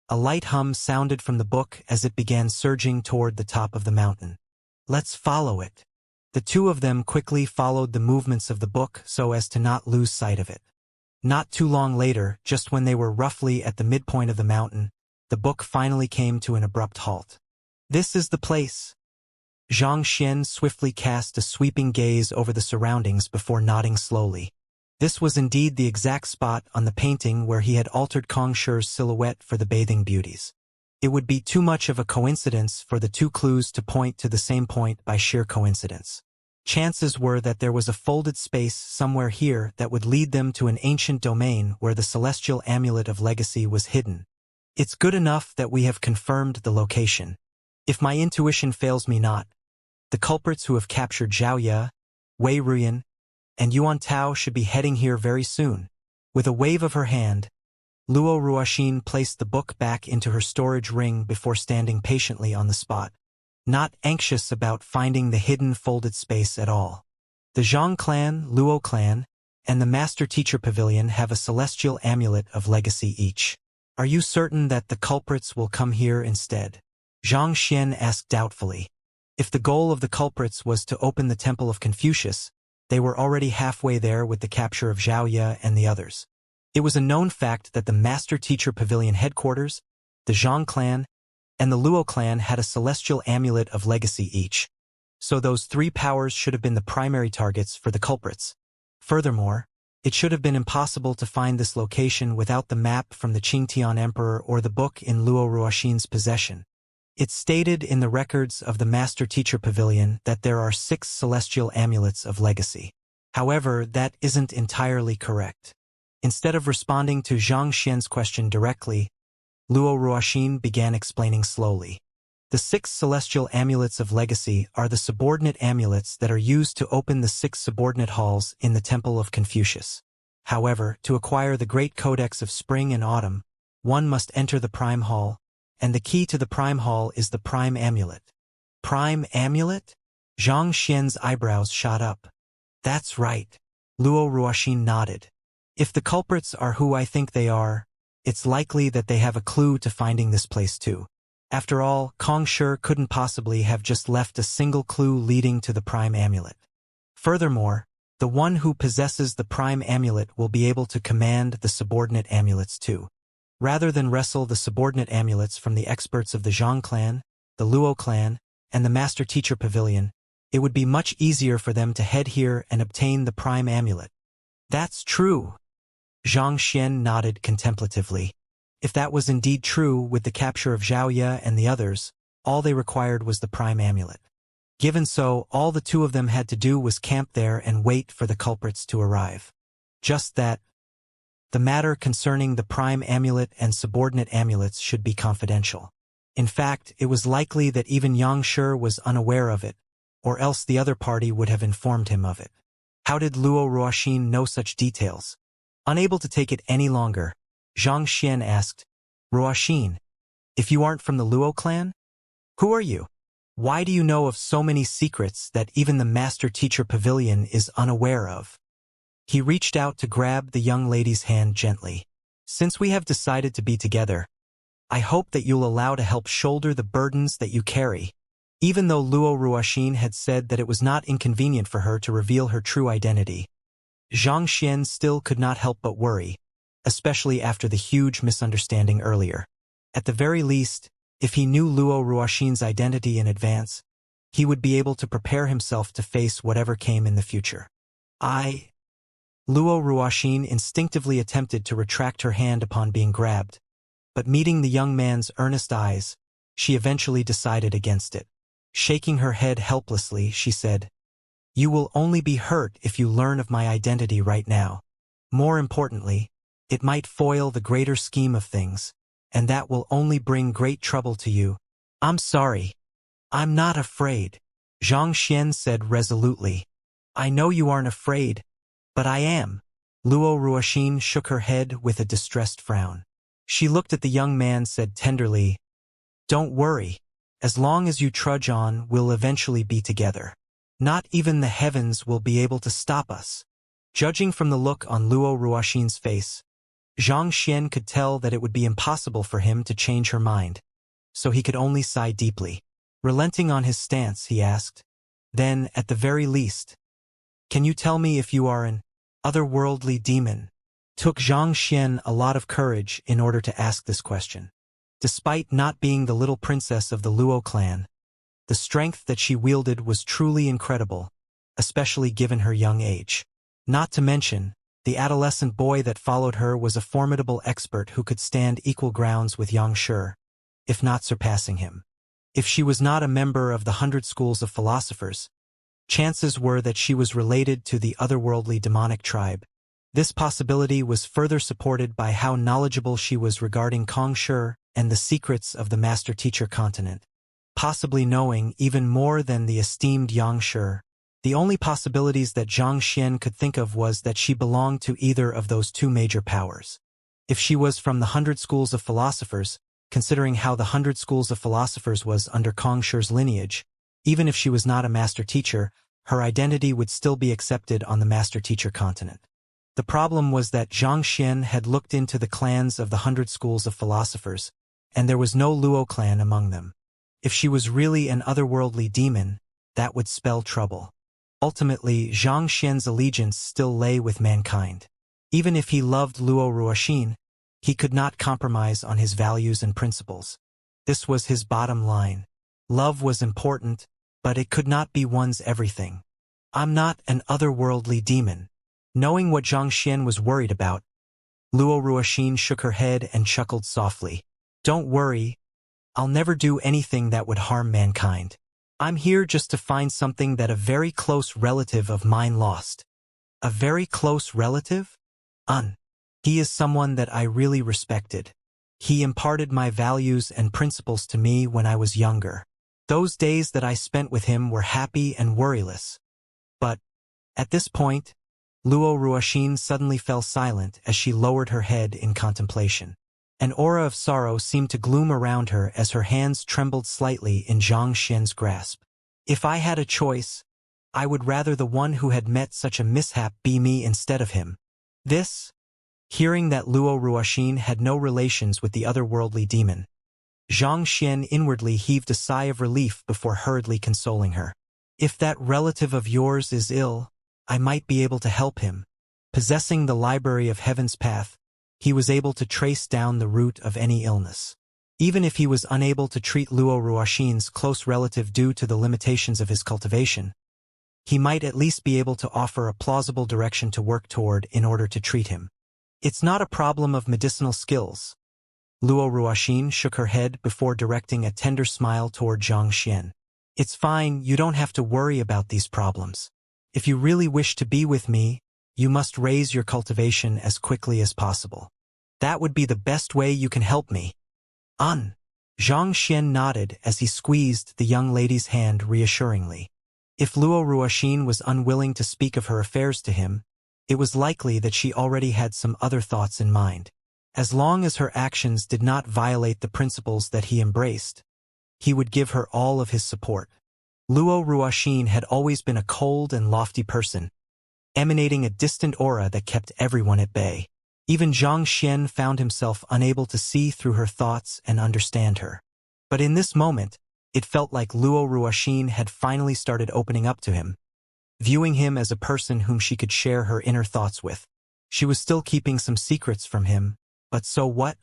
a light hum sounded from the book as it began surging toward the top of the mountain. "Let's follow it." The two of them quickly followed the movements of the book so as to not lose sight of it. Not too long later, just when they were roughly at the midpoint of the mountain, the book finally came to an abrupt halt. "This is the place." Xianxia swiftly cast a sweeping gaze over the surroundings before nodding slowly. This was indeed the exact spot on the painting where he had altered Kong Shi's silhouette for the bathing beauties. It would be too much of a coincidence for the two clues to point to the same point by sheer coincidence. Chances were that there was a folded space somewhere here that would lead them to an ancient domain where the celestial amulet of legacy was hidden. It's good enough that we have confirmed the location. If my intuition fails me not, the culprits who have captured Zhao Ye, Wei Ruyan, and Yuan Tao should be heading here very soon. With a wave of her hand, Luo Ruoxin placed the book back into her storage ring before standing patiently on the spot, not anxious about finding the hidden folded space at all. The Zhang clan, Luo clan, and the Master Teacher Pavilion have a celestial amulet of legacy each. Are you certain that the culprits will come here instead? Xianxia asked doubtfully. If the goal of the culprits was to open the Temple of Confucius, they were already halfway there with the capture of Zhao Ye and the others. It was a known fact that the Master Teacher Pavilion headquarters, the Zhang clan, and the Luo clan had a celestial amulet of legacy each. So those three powers should have been the primary targets for the culprits. Furthermore, it should have been impossible to find this location without the map from the Qingtian Emperor or the book in Luo Ruoxin's possession. It's stated in the records of the Master Teacher Pavilion that there are 6 celestial amulets of legacy. However, that isn't entirely correct. Instead of responding to Xianxia's question directly, Luo Ruoxin began explaining slowly. The 6 celestial amulets of legacy are the subordinate amulets that are used to open the 6 subordinate halls in the Temple of Confucius. However, to acquire the Great Codex of Spring and Autumn, one must enter the Prime Hall, and the key to the Prime Hall is the Prime Amulet. Prime Amulet? Zhang Xian's eyebrows shot up. That's right. Luo Ruoxin nodded. If the culprits are who I think they are, it's likely that they have a clue to finding this place too. After all, Kong Shi couldn't possibly have just left a single clue leading to the Prime Amulet. Furthermore, the one who possesses the Prime Amulet will be able to command the subordinate amulets too. Rather than wrestle the subordinate amulets from the experts of the Zhang clan, the Luo clan, and the Master Teacher Pavilion, it would be much easier for them to head here and obtain the Prime Amulet. That's true. Zhang Xian nodded contemplatively. If that was indeed true with the capture of Xiaoya and the others, all they required was the Prime Amulet. Given so, all the 2 of them had to do was camp there and wait for the culprits to arrive. Just that. The matter concerning the Prime Amulet and subordinate amulets should be confidential. In fact, it was likely that even Yang Shi was unaware of it, or else the other party would have informed him of it. How did Luo Ruoxin know such details? Unable to take it any longer, Zhang Xian asked, Ruoxin, if you aren't from the Luo clan? Who are you? Why do you know of so many secrets that even the Master Teacher Pavilion is unaware of? He reached out to grab the young lady's hand gently. Since we have decided to be together, I hope that you'll allow to help shoulder the burdens that you carry. Even though Luo Ruoxin had said that it was not inconvenient for her to reveal her true identity, Zhang Xian still could not help but worry, especially after the huge misunderstanding earlier. At the very least, if he knew Luo Ruoxin's identity in advance, he would be able to prepare himself to face whatever came in the future. Luo Ruoxin instinctively attempted to retract her hand upon being grabbed, but meeting the young man's earnest eyes, she eventually decided against it. Shaking her head helplessly, she said, "You will only be hurt if you learn of my identity right now. More importantly, it might foil the greater scheme of things, and that will only bring great trouble to you." "I'm sorry. I'm not afraid," Zhang Xian said resolutely. "I know you aren't afraid, but I am." Luo Ruoxin shook her head with a distressed frown. She looked at the young man, said tenderly, "Don't worry. As long as you trudge on, we'll eventually be together. Not even the heavens will be able to stop us." Judging from the look on Luo Ruoxin's face, Zhang Xian could tell that it would be impossible for him to change her mind, so he could only sigh deeply. Relenting on his stance, he asked, "Then, at the very least, can you tell me if you are an otherworldly demon?" Took Zhang Xian a lot of courage in order to ask this question. Despite not being the little princess of the Luo clan, the strength that she wielded was truly incredible, especially given her young age. Not to mention, the adolescent boy that followed her was a formidable expert who could stand equal grounds with Yang Shi, if not surpassing him. If she was not a member of the 100 schools of philosophers, chances were that she was related to the otherworldly demonic tribe. This possibility was further supported by how knowledgeable she was regarding Kong Shi and the secrets of the Master Teacher continent, possibly knowing even more than the esteemed Yang Shi. The only possibilities that Zhang Xian could think of was that she belonged to either of those 2 major powers. If she was from the 100 schools of philosophers, considering how the 100 schools of philosophers was under Kong Shi's lineage, even if she was not a Master Teacher, her identity would still be accepted on the Master Teacher continent. The problem was that Zhang Xian had looked into the clans of the 100 schools of philosophers, and there was no Luo clan among them. If she was really an otherworldly demon, that would spell trouble. Ultimately, Zhang Xian's allegiance still lay with mankind. Even if he loved Luo Ruoxin, he could not compromise on his values and principles. This was his bottom line. Love was important, but it could not be one's everything. "I'm not an otherworldly demon." Knowing what Zhang Xian was worried about, Luo Ruoxin shook her head and chuckled softly. "Don't worry. I'll never do anything that would harm mankind. I'm here just to find something that a very close relative of mine lost. A very close relative? He is someone that I really respected. He imparted my values and principles to me when I was younger. Those days that I spent with him were happy and worryless. But, at this point, Luo Ruoxin suddenly fell silent as she lowered her head in contemplation. An aura of sorrow seemed to gloom around her as her hands trembled slightly in Zhang Xian's grasp. If I had a choice, I would rather the one who had met such a mishap be me instead of him. Hearing that Luo Ruoxin had no relations with the otherworldly demon, Zhang Xian inwardly heaved a sigh of relief before hurriedly consoling her. If that relative of yours is ill, I might be able to help him. Possessing the library of Heaven's Path, he was able to trace down the root of any illness. Even if he was unable to treat Luo Ruoxin's close relative due to the limitations of his cultivation, he might at least be able to offer a plausible direction to work toward in order to treat him. It's not a problem of medicinal skills. Luo Ruoxin shook her head before directing a tender smile toward Zhang Xian. It's fine, you don't have to worry about these problems. If you really wish to be with me, you must raise your cultivation as quickly as possible. That would be the best way you can help me. Zhang Xian nodded as he squeezed the young lady's hand reassuringly. If Luo Ruoxin was unwilling to speak of her affairs to him, it was likely that she already had some other thoughts in mind. As long as her actions did not violate the principles that he embraced, he would give her all of his support. Luo Ruoxin had always been a cold and lofty person, emanating a distant aura that kept everyone at bay. Even Zhang Xian found himself unable to see through her thoughts and understand her. But in this moment, it felt like Luo Ruoxin had finally started opening up to him, viewing him as a person whom she could share her inner thoughts with. She was still keeping some secrets from him, but so what?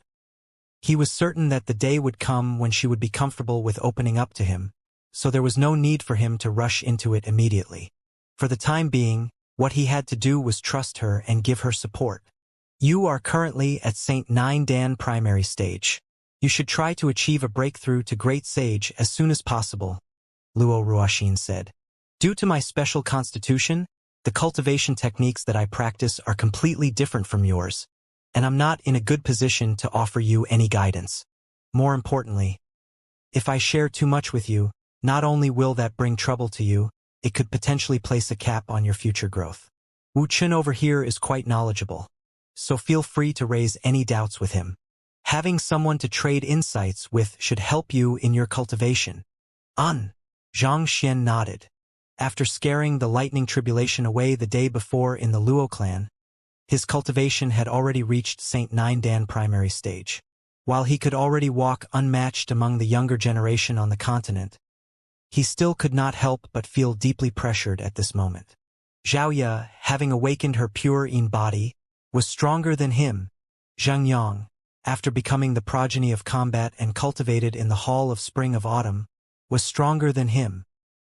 He was certain that the day would come when she would be comfortable with opening up to him, so there was no need for him to rush into it immediately. For the time being, what he had to do was trust her and give her support. You are currently at St. Nine Dan primary stage. You should try to achieve a breakthrough to Great Sage as soon as possible, Luo Ruoxin said. Due to my special constitution, the cultivation techniques that I practice are completely different from yours, and I'm not in a good position to offer you any guidance. More importantly, if I share too much with you, not only will that bring trouble to you, it could potentially place a cap on your future growth. Wu Chen over here is quite knowledgeable, so feel free to raise any doubts with him. Having someone to trade insights with should help you in your cultivation. Zhang Xian nodded. After scaring the lightning tribulation away the day before in the Luo clan, his cultivation had already reached St. Nine Dan primary stage. While he could already walk unmatched among the younger generation on the continent, he still could not help but feel deeply pressured at this moment. Xiaoya, having awakened her pure yin body, was stronger than him. Zhang, after becoming the progeny of combat and cultivated in the Hall of Spring of Autumn, was stronger than him.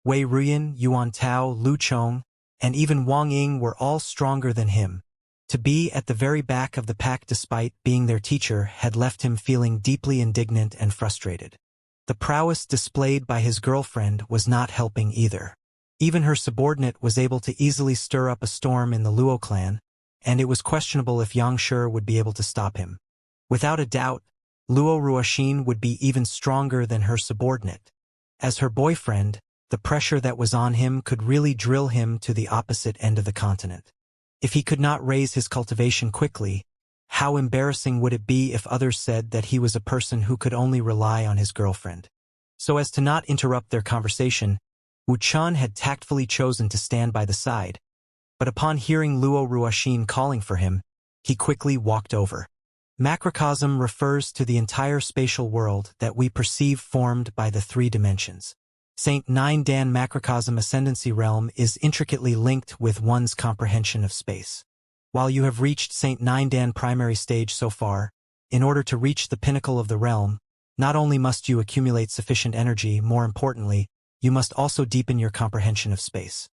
Wei Ruyan, Yuan Tao, Lu Chong, and even Wang Ying were all stronger than him. To be at the very back of the pack despite being their teacher had left him feeling deeply indignant and frustrated. The prowess displayed by his girlfriend was not helping either. Even her subordinate was able to easily stir up a storm in the Luo clan, and it was questionable if Xianxia would be able to stop him. Without a doubt, Luo Ruoxin would be even stronger than her subordinate. As her boyfriend, the pressure that was on him could really drill him to the opposite end of the continent. If he could not raise his cultivation quickly, how embarrassing would it be if others said that he was a person who could only rely on his girlfriend? So as to not interrupt their conversation, Wu Chen had tactfully chosen to stand by the side, but upon hearing Luo Ruoxin calling for him, he quickly walked over. Macrocosm refers to the entire spatial world that we perceive formed by the three dimensions. St. Nine Dan macrocosm ascendancy realm is intricately linked with one's comprehension of space. While you have reached St. Nine Dan primary stage so far, in order to reach the pinnacle of the realm, not only must you accumulate sufficient energy, more importantly, you must also deepen your comprehension of space.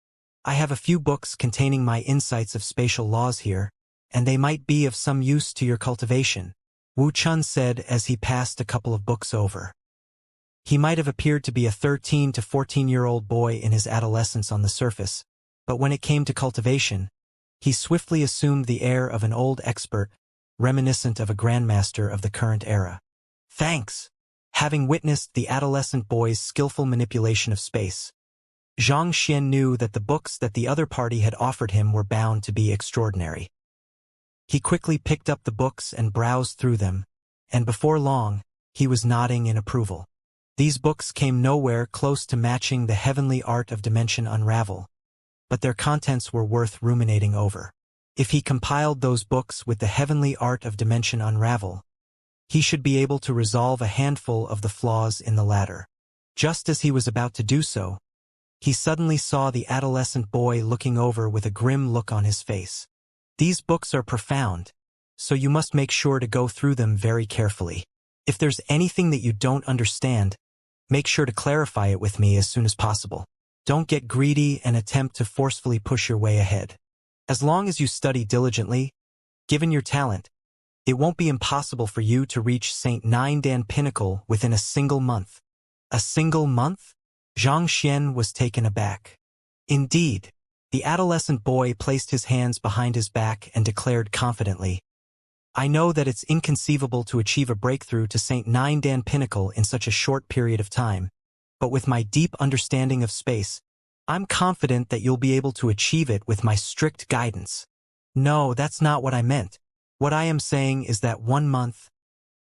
I have a few books containing my insights of spatial laws here, and they might be of some use to your cultivation, Wu Chen said as he passed a couple of books over. He might have appeared to be a 13 to 14-year-old boy in his adolescence on the surface, but when it came to cultivation, he swiftly assumed the air of an old expert, reminiscent of a grandmaster of the current era. Thanks. Having witnessed the adolescent boy's skillful manipulation of space, Xianxia knew that the books that the other party had offered him were bound to be extraordinary. He quickly picked up the books and browsed through them, and before long, he was nodding in approval. These books came nowhere close to matching the heavenly art of Dimension Unravel, but their contents were worth ruminating over. If he compiled those books with the heavenly art of Dimension Unravel, he should be able to resolve a handful of the flaws in the latter. Just as he was about to do so, he suddenly saw the adolescent boy looking over with a grim look on his face. These books are profound, so you must make sure to go through them very carefully. If there's anything that you don't understand, make sure to clarify it with me as soon as possible. Don't get greedy and attempt to forcefully push your way ahead. As long as you study diligently, given your talent, it won't be impossible for you to reach St. Nine Dan Pinnacle within a single month. A single month? Xianxia was taken aback. Indeed, the adolescent boy placed his hands behind his back and declared confidently, I know that it's inconceivable to achieve a breakthrough to St. Nine Dan Pinnacle in such a short period of time, but with my deep understanding of space, I'm confident that you'll be able to achieve it with my strict guidance. No, that's not what I meant. What I am saying is that 1 month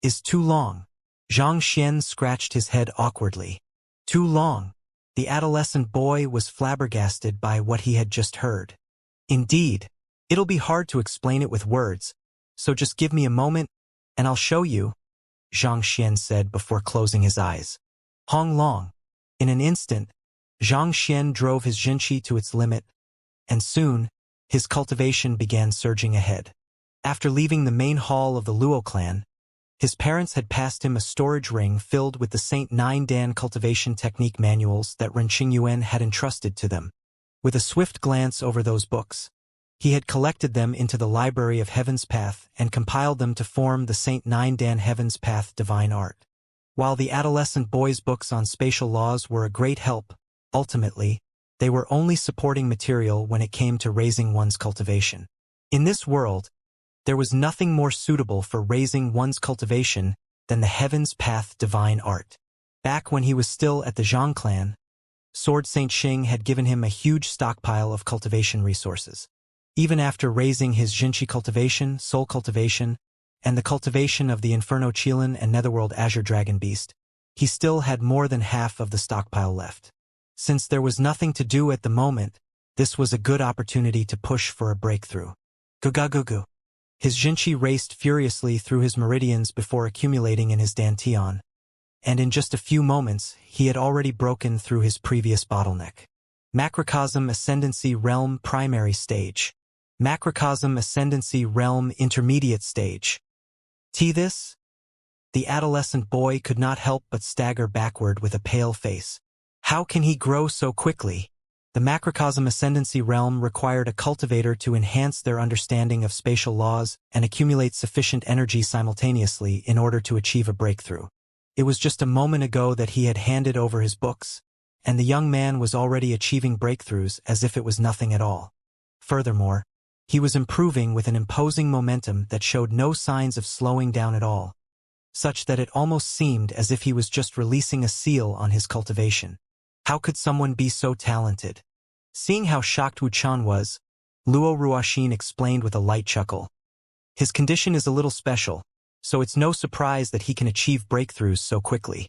is too long. Xianxia scratched his head awkwardly. Too long. The adolescent boy was flabbergasted by what he had just heard. Indeed, it'll be hard to explain it with words, so just give me a moment, and I'll show you, Xianxia said before closing his eyes. Hong long. In an instant, Xianxia drove his Jinqi to its limit, and soon, his cultivation began surging ahead. After leaving the main hall of the Luo clan, his parents had passed him a storage ring filled with the St. Nine Dan cultivation technique manuals that Ren Qingyuan had entrusted to them. With a swift glance over those books, he had collected them into the Library of Heaven's Path and compiled them to form the St. Nine Dan Heaven's Path Divine Art. While the adolescent boy's books on spatial laws were a great help, ultimately, they were only supporting material when it came to raising one's cultivation. In this world, there was nothing more suitable for raising one's cultivation than the Heaven's Path Divine Art. Back when he was still at the Zhang clan, Sword Saint Xing had given him a huge stockpile of cultivation resources. Even after raising his Jinqi cultivation, Soul cultivation, and the cultivation of the Inferno Qilin and Netherworld Azure Dragon Beast, he still had more than half of the stockpile left. Since there was nothing to do at the moment, this was a good opportunity to push for a breakthrough. Gugagugu. His Jinqi raced furiously through his meridians before accumulating in his dantian, and in just a few moments, he had already broken through his previous bottleneck. Macrocosm Ascendancy Realm Primary Stage. Macrocosm Ascendancy Realm Intermediate Stage. This? The adolescent boy could not help but stagger backward with a pale face. How can he grow so quickly? The macrocosm ascendancy realm required a cultivator to enhance their understanding of spatial laws and accumulate sufficient energy simultaneously in order to achieve a breakthrough. It was just a moment ago that he had handed over his books, and the young man was already achieving breakthroughs as if it was nothing at all. Furthermore, he was improving with an imposing momentum that showed no signs of slowing down at all, such that it almost seemed as if he was just releasing a seal on his cultivation. How could someone be so talented? Seeing how shocked Wuchan was, Luo Ruoxin explained with a light chuckle. His condition is a little special, so it's no surprise that he can achieve breakthroughs so quickly.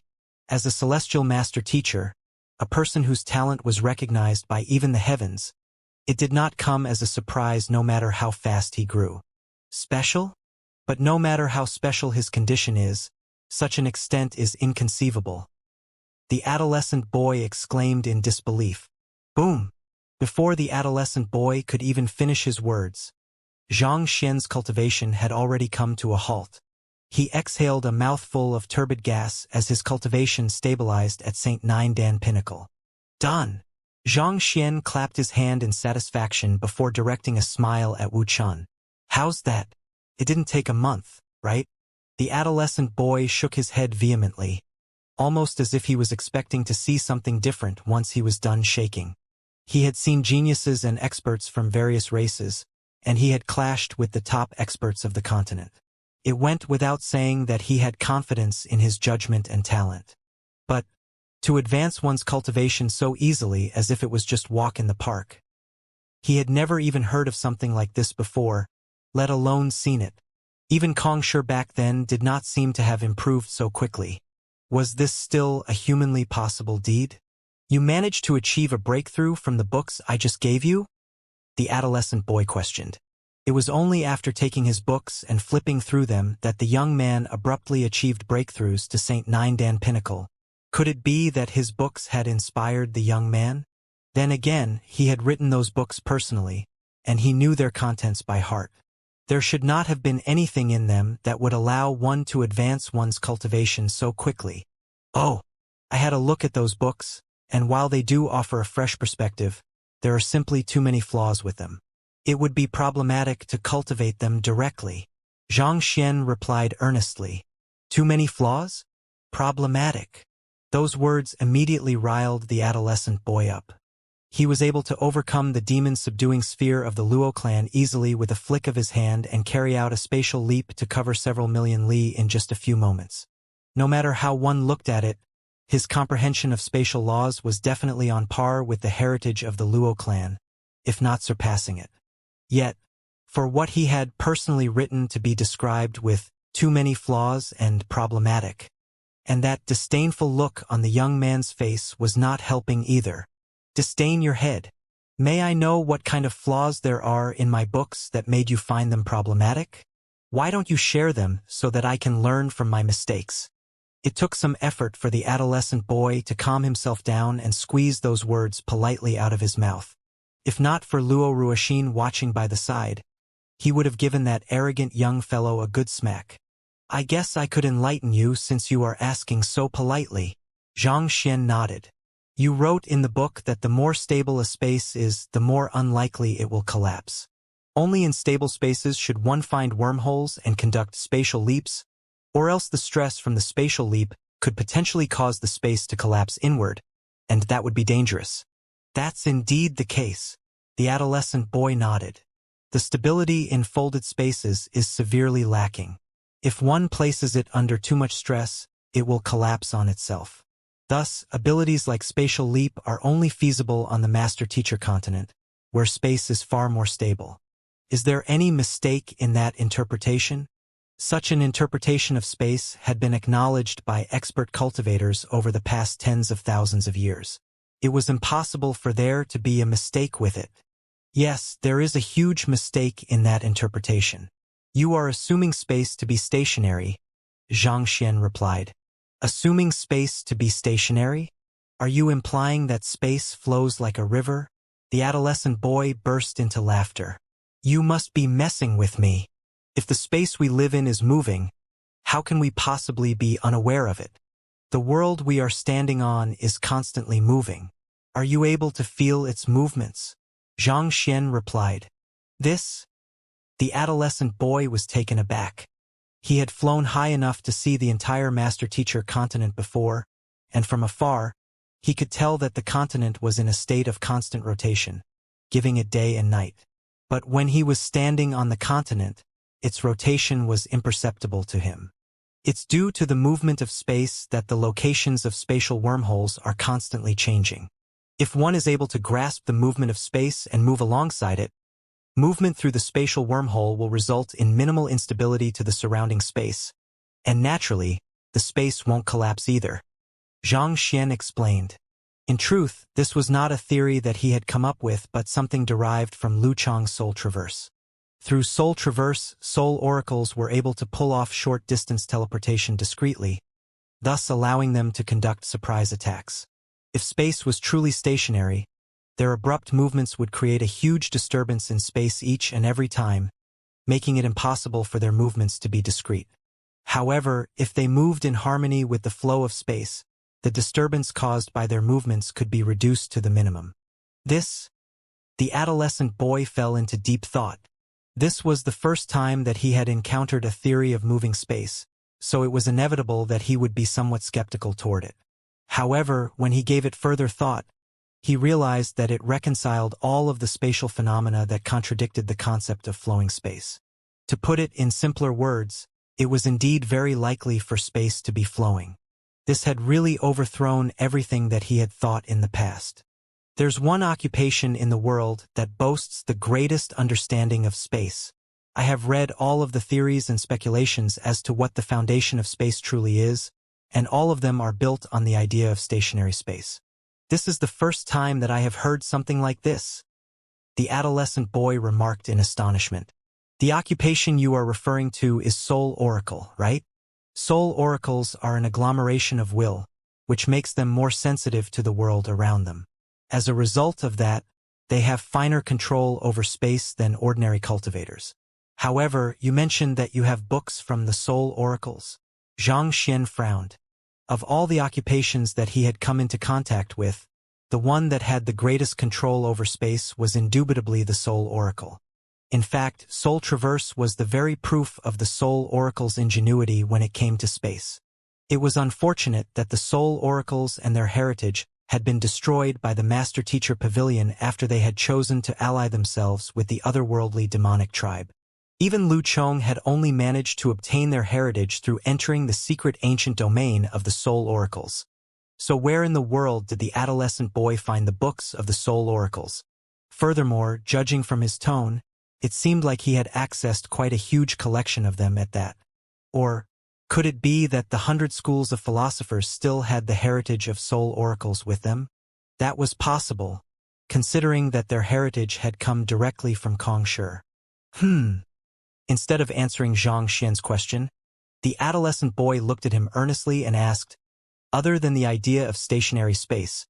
As a celestial master teacher, a person whose talent was recognized by even the heavens, it did not come as a surprise no matter how fast he grew. Special? But no matter how special his condition is, such an extent is inconceivable. The adolescent boy exclaimed in disbelief. Boom! Before the adolescent boy could even finish his words, Xianxia's cultivation had already come to a halt. He exhaled a mouthful of turbid gas as his cultivation stabilized at St. Nine Dan Pinnacle. Done! Xianxia clapped his hand in satisfaction before directing a smile at Wuchan. How's that? It didn't take a month, right? The adolescent boy shook his head vehemently. almost as if he was expecting to see something different once he was done shaking. He had seen geniuses and experts from various races, and he had clashed with the top experts of the continent. It went without saying that he had confidence in his judgment and talent. But to advance one's cultivation so easily as if it was just walk in the park. He had never even heard of something like this before, let alone seen it. Even Kong Shi back then did not seem to have improved so quickly. Was this still a humanly possible deed? You managed to achieve a breakthrough from the books I just gave you? The adolescent boy questioned. It was only after taking his books and flipping through them that the young man abruptly achieved breakthroughs to St. Nindan Pinnacle. Could it be that his books had inspired the young man? Then again, he had written those books personally, and he knew their contents by heart. There should not have been anything in them that would allow one to advance one's cultivation so quickly. Oh, I had a look at those books, and while they do offer a fresh perspective, there are simply too many flaws with them. It would be problematic to cultivate them directly. Xianxia replied earnestly. Too many flaws? Problematic. Those words immediately riled the adolescent boy up. He was able to overcome the demon-subduing sphere of the Luo clan easily with a flick of his hand and carry out a spatial leap to cover several million li in just a few moments. No matter how one looked at it, his comprehension of spatial laws was definitely on par with the heritage of the Luo clan, if not surpassing it. Yet, for what he had personally written to be described with too many flaws and problematic, and that disdainful look on the young man's face was not helping either. Disdain your head. May I know what kind of flaws there are in my books that made you find them problematic? Why don't you share them so that I can learn from my mistakes? It took some effort for the adolescent boy to calm himself down and squeeze those words politely out of his mouth. If not for Luo Ruoxin watching by the side, he would have given that arrogant young fellow a good smack. I guess I could enlighten you since you are asking so politely. Xianxia nodded. You wrote in the book that the more stable a space is, the more unlikely it will collapse. Only in stable spaces should one find wormholes and conduct spatial leaps, or else the stress from the spatial leap could potentially cause the space to collapse inward, and that would be dangerous. That's indeed the case. The adolescent boy nodded. The stability in folded spaces is severely lacking. If one places it under too much stress, it will collapse on itself. Thus, abilities like spatial leap are only feasible on the master-teacher continent, where space is far more stable. Is there any mistake in that interpretation? Such an interpretation of space had been acknowledged by expert cultivators over the past tens of thousands of years. It was impossible for there to be a mistake with it. Yes, there is a huge mistake in that interpretation. You are assuming space to be stationary, Xianxia replied. Assuming space to be stationary? Are you implying that space flows like a river? The adolescent boy burst into laughter. You must be messing with me. If the space we live in is moving, how can we possibly be unaware of it? The world we are standing on is constantly moving. Are you able to feel its movements? Xianxia replied. This? The adolescent boy was taken aback. He had flown high enough to see the entire master-teacher continent before, and from afar, he could tell that the continent was in a state of constant rotation, giving it day and night. But when he was standing on the continent, its rotation was imperceptible to him. It's due to the movement of space that the locations of spatial wormholes are constantly changing. If one is able to grasp the movement of space and move alongside it, movement through the spatial wormhole will result in minimal instability to the surrounding space, and naturally, the space won't collapse either. Xianxia explained. In truth, this was not a theory that he had come up with but something derived from Lu Chang's Soul Traverse. Through Soul Traverse, soul oracles were able to pull off short-distance teleportation discreetly, thus allowing them to conduct surprise attacks. If space was truly stationary, their abrupt movements would create a huge disturbance in space each and every time, making it impossible for their movements to be discrete. However, if they moved in harmony with the flow of space, the disturbance caused by their movements could be reduced to the minimum. The adolescent boy fell into deep thought. This was the first time that he had encountered a theory of moving space, so it was inevitable that he would be somewhat skeptical toward it. However, when he gave it further thought, he realized that it reconciled all of the spatial phenomena that contradicted the concept of flowing space. To put it in simpler words, it was indeed very likely for space to be flowing. This had really overthrown everything that he had thought in the past. There's one occupation in the world that boasts the greatest understanding of space. I have read all of the theories and speculations as to what the foundation of space truly is, and all of them are built on the idea of stationary space. This is the first time that I have heard something like this, the adolescent boy remarked in astonishment. The occupation you are referring to is soul oracle, right? Soul oracles are an agglomeration of will, which makes them more sensitive to the world around them. As a result of that, they have finer control over space than ordinary cultivators. However, you mentioned that you have books from the soul oracles. Xianxia frowned. Of all the occupations that he had come into contact with, the one that had the greatest control over space was indubitably the soul oracle. In fact, Soul Traverse was the very proof of the soul oracle's ingenuity when it came to space. It was unfortunate that the soul oracles and their heritage had been destroyed by the Master-Teacher Pavilion after they had chosen to ally themselves with the otherworldly demonic tribe. Even Lu Chong had only managed to obtain their heritage through entering the secret ancient domain of the soul oracles. So where in the world did the adolescent boy find the books of the soul oracles? Furthermore, judging from his tone, it seemed like he had accessed quite a huge collection of them at that. Or, could it be that the 100 schools of philosophers still had the heritage of soul oracles with them? That was possible, considering that their heritage had come directly from Kong Shi. Instead of answering Zhang Xian's question, the adolescent boy looked at him earnestly and asked, other than the idea of stationary space,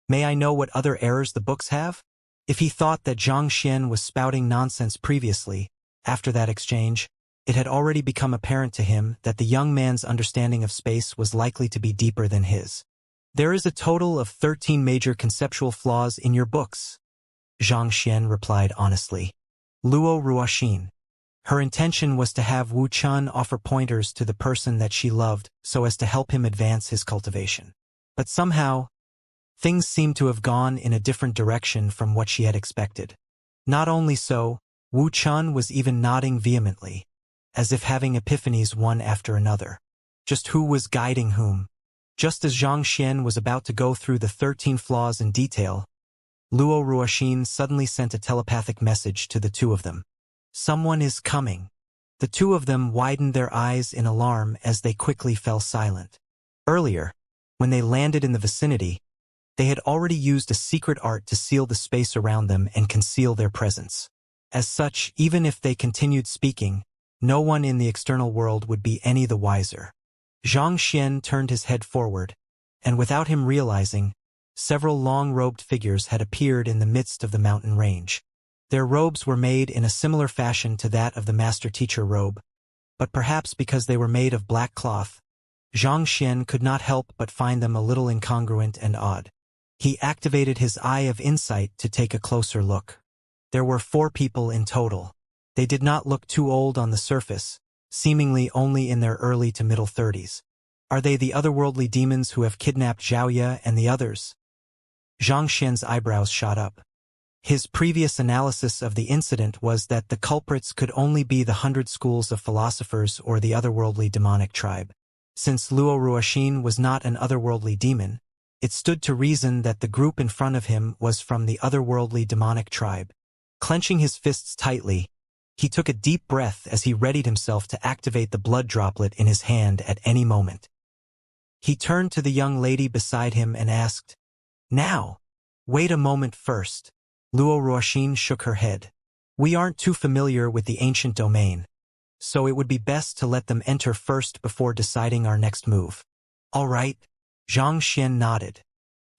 may I know what other errors the books have? If he thought that Zhang Xian was spouting nonsense previously, after that exchange, it had already become apparent to him that the young man's understanding of space was likely to be deeper than his. There is a total of 13 major conceptual flaws in your books, Zhang Xian replied honestly. Luo Ruoxin. Her intention was to have Wu Chun offer pointers to the person that she loved so as to help him advance his cultivation. But somehow, things seemed to have gone in a different direction from what she had expected. Not only so, Wu Chun was even nodding vehemently, as if having epiphanies one after another. Just who was guiding whom? Just as Zhang Xian was about to go through the 13 flaws in detail, Luo Ruoxin suddenly sent a telepathic message to the two of them. Someone is coming. The two of them widened their eyes in alarm as they quickly fell silent. Earlier, when they landed in the vicinity, they had already used a secret art to seal the space around them and conceal their presence. As such, even if they continued speaking, no one in the external world would be any the wiser. Zhang Xian turned his head forward, and without him realizing, several long-robed figures had appeared in the midst of the mountain range. Their robes were made in a similar fashion to that of the master-teacher robe, but perhaps because they were made of black cloth, Zhang Xian could not help but find them a little incongruent and odd. He activated his eye of insight to take a closer look. There were 4 people in total. They did not look too old on the surface, seemingly only in their early to middle 30s. Are they the otherworldly demons who have kidnapped Xiaoya and the others? Zhang Xian's eyebrows shot up. His previous analysis of the incident was that the culprits could only be the 100 schools of philosophers or the otherworldly demonic tribe. Since Luo Ruoxin was not an otherworldly demon, it stood to reason that the group in front of him was from the otherworldly demonic tribe. Clenching his fists tightly, he took a deep breath as he readied himself to activate the blood droplet in his hand at any moment. He turned to the young lady beside him and asked, "Now, wait a moment first." Luo Ruoxin shook her head. "We aren't too familiar with the ancient domain, so it would be best to let them enter first before deciding our next move." "All right." Zhang Xian nodded.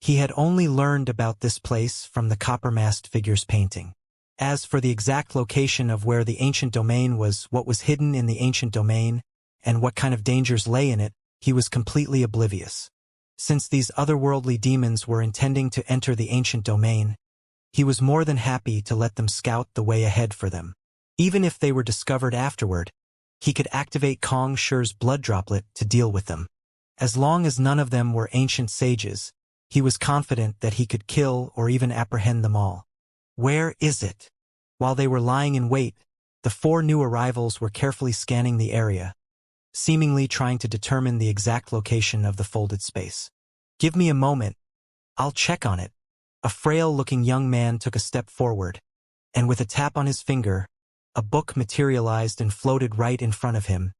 He had only learned about this place from the copper-masked figure's painting. As for the exact location of where the ancient domain was, what was hidden in the ancient domain, and what kind of dangers lay in it, he was completely oblivious. Since these otherworldly demons were intending to enter the ancient domain, he was more than happy to let them scout the way ahead for them. Even if they were discovered afterward, He could activate Kong Shi's blood droplet to deal with them. As long as none of them were ancient sages, he was confident that he could kill or even apprehend them all. Where is it? While they were lying in wait, the 4 new arrivals were carefully scanning the area, seemingly trying to determine the exact location of the folded space. Give me a moment. I'll check on it. A frail-looking young man took a step forward, and with a tap on his finger, a book materialized and floated right in front of him,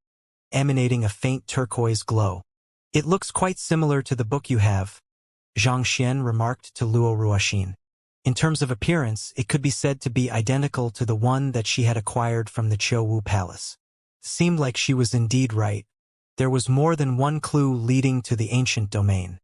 emanating a faint turquoise glow. It looks quite similar to the book you have, Xianxia remarked to Luo Ruoxin. In terms of appearance, it could be said to be identical to the one that she had acquired from the Qiuwu Palace. Seemed like she was indeed right. There was more than one clue leading to the ancient domain.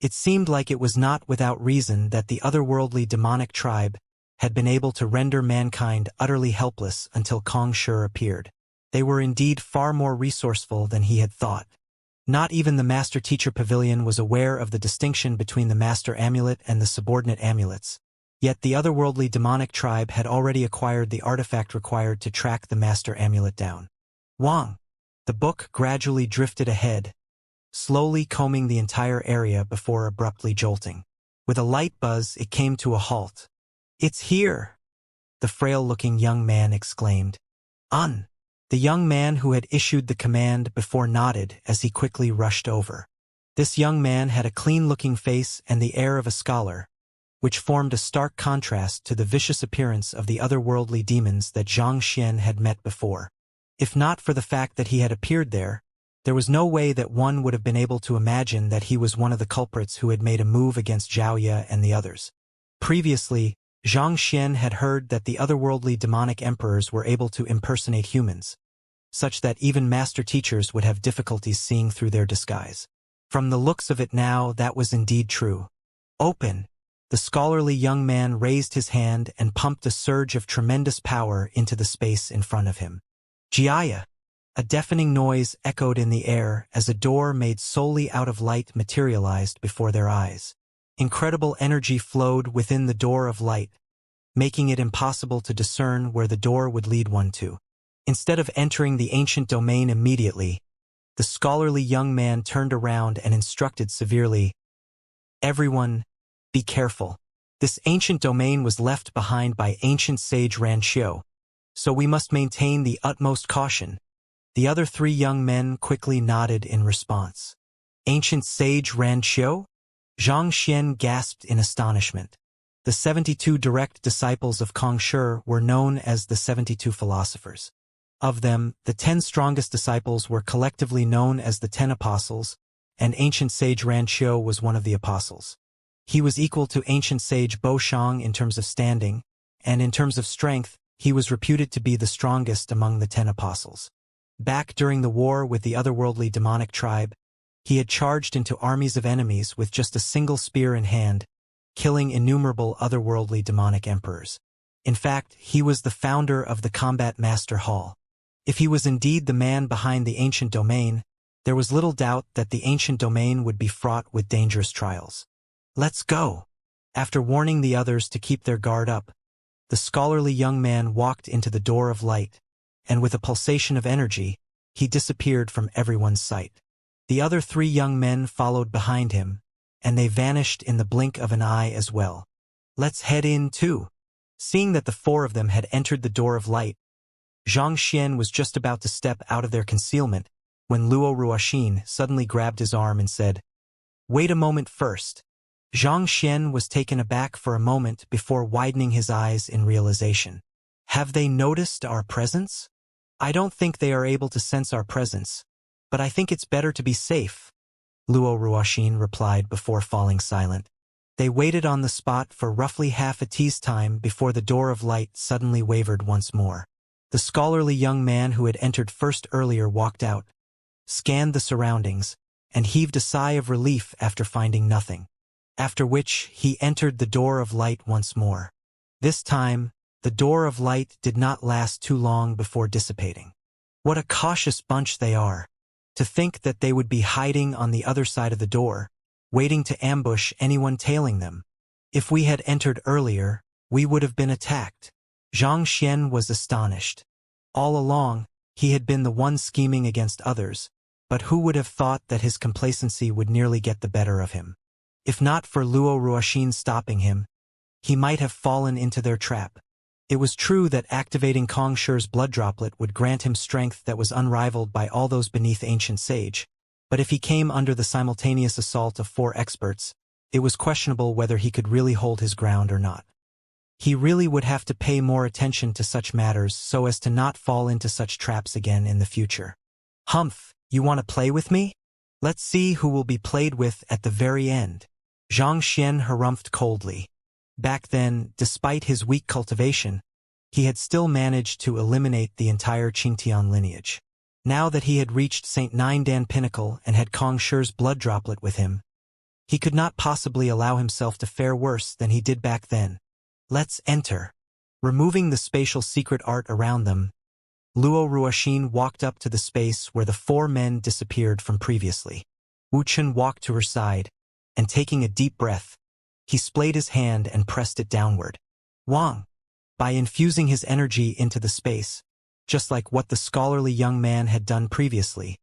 It seemed like it was not without reason that the otherworldly demonic tribe had been able to render mankind utterly helpless until Kong Shi appeared. They were indeed far more resourceful than he had thought. Not even the Master Teacher Pavilion was aware of the distinction between the Master Amulet and the subordinate amulets. Yet the otherworldly demonic tribe had already acquired the artifact required to track the Master Amulet down. Wang! The book gradually drifted ahead, slowly combing the entire area before abruptly jolting. With a light buzz, it came to a halt. "It's here!" the frail-looking young man exclaimed. "Un!" The young man who had issued the command before nodded as he quickly rushed over. This young man had a clean-looking face and the air of a scholar, which formed a stark contrast to the vicious appearance of the otherworldly demons that Zhang Xian had met before. If not for the fact that he had appeared there was no way that one would have been able to imagine that he was one of the culprits who had made a move against Xiaoya and the others. Previously, Zhang Xian had heard that the otherworldly demonic emperors were able to impersonate humans, such that even master teachers would have difficulties seeing through their disguise. From the looks of it now, that was indeed true. "Open!" The scholarly young man raised his hand and pumped a surge of tremendous power into the space in front of him. "Jiaya!" A deafening noise echoed in the air as a door made solely out of light materialized before their eyes. Incredible energy flowed within the door of light, making it impossible to discern where the door would lead one to. Instead of entering the ancient domain immediately, the scholarly young man turned around and instructed severely, "Everyone, be careful. This ancient domain was left behind by ancient sage Ranqiu, so we must maintain the utmost caution." The other 3 young men quickly nodded in response. "Ancient sage Ranqiu?" Zhang Xian gasped in astonishment. The 72 direct disciples of Kong Shi were known as the 72 philosophers. Of them, the 10 strongest disciples were collectively known as the 10 apostles, and ancient sage Ranqiu was one of the apostles. He was equal to ancient sage Bo Shang in terms of standing, and in terms of strength, he was reputed to be the strongest among the 10 apostles. Back during the war with the otherworldly demonic tribe, he had charged into armies of enemies with just a single spear in hand, killing innumerable otherworldly demonic emperors. In fact, he was the founder of the Combat Master Hall. If he was indeed the man behind the ancient domain, there was little doubt that the ancient domain would be fraught with dangerous trials. "Let's go!" After warning the others to keep their guard up, the scholarly young man walked into the door of light, and with a pulsation of energy, he disappeared from everyone's sight. The other 3 young men followed behind him, and they vanished in the blink of an eye as well. "Let's head in too." Seeing that the 4 of them had entered the door of light, Zhang Xian was just about to step out of their concealment when Luo Ruoxin suddenly grabbed his arm and said, "Wait a moment first." Zhang Xian was taken aback for a moment before widening his eyes in realization. "Have they noticed our presence?" "I don't think they are able to sense our presence, but I think it's better to be safe," Luo Ruoxin replied before falling silent. They waited on the spot for roughly half a tea's time before the door of light suddenly wavered once more. The scholarly young man who had entered first earlier walked out, scanned the surroundings, and heaved a sigh of relief after finding nothing. After which, he entered the door of light once more. This time, the door of light did not last too long before dissipating. What a cautious bunch they are. To think that they would be hiding on the other side of the door, waiting to ambush anyone tailing them. If we had entered earlier, we would have been attacked. Zhang Xian was astonished. All along, He had been the one scheming against others, but who would have thought that his complacency would nearly get the better of him? If not for Luo Ruoxin stopping him, he might have fallen into their trap. It was true that activating Kong Shi's blood droplet would grant him strength that was unrivaled by all those beneath ancient sage, but if he came under the simultaneous assault of 4 experts, it was questionable whether he could really hold his ground or not. He really would have to pay more attention to such matters so as to not fall into such traps again in the future. Humph, you want to play with me? Let's see who will be played with at the very end. Xianxia harumphed coldly. Back then, despite his weak cultivation, he had still managed to eliminate the entire Qingtian lineage. Now that he had reached St. Nindan Pinnacle and had Kong Shi's blood droplet with him, he could not possibly allow himself to fare worse than he did back then. Let's enter. Removing the spatial secret art around them, Luo Ruoxin walked up to the space where the 4 men disappeared from previously. Wuchen walked to her side, and taking a deep breath, he splayed his hand and pressed it downward. Wang! By infusing his energy into the space, just like what the scholarly young man had done previously,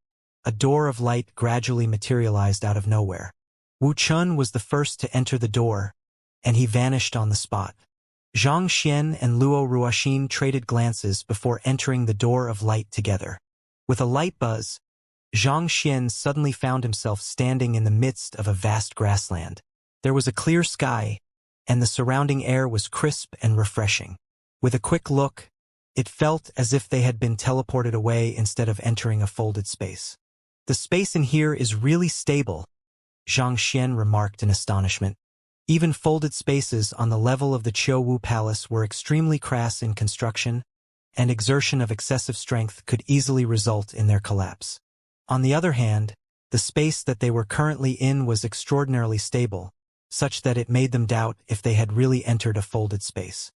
a door of light gradually materialized out of nowhere. Wu Chun was the first to enter the door, and he vanished on the spot. Zhang Xian and Luo Ruoxin traded glances before entering the door of light together. With a light buzz, Zhang Xian suddenly found himself standing in the midst of a vast grassland. There was a clear sky, and the surrounding air was crisp and refreshing. With a quick look, it felt as if they had been teleported away instead of entering a folded space. The space in here is really stable, Zhang Xian remarked in astonishment. Even folded spaces on the level of the Qiuwu Palace were extremely crass in construction, and exertion of excessive strength could easily result in their collapse. On the other hand, the space that they were currently in was extraordinarily stable, such that it made them doubt if they had really entered a folded space.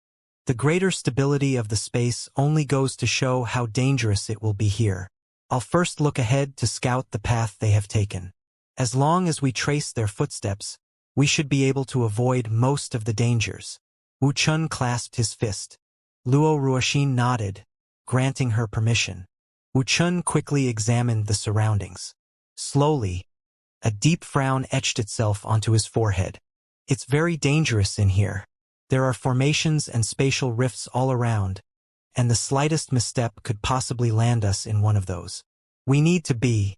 The greater stability of the space only goes to show how dangerous it will be here. I'll first look ahead to scout the path they have taken. As long as we trace their footsteps, we should be able to avoid most of the dangers. Wu Chun clasped his fist. Luo Ruoxin nodded, granting her permission. Wu Chun quickly examined the surroundings. Slowly, a deep frown etched itself onto his forehead. It's very dangerous in here. There are formations and spatial rifts all around, and the slightest misstep could possibly land us in one of those. We need to be.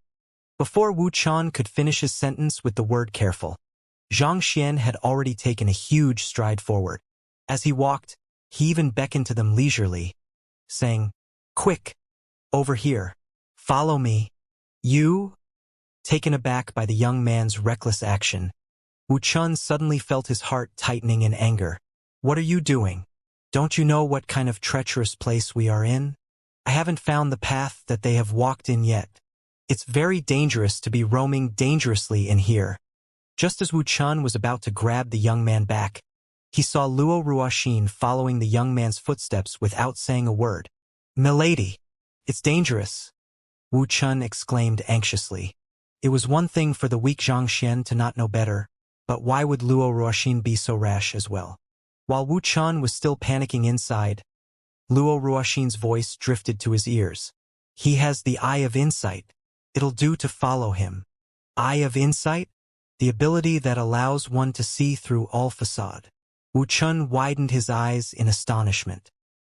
Before Wu Chun could finish his sentence with the word careful, Zhang Xian had already taken a huge stride forward. As he walked, he even beckoned to them leisurely, saying, "Quick! Over here. Follow me." You? Taken aback by the young man's reckless action, Wu Chun suddenly felt his heart tightening in anger. What are you doing? Don't you know what kind of treacherous place we are in? I haven't found the path that they have walked in yet. It's very dangerous to be roaming dangerously in here. Just as Wu Chun was about to grab the young man back, he saw Luo Ruoxin following the young man's footsteps without saying a word. "Milady, it's dangerous," Wu Chun exclaimed anxiously. It was one thing for the weak Zhang Xian to not know better, but why would Luo Ruoxin be so rash as well? While Wu Chun was still panicking inside, Luo Ruoxin's voice drifted to his ears. "He has the Eye of Insight. It'll do to follow him." Eye of Insight? The ability that allows one to see through all facade. Wu Chun widened his eyes in astonishment.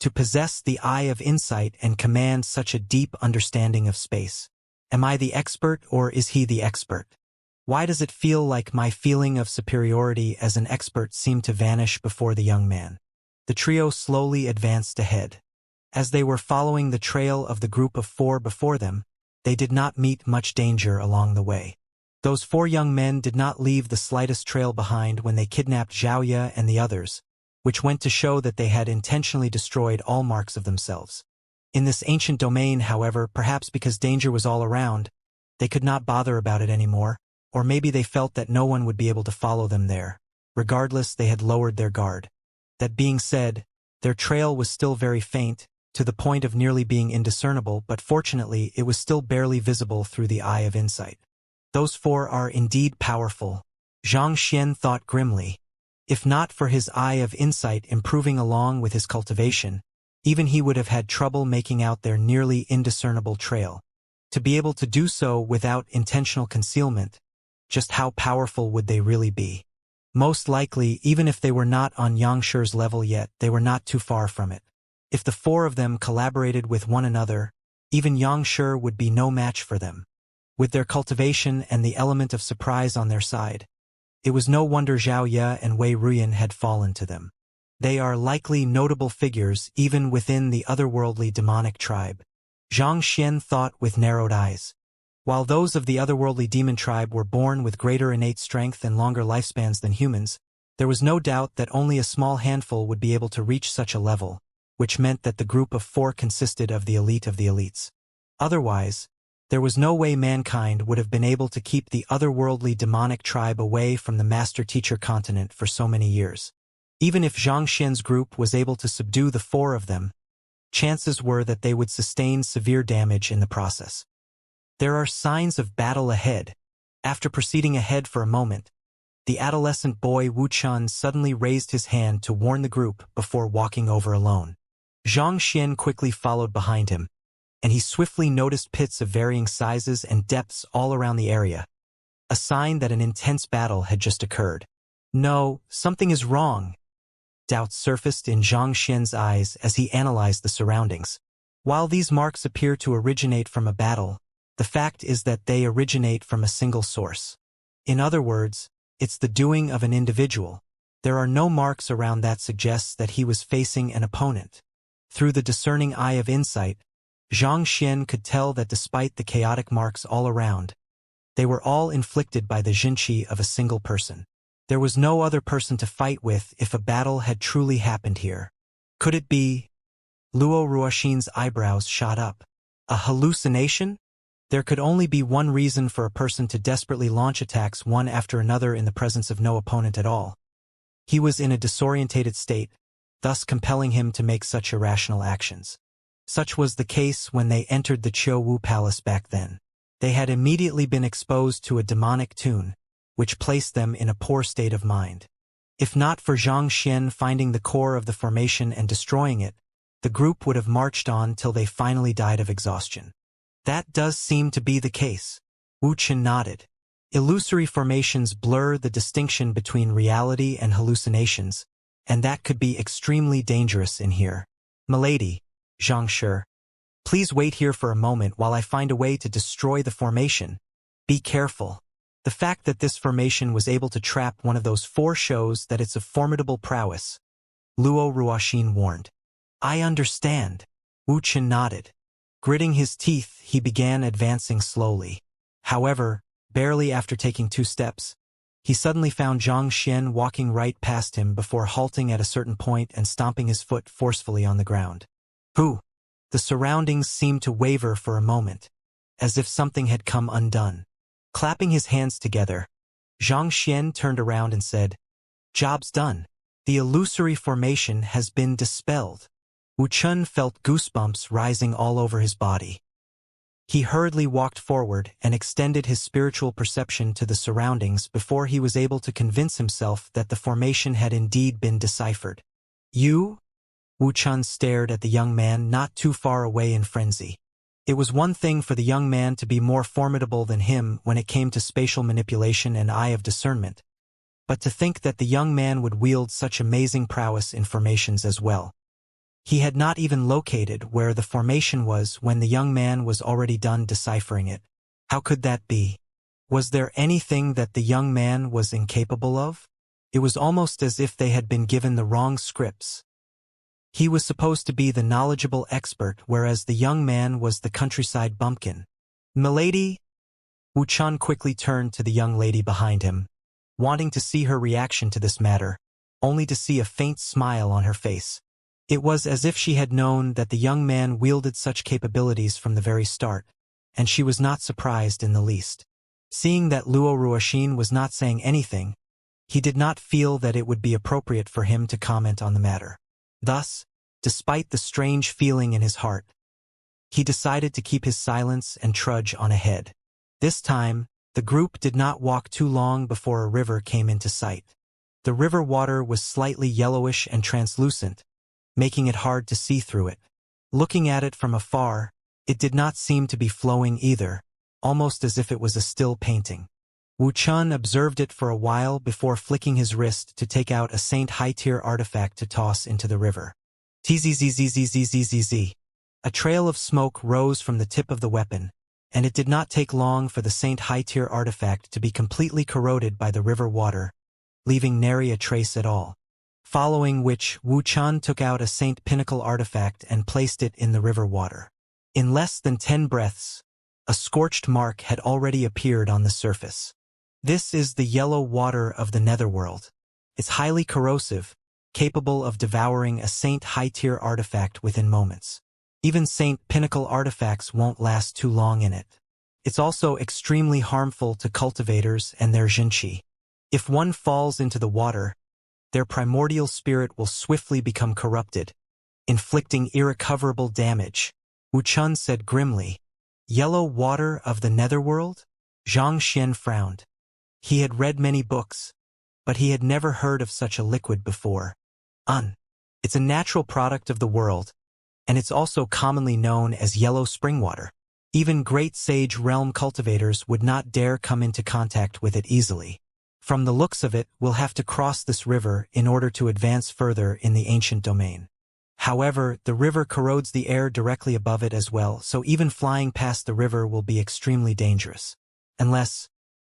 To possess the Eye of Insight and command such a deep understanding of space. Am I the expert or is he the expert? Why does it feel like my feeling of superiority as an expert seemed to vanish before the young man? The trio slowly advanced ahead. As they were following the trail of the group of 4 before them, they did not meet much danger along the way. Those 4 young men did not leave the slightest trail behind when they kidnapped Xiaoya and the others, which went to show that they had intentionally destroyed all marks of themselves. In this ancient domain, however, perhaps because danger was all around, they could not bother about it anymore, or maybe they felt that no one would be able to follow them there. Regardless, they had lowered their guard. That being said, their trail was still very faint, to the point of nearly being indiscernible, but fortunately it was still barely visible through the Eye of Insight. Those 4 are indeed powerful, Zhang Xian thought grimly. If not for his Eye of Insight improving along with his cultivation, Even he would have had trouble making out their nearly indiscernible trail. To be able to do so without intentional concealment, just how powerful would they really be? Most likely, even if they were not on Xianxia's level yet, they were not too far from it. If the four of them collaborated with one another, even Xianxia would be no match for them. With their cultivation and the element of surprise on their side, it was no wonder Zhao Ye and Wei Ruyan had fallen to them. They are likely notable figures even within the otherworldly demonic tribe. Zhang Xian thought with narrowed eyes. While those of the otherworldly demon tribe were born with greater innate strength and longer lifespans than humans, there was no doubt that only a small handful would be able to reach such a level, which meant that the group of four consisted of the elite of the elites. Otherwise, there was no way mankind would have been able to keep the otherworldly demonic tribe away from the master-teacher continent for so many years. Even if Zhang Xian's group was able to subdue the four of them, chances were that they would sustain severe damage in the process. There are signs of battle ahead. After proceeding ahead for a moment, the adolescent boy Wuxian suddenly raised his hand to warn the group before walking over alone. Zhang Xian quickly followed behind him, and he swiftly noticed pits of varying sizes and depths all around the area, a sign that an intense battle had just occurred. No, something is wrong. Doubt surfaced in Zhang Xian's eyes as he analyzed the surroundings. While these marks appear to originate from a battle, the fact is that they originate from a single source. In other words, it's the doing of an individual. There are no marks around that suggests that he was facing an opponent. Through the discerning eye of insight, Zhang Xian could tell that despite the chaotic marks all around, they were all inflicted by the jinqi of a single person. There was no other person to fight with if a battle had truly happened here. Could it be? Luo Ruoxin's eyebrows shot up. A hallucination? There could only be one reason for a person to desperately launch attacks one after another in the presence of no opponent at all. He was in a disorientated state, thus compelling him to make such irrational actions. Such was the case when they entered the Qiu Wu Palace back then. They had immediately been exposed to a demonic tune, which placed them in a poor state of mind. If not for Zhang Xian finding the core of the formation and destroying it, the group would have marched on till they finally died of exhaustion. That does seem to be the case. Wuxia nodded. Illusory formations blur the distinction between reality and hallucinations, and that could be extremely dangerous in here. Milady, Xianxia, please wait here for a moment while I find a way to destroy the formation. Be careful. The fact that this formation was able to trap one of those four shows that it's of formidable prowess, Luo Ruoxin warned. I understand. Wuxia nodded. Gritting his teeth, he began advancing slowly. However, barely after taking 2 steps, he suddenly found Zhang Xian walking right past him before halting at a certain point and stomping his foot forcefully on the ground. Who? The surroundings seemed to waver for a moment, as if something had come undone. Clapping his hands together, Zhang Xian turned around and said, "Job's done. The illusory formation has been dispelled." Wuchun felt goosebumps rising all over his body. He hurriedly walked forward and extended his spiritual perception to the surroundings before he was able to convince himself that the formation had indeed been deciphered. You? Wuchun stared at the young man not too far away in frenzy. It was one thing for the young man to be more formidable than him when it came to spatial manipulation and eye of discernment, but to think that the young man would wield such amazing prowess in formations as well. He had not even located where the formation was when the young man was already done deciphering it. How could that be? Was there anything that the young man was incapable of? It was almost as if they had been given the wrong scripts. He was supposed to be the knowledgeable expert, whereas the young man was the countryside bumpkin. Milady? Wuchun quickly turned to the young lady behind him, wanting to see her reaction to this matter, only to see a faint smile on her face. It was as if she had known that the young man wielded such capabilities from the very start, and she was not surprised in the least. Seeing that Luo Ruoxin was not saying anything, he did not feel that it would be appropriate for him to comment on the matter. Thus, despite the strange feeling in his heart, he decided to keep his silence and trudge on ahead. This time, the group did not walk too long before a river came into sight. The river water was slightly yellowish and translucent, making it hard to see through it. Looking at it from afar, it did not seem to be flowing either, almost as if it was a still painting. Wu Chun observed it for a while before flicking his wrist to take out a Saint high-tier artifact to toss into the river. Tzzzzzzzzzzzz. A trail of smoke rose from the tip of the weapon, and it did not take long for the Saint high-tier artifact to be completely corroded by the river water, leaving nary a trace at all. Following which, Wu Chun took out a Saint pinnacle artifact and placed it in the river water. In less than 10 breaths, a scorched mark had already appeared on the surface. This is the yellow water of the netherworld. It's highly corrosive, capable of devouring a Saint high-tier artifact within moments. Even Saint pinnacle artifacts won't last too long in it. It's also extremely harmful to cultivators and their Xianxia. If one falls into the water, their primordial spirit will swiftly become corrupted, inflicting irrecoverable damage. Wu Chun said grimly. Yellow water of the netherworld? Xianxia frowned. He had read many books, but he had never heard of such a liquid before. It's a natural product of the world, and it's also commonly known as yellow spring water. Even great sage realm cultivators would not dare come into contact with it easily. From the looks of it, we'll have to cross this river in order to advance further in the ancient domain. However, the river corrodes the air directly above it as well, so even flying past the river will be extremely dangerous. Unless...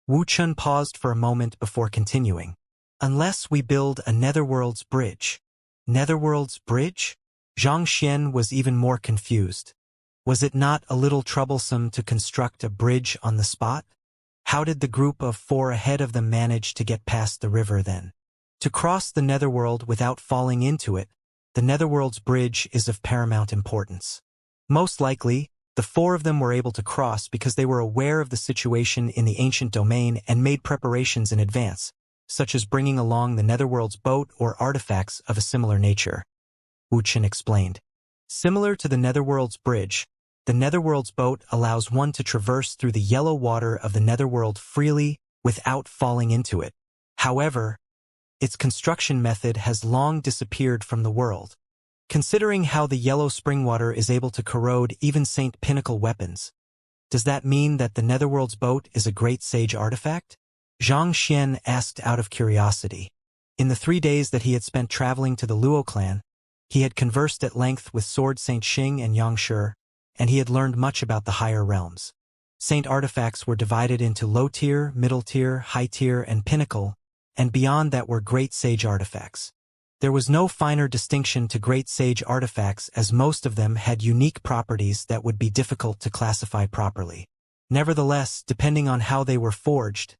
Wu Chun paused for a moment before continuing. Unless we build a netherworld's bridge. Netherworld's bridge? Xianxia was even more confused. Was it not a little troublesome to construct a bridge on the spot? How did the group of 4 ahead of them manage to get past the river then? To cross the netherworld without falling into it, the netherworld's bridge is of paramount importance. Most likely, the 4 of them were able to cross because they were aware of the situation in the ancient domain and made preparations in advance, such as bringing along the netherworld's boat or artifacts of a similar nature. Wu Chun explained. Similar to the netherworld's bridge, the netherworld's boat allows one to traverse through the yellow water of the netherworld freely without falling into it. However, its construction method has long disappeared from the world. Considering how the yellow spring water is able to corrode even Saint pinnacle weapons, does that mean that the netherworld's boat is a great sage artifact? Xianxia asked out of curiosity. In the 3 days that he had spent traveling to the Luo clan, he had conversed at length with Sword Saint Xing and Xianxia, and he had learned much about the higher realms. Saint artifacts were divided into low tier, middle tier, high tier, and pinnacle, and beyond that were great sage artifacts. There was no finer distinction to great sage artifacts as most of them had unique properties that would be difficult to classify properly. Nevertheless, depending on how they were forged,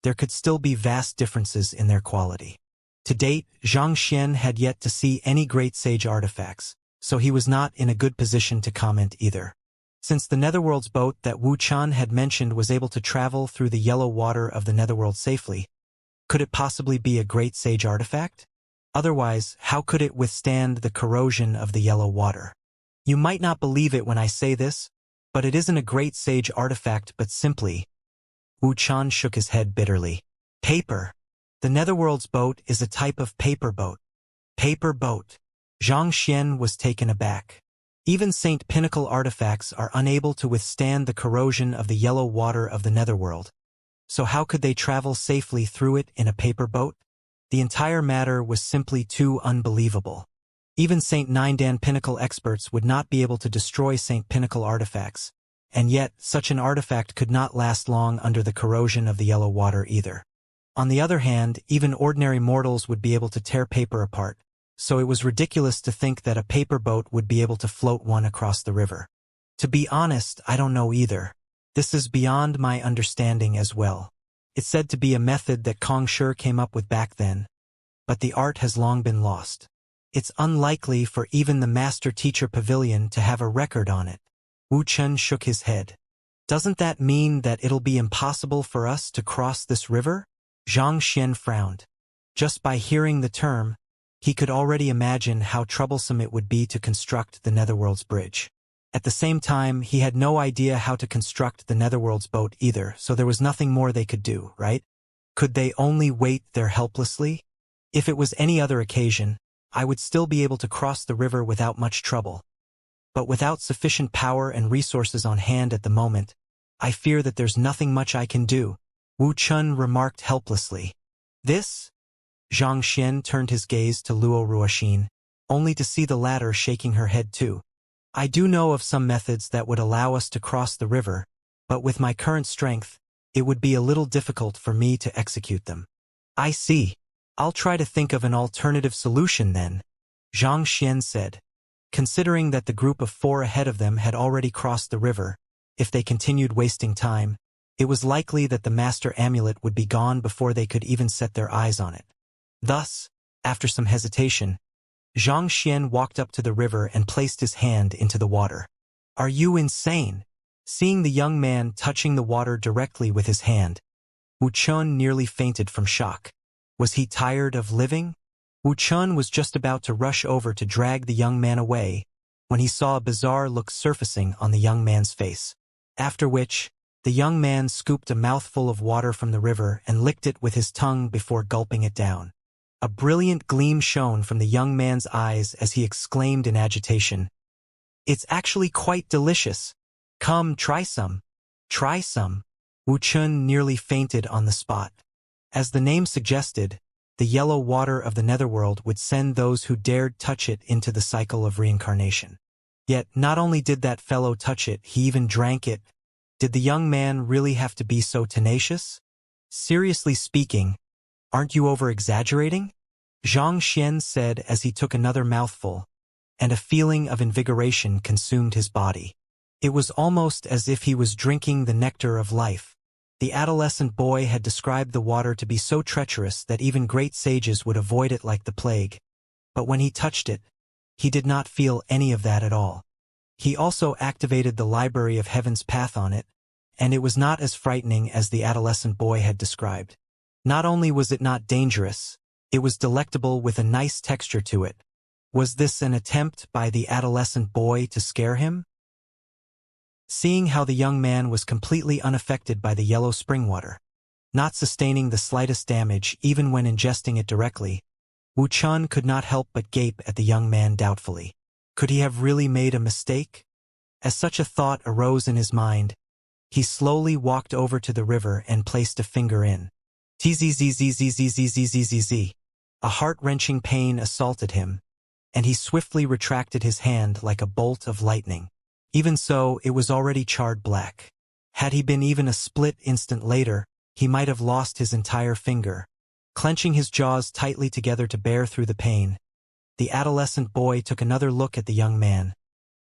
there could still be vast differences in their quality. To date, Xianxia had yet to see any great sage artifacts, so he was not in a good position to comment either. Since the netherworld's boat that Wu Chun had mentioned was able to travel through the yellow water of the netherworld safely, could it possibly be a great sage artifact? Otherwise, how could it withstand the corrosion of the yellow water? You might not believe it when I say this, but it isn't a great sage artifact but simply... Wu Chun shook his head bitterly. Paper. The netherworld's boat is a type of paper boat. Paper boat. Xianxia was taken aback. Even Saint pinnacle artifacts are unable to withstand the corrosion of the yellow water of the netherworld. So how could they travel safely through it in a paper boat? The entire matter was simply too unbelievable. Even Saint Nindan pinnacle experts would not be able to destroy Saint pinnacle artifacts, and yet such an artifact could not last long under the corrosion of the yellow water either. On the other hand, even ordinary mortals would be able to tear paper apart, so it was ridiculous to think that a paper boat would be able to float one across the river. To be honest, I don't know either. This is beyond my understanding as well. It's said to be a method that Kong Shi came up with back then, but the art has long been lost. It's unlikely for even the Master-Teacher Pavilion to have a record on it. Wu Chun shook his head. Doesn't that mean that it'll be impossible for us to cross this river? Xianxia frowned. Just by hearing the term, he could already imagine how troublesome it would be to construct the netherworld's bridge. At the same time, he had no idea how to construct the netherworld's boat either, so there was nothing more they could do, right? Could they only wait there helplessly? If it was any other occasion, I would still be able to cross the river without much trouble. But without sufficient power and resources on hand at the moment, I fear that there's nothing much I can do, Wu Chun remarked helplessly. This? Xianxia turned his gaze to Luo Ruoxin, only to see the latter shaking her head too. I do know of some methods that would allow us to cross the river, but with my current strength, it would be a little difficult for me to execute them. I see. I'll try to think of an alternative solution then, Xianxia said. Considering that the group of 4 ahead of them had already crossed the river, if they continued wasting time, it was likely that the master amulet would be gone before they could even set their eyes on it. Thus, after some hesitation, Xianxia walked up to the river and placed his hand into the water. Are you insane? Seeing the young man touching the water directly with his hand, Wu Chun nearly fainted from shock. Was he tired of living? Wu Chun was just about to rush over to drag the young man away when he saw a bizarre look surfacing on the young man's face. After which, the young man scooped a mouthful of water from the river and licked it with his tongue before gulping it down. A brilliant gleam shone from the young man's eyes as he exclaimed in agitation, "It's actually quite delicious. Come, try some. Try some." Wu Chun nearly fainted on the spot. As the name suggested, the yellow water of the netherworld would send those who dared touch it into the cycle of reincarnation. Yet not only did that fellow touch it, he even drank it. Did the young man really have to be so tenacious? Seriously speaking, aren't you over-exaggerating? Xianxia said as he took another mouthful, and a feeling of invigoration consumed his body. It was almost as if he was drinking the nectar of life. The adolescent boy had described the water to be so treacherous that even great sages would avoid it like the plague. But when he touched it, he did not feel any of that at all. He also activated the Library of Heaven's path on it, and it was not as frightening as the adolescent boy had described. Not only was it not dangerous, it was delectable with a nice texture to it. Was this an attempt by the adolescent boy to scare him? Seeing how the young man was completely unaffected by the yellow spring water, not sustaining the slightest damage even when ingesting it directly, Wu Chun could not help but gape at the young man doubtfully. Could he have really made a mistake? As such a thought arose in his mind, he slowly walked over to the river and placed a finger in. Tzzzzzzzzzzzzzzzz. A heart-wrenching pain assaulted him, and he swiftly retracted his hand like a bolt of lightning. Even so, it was already charred black. Had he been even a split instant later, he might have lost his entire finger. Clenching his jaws tightly together to bear through the pain, the adolescent boy took another look at the young man,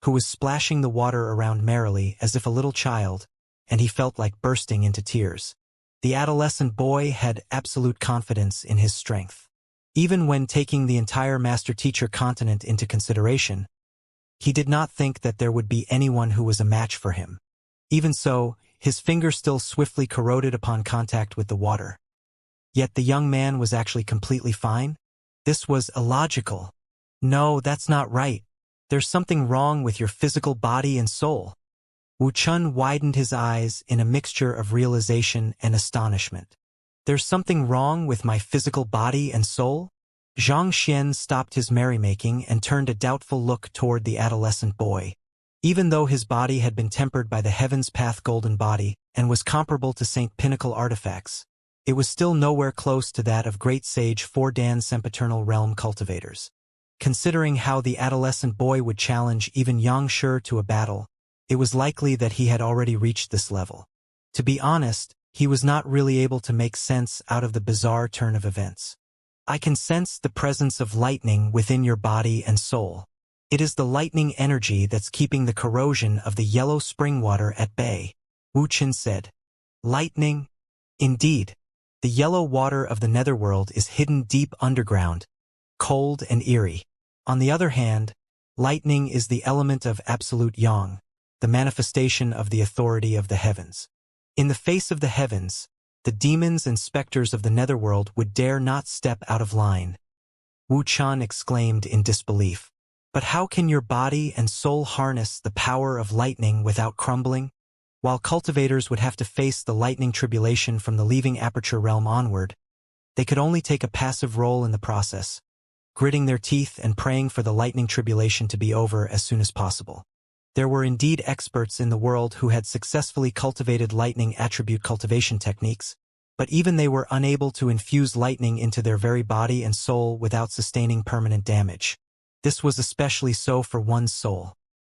who was splashing the water around merrily as if a little child, and he felt like bursting into tears. The adolescent boy had absolute confidence in his strength. Even when taking the entire master-teacher continent into consideration, he did not think that there would be anyone who was a match for him. Even so, his finger still swiftly corroded upon contact with the water. Yet the young man was actually completely fine? This was illogical. No, that's not right. There's something wrong with your physical body and soul. Wu Chun widened his eyes in a mixture of realization and astonishment. There's something wrong with my physical body and soul? Xianxia stopped his merrymaking and turned a doubtful look toward the adolescent boy. Even though his body had been tempered by the Heaven's Path golden body and was comparable to Saint Pinnacle artifacts, it was still nowhere close to that of great sage Fordan sempiternal realm cultivators. Considering how the adolescent boy would challenge even Xianxia to a battle, it was likely that he had already reached this level. To be honest, he was not really able to make sense out of the bizarre turn of events. I can sense the presence of lightning within your body and soul. It is the lightning energy that's keeping the corrosion of the yellow spring water at bay, Wu Chun said. Lightning? Indeed. The yellow water of the netherworld is hidden deep underground, cold and eerie. On the other hand, lightning is the element of absolute yang, the manifestation of the authority of the heavens. In the face of the heavens, the demons and specters of the netherworld would dare not step out of line. Wu Chun exclaimed in disbelief. But how can your body and soul harness the power of lightning without crumbling? While cultivators would have to face the lightning tribulation from the leaving aperture realm onward, they could only take a passive role in the process. gritting their teeth and praying for the lightning tribulation to be over as soon as possible. There were indeed experts in the world who had successfully cultivated lightning attribute cultivation techniques, but even they were unable to infuse lightning into their very body and soul without sustaining permanent damage. This was especially so for one's soul.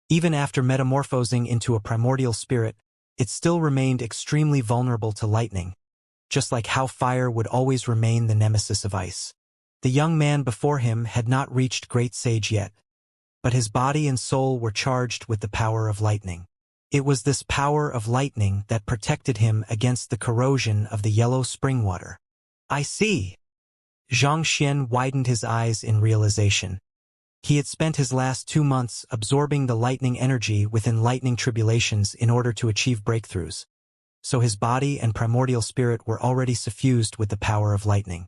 Even after metamorphosing into a primordial spirit, it still remained extremely vulnerable to lightning, just like how fire would always remain the nemesis of ice. The young man before him had not reached great sage yet, but his body and soul were charged with the power of lightning. It was this power of lightning that protected him against the corrosion of the yellow spring water. I see. Xianxia widened his eyes in realization. He had spent his last 2 months absorbing the lightning energy within lightning tribulations in order to achieve breakthroughs, so his body and primordial spirit were already suffused with the power of lightning.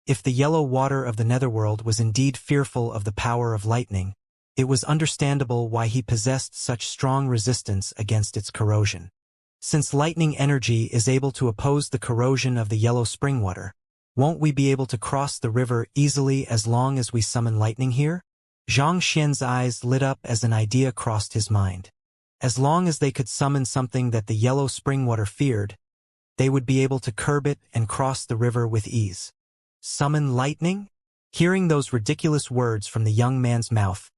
If the yellow water of the netherworld was indeed fearful of the power of lightning, it was understandable why he possessed such strong resistance against its corrosion. Since lightning energy is able to oppose the corrosion of the yellow spring water, won't we be able to cross the river easily as long as we summon lightning here? Zhang Xian's eyes lit up as an idea crossed his mind. As long as they could summon something that the yellow spring water feared, they would be able to curb it and cross the river with ease. Summon lightning? Hearing those ridiculous words from the young man's mouth,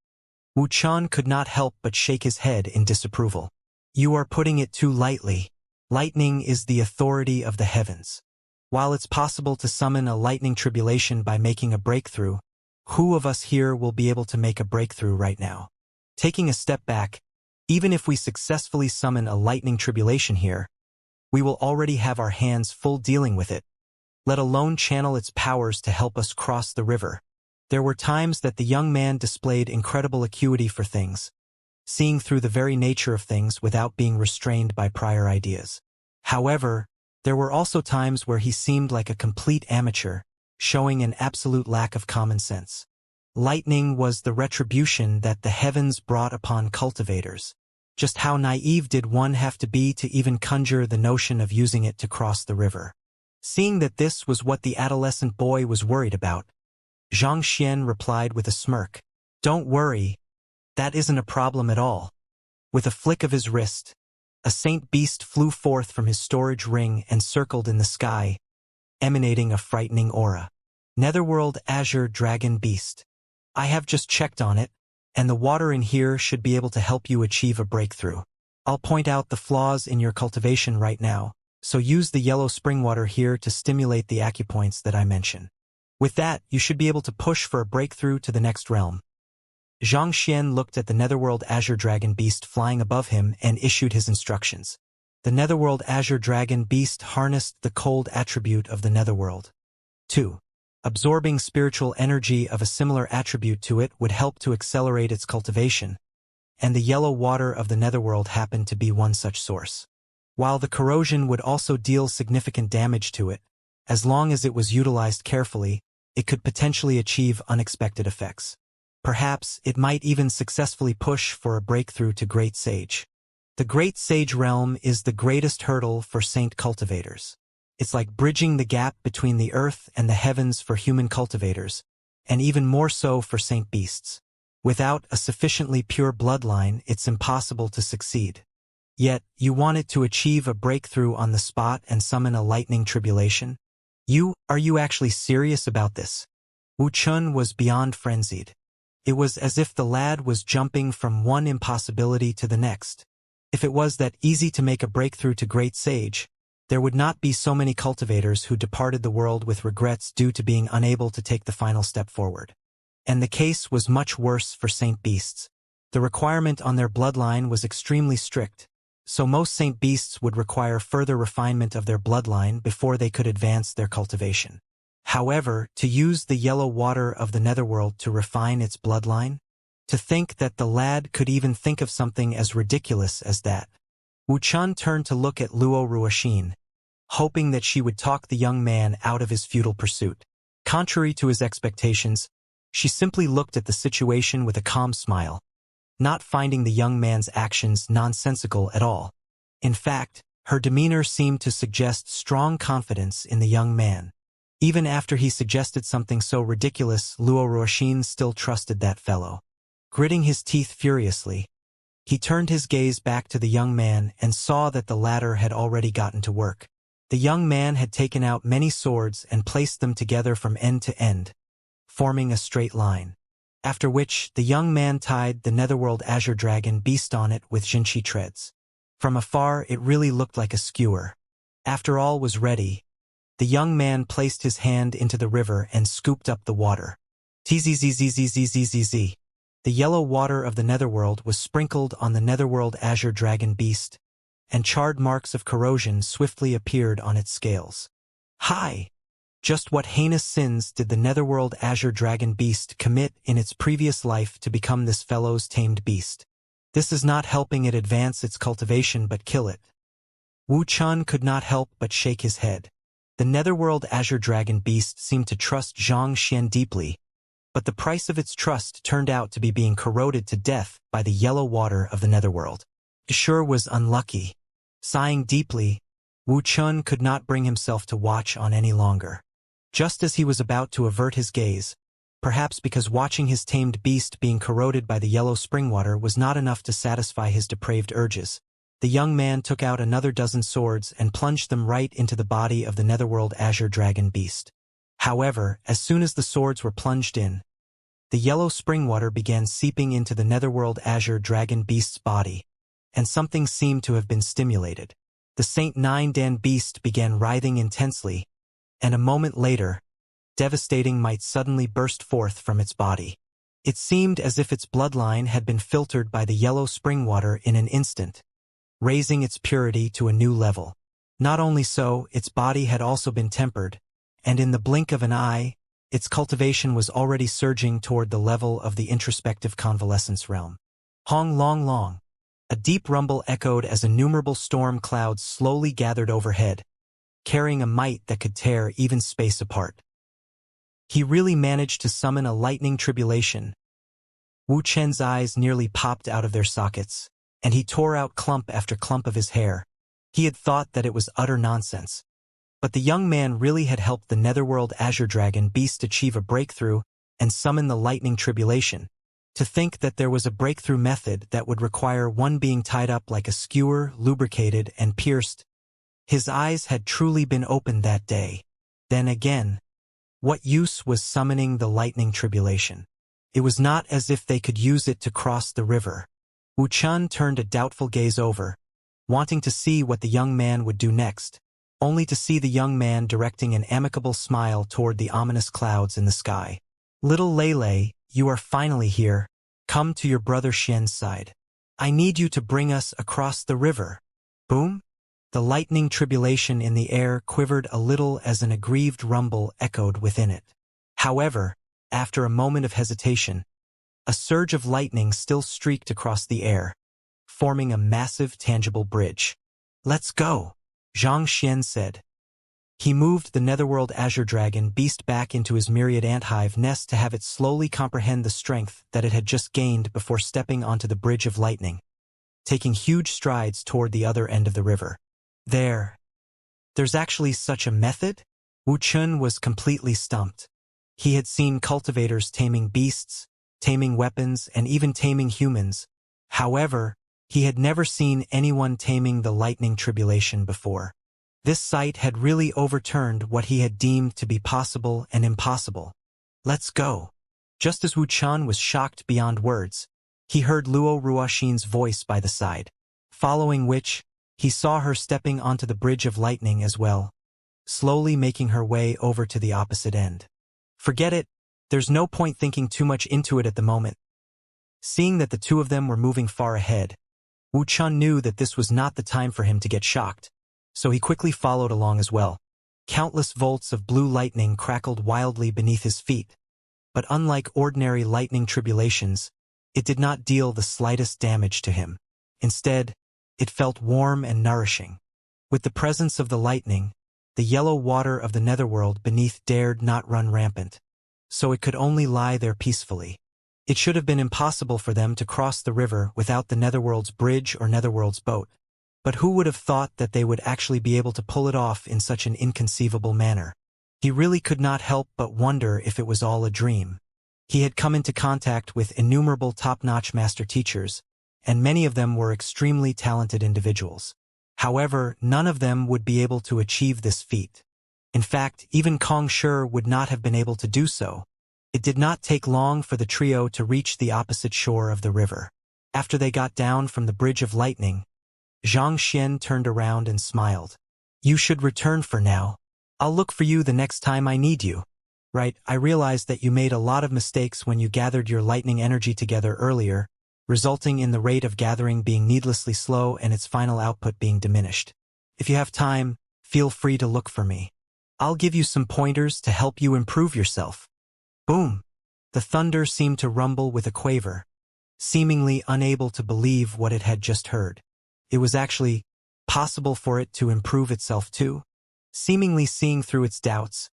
Wuxia could not help but shake his head in disapproval. You are putting it too lightly. Lightning is the authority of the heavens. While it's possible to summon a lightning tribulation by making a breakthrough, who of us here will be able to make a breakthrough right now? Taking a step back, even if we successfully summon a lightning tribulation here, we will already have our hands full dealing with it, let alone channel its powers to help us cross the river. There were times that the young man displayed incredible acuity for things, seeing through the very nature of things without being restrained by prior ideas. However, there were also times where he seemed like a complete amateur, showing an absolute lack of common sense. Lightning was the retribution that the heavens brought upon cultivators. Just how naive did one have to be to even conjure the notion of using it to cross the river? Seeing that this was what the adolescent boy was worried about, Xianxia replied with a smirk. Don't worry, that isn't a problem at all. With a flick of his wrist, a saint beast flew forth from his storage ring and circled in the sky, emanating a frightening aura. Netherworld Azure Dragon Beast. I have just checked on it, and the water in here should be able to help you achieve a breakthrough. I'll point out the flaws in your cultivation right now, so use the yellow spring water here to stimulate the acupoints that I mention. With that, you should be able to push for a breakthrough to the next realm. Xianxia looked at the Netherworld Azure Dragon Beast flying above him and issued his instructions. The Netherworld Azure Dragon Beast harnessed the cold attribute of the Netherworld. 2. Absorbing spiritual energy of a similar attribute to it would help to accelerate its cultivation, and the yellow water of the Netherworld happened to be one such source. While the corrosion would also deal significant damage to it, as long as it was utilized carefully, it could potentially achieve unexpected effects. Perhaps it might even successfully push for a breakthrough to Great Sage. The Great Sage realm is the greatest hurdle for saint cultivators. It's like bridging the gap between the earth and the heavens for human cultivators, and even more so for saint beasts. Without a sufficiently pure bloodline, it's impossible to succeed. Yet, you wanted to achieve a breakthrough on the spot and summon a lightning tribulation? Are you actually serious about this? Wuxia was beyond frenzied. It was as if the lad was jumping from one impossibility to the next. If it was that easy to make a breakthrough to Great Sage, there would not be so many cultivators who departed the world with regrets due to being unable to take the final step forward. And the case was much worse for saint beasts. The requirement on their bloodline was extremely strict, so most saint beasts would require further refinement of their bloodline before they could advance their cultivation. However, to use the yellow water of the netherworld to refine its bloodline? To think that the lad could even think of something as ridiculous as that. Wuxia turned to look at Luo Ruoxin, hoping that she would talk the young man out of his futile pursuit. Contrary to his expectations, she simply looked at the situation with a calm smile, not finding the young man's actions nonsensical at all. In fact, her demeanor seemed to suggest strong confidence in the young man. Even after he suggested something so ridiculous, Luo Ruoxin still trusted that fellow. Gritting his teeth furiously, he turned his gaze back to the young man and saw that the latter had already gotten to work. The young man had taken out many swords and placed them together from end to end, forming a straight line. After which, the young man tied the netherworld azure dragon beast on it with Xianxia treads. From afar, it really looked like a skewer. After all was ready, the young man placed his hand into the river and scooped up the water. Tzzzzzzzzzzzz. The yellow water of the netherworld was sprinkled on the netherworld azure dragon beast, and charred marks of corrosion swiftly appeared on its scales. Hi! Just what heinous sins did the netherworld azure dragon beast commit in its previous life to become this fellow's tamed beast? This is not helping it advance its cultivation but kill it. Wu Chun could not help but shake his head. The netherworld azure dragon beast seemed to trust Xianxia deeply, but the price of its trust turned out to be being corroded to death by the yellow water of the netherworld. It sure was unlucky. Sighing deeply, Wu Chun could not bring himself to watch on any longer. Just as he was about to avert his gaze, perhaps because watching his tamed beast being corroded by the yellow spring water was not enough to satisfy his depraved urges, the young man took out another dozen swords and plunged them right into the body of the netherworld azure dragon beast. However, as soon as the swords were plunged in, the yellow spring water began seeping into the netherworld azure dragon beast's body, and something seemed to have been stimulated. The Saint Nine Dan beast began writhing intensely, and a moment later, devastating might suddenly burst forth from its body. It seemed as if its bloodline had been filtered by the yellow spring water in an instant, raising its purity to a new level. Not only so, its body had also been tempered, and in the blink of an eye, its cultivation was already surging toward the level of the introspective convalescence realm. Hong long long. A deep rumble echoed as innumerable storm clouds slowly gathered overhead, carrying a might that could tear even space apart. He really managed to summon a lightning tribulation. Wu Chen's eyes nearly popped out of their sockets, and he tore out clump after clump of his hair. He had thought that it was utter nonsense. But the young man really had helped the netherworld azure dragon beast achieve a breakthrough and summon the lightning tribulation. To think that there was a breakthrough method that would require one being tied up like a skewer, lubricated and pierced. His eyes had truly been opened that day. Then again, what use was summoning the lightning tribulation? It was not as if they could use it to cross the river. Wu Chun turned a doubtful gaze over, wanting to see what the young man would do next, only to see the young man directing an amicable smile toward the ominous clouds in the sky. Little Lele, you are finally here. Come to your brother Xian's side. I need you to bring us across the river. Boom! The lightning tribulation in the air quivered a little as an aggrieved rumble echoed within it. However, after a moment of hesitation, a surge of lightning still streaked across the air, forming a massive tangible bridge. Let's go, Xianxia said. He moved the netherworld azure dragon beast back into his myriad anthive nest to have it slowly comprehend the strength that it had just gained before stepping onto the bridge of lightning, taking huge strides toward the other end of the river. There's actually such a method? Wu Chun was completely stumped. He had seen cultivators taming beasts, taming weapons, and even taming humans. However, he had never seen anyone taming the lightning tribulation before. This sight had really overturned what he had deemed to be possible and impossible. Let's go. Just as Wu Chun was shocked beyond words, he heard Luo Ruoxin's voice by the side, following which, he saw her stepping onto the bridge of lightning as well, slowly making her way over to the opposite end. Forget it, there's no point thinking too much into it at the moment. Seeing that the two of them were moving far ahead, Wu Chun knew that this was not the time for him to get shocked, so he quickly followed along as well. Countless volts of blue lightning crackled wildly beneath his feet, but unlike ordinary lightning tribulations, it did not deal the slightest damage to him. Instead, it felt warm and nourishing. With the presence of the lightning, the yellow water of the netherworld beneath dared not run rampant, so it could only lie there peacefully. It should have been impossible for them to cross the river without the netherworld's bridge or netherworld's boat. But who would have thought that they would actually be able to pull it off in such an inconceivable manner? He really could not help but wonder if it was all a dream. He had come into contact with innumerable top-notch master teachers, and many of them were extremely talented individuals. However, none of them would be able to achieve this feat. In fact, even Kong Shi would not have been able to do so. It did not take long for the trio to reach the opposite shore of the river. After they got down from the Bridge of Lightning, Xianxia turned around and smiled. "You should return for now. I'll look for you the next time I need you." "Right, I realized that you made a lot of mistakes when you gathered your lightning energy together earlier, resulting in the rate of gathering being needlessly slow and its final output being diminished. If you have time, feel free to look for me. I'll give you some pointers to help you improve yourself." Boom! The thunder seemed to rumble with a quaver, seemingly unable to believe what it had just heard. It was actually possible for it to improve itself too? Seemingly seeing through its doubts,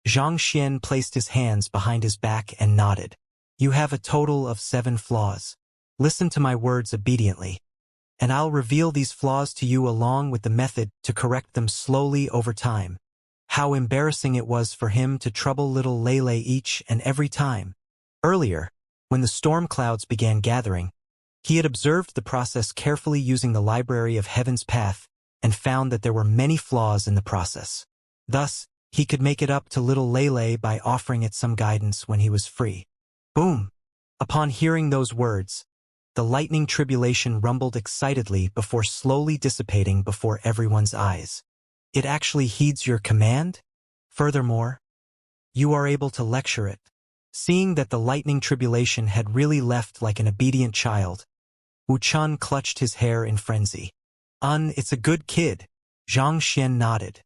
Xianxia placed his hands behind his back and nodded. "You have a total of 7 flaws. Listen to my words obediently, and I'll reveal these flaws to you along with the method to correct them slowly over time." How embarrassing it was for him to trouble little Lele each and every time. Earlier, when the storm clouds began gathering, he had observed the process carefully using the Library of Heaven's Path and found that there were many flaws in the process. Thus, he could make it up to little Lele by offering it some guidance when he was free. Boom! Upon hearing those words, the lightning tribulation rumbled excitedly before slowly dissipating before everyone's eyes. "It actually heeds your command? Furthermore, you are able to lecture it." Seeing that the lightning tribulation had really left like an obedient child, Wuxia clutched his hair in frenzy. It's a good kid." Xianxia nodded.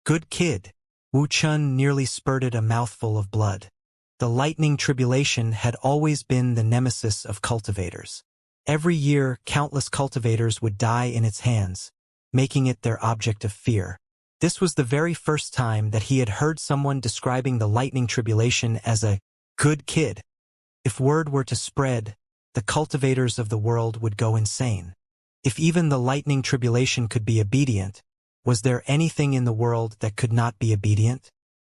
"Good kid." Wuxia nearly spurted a mouthful of blood. The lightning tribulation had always been the nemesis of cultivators. Every year, countless cultivators would die in its hands, making it their object of fear. This was the very first time that he had heard someone describing the lightning tribulation as a good kid. If word were to spread, the cultivators of the world would go insane. If even the lightning tribulation could be obedient, was there anything in the world that could not be obedient?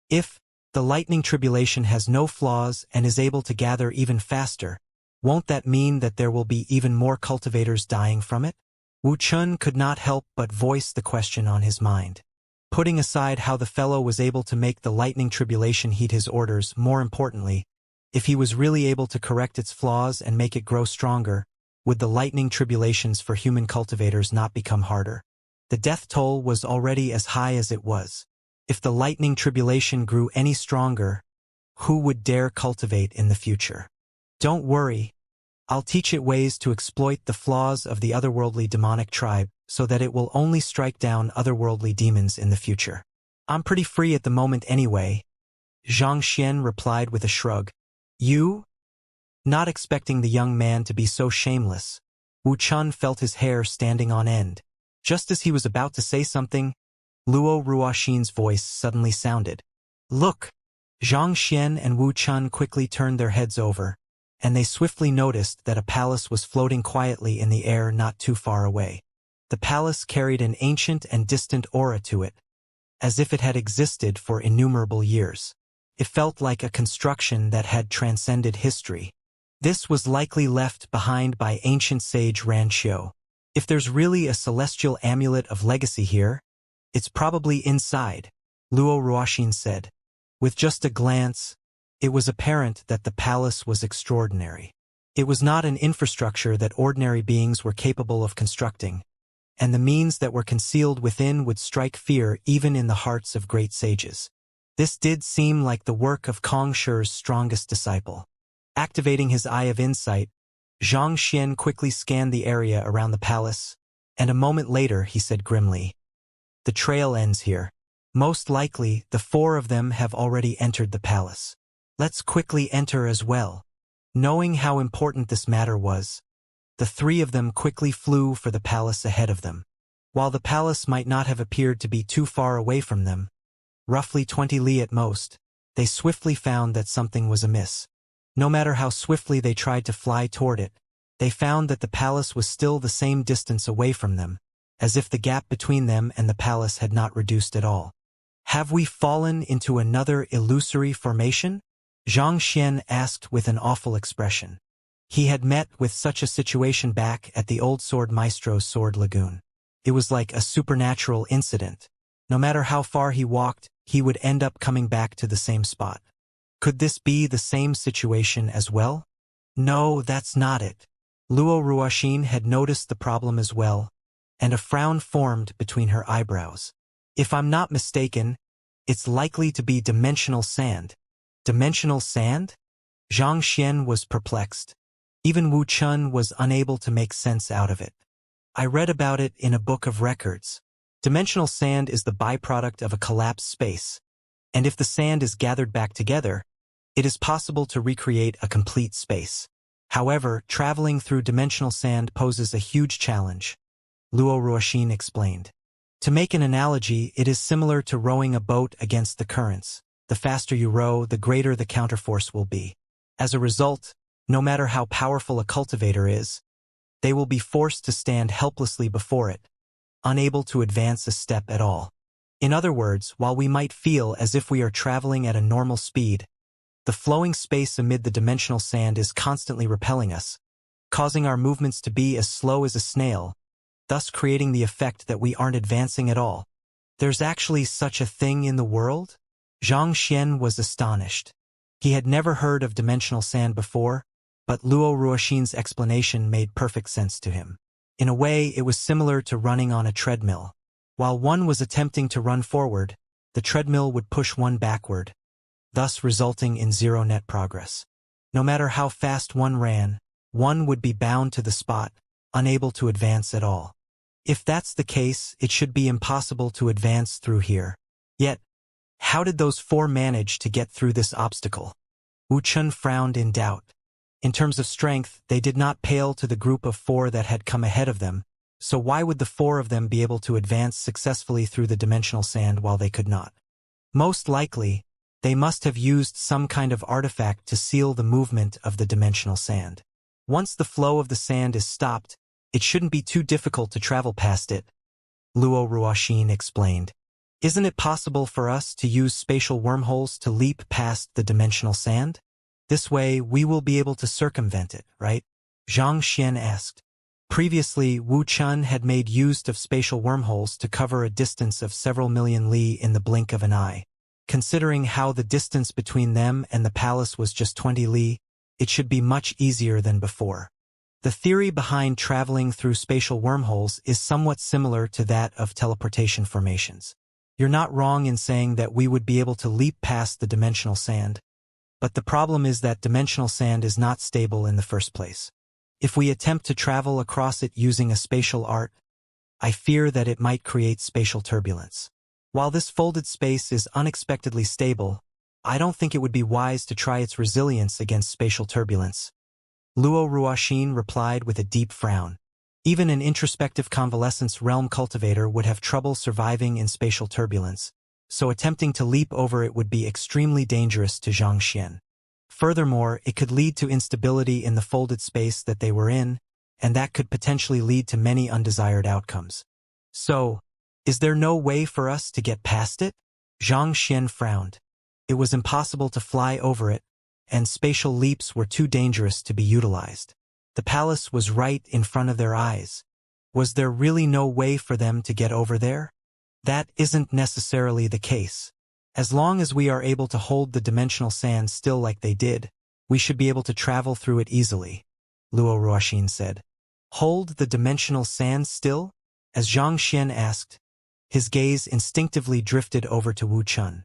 If the lightning tribulation has no flaws and is able to gather even faster, won't that mean that there will be even more cultivators dying from it? Wuxia could not help but voice the question on his mind. Putting aside how the fellow was able to make the lightning tribulation heed his orders, more importantly, if he was really able to correct its flaws and make it grow stronger, would the lightning tribulations for human cultivators not become harder? The death toll was already as high as it was. If the lightning tribulation grew any stronger, who would dare cultivate in the future? "Don't worry. I'll teach it ways to exploit the flaws of the otherworldly demonic tribe so that it will only strike down otherworldly demons in the future. I'm pretty free at the moment anyway," Xianxia replied with a shrug. "You?" Not expecting the young man to be so shameless, Wuxia felt his hair standing on end. Just as he was about to say something, Luo Ruoxin's voice suddenly sounded. "Look!" Xianxia and Wuxia quickly turned their heads over, and they swiftly noticed that a palace was floating quietly in the air not too far away. The palace carried an ancient and distant aura to it, as if it had existed for innumerable years. It felt like a construction that had transcended history. This was likely left behind by ancient sage Ranqiu. If there's really a celestial amulet of legacy here, it's probably inside, Luo Ruoxin said. With just a glance, it was apparent that the palace was extraordinary. It was not an infrastructure that ordinary beings were capable of constructing, and the means that were concealed within would strike fear even in the hearts of great sages. This did seem like the work of Kong Shi's strongest disciple. Activating his eye of insight, Xianxia quickly scanned the area around the palace, and a moment later he said grimly, "The trail ends here. Most likely, the 4 of them have already entered the palace. Let's quickly enter as well." Knowing how important this matter was, the 3 of them quickly flew for the palace ahead of them. While the palace might not have appeared to be too far away from them, roughly 20 li at most, they swiftly found that something was amiss. No matter how swiftly they tried to fly toward it, they found that the palace was still the same distance away from them, as if the gap between them and the palace had not reduced at all. Have we fallen into another illusory formation? Xianxia asked with an awful expression. He had met with such a situation back at the old Sword Maestro's Sword Lagoon. It was like a supernatural incident. No matter how far he walked, he would end up coming back to the same spot. Could this be the same situation as well? No, that's not it. Luo Ruoxin had noticed the problem as well, and a frown formed between her eyebrows. If I'm not mistaken, it's likely to be dimensional sand. Dimensional sand? Xianxia was perplexed. Even Wu Chun was unable to make sense out of it. I read about it in a book of records. Dimensional sand is the byproduct of a collapsed space, and if the sand is gathered back together, it is possible to recreate a complete space. However, traveling through dimensional sand poses a huge challenge, Luo Ruoxin explained. To make an analogy, it is similar to rowing a boat against the currents. The faster you row, the greater the counterforce will be. As a result, no matter how powerful a cultivator is, they will be forced to stand helplessly before it, unable to advance a step at all. In other words, while we might feel as if we are traveling at a normal speed, the flowing space amid the dimensional sand is constantly repelling us, causing our movements to be as slow as a snail, thus creating the effect that we aren't advancing at all. There's actually such a thing in the world? Xianxia was astonished. He had never heard of dimensional sand before, but Luo Ruoxin's explanation made perfect sense to him. In a way, it was similar to running on a treadmill. While one was attempting to run forward, the treadmill would push one backward, thus resulting in zero net progress. No matter how fast one ran, one would be bound to the spot, unable to advance at all. If that's the case, it should be impossible to advance through here. Yet, how did those four manage to get through this obstacle? Wu Chun frowned in doubt. In terms of strength, they did not pale to the group of four that had come ahead of them, so why would the four of them be able to advance successfully through the dimensional sand while they could not? Most likely, they must have used some kind of artifact to seal the movement of the dimensional sand. Once the flow of the sand is stopped, it shouldn't be too difficult to travel past it, Luo Ruoxin explained. Isn't it possible for us to use spatial wormholes to leap past the dimensional sand? This way, we will be able to circumvent it, right? Xianxia asked. Previously, Wu Chun had made use of spatial wormholes to cover a distance of several million li in the blink of an eye. Considering how the distance between them and the palace was just 20 li, it should be much easier than before. The theory behind traveling through spatial wormholes is somewhat similar to that of teleportation formations. You're not wrong in saying that we would be able to leap past the dimensional sand, but the problem is that dimensional sand is not stable in the first place. If we attempt to travel across it using a spatial art, I fear that it might create spatial turbulence. While this folded space is unexpectedly stable, I don't think it would be wise to try its resilience against spatial turbulence. Luo Ruoxin replied with a deep frown. Even an introspective convalescence realm cultivator would have trouble surviving in spatial turbulence, so attempting to leap over it would be extremely dangerous to Xianxia. Furthermore, it could lead to instability in the folded space that they were in, and that could potentially lead to many undesired outcomes. So, is there no way for us to get past it? Xianxia frowned. It was impossible to fly over it, and spatial leaps were too dangerous to be utilized. The palace was right in front of their eyes. Was there really no way for them to get over there? That isn't necessarily the case. As long as we are able to hold the dimensional sand still like they did, we should be able to travel through it easily, Luo Ruoxin said. Hold the dimensional sand still? As Xianxia asked, his gaze instinctively drifted over to Wu Chun.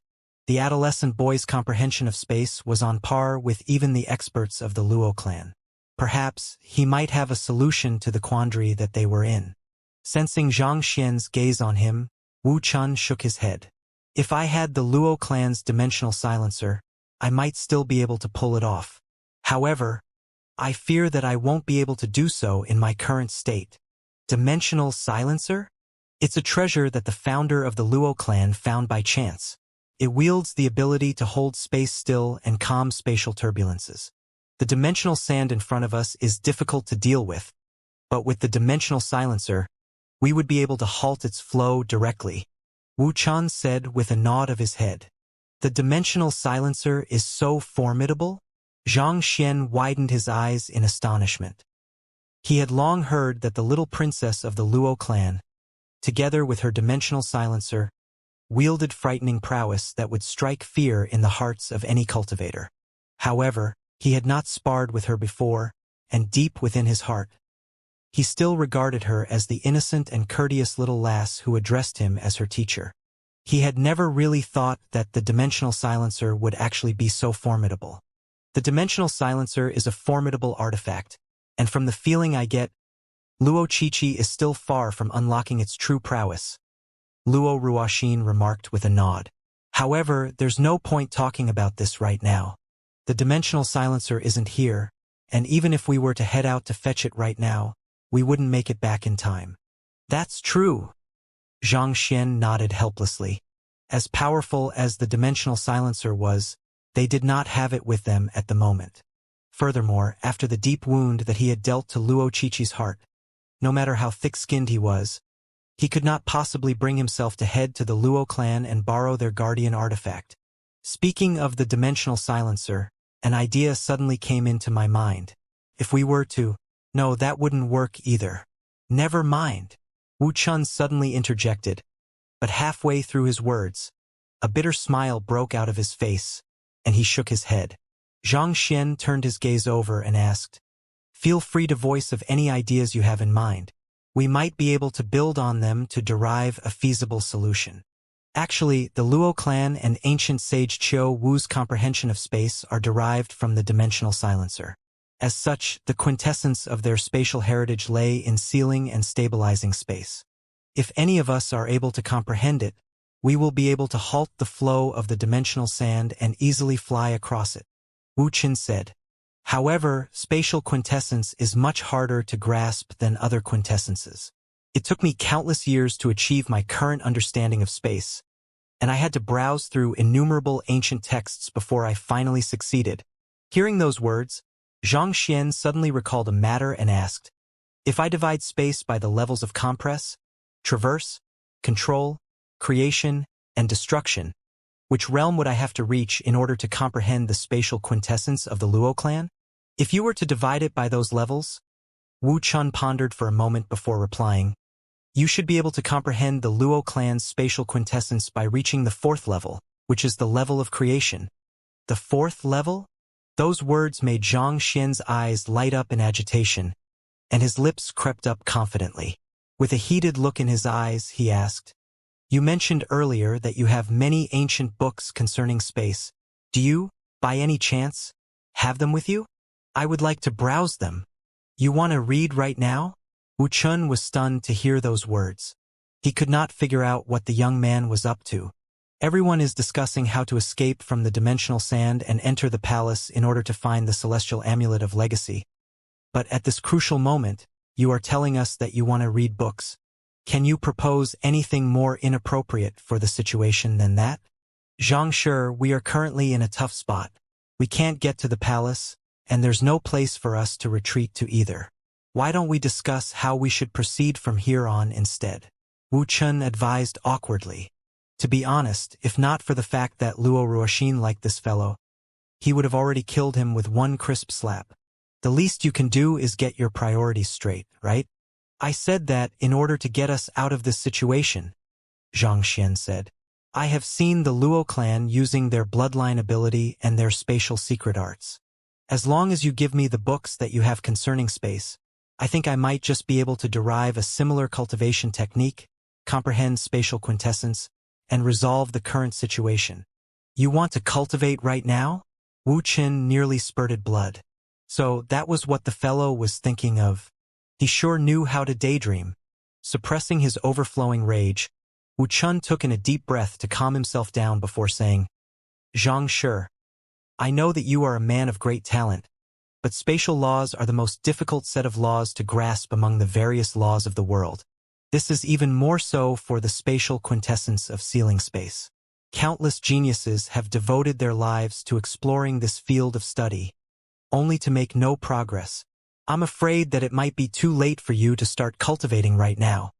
The adolescent boy's comprehension of space was on par with even the experts of the Luo clan. Perhaps he might have a solution to the quandary that they were in. Sensing Xianxia's gaze on him, Wu Chun shook his head. If I had the Luo clan's dimensional silencer, I might still be able to pull it off. However, I fear that I won't be able to do so in my current state. Dimensional silencer? It's a treasure that the founder of the Luo clan found by chance. It wields the ability to hold space still and calm spatial turbulences. The dimensional sand in front of us is difficult to deal with, but with the dimensional silencer, we would be able to halt its flow directly. Wu Chan said with a nod of his head. The dimensional silencer is so formidable? Xianxia widened his eyes in astonishment. He had long heard that the little princess of the Luo clan, together with her dimensional silencer, wielded frightening prowess that would strike fear in the hearts of any cultivator. However, he had not sparred with her before, and deep within his heart, he still regarded her as the innocent and courteous little lass who addressed him as her teacher. He had never really thought that the dimensional silencer would actually be so formidable. The dimensional silencer is a formidable artifact, and from the feeling I get, Luo Qiqi is still far from unlocking its true prowess, Luo Ruoxin remarked with a nod. However, there's no point talking about this right now. The dimensional silencer isn't here, and even if we were to head out to fetch it right now, we wouldn't make it back in time. That's true. Xianxia nodded helplessly. As powerful as the dimensional silencer was, they did not have it with them at the moment. Furthermore, after the deep wound that he had dealt to Luo Qiqi's heart, no matter how thick-skinned he was, he could not possibly bring himself to head to the Luo clan and borrow their guardian artifact. Speaking of the dimensional silencer, an idea suddenly came into my mind. If we were to... No, that wouldn't work either. Never mind. Wu Chun suddenly interjected, but halfway through his words, a bitter smile broke out of his face, and he shook his head. Xianxia turned his gaze over and asked, "Feel free to voice of any ideas you have in mind. We might be able to build on them to derive a feasible solution." Actually, the Luo clan and ancient sage Qiu Wu's comprehension of space are derived from the dimensional silencer. As such, the quintessence of their spatial heritage lay in sealing and stabilizing space. If any of us are able to comprehend it, we will be able to halt the flow of the dimensional sand and easily fly across it, Wu Qin said. However, spatial quintessence is much harder to grasp than other quintessences. It took me countless years to achieve my current understanding of space, and I had to browse through innumerable ancient texts before I finally succeeded. Hearing those words, Xianxia suddenly recalled a matter and asked, "If I divide space by the levels of compress, traverse, control, creation, and destruction, which realm would I have to reach in order to comprehend the spatial quintessence of the Luo clan? If you were to divide it by those levels," Wu Chun pondered for a moment before replying, "you should be able to comprehend the Luo clan's spatial quintessence by reaching the fourth level, which is the level of creation." The fourth level? Those words made Xianxia's eyes light up in agitation, and his lips crept up confidently. With a heated look in his eyes, he asked, "You mentioned earlier that you have many ancient books concerning space. Do you, by any chance, have them with you? I would like to browse them." "You want to read right now?" Wu Chun was stunned to hear those words. He could not figure out what the young man was up to. Everyone is discussing how to escape from the dimensional sand and enter the palace in order to find the celestial amulet of legacy. But at this crucial moment, you are telling us that you want to read books. Can you propose anything more inappropriate for the situation than that? Xianxia, we are currently in a tough spot. We can't get to the palace, and there's no place for us to retreat to either. Why don't we discuss how we should proceed from here on instead? Wu Chun advised awkwardly. To be honest, if not for the fact that Luo Ruoxin liked this fellow, he would have already killed him with one crisp slap. The least you can do is get your priorities straight, right? I said that in order to get us out of this situation, Xianxia said. I have seen the Luo clan using their bloodline ability and their spatial secret arts. As long as you give me the books that you have concerning space, I think I might just be able to derive a similar cultivation technique, comprehend spatial quintessence, and resolve the current situation. You want to cultivate right now? Wu Qin nearly spurted blood. So that was what the fellow was thinking of. He sure knew how to daydream. Suppressing his overflowing rage, Wu Chun took in a deep breath to calm himself down before saying, "Xianxia, I know that you are a man of great talent, but spatial laws are the most difficult set of laws to grasp among the various laws of the world. This is even more so for the spatial quintessence of sealing space. Countless geniuses have devoted their lives to exploring this field of study, only to make no progress. I'm afraid that it might be too late for you to start cultivating right now.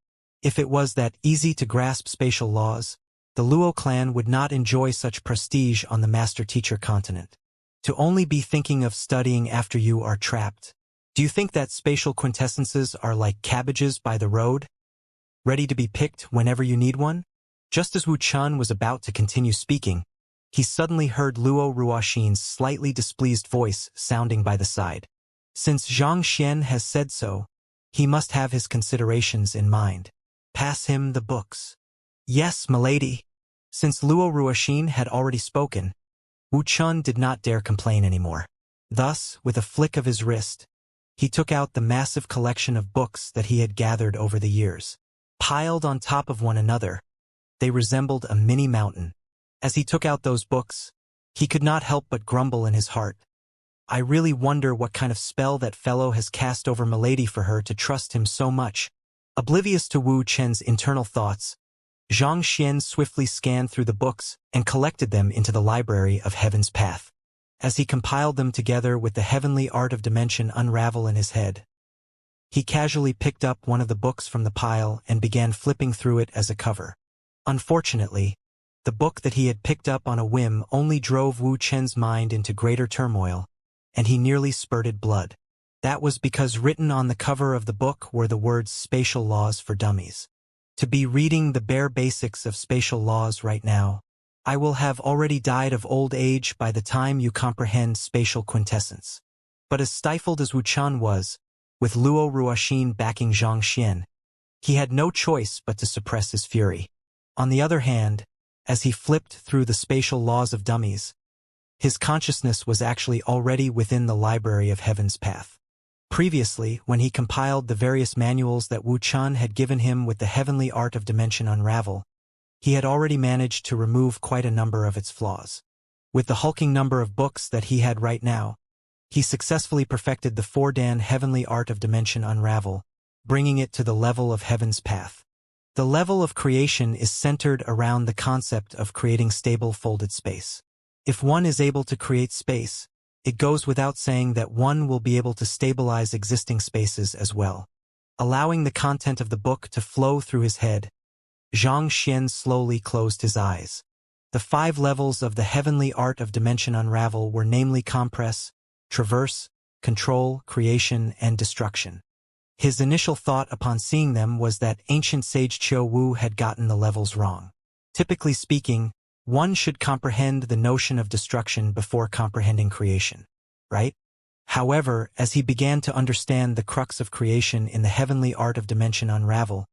If it was that easy to grasp spatial laws, The Luo clan would not enjoy such prestige on the master-teacher continent. To only be thinking of studying after you are trapped. Do you think that spatial quintessences are like cabbages by the road, ready to be picked whenever you need one? Just as Wu Chun was about to continue speaking, he suddenly heard Luo Ruoxin's slightly displeased voice sounding by the side. Since Xianxia has said so, he must have his considerations in mind. Pass him the books. Yes, milady. Since Luo Ruoxin had already spoken, Wu Chun did not dare complain anymore. Thus, with a flick of his wrist, he took out the massive collection of books that he had gathered over the years. Piled on top of one another, they resembled a mini mountain. As he took out those books, he could not help but grumble in his heart. I really wonder what kind of spell that fellow has cast over milady for her to trust him so much. Oblivious to Wu Chen's internal thoughts, Xianxia swiftly scanned through the books and collected them into the library of Heaven's Path. As he compiled them together with the heavenly art of dimension unravel in his head, he casually picked up one of the books from the pile and began flipping through it as a cover. Unfortunately, the book that he had picked up on a whim only drove Wu Chen's mind into greater turmoil, and he nearly spurted blood. That was because written on the cover of the book were the words Spatial Laws for Dummies. To be reading the bare basics of spatial laws right now, I will have already died of old age by the time you comprehend spatial quintessence. But as stifled as Wu Chun was, with Luo Ruoxin backing Xianxia, he had no choice but to suppress his fury. On the other hand, as he flipped through the spatial laws of dummies, his consciousness was actually already within the library of Heaven's Path. Previously, when he compiled the various manuals that Wu Chun had given him with the heavenly art of dimension unravel, he had already managed to remove quite a number of its flaws. With the hulking number of books that he had right now, he successfully perfected the 4-dan heavenly art of dimension unravel, bringing it to the level of Heaven's Path. The level of creation is centered around the concept of creating stable folded space. If one is able to create space, it goes without saying that one will be able to stabilize existing spaces as well. Allowing the content of the book to flow through his head, Xianxia slowly closed his eyes. The 5 levels of the heavenly art of dimension unravel were namely compress, traverse, control, creation, and destruction. His initial thought upon seeing them was that ancient sage Qiu Wu had gotten the levels wrong. Typically speaking, one should comprehend the notion of destruction before comprehending creation, right? However, as he began to understand the crux of creation in the heavenly art of dimension unravel,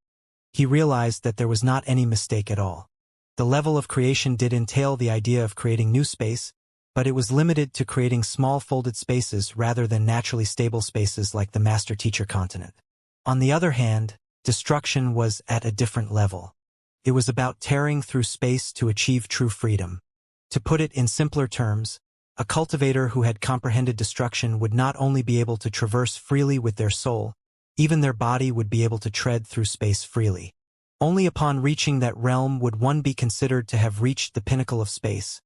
he realized that there was not any mistake at all. The level of creation did entail the idea of creating new space, but it was limited to creating small folded spaces rather than naturally stable spaces like the master-teacher continent. On the other hand, destruction was at a different level. It was about tearing through space to achieve true freedom. To put it in simpler terms, a cultivator who had comprehended destruction would not only be able to traverse freely with their soul, even their body would be able to tread through space freely. Only upon reaching that realm would one be considered to have reached the pinnacle of space,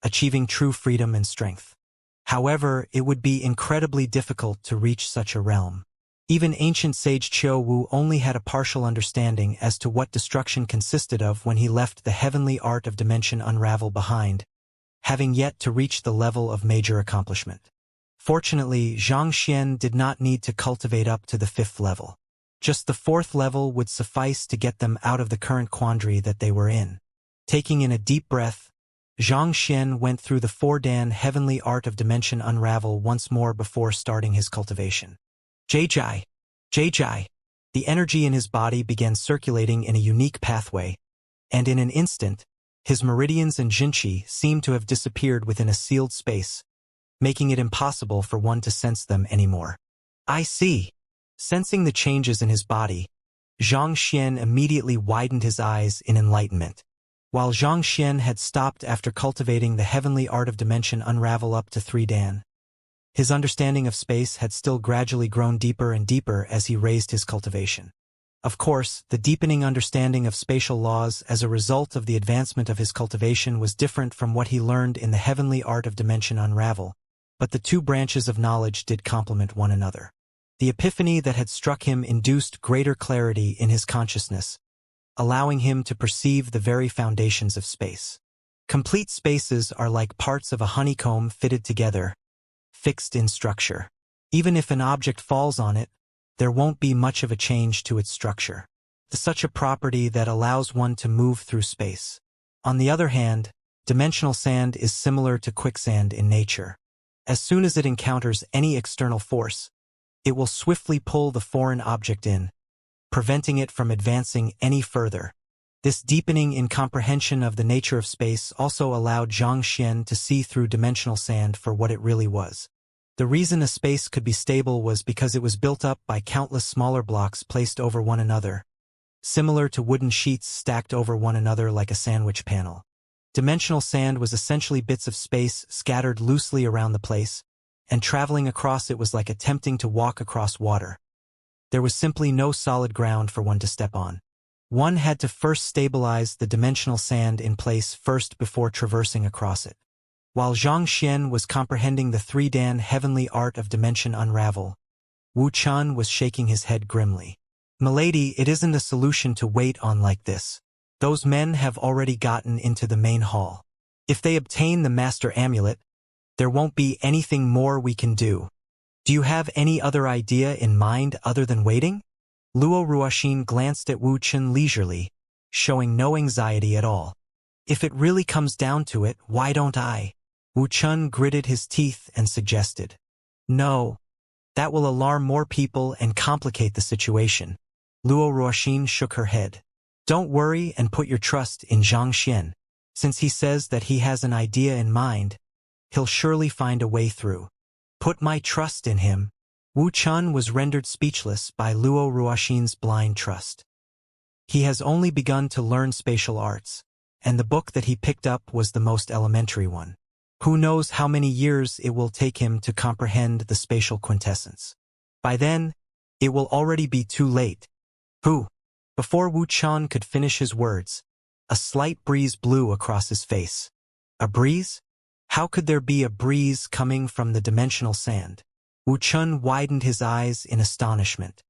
achieving true freedom and strength. However, it would be incredibly difficult to reach such a realm. Even ancient sage Qiu Wu only had a partial understanding as to what destruction consisted of when he left the heavenly art of dimension unravel behind, having yet to reach the level of major accomplishment. Fortunately, Xianxia did not need to cultivate up to the 5th level. Just the 4th level would suffice to get them out of the current quandary that they were in. Taking in a deep breath, Xianxia went through the 4-dan heavenly art of dimension unravel once more before starting his cultivation. Jai. The energy in his body began circulating in a unique pathway, and in an instant, his meridians and jinqi seemed to have disappeared within a sealed space, making it impossible for one to sense them anymore. I see. Sensing the changes in his body, Xianxia immediately widened his eyes in enlightenment. While Xianxia had stopped after cultivating the heavenly art of dimension unravel up to 3-dan, his understanding of space had still gradually grown deeper and deeper as he raised his cultivation. Of course, the deepening understanding of spatial laws as a result of the advancement of his cultivation was different from what he learned in the heavenly art of dimension unravel, but the 2 branches of knowledge did complement one another. The epiphany that had struck him induced greater clarity in his consciousness, allowing him to perceive the very foundations of space. Complete spaces are like parts of a honeycomb fitted together, fixed in structure. Even if an object falls on it, there won't be much of a change to its structure. Such a property that allows one to move through space. On the other hand, dimensional sand is similar to quicksand in nature. As soon as it encounters any external force, it will swiftly pull the foreign object in, preventing it from advancing any further. This deepening in comprehension of the nature of space also allowed Xianxia to see through dimensional sand for what it really was. The reason a space could be stable was because it was built up by countless smaller blocks placed over one another, similar to wooden sheets stacked over one another like a sandwich panel. Dimensional sand was essentially bits of space scattered loosely around the place, and traveling across it was like attempting to walk across water. There was simply no solid ground for one to step on. One had to first stabilize the dimensional sand in place first before traversing across it. While Xianxia was comprehending the three-dan heavenly art of dimension unravel, Wuxian was shaking his head grimly. "Milady, it isn't a solution to wait on like this. Those men have already gotten into the main hall. If they obtain the master amulet, there won't be anything more we can do. Do you have any other idea in mind other than waiting?" Luo Ruoxin glanced at Wu Chen leisurely, showing no anxiety at all. "If it really comes down to it, why don't I?" Wu Chen gritted his teeth and suggested. "No. That will alarm more people and complicate the situation." Luo Ruoxin shook her head. "Don't worry and put your trust in Xianxia. Since he says that he has an idea in mind, he'll surely find a way through." "Put my trust in him." Wu Chen was rendered speechless by Luo Ruoxin's blind trust. He has only begun to learn spatial arts, and the book that he picked up was the most elementary one. Who knows how many years it will take him to comprehend the spatial quintessence. By then, it will already be too late. Who? Before Wu Chen could finish his words, a slight breeze blew across his face. A breeze? How could there be a breeze coming from the dimensional sand? Wu Chen widened his eyes in astonishment.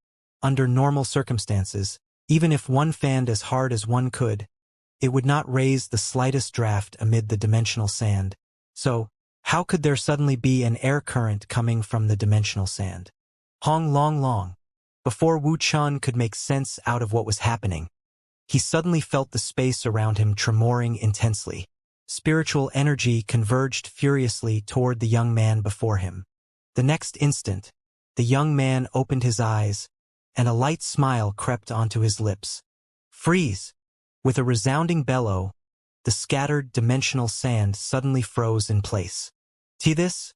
Under normal circumstances, even if one fanned as hard as one could, it would not raise the slightest draft amid the dimensional sand. So, how could there suddenly be an air current coming from the dimensional sand? Hong long long. Before Wu Chen could make sense out of what was happening, he suddenly felt the space around him tremoring intensely. Spiritual energy converged furiously toward the young man before him. The next instant, the young man opened his eyes, and a light smile crept onto his lips. Freeze! With a resounding bellow, the scattered dimensional sand suddenly froze in place. See this?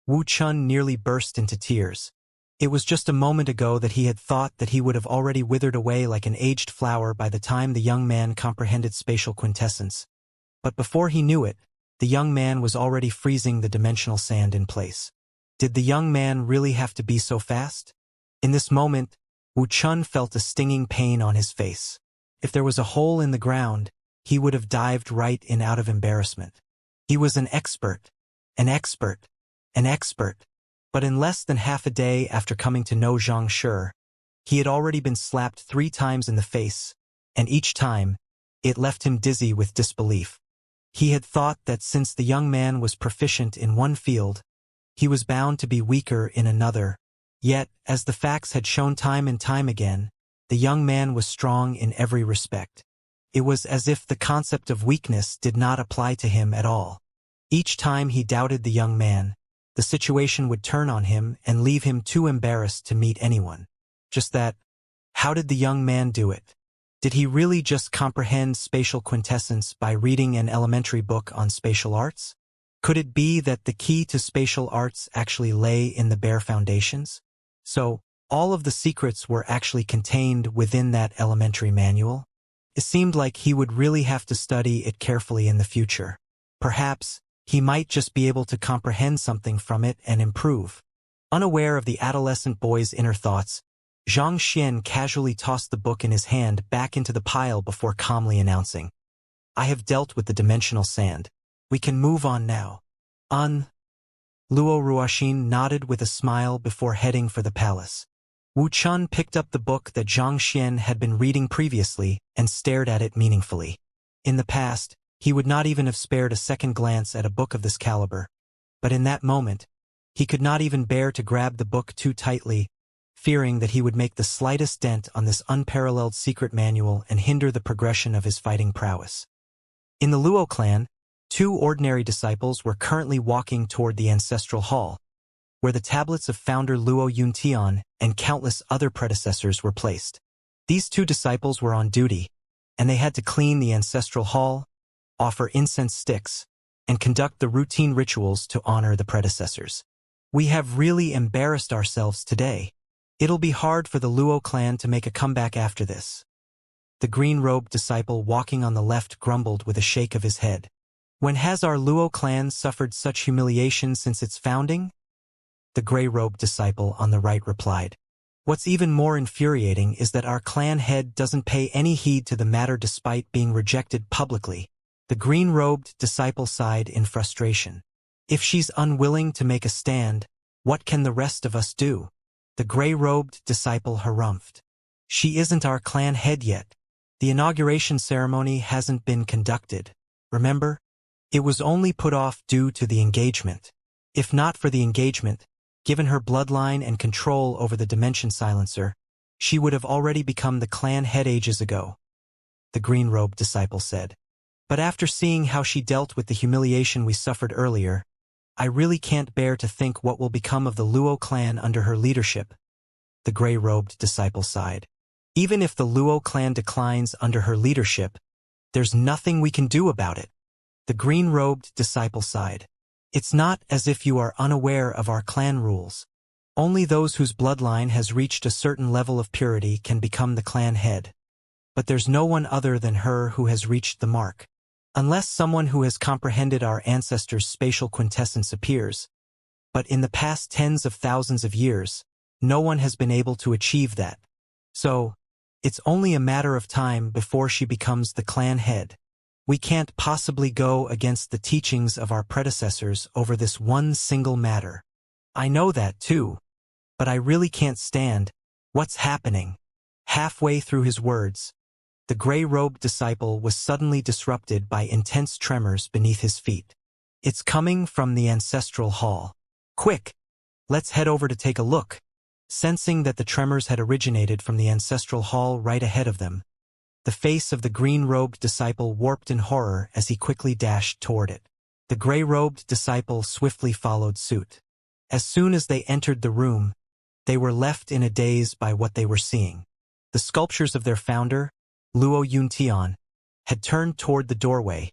Wu Chen nearly burst into tears. It was just a moment ago that he had thought that he would have already withered away like an aged flower by the time the young man comprehended spatial quintessence. But before he knew it, the young man was already freezing the dimensional sand in place. Did the young man really have to be so fast? In this moment, Wu Chen felt a stinging pain on his face. If there was a hole in the ground, he would have dived right in out of embarrassment. He was an expert, an expert, an expert. But in less than half a day after coming to know Xianxia, he had already been slapped 3 times in the face, and each time, it left him dizzy with disbelief. He had thought that since the young man was proficient in one field, he was bound to be weaker in another. Yet, as the facts had shown time and time again, the young man was strong in every respect. It was as if the concept of weakness did not apply to him at all. Each time he doubted the young man, the situation would turn on him and leave him too embarrassed to meet anyone. Just that, how did the young man do it? Did he really just comprehend spatial quintessence by reading an elementary book on spatial arts? Could it be that the key to spatial arts actually lay in the bare foundations? So, all of the secrets were actually contained within that elementary manual? It seemed like he would really have to study it carefully in the future. Perhaps, he might just be able to comprehend something from it and improve. Unaware of the adolescent boy's inner thoughts, Xianxia casually tossed the book in his hand back into the pile before calmly announcing, "I have dealt with the dimensional sand. We can move on now." Luo Ruoxin nodded with a smile before heading for the palace. Wu Chun picked up the book that Xianxia had been reading previously and stared at it meaningfully. In the past, he would not even have spared a second glance at a book of this caliber. But in that moment, he could not even bear to grab the book too tightly, fearing that he would make the slightest dent on this unparalleled secret manual and hinder the progression of his fighting prowess. In the Luo clan, 2 ordinary disciples were currently walking toward the ancestral hall, where the tablets of founder Luo Yuntian and countless other predecessors were placed. These 2 disciples were on duty, and they had to clean the ancestral hall, offer incense sticks, and conduct the routine rituals to honor the predecessors. We have really embarrassed ourselves today. It'll be hard for the Luo clan to make a comeback after this. The green-robed disciple walking on the left grumbled with a shake of his head. When has our Luo clan suffered such humiliation since its founding? The gray-robed disciple on the right replied. What's even more infuriating is that our clan head doesn't pay any heed to the matter despite being rejected publicly. The green-robed disciple sighed in frustration. If she's unwilling to make a stand, what can the rest of us do? The gray-robed disciple harumphed. She isn't our clan head yet. The inauguration ceremony hasn't been conducted. Remember? It was only put off due to the engagement. If not for the engagement, given her bloodline and control over the dimension silencer, she would have already become the clan head ages ago. The green-robed disciple said. But after seeing how she dealt with the humiliation we suffered earlier, I really can't bear to think what will become of the Luo clan under her leadership. The gray-robed disciple sighed. Even if the Luo clan declines under her leadership, there's nothing we can do about it. The green-robed disciple sighed. It's not as if you are unaware of our clan rules. Only those whose bloodline has reached a certain level of purity can become the clan head. But there's no one other than her who has reached the mark. Unless someone who has comprehended our ancestors' spatial quintessence appears. But in the past tens of thousands of years, no one has been able to achieve that. So, it's only a matter of time before she becomes the clan head. We can't possibly go against the teachings of our predecessors over this one single matter. I know that too. But I really can't stand what's happening. Halfway through his words, the gray-robed disciple was suddenly disrupted by intense tremors beneath his feet. It's coming from the ancestral hall. Quick! Let's head over to take a look. Sensing that the tremors had originated from the ancestral hall right ahead of them, the face of the green-robed disciple warped in horror as he quickly dashed toward it. The gray-robed disciple swiftly followed suit. As soon as they entered the room, they were left in a daze by what they were seeing. The sculptures of their founder, Luo Yuntian, had turned toward the doorway,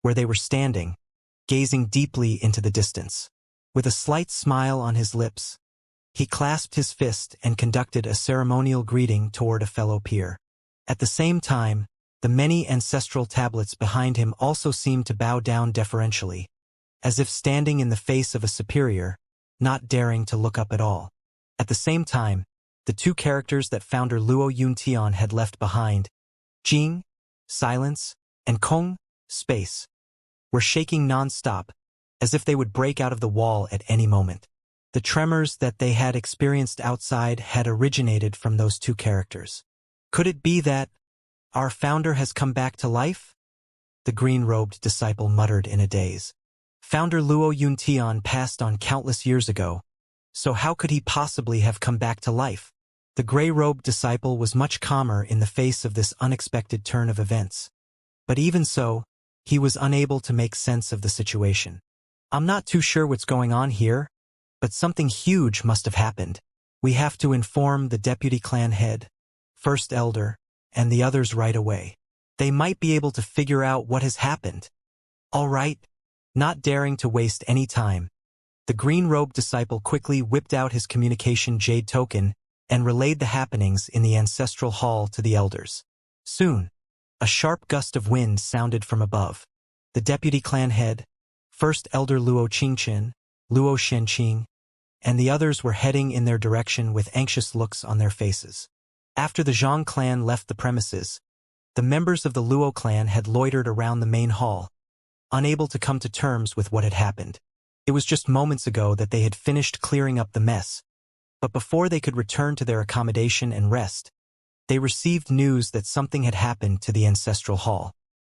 where they were standing, gazing deeply into the distance. With a slight smile on his lips, he clasped his fist and conducted a ceremonial greeting toward a fellow peer. At the same time, the many ancestral tablets behind him also seemed to bow down deferentially, as if standing in the face of a superior, not daring to look up at all. At the same time, the 2 characters that founder Luo Yuntian had left behind, Jing, silence, and Kong, space, were shaking non-stop, as if they would break out of the wall at any moment. The tremors that they had experienced outside had originated from those 2 characters. Could it be that our founder has come back to life? The green-robed disciple muttered in a daze. Founder Luo Yuntian passed on countless years ago, so how could he possibly have come back to life? The gray-robed disciple was much calmer in the face of this unexpected turn of events. But even so, he was unable to make sense of the situation. I'm not too sure what's going on here, but something huge must have happened. We have to inform the deputy clan head, first elder, and the others right away. They might be able to figure out what has happened. All right. Not daring to waste any time, the green-robed disciple quickly whipped out his communication jade token and relayed the happenings in the ancestral hall to the elders. Soon, a sharp gust of wind sounded from above. The deputy clan head, first elder Luo Qingqin, Luo Shenqing, and the others were heading in their direction with anxious looks on their faces. After the Zhang clan left the premises, the members of the Luo clan had loitered around the main hall, unable to come to terms with what had happened. It was just moments ago that they had finished clearing up the mess, But before they could return to their accommodation and rest, they received news that something had happened to the ancestral hall.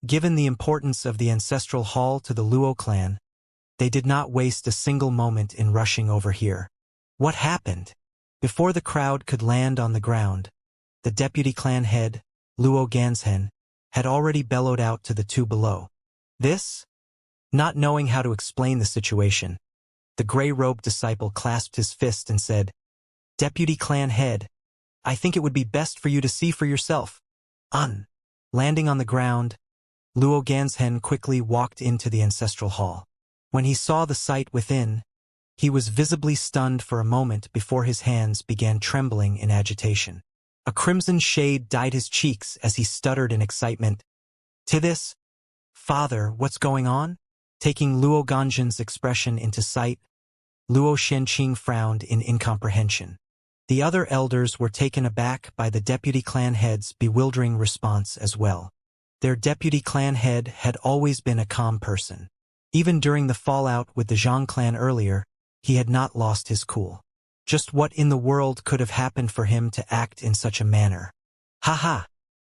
Given the importance of the ancestral hall to the Luo clan, they did not waste a single moment in rushing over here. What happened? Before the crowd could land on the ground, the deputy clan head, Luo Ganzhen, had already bellowed out to the two below. This? Not knowing how to explain the situation, the gray-robed disciple clasped his fist and said, "Deputy clan head, I think it would be best for you to see for yourself." Landing on the ground, Luo Ganzhen quickly walked into the ancestral hall. When he saw the sight within, he was visibly stunned for a moment before his hands began trembling in agitation. A crimson shade dyed his cheeks as he stuttered in excitement. "To this? Father, what's going on?" Taking Luo Ganzhen's expression into sight, Luo Shenqing frowned in incomprehension. The other elders were taken aback by the deputy clan head's bewildering response as well. Their deputy clan head had always been a calm person. Even during the fallout with the Zhang clan earlier, he had not lost his cool. Just what in the world could have happened for him to act in such a manner? Ha ha!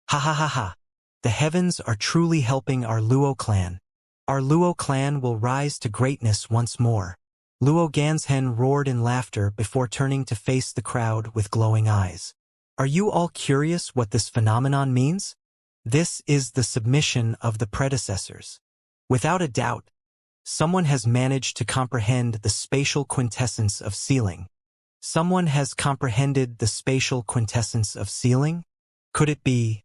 Ha ha ha ha! The heavens are truly helping our Luo clan. Our Luo clan will rise to greatness once more. Luo Ganzhen roared in laughter before turning to face the crowd with glowing eyes. Are you all curious what this phenomenon means? This is the submission of the predecessors. Without a doubt, someone has managed to comprehend the spatial quintessence of sealing. Someone has comprehended the spatial quintessence of sealing? Could it be?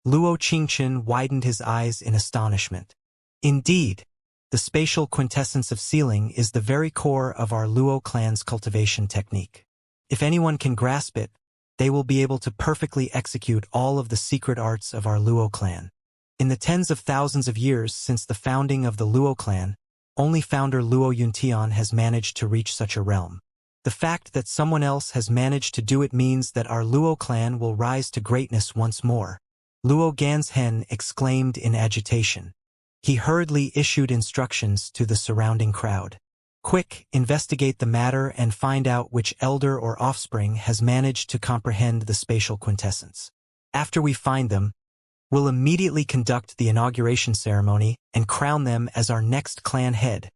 Luo Qingchen widened his eyes in astonishment. Indeed, the spatial quintessence of sealing is the very core of our Luo clan's cultivation technique. If anyone can grasp it, they will be able to perfectly execute all of the secret arts of our Luo clan. In the tens of thousands of years since the founding of the Luo clan, only founder Luo Yuntian has managed to reach such a realm. The fact that someone else has managed to do it means that our Luo clan will rise to greatness once more. Luo Ganzhen exclaimed in agitation. He hurriedly issued instructions to the surrounding crowd. Quick, investigate the matter and find out which elder or offspring has managed to comprehend the spatial quintessence. After we find them, we'll immediately conduct the inauguration ceremony and crown them as our next clan head.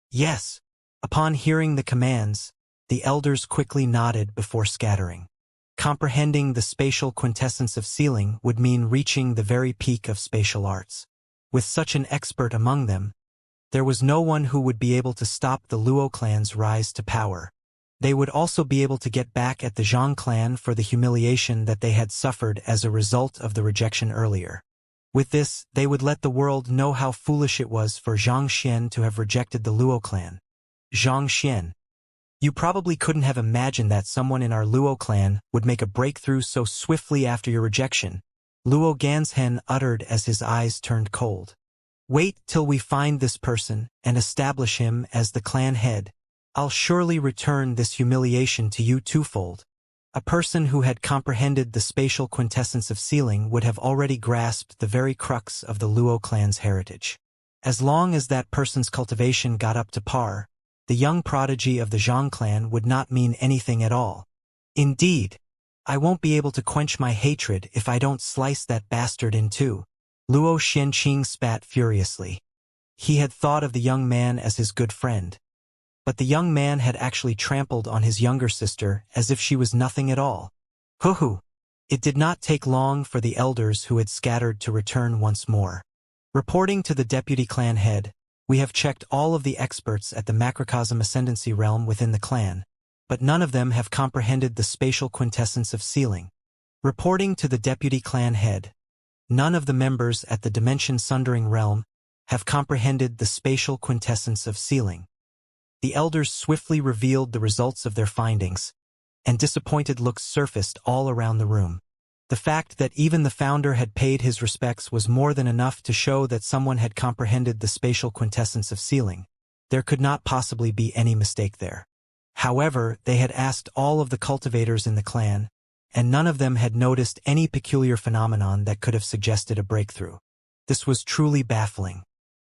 Yes. Upon hearing the commands, the elders quickly nodded before scattering. Comprehending the spatial quintessence of sealing would mean reaching the very peak of spatial arts. With such an expert among them, there was no one who would be able to stop the Luo clan's rise to power. They would also be able to get back at the Zhang clan for the humiliation that they had suffered as a result of the rejection earlier. With this, they would let the world know how foolish it was for Xianxia to have rejected the Luo clan. Xianxia, you probably couldn't have imagined that someone in our Luo clan would make a breakthrough so swiftly after your rejection, Luo Ganzhen uttered as his eyes turned cold. Wait till we find this person and establish him as the clan head. I'll surely return this humiliation to you twofold. A person who had comprehended the spatial quintessence of sealing would have already grasped the very crux of the Luo clan's heritage. As long as that person's cultivation got up to par, the young prodigy of the Zhang clan would not mean anything at all. Indeed, I won't be able to quench my hatred if I don't slice that bastard in two. Luo Shenqing spat furiously. He had thought of the young man as his good friend. But the young man had actually trampled on his younger sister as if she was nothing at all. Hoo-hoo! It did not take long for the elders who had scattered to return once more. Reporting to the deputy clan head, we have checked all of the experts at the macrocosm ascendancy realm within the clan, but none of them have comprehended the spatial quintessence of sealing. Reporting to the deputy clan head, none of the members at the dimension sundering realm have comprehended the spatial quintessence of sealing. The elders swiftly revealed the results of their findings, and disappointed looks surfaced all around the room. The fact that even the founder had paid his respects was more than enough to show that someone had comprehended the spatial quintessence of sealing. There could not possibly be any mistake there. However, they had asked all of the cultivators in the clan, and none of them had noticed any peculiar phenomenon that could have suggested a breakthrough. This was truly baffling.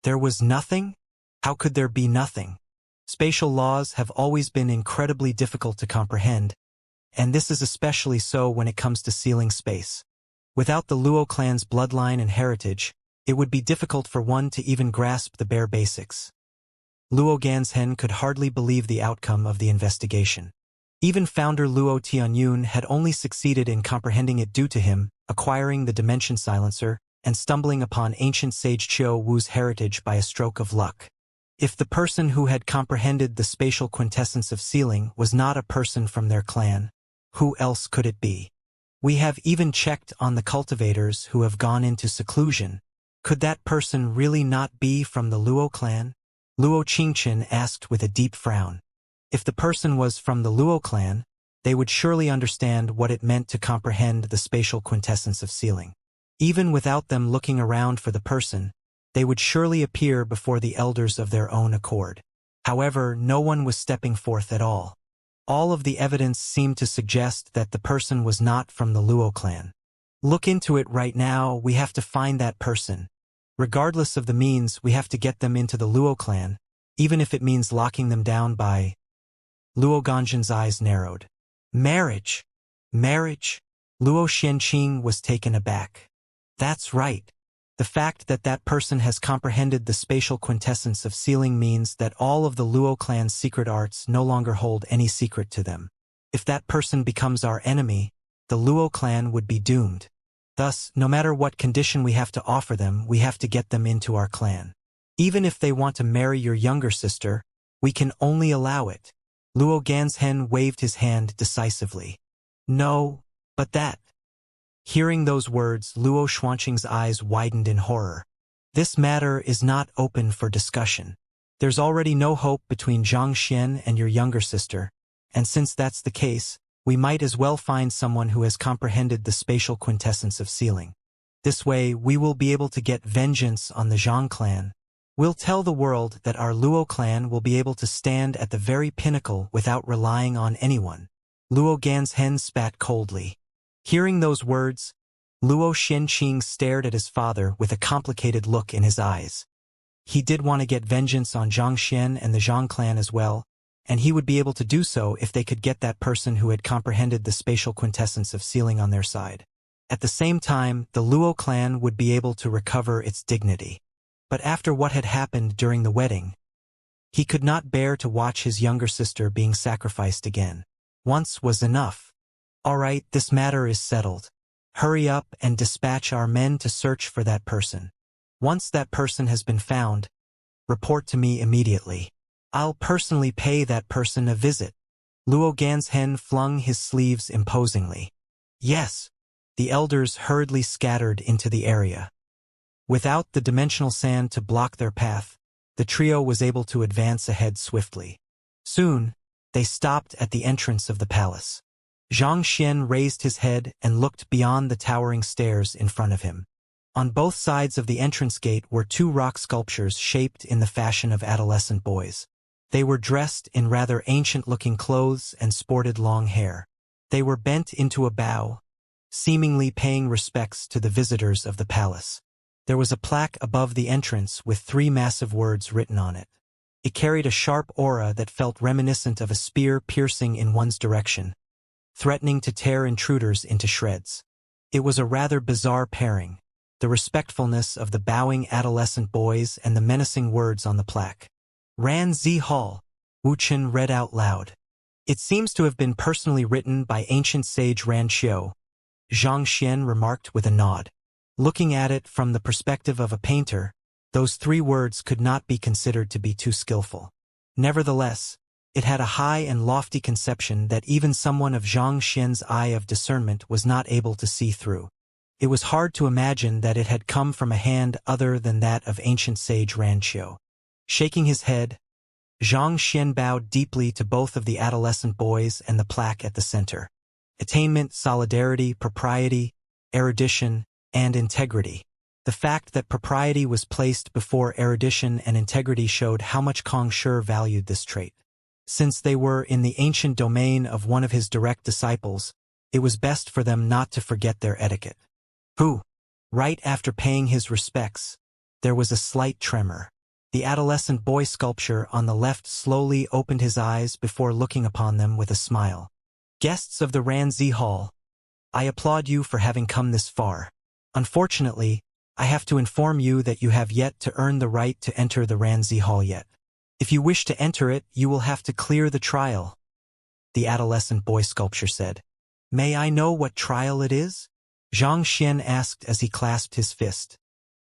There was nothing? How could there be nothing? Spatial laws have always been incredibly difficult to comprehend, and this is especially so when it comes to sealing space. Without the Luo clan's bloodline and heritage, it would be difficult for one to even grasp the bare basics. Luo Ganzhen could hardly believe the outcome of the investigation. Even founder Luo Tianyun had only succeeded in comprehending it due to him acquiring the Dimension Silencer and stumbling upon ancient sage Qiu Wu's heritage by a stroke of luck. If the person who had comprehended the spatial quintessence of sealing was not a person from their clan, who else could it be? We have even checked on the cultivators who have gone into seclusion. Could that person really not be from the Luo clan? Luo Qingchen asked with a deep frown. If the person was from the Luo clan, they would surely understand what it meant to comprehend the spatial quintessence of sealing. Even without them looking around for the person, they would surely appear before the elders of their own accord. However, no one was stepping forth at all. All of the evidence seemed to suggest that the person was not from the Luo clan. Look into it right now, we have to find that person. Regardless of the means, we have to get them into the Luo clan, even if it means locking them down by... Luo Ganzhen's eyes narrowed. Marriage! Marriage? Luo Xianxia was taken aback. That's right. The fact that that person has comprehended the spatial quintessence of sealing means that all of the Luo clan's secret arts no longer hold any secret to them. If that person becomes our enemy, the Luo clan would be doomed. Thus, no matter what condition we have to offer them, we have to get them into our clan. Even if they want to marry your younger sister, we can only allow it. Luo Ganzhen waved his hand decisively. No, but that... Hearing those words, Luo Xuanqing's eyes widened in horror. This matter is not open for discussion. There's already no hope between Zhang Xian and your younger sister, and since that's the case, we might as well find someone who has comprehended the spatial quintessence of sealing. This way, we will be able to get vengeance on the Zhang clan. We'll tell the world that our Luo clan will be able to stand at the very pinnacle without relying on anyone. Luo Ganzhen spat coldly. Hearing those words, Luo Xianqing stared at his father with a complicated look in his eyes. He did want to get vengeance on Zhang Xian and the Zhang clan as well, and he would be able to do so if they could get that person who had comprehended the spatial quintessence of sealing on their side. At the same time, the Luo clan would be able to recover its dignity. But after what had happened during the wedding, he could not bear to watch his younger sister being sacrificed again. Once was enough. All right, this matter is settled. Hurry up and dispatch our men to search for that person. Once that person has been found, report to me immediately. I'll personally pay that person a visit. Luo Ganzhen flung his sleeves imposingly. Yes. The elders hurriedly scattered into the area. Without the dimensional sand to block their path, the trio was able to advance ahead swiftly. Soon, they stopped at the entrance of the palace. Zhang Xian raised his head and looked beyond the towering stairs in front of him. On both sides of the entrance gate were two rock sculptures shaped in the fashion of adolescent boys. They were dressed in rather ancient-looking clothes and sported long hair. They were bent into a bow, seemingly paying respects to the visitors of the palace. There was a plaque above the entrance with 3 massive words written on it. It carried a sharp aura that felt reminiscent of a spear piercing in one's direction, threatening to tear intruders into shreds. It was a rather bizarre pairing, the respectfulness of the bowing adolescent boys and the menacing words on the plaque. Ran Zi Hall, Wu Chen read out loud. It seems to have been personally written by ancient sage Ran Qiu, Zhang Xian remarked with a nod. Looking at it from the perspective of a painter, those 3 words could not be considered to be too skillful. Nevertheless, it had a high and lofty conception that even someone of Zhang Xian's eye of discernment was not able to see through. It was hard to imagine that it had come from a hand other than that of ancient sage Ran Qiu. Shaking his head, Zhang Xian bowed deeply to both of the adolescent boys and the plaque at the center. Attainment, solidarity, propriety, erudition, and integrity. The fact that propriety was placed before erudition and integrity showed how much Kong Shi valued this trait. Since they were in the ancient domain of one of his direct disciples, it was best for them not to forget their etiquette. Right after paying his respects, there was a slight tremor. The adolescent boy sculpture on the left slowly opened his eyes before looking upon them with a smile. Guests of the Ranzi Hall, I applaud you for having come this far. Unfortunately, I have to inform you that you have yet to earn the right to enter the Ranzi Hall yet. If you wish to enter it, you will have to clear the trial, the adolescent boy sculpture said. May I know what trial it is? Xianxia asked as he clasped his fist.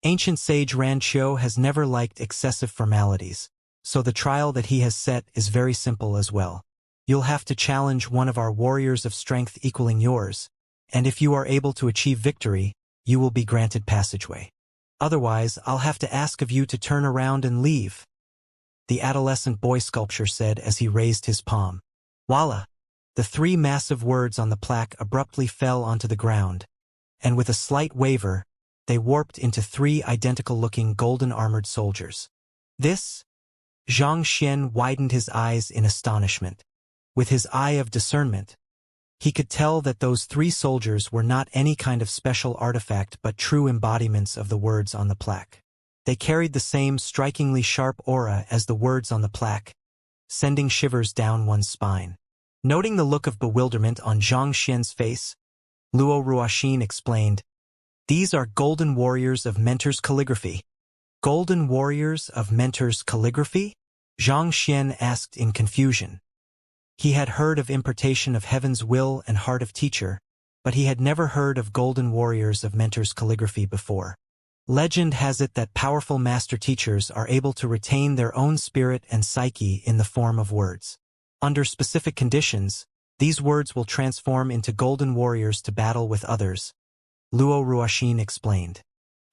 Ancient sage Ranqiu has never liked excessive formalities, so the trial that he has set is very simple as well. You'll have to challenge one of our warriors of strength equaling yours, and if you are able to achieve victory, you will be granted passageway. Otherwise, I'll have to ask of you to turn around and leave, the adolescent boy sculpture said as he raised his palm. Voila! The three massive words on the plaque abruptly fell onto the ground, and with a slight waver, they warped into three identical-looking golden-armored soldiers. This? Xianxia widened his eyes in astonishment. With his eye of discernment, he could tell that those three soldiers were not any kind of special artifact but true embodiments of the words on the plaque. They carried the same strikingly sharp aura as the words on the plaque, sending shivers down one's spine. Noting the look of bewilderment on Xianxia's face, Luo Ruoxin explained, These are golden warriors of Mentor's calligraphy. Golden warriors of Mentor's calligraphy? Xianxia asked in confusion. He had heard of importation of heaven's will and heart of teacher, but he had never heard of golden warriors of Mentor's calligraphy before. Legend has it that powerful master teachers are able to retain their own spirit and psyche in the form of words. Under specific conditions, these words will transform into golden warriors to battle with others, Luo Ruoxin explained.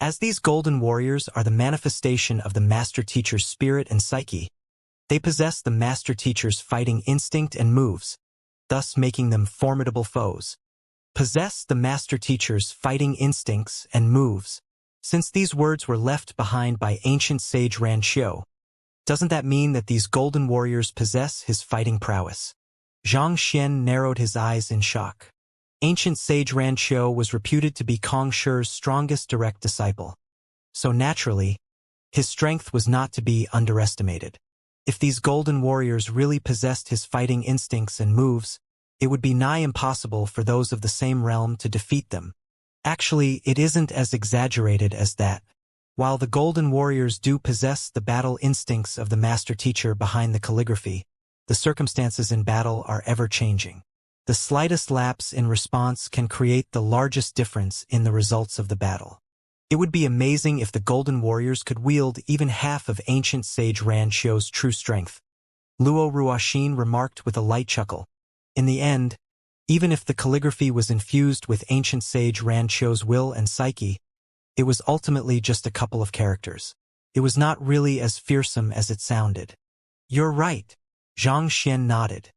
As these golden warriors are the manifestation of the master teacher's spirit and psyche, they possess the master teacher's fighting instinct and moves, thus making them formidable foes. Possess the master teacher's fighting instincts and moves. Since these words were left behind by ancient sage Ranqiu, doesn't that mean that these golden warriors possess his fighting prowess? Xianxia narrowed his eyes in shock. Ancient sage Ranqiu was reputed to be Kong Shi's strongest direct disciple. So naturally, his strength was not to be underestimated. If these golden warriors really possessed his fighting instincts and moves, it would be nigh impossible for those of the same realm to defeat them. Actually, it isn't as exaggerated as that. While the golden warriors do possess the battle instincts of the master teacher behind the calligraphy, the circumstances in battle are ever-changing. The slightest lapse in response can create the largest difference in the results of the battle. It would be amazing if the golden warriors could wield even half of ancient sage Ranqiu's true strength, Luo Ruoxin remarked with a light chuckle. In the end, even if the calligraphy was infused with ancient sage Ranqiu's will and psyche, it was ultimately just a couple of characters. It was not really as fearsome as it sounded. You're right, Xianxia nodded.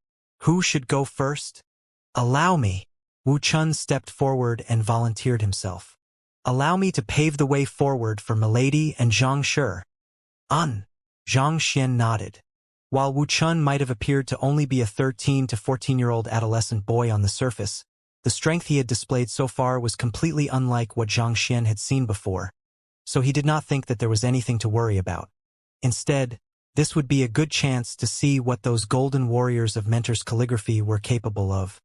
Who should go first? Allow me. Wu Chun stepped forward and volunteered himself. Allow me to pave the way forward for Milady and Zhang Shi. Xianxia nodded. While Wu Chun might have appeared to only be a 13 to 14-year-old adolescent boy on the surface, the strength he had displayed so far was completely unlike what Xianxia had seen before, so he did not think that there was anything to worry about. Instead, this would be a good chance to see what those golden warriors of Mentor's calligraphy were capable of.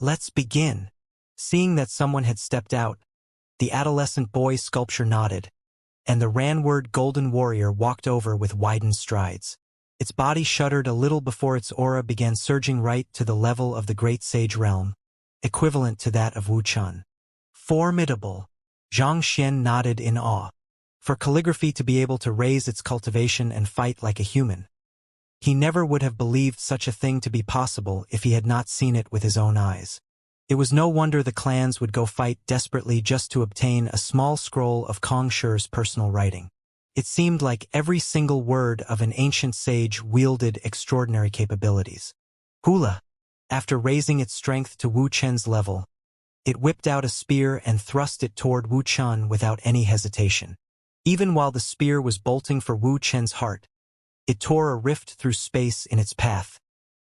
Let's begin. Seeing that someone had stepped out, the adolescent boy sculpture nodded, and the Ranward golden warrior walked over with widened strides. Its body shuddered a little before its aura began surging right to the level of the great sage realm, equivalent to that of Wu Chun. Formidable. Xianxia nodded in awe. For calligraphy to be able to raise its cultivation and fight like a human, he never would have believed such a thing to be possible if he had not seen it with his own eyes. It was no wonder the clans would go fight desperately just to obtain a small scroll of Kong Shi's personal writing. It seemed like every single word of an ancient sage wielded extraordinary capabilities. Hula. After raising its strength to Wu Chen's level, it whipped out a spear and thrust it toward Wu Chen without any hesitation. Even while the spear was bolting for Wu Chen's heart, it tore a rift through space in its path,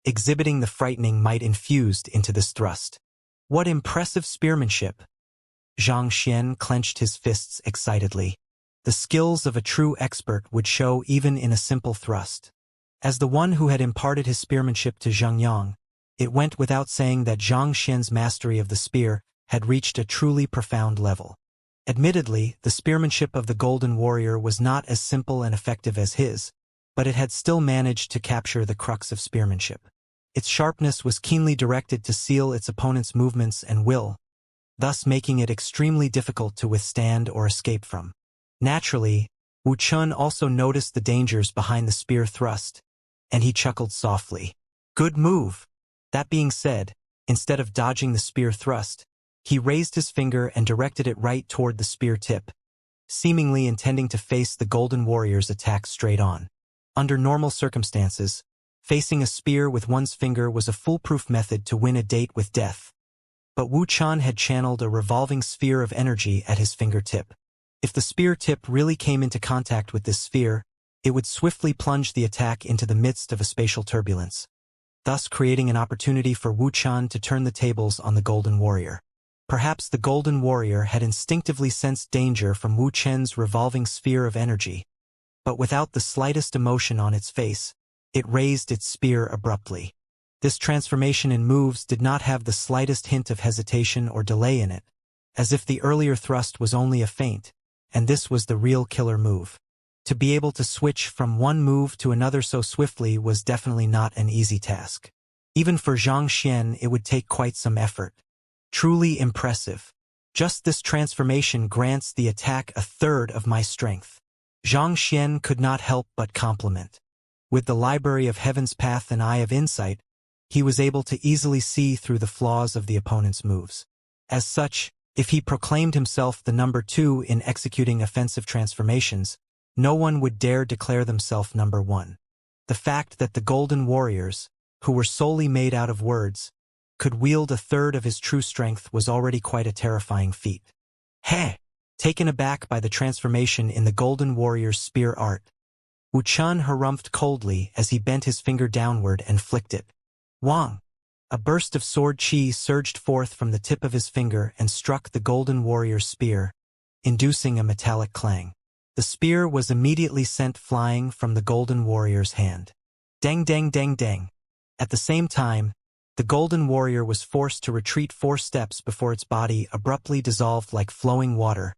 exhibiting the frightening might infused into this thrust. What impressive spearmanship! Xianxia clenched his fists excitedly. The skills of a true expert would show even in a simple thrust. As the one who had imparted his spearmanship to Zhang Yang, it went without saying that Zhang Xian's mastery of the spear had reached a truly profound level. Admittedly, the spearmanship of the Golden Warrior was not as simple and effective as his, but it had still managed to capture the crux of spearmanship. Its sharpness was keenly directed to seal its opponent's movements and will, thus making it extremely difficult to withstand or escape from. Naturally, Wu Chun also noticed the dangers behind the spear thrust, and he chuckled softly. Good move. That being said, instead of dodging the spear thrust, he raised his finger and directed it right toward the spear tip, seemingly intending to face the Golden Warrior's attack straight on. Under normal circumstances, facing a spear with one's finger was a foolproof method to win a date with death. But Wu Chun had channeled a revolving sphere of energy at his fingertip. If the spear tip really came into contact with this sphere, it would swiftly plunge the attack into the midst of a spatial turbulence, thus creating an opportunity for Wu Chun to turn the tables on the Golden Warrior. Perhaps the Golden Warrior had instinctively sensed danger from Wu Chen's revolving sphere of energy, but without the slightest emotion on its face, it raised its spear abruptly. This transformation in moves did not have the slightest hint of hesitation or delay in it, as if the earlier thrust was only a feint, and this was the real killer move. To be able to switch from one move to another so swiftly was definitely not an easy task. Even for Zhang Xian, it would take quite some effort. Truly impressive. Just this transformation grants the attack a third of my strength. Zhang Xian could not help but compliment. With the Library of Heaven's Path and Eye of Insight, he was able to easily see through the flaws of the opponent's moves. As such, if he proclaimed himself the number 2 in executing offensive transformations, no one would dare declare themselves number 1. The fact that the Golden Warriors, who were solely made out of words, could wield a third of his true strength was already quite a terrifying feat. Heh! Taken aback by the transformation in the Golden Warrior's spear art, Wu Chun harumphed coldly as he bent his finger downward and flicked it. Wang! A burst of sword chi surged forth from the tip of his finger and struck the Golden Warrior's spear, inducing a metallic clang. The spear was immediately sent flying from the Golden Warrior's hand. Dang dang dang dang. At the same time, the Golden Warrior was forced to retreat 4 steps before its body abruptly dissolved like flowing water,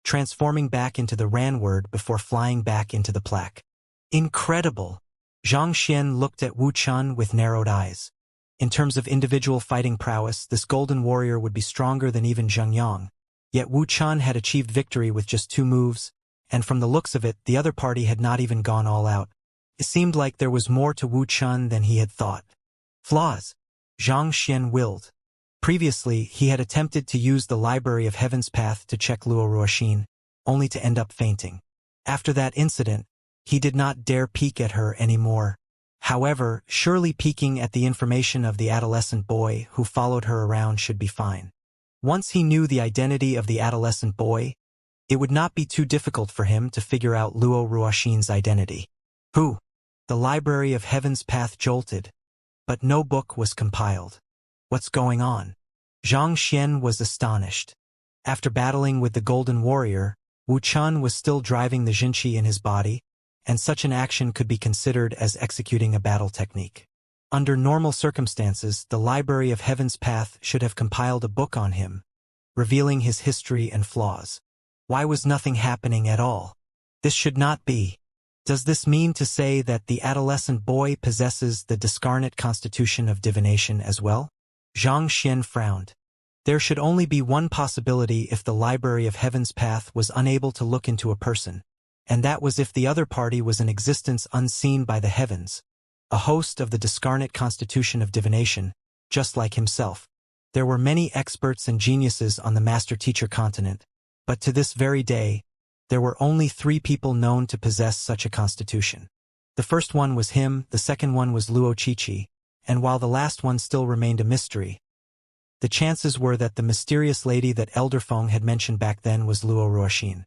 transforming back into the Ranward before flying back into the plaque. Incredible! Zhang Xian looked at Wu Chun with narrowed eyes. In terms of individual fighting prowess, this Golden Warrior would be stronger than even Zhang Yang. Yet Wu Chun had achieved victory with just 2 moves, and from the looks of it, the other party had not even gone all out. It seemed like there was more to Wu Chun than he had thought. Flaws. Zhang Xian willed. Previously, he had attempted to use the Library of Heaven's Path to check Luo Ruoxin, only to end up fainting. After that incident, he did not dare peek at her anymore. However, surely peeking at the information of the adolescent boy who followed her around should be fine. Once he knew the identity of the adolescent boy, it would not be too difficult for him to figure out Luo Ruoxin's identity. Who? The Library of Heaven's Path jolted, but no book was compiled. What's going on? Zhang Xian was astonished. After battling with the Golden Warrior, Wu Chun was still driving the Jinqi in his body, and such an action could be considered as executing a battle technique. Under normal circumstances, the Library of Heaven's Path should have compiled a book on him, revealing his history and flaws. Why was nothing happening at all? This should not be. Does this mean to say that the adolescent boy possesses the discarnate constitution of divination as well? Zhang Xian frowned. There should only be one possibility if the Library of Heaven's Path was unable to look into a person, and that was if the other party was an existence unseen by the heavens, a host of the discarnate constitution of divination, just like himself. There were many experts and geniuses on the master-teacher continent, but to this very day, there were only 3 people known to possess such a constitution. The first one was him, the second one was Luo Qiqi, and while the last one still remained a mystery, the chances were that the mysterious lady that Elder Feng had mentioned back then was Luo Ruoxin.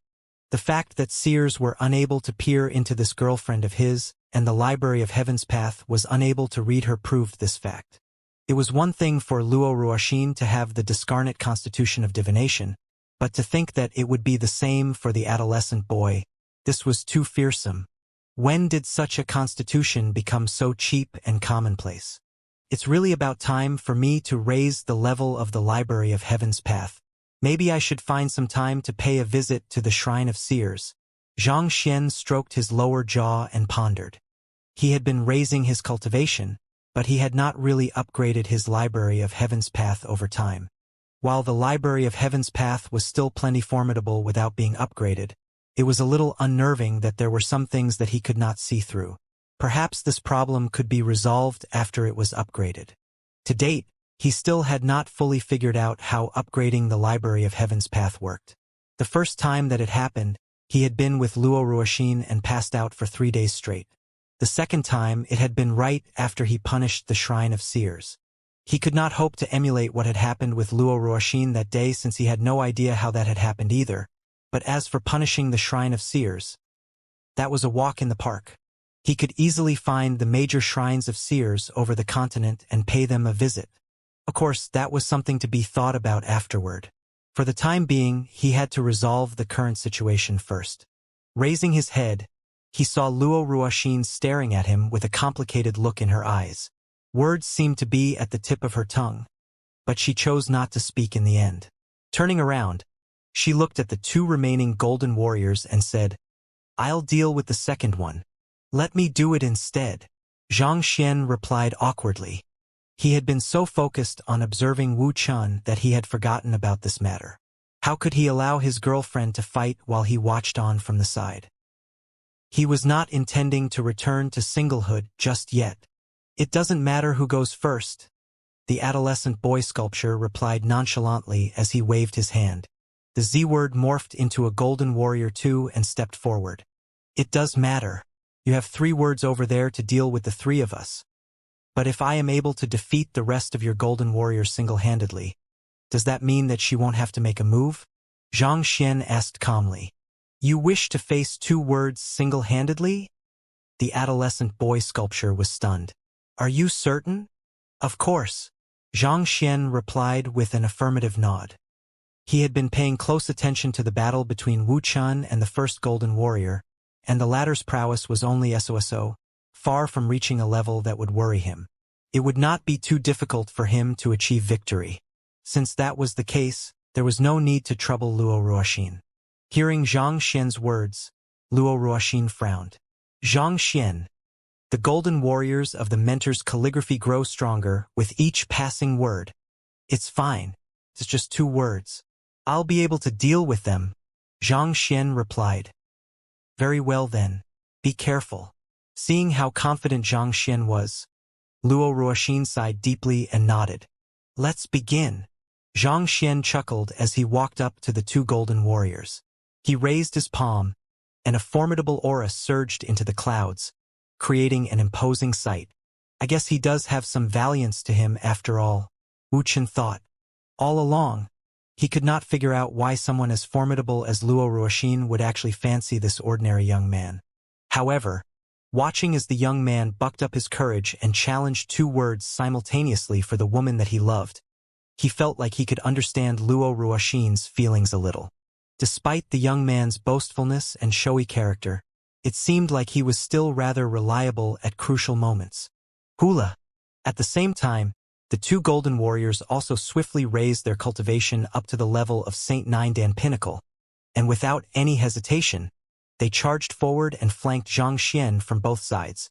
The fact that seers were unable to peer into this girlfriend of his, and the Library of Heaven's Path was unable to read her proved this fact. It was one thing for Luo Ruoxin to have the discarnate constitution of divination, But to think that it would be the same for the adolescent boy, this was too fearsome. When did such a constitution become so cheap and commonplace? It's really about time for me to raise the level of the Library of Heaven's Path. Maybe I should find some time to pay a visit to the Shrine of Seers. Xianxia stroked his lower jaw and pondered. He had been raising his cultivation, but he had not really upgraded his Library of Heaven's Path over time. While the Library of Heaven's Path was still plenty formidable without being upgraded, it was a little unnerving that there were some things that he could not see through. Perhaps this problem could be resolved after it was upgraded. To date, he still had not fully figured out how upgrading the Library of Heaven's Path worked. The first time that it happened, he had been with Luo Ruoxin and passed out for 3 days straight. The second time, it had been right after he punished the Shrine of Seers. He could not hope to emulate what had happened with Luo Ruoxin that day since he had no idea how that had happened either. But as for punishing the Shrine of Seers, that was a walk in the park. He could easily find the major shrines of seers over the continent and pay them a visit. Of course, that was something to be thought about afterward. For the time being, he had to resolve the current situation first. Raising his head, he saw Luo Ruoxin staring at him with a complicated look in her eyes. Words seemed to be at the tip of her tongue, but she chose not to speak in the end. Turning around, she looked at the 2 remaining golden warriors and said, "I'll deal with the second one. Let me do it instead." Xianxia replied awkwardly. He had been so focused on observing Wu Chun that he had forgotten about this matter. How could he allow his girlfriend to fight while he watched on from the side? He was not intending to return to singlehood just yet. "It doesn't matter who goes first," the adolescent boy sculpture replied nonchalantly as he waved his hand. The Z-word morphed into a golden warrior too and stepped forward. "It does matter. You have 3 words over there to deal with the 3 of us. But if I am able to defeat the rest of your golden warriors single-handedly, does that mean that she won't have to make a move?" Xianxia asked calmly. "You wish to face 2 words single-handedly?" The adolescent boy sculpture was stunned. "Are you certain?" "Of course," Xianxia replied with an affirmative nod. He had been paying close attention to the battle between Wu Chun and the first golden warrior, and the latter's prowess was only so, far from reaching a level that would worry him. It would not be too difficult for him to achieve victory. Since that was the case, there was no need to trouble Luo Ruoxin. Hearing Xianxia's words, Luo Ruoxin frowned. "Xianxia, the golden warriors of the mentor's calligraphy grow stronger with each passing word. It's fine. It's just 2 words. I'll be able to deal with them," Xianxia replied. "Very well then. Be careful." Seeing how confident Xianxia was, Luo Ruoxin sighed deeply and nodded. "Let's begin." Xianxia chuckled as he walked up to the 2 golden warriors. He raised his palm, and a formidable aura surged into the clouds, creating an imposing sight. "I guess he does have some valiance to him after all," Wu Chun thought. All along, he could not figure out why someone as formidable as Luo Ruoxin would actually fancy this ordinary young man. However, watching as the young man bucked up his courage and challenged 2 words simultaneously for the woman that he loved, he felt like he could understand Luo Ruoxin's feelings a little. Despite the young man's boastfulness and showy character, it seemed like he was still rather reliable at crucial moments. Hula! At the same time, the 2 golden warriors also swiftly raised their cultivation up to the level of Saint Nindan Pinnacle, and without any hesitation, they charged forward and flanked Xianxia from both sides.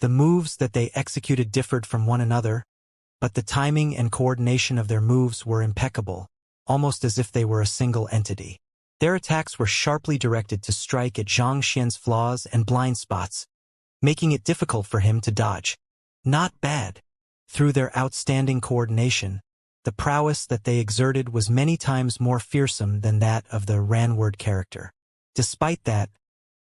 The moves that they executed differed from one another, but the timing and coordination of their moves were impeccable, almost as if they were a single entity. Their attacks were sharply directed to strike at Xianxia's flaws and blind spots, making it difficult for him to dodge. Not bad. Through their outstanding coordination, the prowess that they exerted was many times more fearsome than that of the Ranward character. Despite that,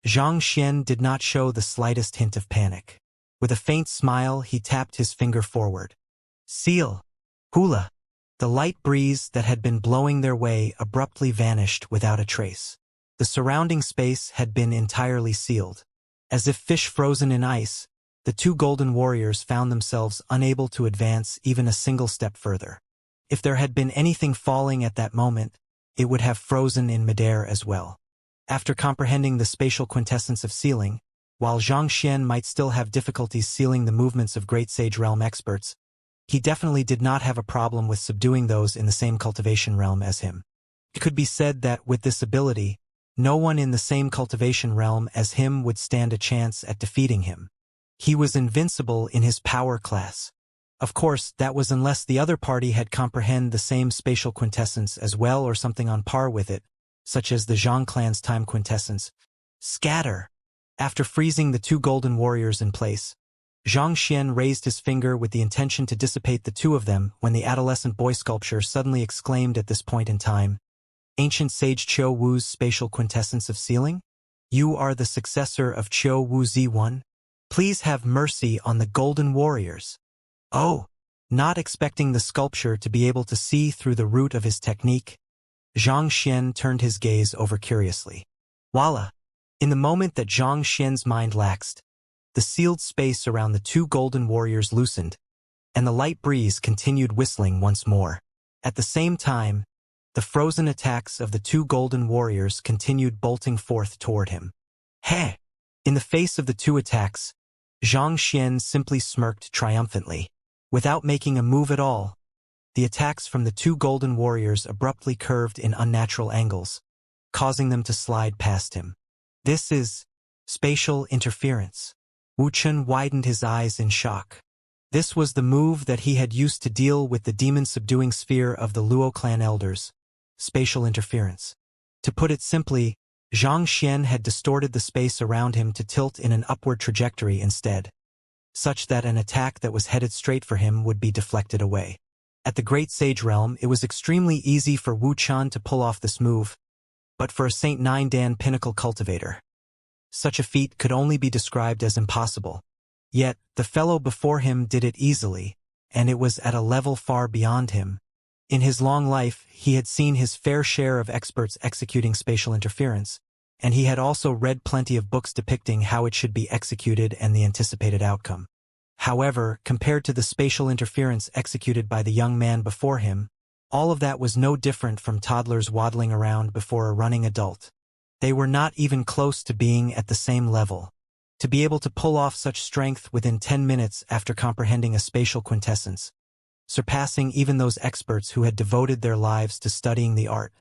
Xianxia did not show the slightest hint of panic. With a faint smile, he tapped his finger forward. "Seal! Hula!" The light breeze that had been blowing their way abruptly vanished without a trace. The surrounding space had been entirely sealed. As if fish frozen in ice, the 2 golden warriors found themselves unable to advance even a single step further. If there had been anything falling at that moment, it would have frozen in midair as well. After comprehending the spatial quintessence of sealing, while Xianxia might still have difficulties sealing the movements of Great Sage Realm experts, he definitely did not have a problem with subduing those in the same cultivation realm as him. It could be said that with this ability, no one in the same cultivation realm as him would stand a chance at defeating him. He was invincible in his power class. Of course, that was unless the other party had comprehended the same spatial quintessence as well or something on par with it, such as the Zhang clan's time quintessence. Scatter! After freezing the two golden warriors in place, Xianxia raised his finger with the intention to dissipate the two of them when the adolescent boy sculpture suddenly exclaimed at this point in time, "Ancient sage Qiu Wu's spatial quintessence of sealing? You are the successor of Qiu Wu Z1? Please have mercy on the golden warriors." Oh! Not expecting the sculpture to be able to see through the root of his technique, Xianxia turned his gaze over curiously. Voila! In the moment that Xianxia's mind laxed, the sealed space around the two golden warriors loosened, and the light breeze continued whistling once more. At the same time, the frozen attacks of the two golden warriors continued bolting forth toward him. Heh! In the face of the two attacks, Xianxia simply smirked triumphantly. Without making a move at all, the attacks from the two golden warriors abruptly curved in unnatural angles, causing them to slide past him. This is spatial interference. Wuxia widened his eyes in shock. This was the move that he had used to deal with the demon-subduing sphere of the Luo clan elders, spatial interference. To put it simply, Xianxia had distorted the space around him to tilt in an upward trajectory instead, such that an attack that was headed straight for him would be deflected away. At the Great Sage Realm, it was extremely easy for Wuxia to pull off this move, but for a Saint Nine Dan Pinnacle cultivator, such a feat could only be described as impossible. Yet, the fellow before him did it easily, and it was at a level far beyond him. In his long life, he had seen his fair share of experts executing spatial interference, and he had also read plenty of books depicting how it should be executed and the anticipated outcome. However, compared to the spatial interference executed by the young man before him, all of that was no different from toddlers waddling around before a running adult. They were not even close to being at the same level. To be able to pull off such strength within 10 minutes after comprehending a spatial quintessence, surpassing even those experts who had devoted their lives to studying the art.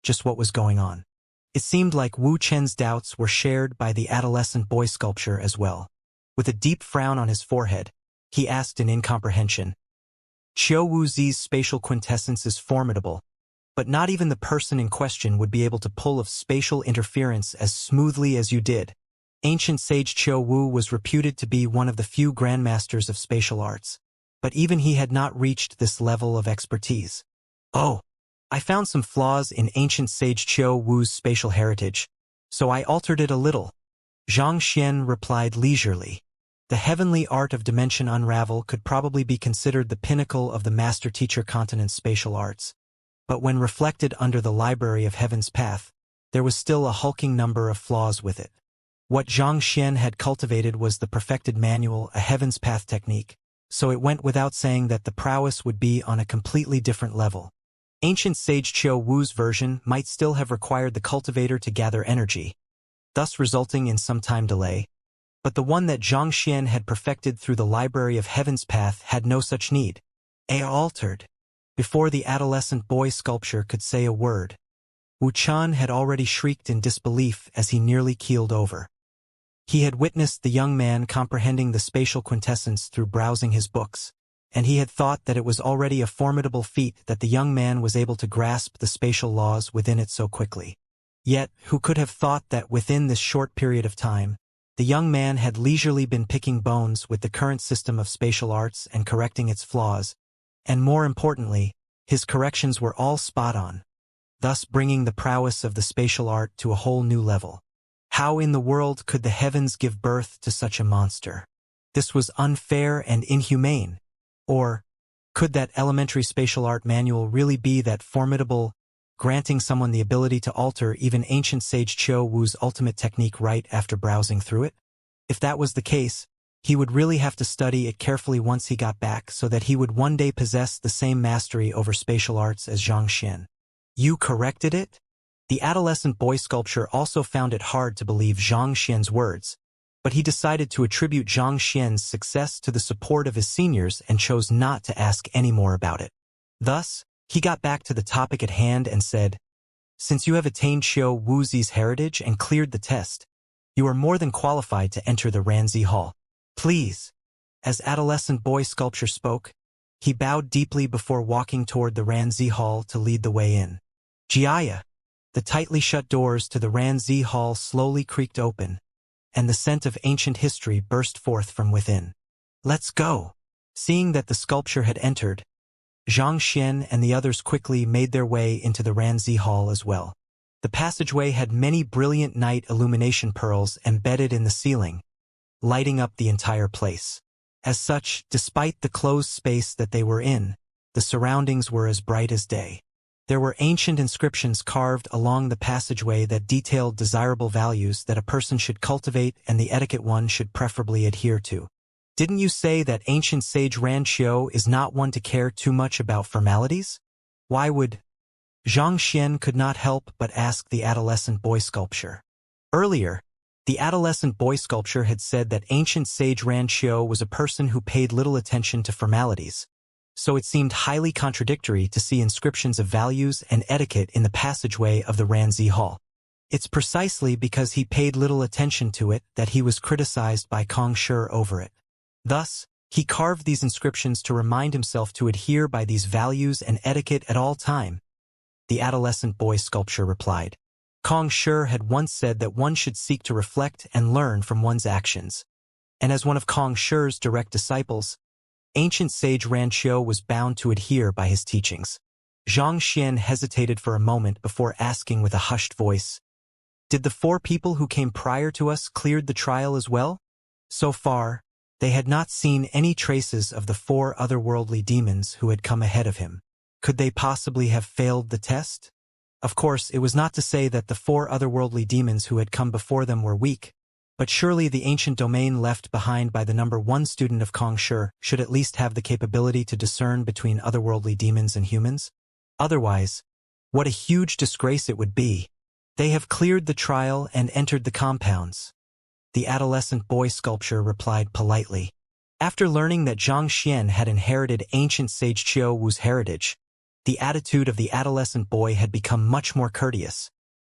Just what was going on? It seemed like Wu Chen's doubts were shared by the adolescent boy sculpture as well. With a deep frown on his forehead, he asked in incomprehension, "Qiu Wu Zi's spatial quintessence is formidable, but not even the person in question would be able to pull off spatial interference as smoothly as you did." Ancient sage Qiu Wu was reputed to be one of the few grandmasters of spatial arts, but even he had not reached this level of expertise. "Oh, I found some flaws in ancient sage Qiu Wu's spatial heritage, so I altered it a little," Xianxia replied leisurely. The heavenly art of dimension unravel could probably be considered the pinnacle of the master-teacher continent's spatial arts, but when reflected under the library of Heaven's Path, there was still a hulking number of flaws with it. What Xianxia had cultivated was the perfected manual, a Heaven's Path technique, so it went without saying that the prowess would be on a completely different level. Ancient sage Qiu Wu's version might still have required the cultivator to gather energy, thus resulting in some time delay, but the one that Xianxia had perfected through the library of Heaven's Path had no such need. Altered. Before the adolescent boy sculpture could say a word, Wuxia had already shrieked in disbelief as he nearly keeled over. He had witnessed the young man comprehending the spatial quintessence through browsing his books, and he had thought that it was already a formidable feat that the young man was able to grasp the spatial laws within it so quickly. Yet, who could have thought that within this short period of time, the young man had leisurely been picking bones with the current system of spatial arts and correcting its flaws, and more importantly, his corrections were all spot on, thus bringing the prowess of the spatial art to a whole new level. How in the world could the heavens give birth to such a monster? This was unfair and inhumane. Or, could that elementary spatial art manual really be that formidable, granting someone the ability to alter even ancient sage Qiu Wu's ultimate technique right after browsing through it? If that was the case, he would really have to study it carefully once he got back so that he would one day possess the same mastery over spatial arts as Xianxia. You corrected it? The adolescent boy sculptor also found it hard to believe Xianxia's words, but he decided to attribute Xianxia's success to the support of his seniors and chose not to ask any more about it. Thus, he got back to the topic at hand and said, "Since you have attained Xiao Wuxi's heritage and cleared the test, you are more than qualified to enter the Ranzi Hall. Please." As adolescent boy sculptor spoke, he bowed deeply before walking toward the Ranzi Hall to lead the way in. Xianxia. The tightly shut doors to the Ranzi Hall slowly creaked open, and the scent of ancient history burst forth from within. "Let's go." Seeing that the sculpture had entered, Xianxia and the others quickly made their way into the Ranzi Hall as well. The passageway had many brilliant night illumination pearls embedded in the ceiling, lighting up the entire place. As such, despite the closed space that they were in, the surroundings were as bright as day. There were ancient inscriptions carved along the passageway that detailed desirable values that a person should cultivate and the etiquette one should preferably adhere to. "Didn't you say that ancient sage Ran Qiu is not one to care too much about formalities? Why would—" Xianxia could not help but ask the adolescent boy sculpture. Earlier, the adolescent boy sculpture had said that ancient sage Ran Qiu was a person who paid little attention to formalities, so it seemed highly contradictory to see inscriptions of values and etiquette in the passageway of the Ranzi Hall. It's precisely because he paid little attention to it that he was criticized by Kong Shi over it. Thus, he carved these inscriptions to remind himself to adhere by these values and etiquette at all time. The adolescent boy sculpture replied. Kong Shi had once said that one should seek to reflect and learn from one's actions. And as one of Kong Shi's direct disciples, ancient sage Ran Qiu was bound to adhere by his teachings. Xianxia hesitated for a moment before asking with a hushed voice, "Did the 4 people who came prior to us cleared the trial as well?" So far, they had not seen any traces of the 4 otherworldly demons who had come ahead of him. Could they possibly have failed the test? Of course, it was not to say that the 4 otherworldly demons who had come before them were weak, but surely the ancient domain left behind by the number 1 student of Kong Shi should at least have the capability to discern between otherworldly demons and humans. Otherwise, what a huge disgrace it would be. "They have cleared the trial and entered the compounds," the adolescent boy sculpture replied politely. After learning that Xianxia had inherited ancient sage Qiu Wu's heritage, the attitude of the adolescent boy had become much more courteous.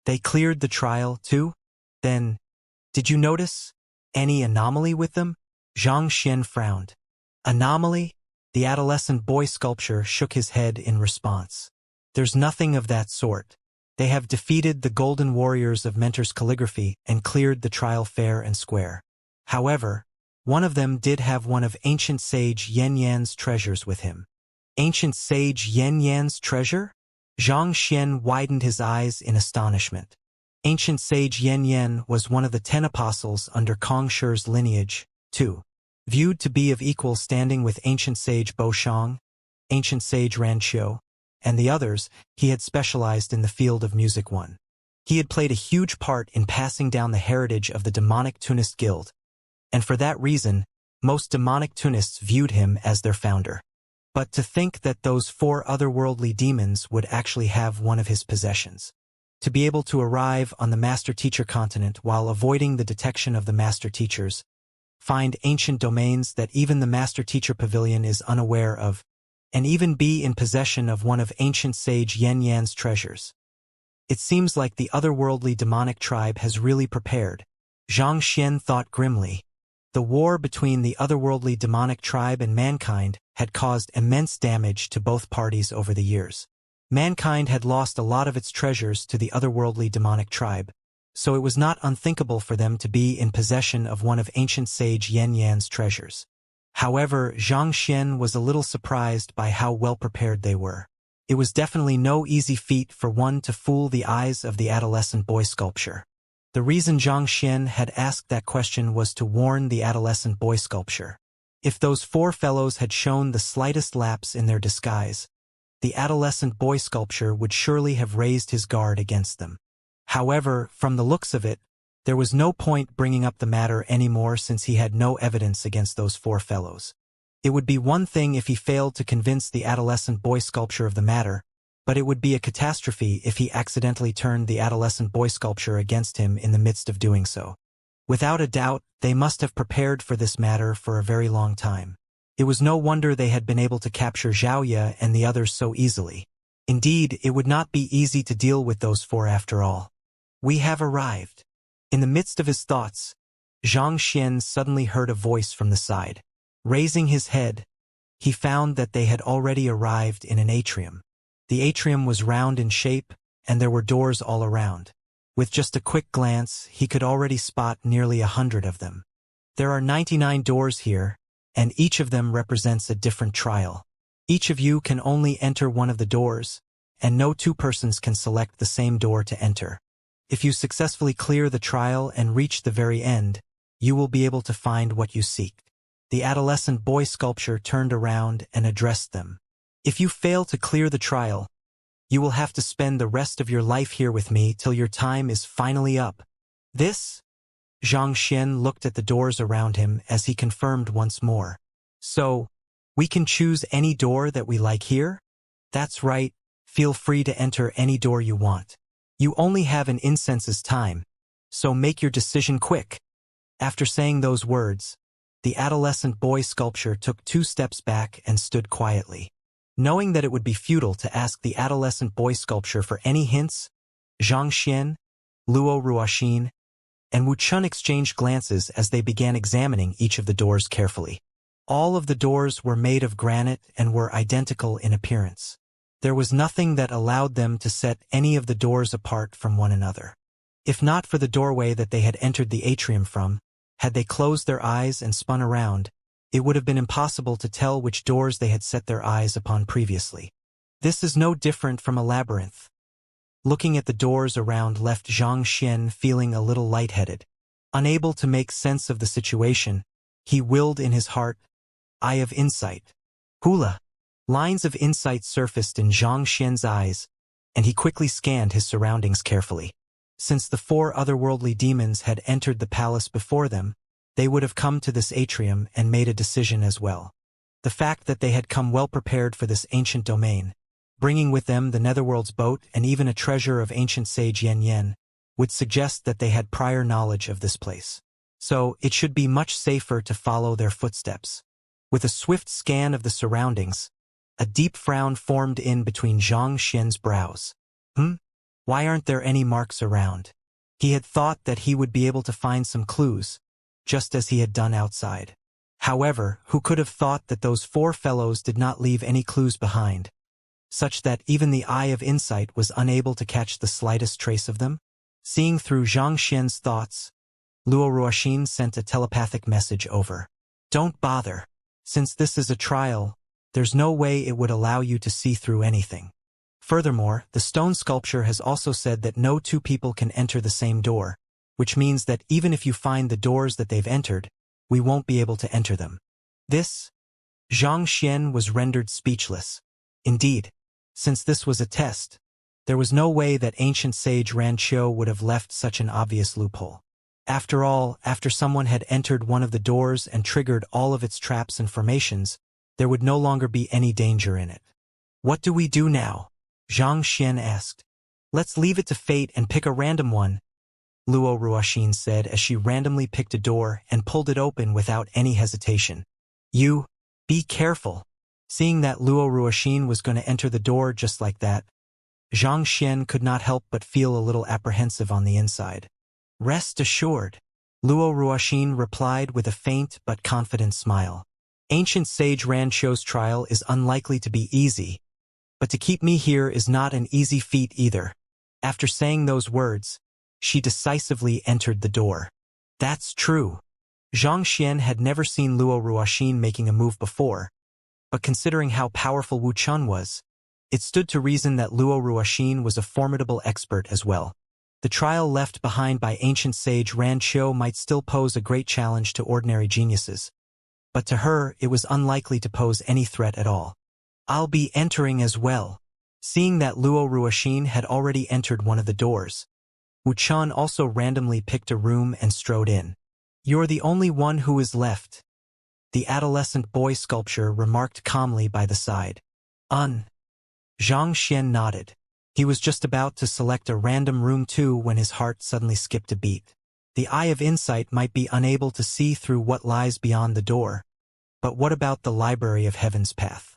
"They cleared the trial, too? Then, did you notice any anomaly with them?" Xianxia frowned. "Anomaly?" The adolescent boy sculpture shook his head in response. "There's nothing of that sort. They have defeated the golden warriors of Mentor's calligraphy and cleared the trial fair and square. However, one of them did have one of ancient sage Yanyan's treasures with him." Ancient sage Yanyan's treasure? Xianxia widened his eyes in astonishment. Ancient sage Yanyan was one of the 10 apostles under Kong Shi's lineage, too. Viewed to be of equal standing with ancient sage Bo Shang, ancient sage Ran Qiu, and the others, he had specialized in the field of music one. He had played a huge part in passing down the heritage of the demonic Tunist guild, and for that reason, most demonic Tunists viewed him as their founder. But to think that those 4 otherworldly demons would actually have one of his possessions. To be able to arrive on the Master Teacher continent while avoiding the detection of the Master Teachers, find ancient domains that even the Master Teacher Pavilion is unaware of, and even be in possession of one of ancient sage Yanyan's treasures. It seems like the otherworldly demonic tribe has really prepared. Xianxia thought grimly. The war between the otherworldly demonic tribe and mankind had caused immense damage to both parties over the years. Mankind had lost a lot of its treasures to the otherworldly demonic tribe, so it was not unthinkable for them to be in possession of one of ancient sage Yanyan's treasures. However, Xianxia was a little surprised by how well prepared they were. It was definitely no easy feat for one to fool the eyes of the adolescent boy sculpture. The reason Xianxia had asked that question was to warn the adolescent boy sculpture. If those 4 fellows had shown the slightest lapse in their disguise, the adolescent boy sculpture would surely have raised his guard against them. However, from the looks of it, there was no point bringing up the matter anymore since he had no evidence against those 4 fellows. It would be one thing if he failed to convince the adolescent boy sculpture of the matter, but it would be a catastrophe if he accidentally turned the adolescent boy sculpture against him in the midst of doing so. Without a doubt, they must have prepared for this matter for a very long time. It was no wonder they had been able to capture Xiaoya and the others so easily. Indeed, it would not be easy to deal with those four after all. We have arrived. In the midst of his thoughts, Xianxia suddenly heard a voice from the side. Raising his head, he found that they had already arrived in an atrium. The atrium was round in shape, and there were doors all around. With just a quick glance, he could already spot nearly 100 of them. There are 99 doors here, and each of them represents a different trial. Each of you can only enter one of the doors, and no two persons can select the same door to enter. If you successfully clear the trial and reach the very end, you will be able to find what you seek. The adolescent boy sculpture turned around and addressed them. If you fail to clear the trial, you will have to spend the rest of your life here with me till your time is finally up. This? Xianxia looked at the doors around him as he confirmed once more. So, we can choose any door that we like here? That's right, feel free to enter any door you want. You only have an incense's time, so make your decision quick. After saying those words, the adolescent boy sculpture took 2 steps back and stood quietly. Knowing that it would be futile to ask the adolescent boy sculpture for any hints, Xianxia, Luo Ruoxin, and Wuchun exchanged glances as they began examining each of the doors carefully. All of the doors were made of granite and were identical in appearance. There was nothing that allowed them to set any of the doors apart from one another. If not for the doorway that they had entered the atrium from, had they closed their eyes and spun around, it would have been impossible to tell which doors they had set their eyes upon previously. This is no different from a labyrinth. Looking at the doors around left Xianxia feeling a little lightheaded. Unable to make sense of the situation, he willed in his heart, "Eye of insight." Hula! Lines of insight surfaced in Xianxia's eyes, and he quickly scanned his surroundings carefully. Since the 4 otherworldly demons had entered the palace before them, they would have come to this atrium and made a decision as well. The fact that they had come well prepared for this ancient domain, bringing with them the Netherworld's boat and even a treasure of ancient sage Yen, would suggest that they had prior knowledge of this place. So, it should be much safer to follow their footsteps. With a swift scan of the surroundings, a deep frown formed in between Xianxia's brows. Why aren't there any marks around? He had thought that he would be able to find some clues, just as he had done outside. However, who could have thought that those 4 fellows did not leave any clues behind, such that even the Eye of Insight was unable to catch the slightest trace of them? Seeing through Xianxia's thoughts, Luo Ruoxin sent a telepathic message over. Don't bother. Since this is a trial, there's no way it would allow you to see through anything. Furthermore, the stone sculpture has also said that no 2 people can enter the same door, which means that even if you find the doors that they've entered, we won't be able to enter them. This? Xianxia was rendered speechless. Indeed, since this was a test, there was no way that ancient sage Ranqiu would have left such an obvious loophole. After all, after someone had entered one of the doors and triggered all of its traps and formations, there would no longer be any danger in it. What do we do now? Xianxia asked. Let's leave it to fate and pick a random one, Luo Ruoxin said as she randomly picked a door and pulled it open without any hesitation. You, be careful. Seeing that Luo Ruoxin was going to enter the door just like that, Xianxia could not help but feel a little apprehensive on the inside. Rest assured, Luo Ruoxin replied with a faint but confident smile. Ancient sage Ranqiu's trial is unlikely to be easy, but to keep me here is not an easy feat either. After saying those words, she decisively entered the door. That's true. Xianxia had never seen Luo Ruoxin making a move before, but considering how powerful Wuchun was, it stood to reason that Luo Ruoxin was a formidable expert as well. The trial left behind by ancient sage Ranqiu might still pose a great challenge to ordinary geniuses, but to her it was unlikely to pose any threat at all. I'll be entering as well. Seeing that Luo Ruoxin had already entered one of the doors, Wuchun also randomly picked a room and strode in. You're the only one who is left, the adolescent boy sculpture remarked calmly by the side. Xianxia nodded. He was just about to select a random room too when his heart suddenly skipped a beat. The eye of insight might be unable to see through what lies beyond the door, but what about the library of heaven's path?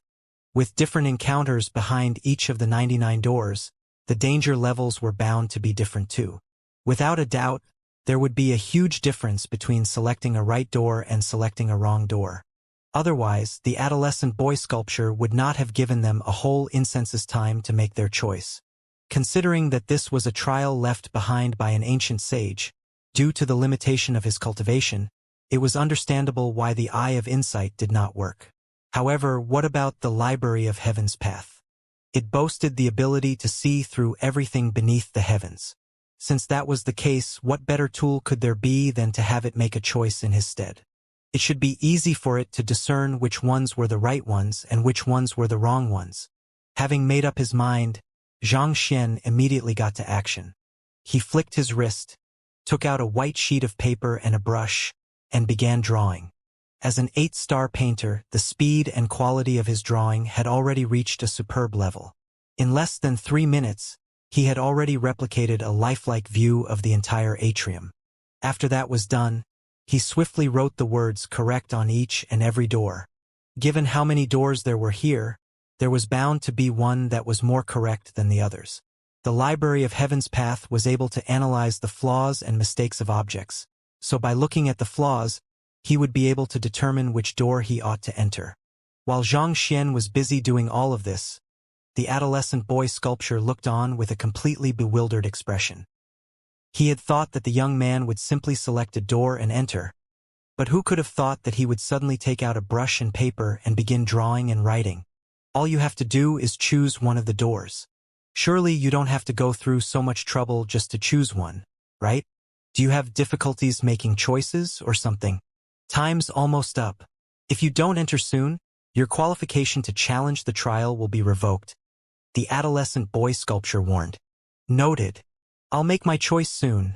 With different encounters behind each of the 99 doors, the danger levels were bound to be different too. Without a doubt, there would be a huge difference between selecting a right door and selecting a wrong door. Otherwise, the adolescent boy sculpture would not have given them a whole incensus time to make their choice. Considering that this was a trial left behind by an ancient sage, due to the limitation of his cultivation, it was understandable why the eye of insight did not work. However, what about the library of heaven's path? It boasted the ability to see through everything beneath the heavens. Since that was the case, what better tool could there be than to have it make a choice in his stead? It should be easy for it to discern which ones were the right ones and which ones were the wrong ones. Having made up his mind, Xianxia immediately got to action. He flicked his wrist, took out a white sheet of paper and a brush, and began drawing. As an 8-star painter, the speed and quality of his drawing had already reached a superb level. In less than 3 minutes, he had already replicated a lifelike view of the entire atrium. After that was done, he swiftly wrote the words correct on each and every door. Given how many doors there were here, there was bound to be one that was more correct than the others. The library of heaven's path was able to analyze the flaws and mistakes of objects, so by looking at the flaws, he would be able to determine which door he ought to enter. While Xianxia was busy doing all of this, the adolescent boy sculpture looked on with a completely bewildered expression. He had thought that the young man would simply select a door and enter, but who could have thought that he would suddenly take out a brush and paper and begin drawing and writing? All you have to do is choose one of the doors. Surely you don't have to go through so much trouble just to choose one, right? Do you have difficulties making choices or something? Time's almost up. If you don't enter soon, your qualification to challenge the trial will be revoked. The adolescent boy sculpture warned. Noted. I'll make my choice soon.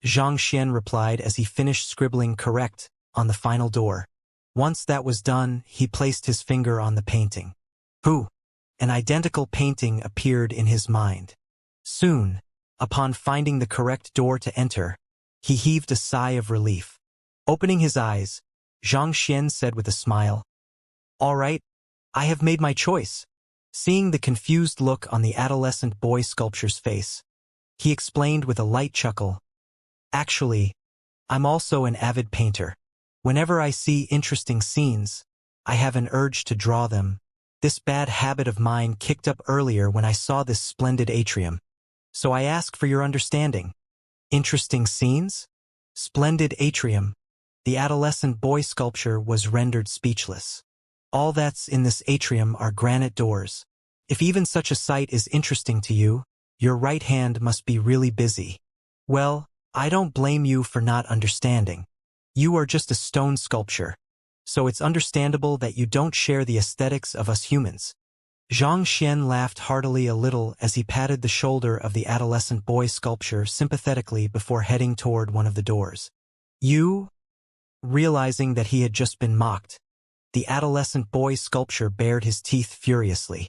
Xianxia replied as he finished scribbling correct on the final door. Once that was done, he placed his finger on the painting. Who? An identical painting appeared in his mind. Soon, upon finding the correct door to enter, he heaved a sigh of relief. Opening his eyes, Xianxia said with a smile, "All right, I have made my choice." Seeing the confused look on the adolescent boy sculpture's face, he explained with a light chuckle, "Actually, I'm also an avid painter. Whenever I see interesting scenes, I have an urge to draw them. This bad habit of mine kicked up earlier when I saw this splendid atrium. So I ask for your understanding." Interesting scenes? Splendid atrium. The adolescent boy sculpture was rendered speechless. All that's in this atrium are granite doors. If even such a sight is interesting to you, your right hand must be really busy. Well, I don't blame you for not understanding. You are just a stone sculpture, so it's understandable that you don't share the aesthetics of us humans. Xianxia laughed heartily a little as he patted the shoulder of the adolescent boy sculpture sympathetically before heading toward one of the doors. You? Realizing that he had just been mocked, the adolescent boy sculpture bared his teeth furiously.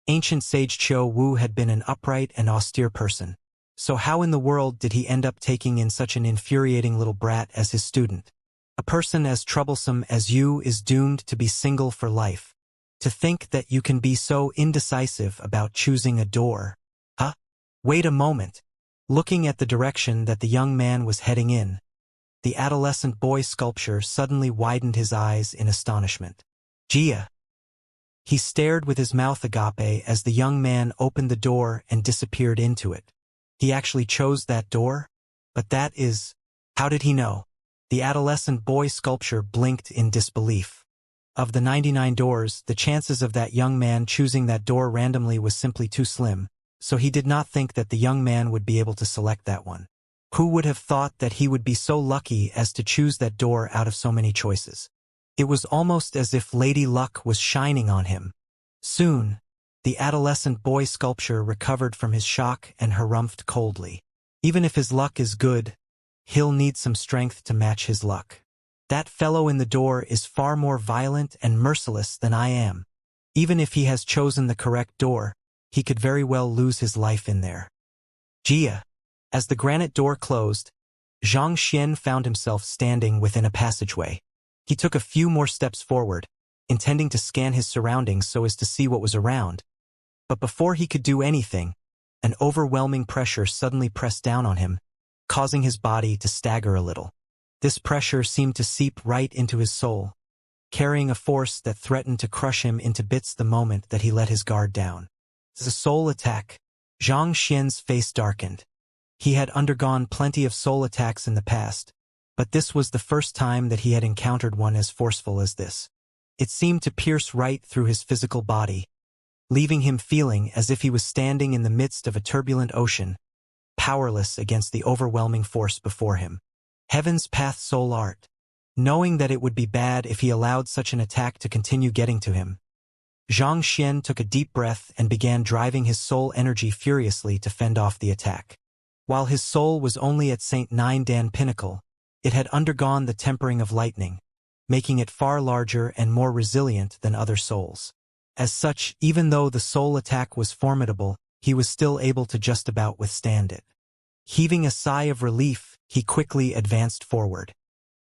Ancient sage Qiu Wu had been an upright and austere person, so how in the world did he end up taking in such an infuriating little brat as his student? A person as troublesome as you is doomed to be single for life. To think that you can be so indecisive about choosing a door. Huh? Wait a moment. Looking at the direction that the young man was heading in, the adolescent boy sculpture suddenly widened his eyes in astonishment. Gia. He stared with his mouth agape as the young man opened the door and disappeared into it. He actually chose that door? But that is... How did he know? The adolescent boy sculpture blinked in disbelief. Of the 99 doors, the chances of that young man choosing that door randomly was simply too slim, so he did not think that the young man would be able to select that one. Who would have thought that he would be so lucky as to choose that door out of so many choices? It was almost as if Lady Luck was shining on him. Soon, the adolescent boy sculpture recovered from his shock and harumphed coldly. Even if his luck is good, he'll need some strength to match his luck. That fellow in the door is far more violent and merciless than I am. Even if he has chosen the correct door, he could very well lose his life in there. Jia. As the granite door closed, Xianxia found himself standing within a passageway. He took a few more steps forward, intending to scan his surroundings so as to see what was around. But before he could do anything, an overwhelming pressure suddenly pressed down on him, causing his body to stagger a little. This pressure seemed to seep right into his soul, carrying a force that threatened to crush him into bits the moment that he let his guard down. As a soul attack, Zhang Xian's face darkened. He had undergone plenty of soul attacks in the past, but this was the first time that he had encountered one as forceful as this. It seemed to pierce right through his physical body, leaving him feeling as if he was standing in the midst of a turbulent ocean, powerless against the overwhelming force before him. Heaven's Path Soul Art. Knowing that it would be bad if he allowed such an attack to continue getting to him, Zhang Xian took a deep breath and began driving his soul energy furiously to fend off the attack. While his soul was only at St. Nine Dan Pinnacle, it had undergone the tempering of lightning, making it far larger and more resilient than other souls. As such, even though the soul attack was formidable, he was still able to just about withstand it. Heaving a sigh of relief, he quickly advanced forward.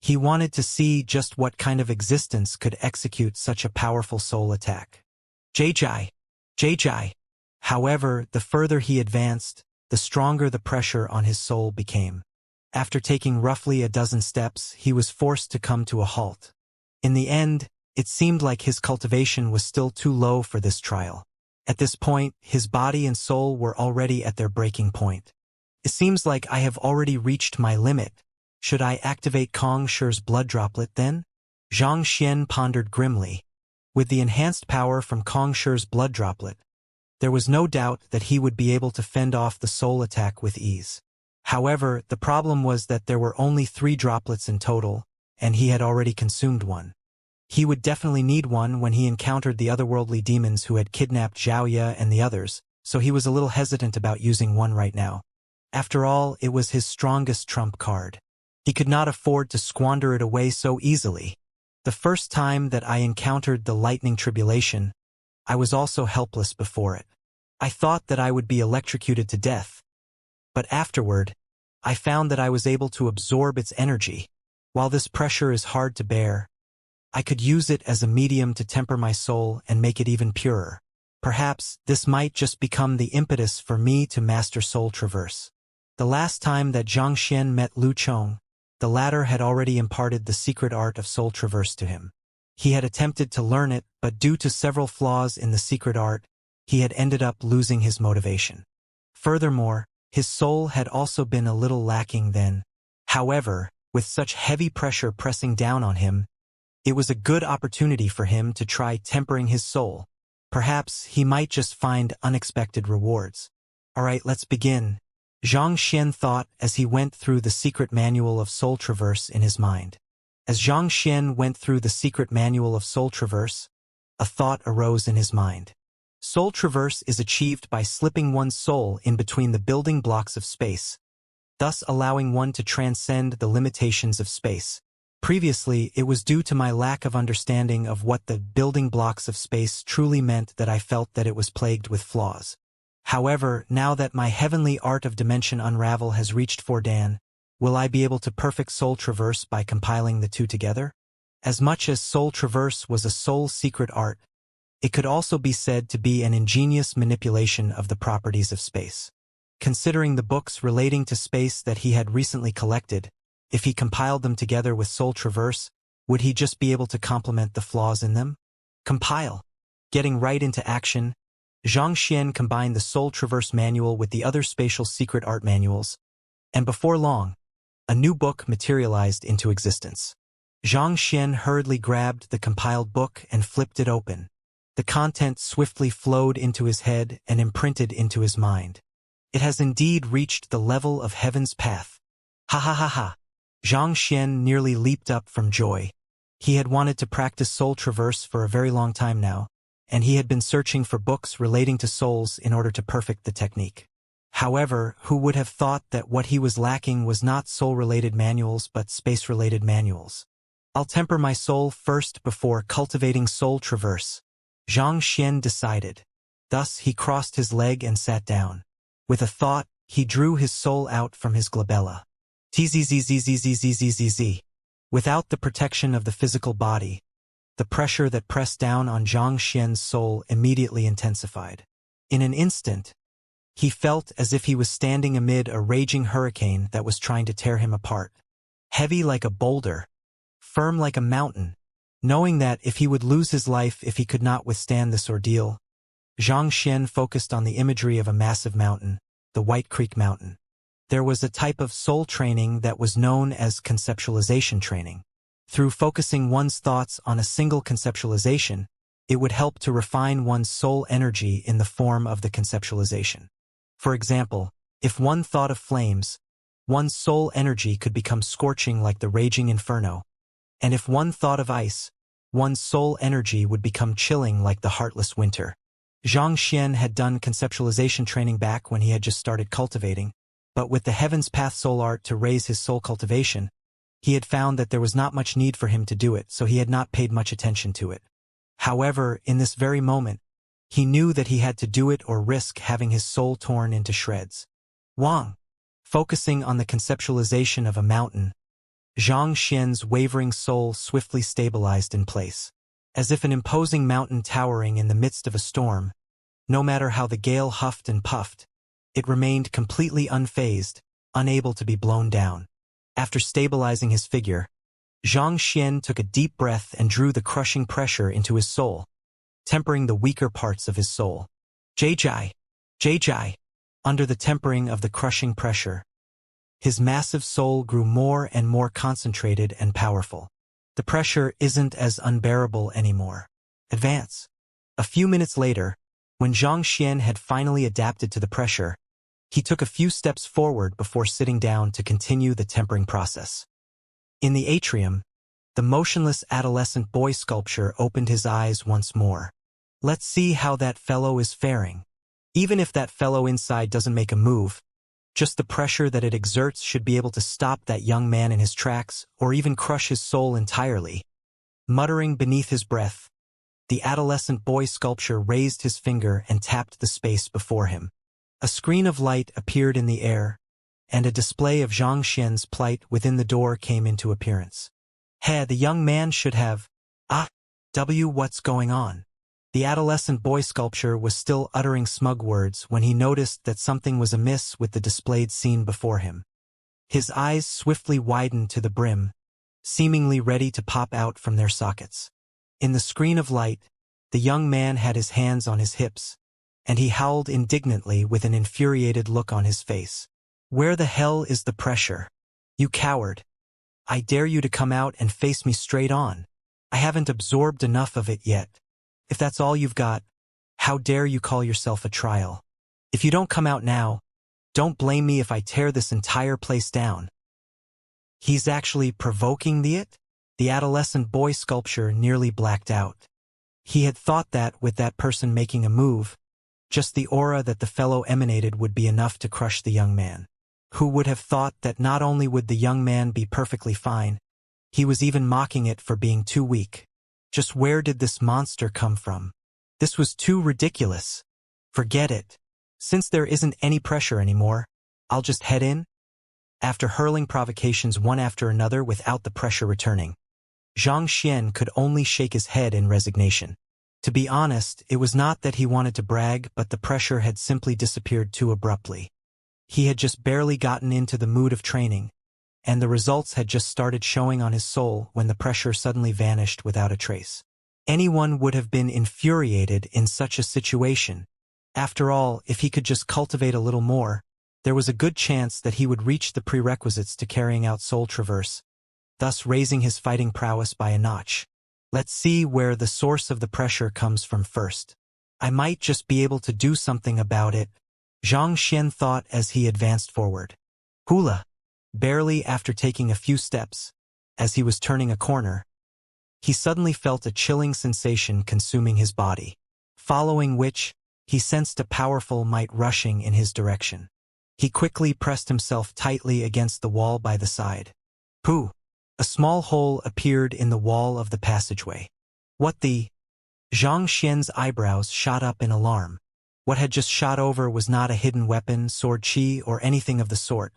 He wanted to see just what kind of existence could execute such a powerful soul attack. Jai. However, the further he advanced, the stronger the pressure on his soul became. After taking roughly a dozen steps, he was forced to come to a halt. In the end, it seemed like his cultivation was still too low for this trial. At this point, his body and soul were already at their breaking point. It seems like I have already reached my limit. Should I activate Kong Shi's blood droplet then? Zhang Xian pondered grimly. With the enhanced power from Kong Shi's blood droplet, there was no doubt that he would be able to fend off the soul attack with ease. However, the problem was that there were only 3 droplets in total, and he had already consumed one. He would definitely need one when he encountered the otherworldly demons who had kidnapped Xiaoya and the others, so he was a little hesitant about using one right now. After all, it was his strongest trump card. He could not afford to squander it away so easily. The first time that I encountered the lightning tribulation, I was also helpless before it. I thought that I would be electrocuted to death. But afterward, I found that I was able to absorb its energy. While this pressure is hard to bear, I could use it as a medium to temper my soul and make it even purer. Perhaps this might just become the impetus for me to master Soul Traverse. The last time that Zhang Xian met Lu Chong, the latter had already imparted the secret art of Soul Traverse to him. He had attempted to learn it, but due to several flaws in the secret art, he had ended up losing his motivation. Furthermore, his soul had also been a little lacking then. However, with such heavy pressure pressing down on him, it was a good opportunity for him to try tempering his soul. Perhaps he might just find unexpected rewards. Alright, let's begin. Zhang Xian thought as he went through the secret manual of Soul Traverse in his mind. As Zhang Xian went through the secret manual of Soul Traverse, a thought arose in his mind. Soul Traverse is achieved by slipping one's soul in between the building blocks of space, thus allowing one to transcend the limitations of space. Previously, it was due to my lack of understanding of what the building blocks of space truly meant that I felt that it was plagued with flaws. However, now that my heavenly art of dimension unravel has reached 4 Dan, will I be able to perfect Soul Traverse by compiling the two together? As much as Soul Traverse was a soul secret art, it could also be said to be an ingenious manipulation of the properties of space. Considering the books relating to space that he had recently collected, if he compiled them together with Soul Traverse, would he just be able to complement the flaws in them? Compile. Getting right into action, Zhang Xian combined the Soul Traverse manual with the other spatial secret art manuals, and before long, a new book materialized into existence. Zhang Xian hurriedly grabbed the compiled book and flipped it open. The content swiftly flowed into his head and imprinted into his mind. It has indeed reached the level of Heaven's Path. Ha ha ha ha. Zhang Xian nearly leaped up from joy. He had wanted to practice Soul Traverse for a very long time now, and he had been searching for books relating to souls in order to perfect the technique. However, who would have thought that what he was lacking was not soul-related manuals but space-related manuals? I'll temper my soul first before cultivating Soul Traverse, Zhang Xian decided. Thus he crossed his leg and sat down. With a thought, he drew his soul out from his glabella. Tzzzzzzzzzzzzzz. Without the protection of the physical body, the pressure that pressed down on Zhang Xian's soul immediately intensified. In an instant, he felt as if he was standing amid a raging hurricane that was trying to tear him apart. Heavy like a boulder, firm like a mountain, knowing that if he would lose his life if he could not withstand this ordeal, Zhang Xian focused on the imagery of a massive mountain, the White Creek Mountain. There was a type of soul training that was known as conceptualization training. Through focusing one's thoughts on a single conceptualization, it would help to refine one's soul energy in the form of the conceptualization. For example, if one thought of flames, one's soul energy could become scorching like the raging inferno, and if one thought of ice, one's soul energy would become chilling like the heartless winter. Zhang Xian had done conceptualization training back when he had just started cultivating, but with the Heaven's Path soul art to raise his soul cultivation, he had found that there was not much need for him to do it, so he had not paid much attention to it. However, in this very moment, he knew that he had to do it or risk having his soul torn into shreds. Wang. Focusing on the conceptualization of a mountain, Zhang Xian's wavering soul swiftly stabilized in place. As if an imposing mountain towering in the midst of a storm, no matter how the gale huffed and puffed, it remained completely unfazed, unable to be blown down. After stabilizing his figure, Zhang Xian took a deep breath and drew the crushing pressure into his soul, tempering the weaker parts of his soul. Jai. Under the tempering of the crushing pressure, his massive soul grew more and more concentrated and powerful. The pressure isn't as unbearable anymore. Advance. A few minutes later, when Zhang Xian had finally adapted to the pressure, he took a few steps forward before sitting down to continue the tempering process. In the atrium, the motionless adolescent boy sculpture opened his eyes once more. Let's see how that fellow is faring. Even if that fellow inside doesn't make a move, just the pressure that it exerts should be able to stop that young man in his tracks or even crush his soul entirely. Muttering beneath his breath, the adolescent boy sculpture raised his finger and tapped the space before him. A screen of light appeared in the air, and a display of Zhang Xian's plight within the door came into appearance. Hey, the young man should have... what's going on? The adolescent boy sculpture was still uttering smug words when he noticed that something was amiss with the displayed scene before him. His eyes swiftly widened to the brim, seemingly ready to pop out from their sockets. In the screen of light, the young man had his hands on his hips, and he howled indignantly with an infuriated look on his face. Where the hell is the pressure? You coward! I dare you to come out and face me straight on. I haven't absorbed enough of it yet. If that's all you've got, how dare you call yourself a trial? If you don't come out now, don't blame me if I tear this entire place down. He's actually provoking it? The adolescent boy sculpture nearly blacked out. He had thought that with that person making a move, just the aura that the fellow emanated would be enough to crush the young man. Who would have thought that not only would the young man be perfectly fine, he was even mocking it for being too weak. Just where did this monster come from? This was too ridiculous. Forget it. Since there isn't any pressure anymore, I'll just head in. After hurling provocations one after another without the pressure returning, Zhang Xian could only shake his head in resignation. To be honest, it was not that he wanted to brag, but the pressure had simply disappeared too abruptly. He had just barely gotten into the mood of training, and the results had just started showing on his soul when the pressure suddenly vanished without a trace. Anyone would have been infuriated in such a situation. After all, if he could just cultivate a little more, there was a good chance that he would reach the prerequisites to carrying out soul traverse, thus raising his fighting prowess by a notch. Let's see where the source of the pressure comes from first. I might just be able to do something about it, Zhang Xian thought as he advanced forward. Hula! Barely after taking a few steps, as he was turning a corner, he suddenly felt a chilling sensation consuming his body, following which, he sensed a powerful might rushing in his direction. He quickly pressed himself tightly against the wall by the side. Pooh! A small hole appeared in the wall of the passageway. What the? Zhang Xian's eyebrows shot up in alarm. What had just shot over was not a hidden weapon, sword chi, or anything of the sort.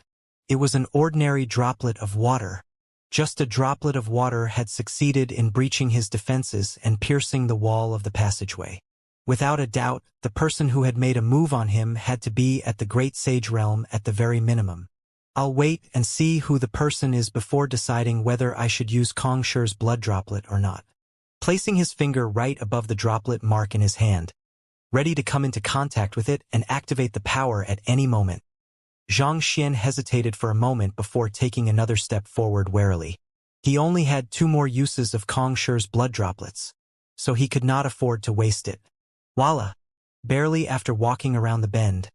It was an ordinary droplet of water. Just a droplet of water had succeeded in breaching his defenses and piercing the wall of the passageway. Without a doubt, the person who had made a move on him had to be at the Great Sage Realm at the very minimum. I'll wait and see who the person is before deciding whether I should use Kong Shi's blood droplet or not. Placing his finger right above the droplet mark in his hand, ready to come into contact with it and activate the power at any moment, Xianxia hesitated for a moment before taking another step forward warily. He only had 2 more uses of Kong Shi's blood droplets, so he could not afford to waste it. Voila! Barely after walking around the bend,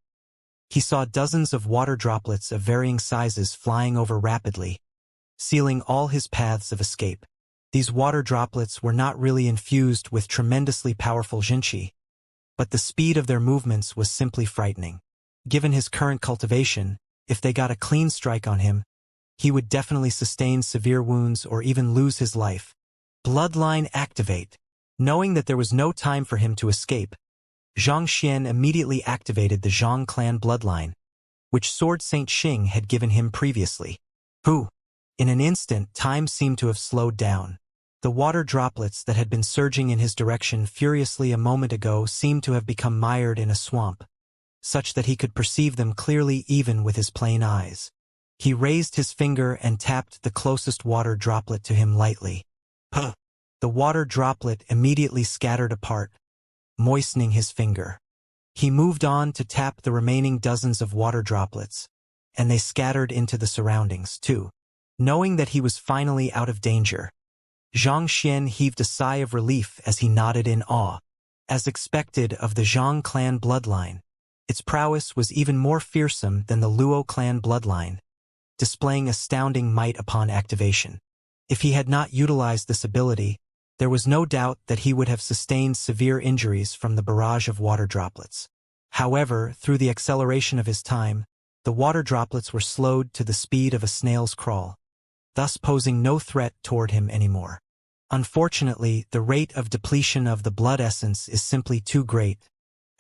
he saw dozens of water droplets of varying sizes flying over rapidly, sealing all his paths of escape. These water droplets were not really infused with tremendously powerful Xianxia, but the speed of their movements was simply frightening. Given his current cultivation, if they got a clean strike on him, he would definitely sustain severe wounds or even lose his life. Bloodline activate. Knowing that there was no time for him to escape, Xianxia immediately activated the Zhang clan bloodline, which Sword Saint Xing had given him previously. In an instant, time seemed to have slowed down. The water droplets that had been surging in his direction furiously a moment ago seemed to have become mired in a swamp, such that he could perceive them clearly even with his plain eyes. He raised his finger and tapped the closest water droplet to him lightly. The water droplet immediately scattered apart, moistening his finger. He moved on to tap the remaining dozens of water droplets, and they scattered into the surroundings too. Knowing that he was finally out of danger, Xianxia heaved a sigh of relief as he nodded in awe. As expected of the Zhang clan bloodline, its prowess was even more fearsome than the Luo clan bloodline, displaying astounding might upon activation. If he had not utilized this ability, there was no doubt that he would have sustained severe injuries from the barrage of water droplets. However, through the acceleration of his time, the water droplets were slowed to the speed of a snail's crawl, thus posing no threat toward him anymore. Unfortunately, the rate of depletion of the blood essence is simply too great.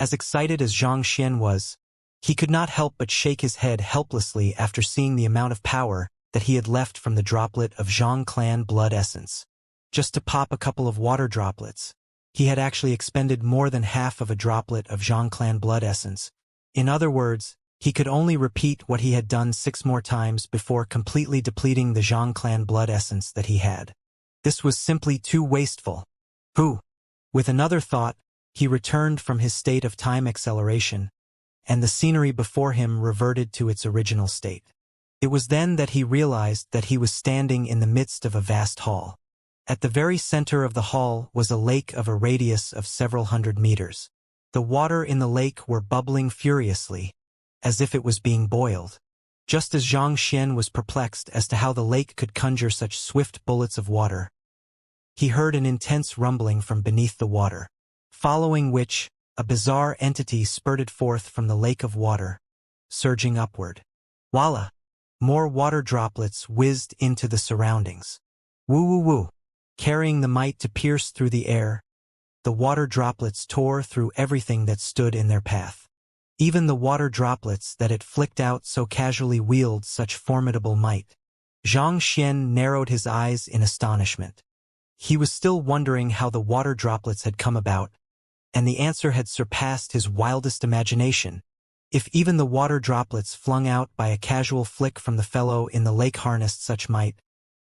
As excited as Xianxia was, he could not help but shake his head helplessly after seeing the amount of power that he had left from the droplet of Zhang clan blood essence. Just to pop a couple of water droplets, he had actually expended more than half of a droplet of Zhang clan blood essence. In other words, he could only repeat what he had done 6 more times before completely depleting the Zhang clan blood essence that he had. This was simply too wasteful. With another thought, he returned from his state of time acceleration, and the scenery before him reverted to its original state. It was then that he realized that he was standing in the midst of a vast hall. At the very center of the hall was a lake of a radius of several hundred meters. The water in the lake were bubbling furiously, as if it was being boiled. Just as Xianxia was perplexed as to how the lake could conjure such swift bullets of water, he heard an intense rumbling from beneath the water, following which, a bizarre entity spurted forth from the lake of water, surging upward. Voila! More water droplets whizzed into the surroundings. Woo! Carrying the might to pierce through the air, the water droplets tore through everything that stood in their path. Even the water droplets that it flicked out so casually wield such formidable might. Xianxia narrowed his eyes in astonishment. He was still wondering how the water droplets had come about, and the answer had surpassed his wildest imagination. If even the water droplets flung out by a casual flick from the fellow in the lake harnessed such might,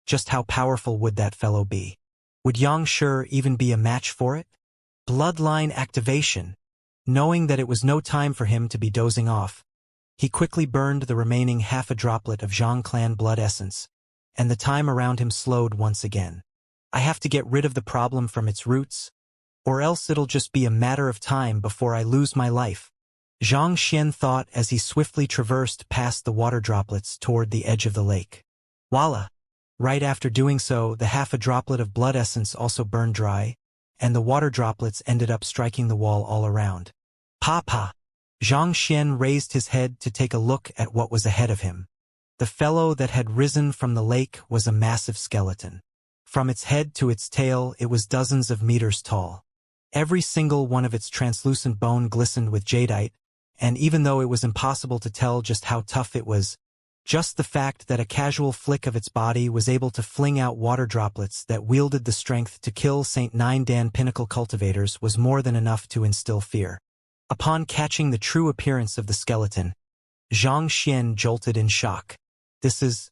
just how powerful would that fellow be? Would Xianxia even be a match for it? Bloodline activation. Knowing that it was no time for him to be dozing off, he quickly burned the remaining half a droplet of Zhang clan blood essence, and the time around him slowed once again. I have to get rid of the problem from its roots, or else it'll just be a matter of time before I lose my life, Xianxia thought as he swiftly traversed past the water droplets toward the edge of the lake. Voila! Right after doing so, the half a droplet of blood essence also burned dry, and the water droplets ended up striking the wall all around. Papa! Xianxia raised his head to take a look at what was ahead of him. The fellow that had risen from the lake was a massive skeleton. From its head to its tail, it was dozens of meters tall, Every single one of its translucent bone glistened with jadeite, and even though it was impossible to tell just how tough it was, just the fact that a casual flick of its body was able to fling out water droplets that wielded the strength to kill St. Nine Dan pinnacle cultivators was more than enough to instill fear. Upon catching the true appearance of the skeleton, Xianxia jolted in shock. This is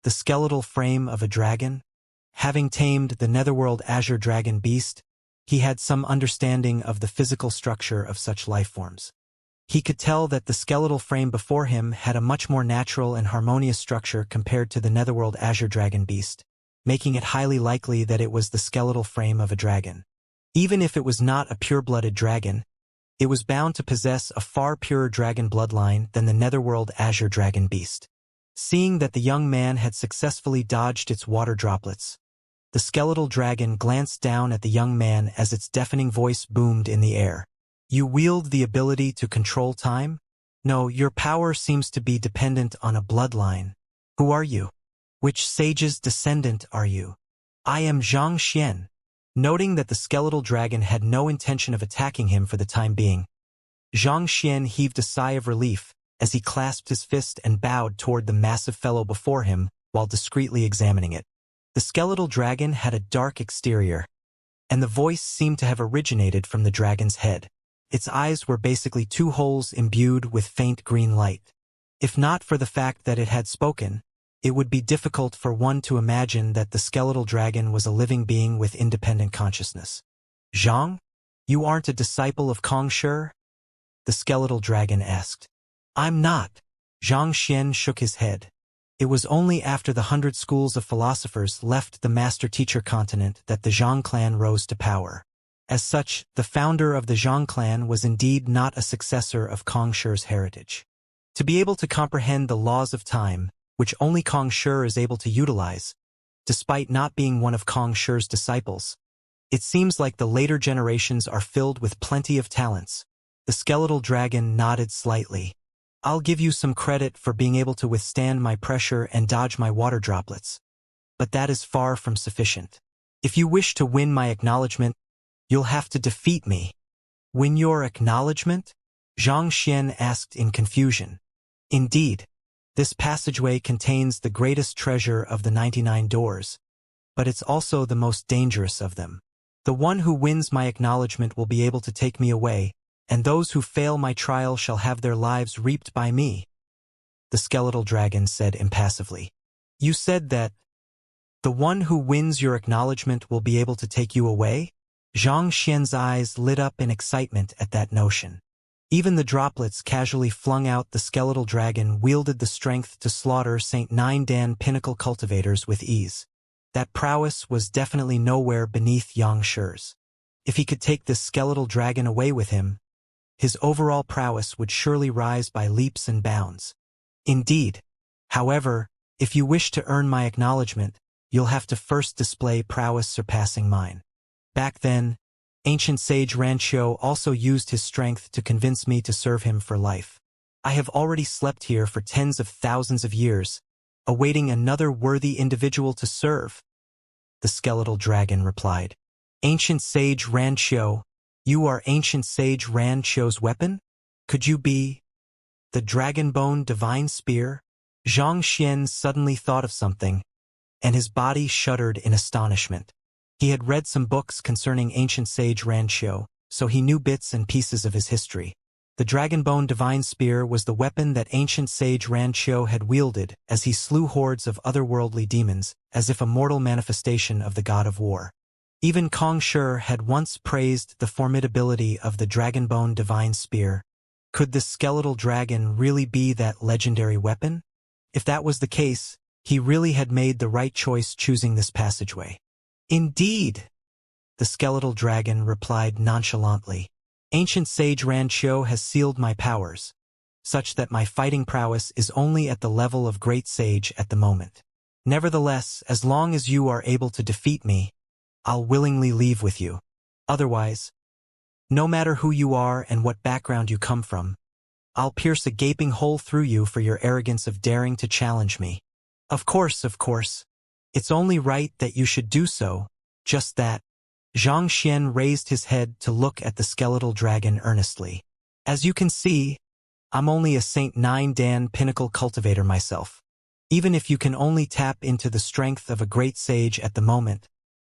the skeletal frame of a dragon? Having tamed the netherworld azure dragon beast, he had some understanding of the physical structure of such lifeforms. He could tell that the skeletal frame before him had a much more natural and harmonious structure compared to the netherworld azure dragon beast, making it highly likely that it was the skeletal frame of a dragon. Even if it was not a pure-blooded dragon, it was bound to possess a far purer dragon bloodline than the netherworld azure dragon beast. Seeing that the young man had successfully dodged its water droplets, the skeletal dragon glanced down at the young man as its deafening voice boomed in the air. You wield the ability to control time? No, your power seems to be dependent on a bloodline. Who are you? Which sage's descendant are you? I am Xianxia. Noting that the skeletal dragon had no intention of attacking him for the time being, Xianxia heaved a sigh of relief as he clasped his fist and bowed toward the massive fellow before him while discreetly examining it. The skeletal dragon had a dark exterior, and the voice seemed to have originated from the dragon's head. Its eyes were basically two holes imbued with faint green light. If not for the fact that it had spoken, it would be difficult for one to imagine that the skeletal dragon was a living being with independent consciousness. Zhang? You aren't a disciple of Kong Shi? The skeletal dragon asked. I'm not. Xianxia shook his head. It was only after the 100 schools of philosophers left the master-teacher continent that the Zhang clan rose to power. As such, the founder of the Zhang clan was indeed not a successor of Kong Shi's heritage. To be able to comprehend the laws of time, which only Kong Shi is able to utilize, despite not being one of Kong Shi's disciples, it seems like the later generations are filled with plenty of talents. The skeletal dragon nodded slightly. I'll give you some credit for being able to withstand my pressure and dodge my water droplets. But that is far from sufficient. If you wish to win my acknowledgement, you'll have to defeat me. Win your acknowledgement? Xianxia asked in confusion. Indeed, this passageway contains the greatest treasure of the 99 doors, but it's also the most dangerous of them. The one who wins my acknowledgement will be able to take me away, and those who fail my trial shall have their lives reaped by me. The skeletal dragon said impassively. You said that the one who wins your acknowledgement will be able to take you away? Xianxia's eyes lit up in excitement at that notion. Even the droplets casually flung out the skeletal dragon wielded the strength to slaughter St. Nine Dan pinnacle cultivators with ease. That prowess was definitely nowhere beneath Yang Shi's. If he could take this skeletal dragon away with him, his overall prowess would surely rise by leaps and bounds. Indeed. However, if you wish to earn my acknowledgement, you'll have to first display prowess surpassing mine. Back then, ancient sage Ranqiu also used his strength to convince me to serve him for life. I have already slept here for tens of thousands of years, awaiting another worthy individual to serve. The skeletal dragon replied. Ancient sage Ranqiu, you are ancient sage Ranqiu's weapon? Could you be the dragon-bone divine spear? Xianxia suddenly thought of something, and his body shuddered in astonishment. He had read some books concerning ancient sage Ranqiu, so he knew bits and pieces of his history. The dragon-bone divine spear was the weapon that ancient sage Ranqiu had wielded as he slew hordes of otherworldly demons, as if a mortal manifestation of the god of war. Even Kong Shi had once praised the formidability of the dragon-bone divine spear. Could this skeletal dragon really be that legendary weapon? If that was the case, he really had made the right choice choosing this passageway. Indeed, the skeletal dragon replied nonchalantly. Ancient sage Ranqiu has sealed my powers, such that my fighting prowess is only at the level of great sage at the moment. Nevertheless, as long as you are able to defeat me, I'll willingly leave with you. Otherwise, no matter who you are and what background you come from, I'll pierce a gaping hole through you for your arrogance of daring to challenge me. Of course. It's only right that you should do so, just that. Xianxia raised his head to look at the skeletal dragon earnestly. As you can see, I'm only a Saint 9 Dan pinnacle cultivator myself. Even if you can only tap into the strength of a great sage at the moment,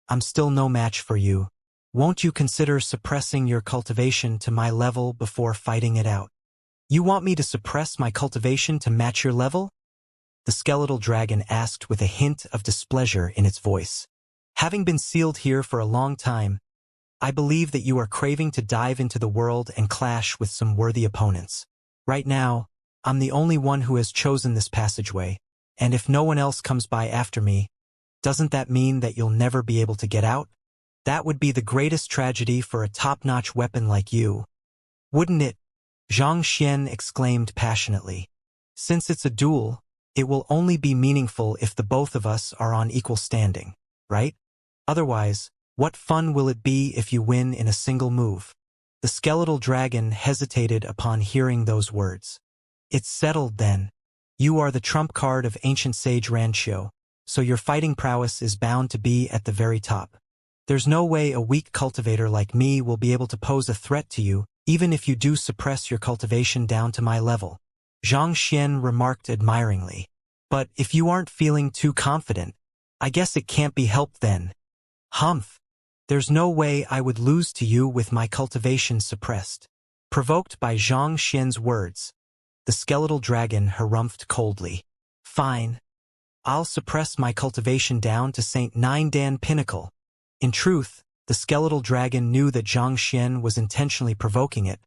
I'm still no match for you. Won't you consider suppressing your cultivation to my level before fighting it out? You want me to suppress my cultivation to match your level? The skeletal dragon asked with a hint of displeasure in its voice. Having been sealed here for a long time, I believe that you are craving to dive into the world and clash with some worthy opponents. Right now, I'm the only one who has chosen this passageway, and if no one else comes by after me, doesn't that mean that you'll never be able to get out? That would be the greatest tragedy for a top-notch weapon like you. Wouldn't it? Xianxia exclaimed passionately. Since it's a duel, it will only be meaningful if the both of us are on equal standing, right? Otherwise, what fun will it be if you win in a single move? The skeletal dragon hesitated upon hearing those words. It's settled then. You are the trump card of ancient sage Rancho, so your fighting prowess is bound to be at the very top. There's no way a weak cultivator like me will be able to pose a threat to you, even if you do suppress your cultivation down to my level. Xianxia remarked admiringly. But if you aren't feeling too confident, I guess it can't be helped then. Humph. There's no way I would lose to you with my cultivation suppressed. Provoked by Xianxia's words, the skeletal dragon harumphed coldly. Fine. I'll suppress my cultivation down to Saint 9 Dan Pinnacle. In truth, the skeletal dragon knew that Xianxia was intentionally provoking it,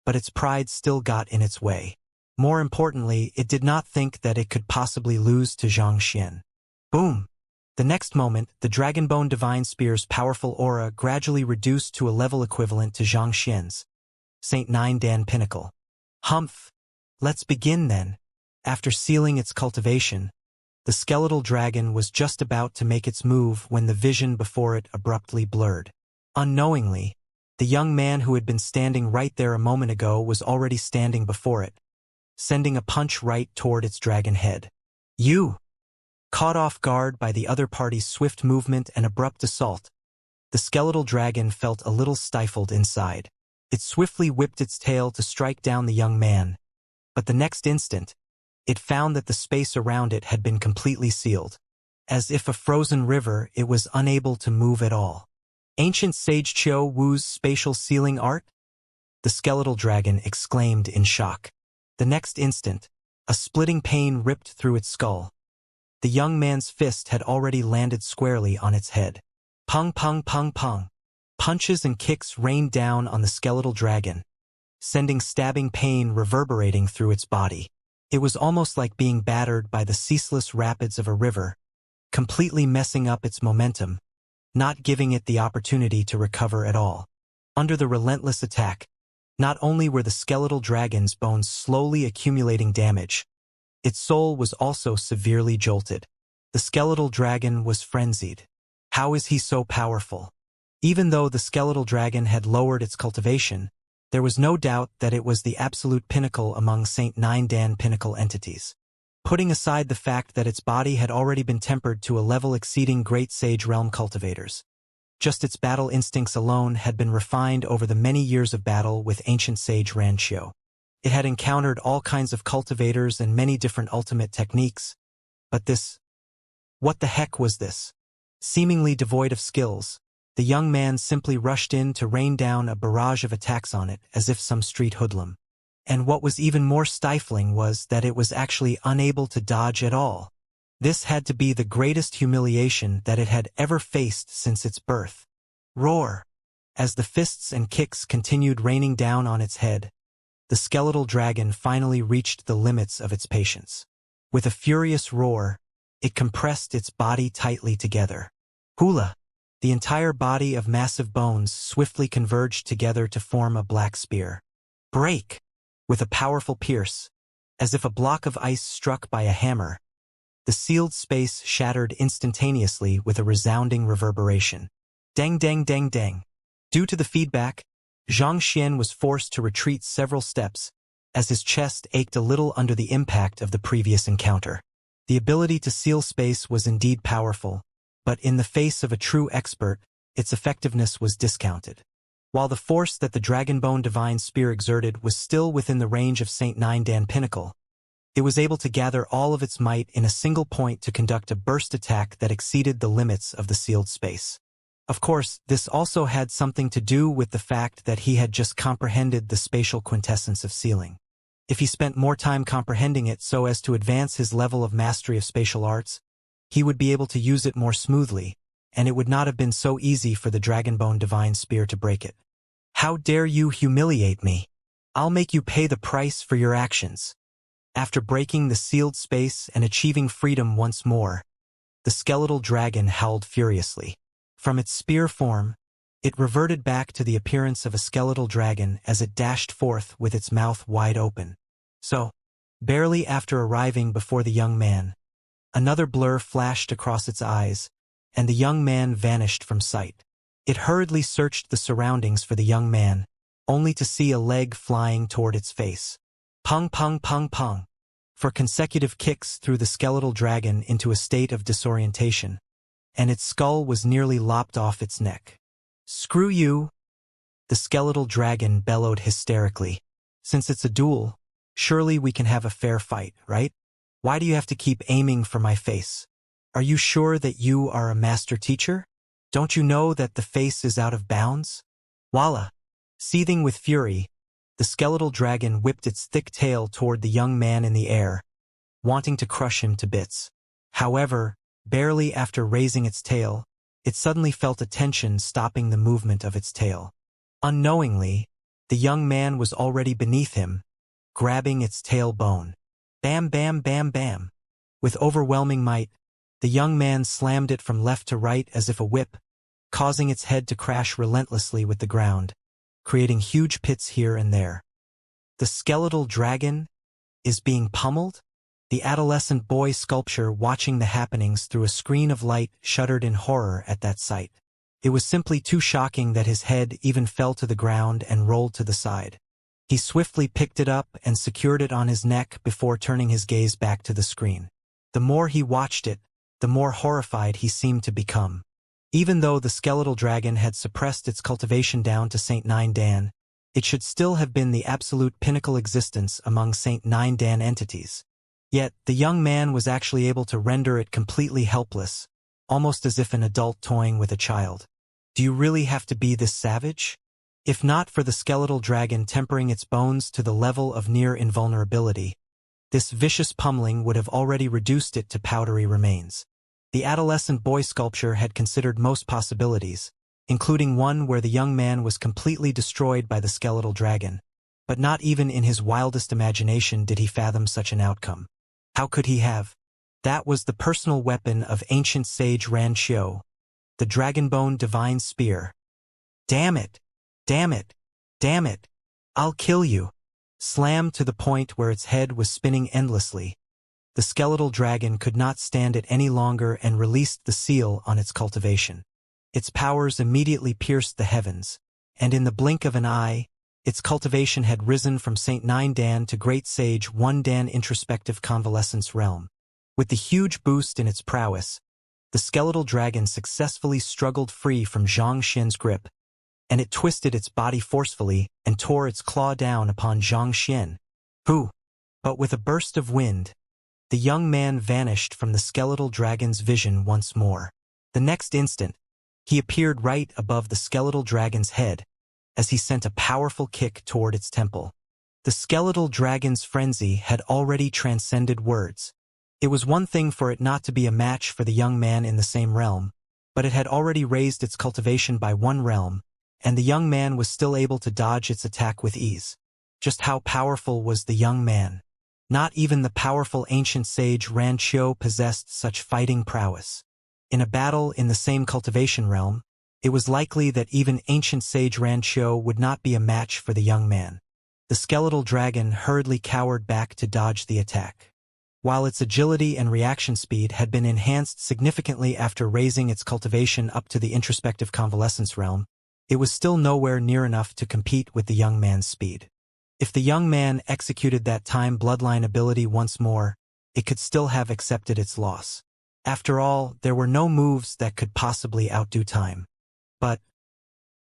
but its pride still got in its way. More importantly, it did not think that it could possibly lose to Xianxia. Boom! The next moment, the Dragonbone Divine Spear's powerful aura gradually reduced to a level equivalent to Xianxia's. Saint 9 Dan Pinnacle. Humph! Let's begin then. After sealing its cultivation, the skeletal dragon was just about to make its move when the vision before it abruptly blurred. Unknowingly, the young man who had been standing right there a moment ago was already standing before it, sending a punch right toward its dragon head. You! Caught off guard by the other party's swift movement and abrupt assault, the skeletal dragon felt a little stifled inside. It swiftly whipped its tail to strike down the young man, but the next instant, it found that the space around it had been completely sealed. As if a frozen river, it was unable to move at all. Ancient Sage Qiu Wu's spatial sealing art? The skeletal dragon exclaimed in shock. The next instant, a splitting pain ripped through its skull. The young man's fist had already landed squarely on its head. Pung pung pung pung. Punches and kicks rained down on the skeletal dragon, sending stabbing pain reverberating through its body. It was almost like being battered by the ceaseless rapids of a river, completely messing up its momentum, not giving it the opportunity to recover at all. Under the relentless attack, not only were the skeletal dragon's bones slowly accumulating damage, its soul was also severely jolted. The skeletal dragon was frenzied. How is he so powerful? Even though the skeletal dragon had lowered its cultivation, there was no doubt that it was the absolute pinnacle among Saint 9 Dan pinnacle entities. Putting aside the fact that its body had already been tempered to a level exceeding great sage realm cultivators, just its battle instincts alone had been refined over the many years of battle with ancient sage Rancho. It had encountered all kinds of cultivators and many different ultimate techniques, but this... What the heck was this? Seemingly devoid of skills, the young man simply rushed in to rain down a barrage of attacks on it as if some street hoodlum. And what was even more stifling was that it was actually unable to dodge at all. This had to be the greatest humiliation that it had ever faced since its birth. Roar! As the fists and kicks continued raining down on its head, the skeletal dragon finally reached the limits of its patience. With a furious roar, it compressed its body tightly together. Hula! The entire body of massive bones swiftly converged together to form a black spear. Break! With a powerful pierce, as if a block of ice struck by a hammer, the sealed space shattered instantaneously with a resounding reverberation. Dang dang dang dang. Due to the feedback, Xianxia was forced to retreat several steps, as his chest ached a little under the impact of the previous encounter. The ability to seal space was indeed powerful, but in the face of a true expert, its effectiveness was discounted. While the force that the Dragonbone Divine Spear exerted was still within the range of St. Nine Dan Pinnacle, it was able to gather all of its might in a single point to conduct a burst attack that exceeded the limits of the sealed space. Of course, this also had something to do with the fact that he had just comprehended the spatial quintessence of sealing. If he spent more time comprehending it so as to advance his level of mastery of spatial arts, he would be able to use it more smoothly, and it would not have been so easy for the Dragonbone Divine Spear to break it. How dare you humiliate me? I'll make you pay the price for your actions. After breaking the sealed space and achieving freedom once more, the skeletal dragon howled furiously. From its spear form, it reverted back to the appearance of a skeletal dragon as it dashed forth with its mouth wide open. So, barely after arriving before the young man, another blur flashed across its eyes, and the young man vanished from sight. It hurriedly searched the surroundings for the young man, only to see a leg flying toward its face. Pung pung pung pung. For consecutive kicks threw the skeletal dragon into a state of disorientation, and its skull was nearly lopped off its neck. Screw you! The skeletal dragon bellowed hysterically. Since it's a duel, surely we can have a fair fight, right? Why do you have to keep aiming for my face? Are you sure that you are a master teacher? Don't you know that the face is out of bounds? Voila! Seething with fury, the skeletal dragon whipped its thick tail toward the young man in the air, wanting to crush him to bits. However, barely after raising its tail, it suddenly felt a tension stopping the movement of its tail. Unknowingly, the young man was already beneath him, grabbing its tailbone. Bam bam bam bam. With overwhelming might, the young man slammed it from left to right as if a whip, causing its head to crash relentlessly with the ground, creating huge pits here and there. The skeletal dragon is being pummeled? The adolescent boy sculpture watching the happenings through a screen of light shuddered in horror at that sight. It was simply too shocking that his head even fell to the ground and rolled to the side. He swiftly picked it up and secured it on his neck before turning his gaze back to the screen. The more he watched it, the more horrified he seemed to become. Even though the skeletal dragon had suppressed its cultivation down to St. Nine Dan, it should still have been the absolute pinnacle existence among St. Nine Dan entities. Yet, the young man was actually able to render it completely helpless, almost as if an adult toying with a child. Do you really have to be this savage? If not for the skeletal dragon tempering its bones to the level of near invulnerability, this vicious pummeling would have already reduced it to powdery remains. The adolescent boy sculpture had considered most possibilities, including one where the young man was completely destroyed by the skeletal dragon, but not even in his wildest imagination did he fathom such an outcome. How could he have? That was the personal weapon of ancient sage Xianxia, the Dragonbone Divine Spear. Damn it! Damn it! Damn it! I'll kill you! Slammed to the point where its head was spinning endlessly, the skeletal dragon could not stand it any longer and released the seal on its cultivation. Its powers immediately pierced the heavens, and in the blink of an eye, its cultivation had risen from St. Nine Dan to Great Sage 1 Dan introspective convalescence realm. With the huge boost in its prowess, the skeletal dragon successfully struggled free from Xianxia's grip, and it twisted its body forcefully and tore its claw down upon Xianxia. Who? But with a burst of wind, the young man vanished from the skeletal dragon's vision once more. The next instant, he appeared right above the skeletal dragon's head, as he sent a powerful kick toward its temple. The skeletal dragon's frenzy had already transcended words. It was one thing for it not to be a match for the young man in the same realm, but it had already raised its cultivation by 1 realm, and the young man was still able to dodge its attack with ease. Just how powerful was the young man? Not even the powerful ancient sage Xianxia possessed such fighting prowess. In a battle in the same cultivation realm, it was likely that even ancient sage Xianxia would not be a match for the young man. The skeletal dragon hurriedly cowered back to dodge the attack. While its agility and reaction speed had been enhanced significantly after raising its cultivation up to the introspective convalescence realm, it was still nowhere near enough to compete with the young man's speed. If the young man executed that time bloodline ability once more, it could still have accepted its loss. After all, there were no moves that could possibly outdo time. But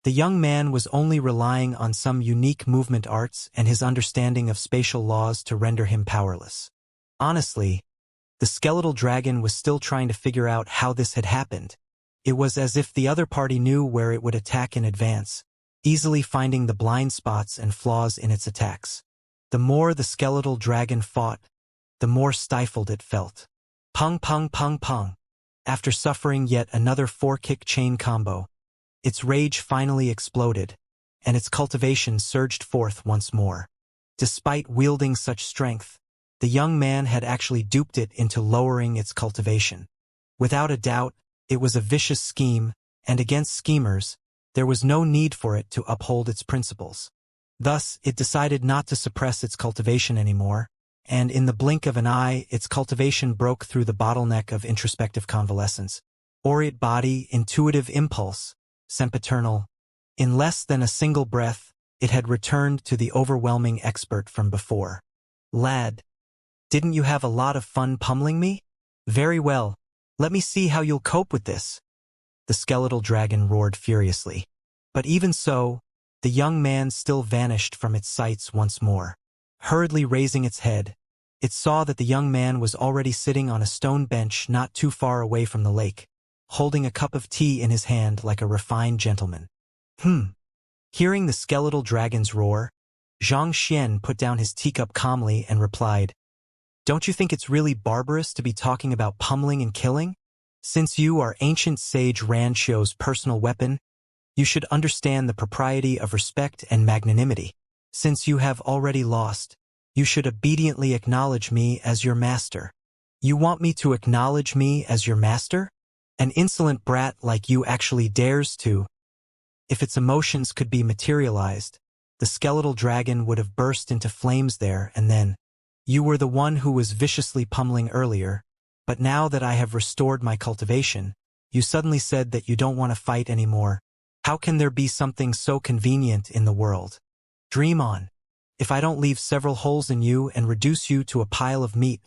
the young man was only relying on some unique movement arts and his understanding of spatial laws to render him powerless. Honestly, the skeletal dragon was still trying to figure out how this had happened. It was as if the other party knew where it would attack in advance, easily finding the blind spots and flaws in its attacks. The more the skeletal dragon fought, the more stifled it felt. Pung pung pung pung. After suffering yet another 4-kick chain combo, its rage finally exploded, and its cultivation surged forth once more. Despite wielding such strength, the young man had actually duped it into lowering its cultivation. Without a doubt, it was a vicious scheme, and against schemers, there was no need for it to uphold its principles. Thus, it decided not to suppress its cultivation anymore, and in the blink of an eye, its cultivation broke through the bottleneck of introspective convalescence. Aureate body, intuitive impulse, sempiternal. In less than a single breath, it had returned to the overwhelming expert from before. Lad, didn't you have a lot of fun pummeling me? Very well. Let me see how you'll cope with this. The skeletal dragon roared furiously. But even so, the young man still vanished from its sights once more. Hurriedly raising its head, it saw that the young man was already sitting on a stone bench not too far away from the lake, holding a cup of tea in his hand like a refined gentleman. Hearing the skeletal dragon's roar, Xianxia put down his teacup calmly and replied, "Don't you think it's really barbarous to be talking about pummeling and killing? Since you are ancient sage Ranxio's personal weapon, you should understand the propriety of respect and magnanimity. Since you have already lost, you should obediently acknowledge me as your master." You want me to acknowledge me as your master? An insolent brat like you actually dares to. If its emotions could be materialized, the skeletal dragon would have burst into flames there and then. You were the one who was viciously pummeling earlier, but now that I have restored my cultivation, you suddenly said that you don't want to fight anymore. How can there be something so convenient in the world? Dream on. If I don't leave several holes in you and reduce you to a pile of meat,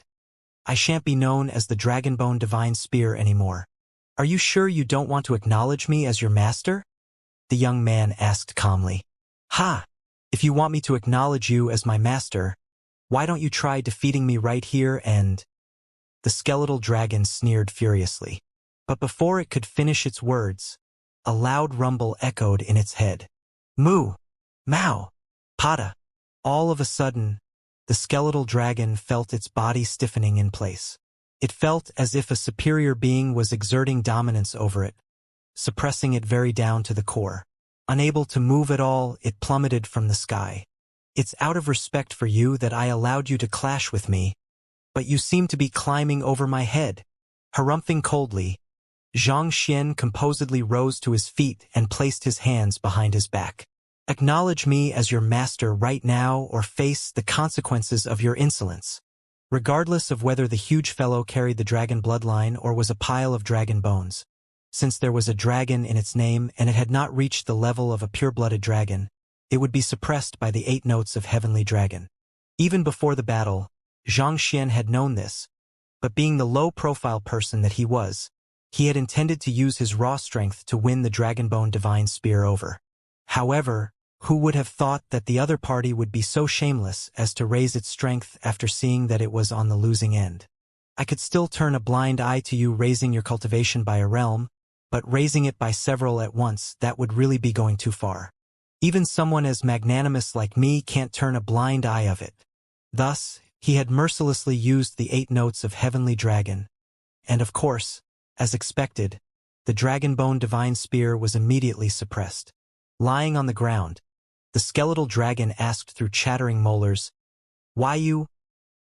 I shan't be known as the Dragonbone Divine Spear anymore. Are you sure you don't want to acknowledge me as your master? The young man asked calmly. Ha! If you want me to acknowledge you as my master, why don't you try defeating me right here and... The skeletal dragon sneered furiously. But before it could finish its words, a loud rumble echoed in its head. Moo! Mao! Pada! All of a sudden, the skeletal dragon felt its body stiffening in place. It felt as if a superior being was exerting dominance over it, suppressing it very down to the core. Unable to move at all, it plummeted from the sky. It's out of respect for you that I allowed you to clash with me, but you seem to be climbing over my head. Harumphing coldly, Xianxia composedly rose to his feet and placed his hands behind his back. Acknowledge me as your master right now or face the consequences of your insolence. Regardless of whether the huge fellow carried the dragon bloodline or was a pile of dragon bones. Since there was a dragon in its name and it had not reached the level of a pure-blooded dragon, it would be suppressed by the 8 notes of heavenly dragon. Even before the battle, Xianxia had known this, but being the low-profile person that he was, he had intended to use his raw strength to win the Dragonbone Divine Spear over. However, who would have thought that the other party would be so shameless as to raise its strength after seeing that it was on the losing end? I could still turn a blind eye to you raising your cultivation by a realm, but raising it by several at once, that would really be going too far. Even someone as magnanimous like me can't turn a blind eye of it. Thus, he had mercilessly used the 8 notes of Heavenly Dragon. And of course, as expected, the Dragonbone Divine Spear was immediately suppressed. Lying on the ground, the skeletal dragon asked through chattering molars, "Why you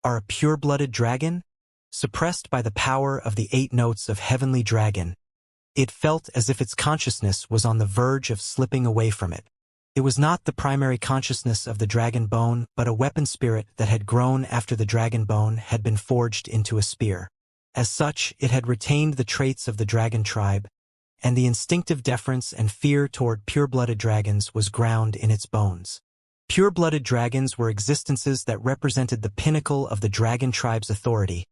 are a pure-blooded dragon?" Suppressed by the power of the 8 notes of Heavenly Dragon, it felt as if its consciousness was on the verge of slipping away from it. It was not the primary consciousness of the dragon bone, but a weapon spirit that had grown after the dragon bone had been forged into a spear. As such, it had retained the traits of the dragon tribe, and the instinctive deference and fear toward pure-blooded dragons was ground in its bones. Pure-blooded dragons were existences that represented the pinnacle of the dragon tribe's authority,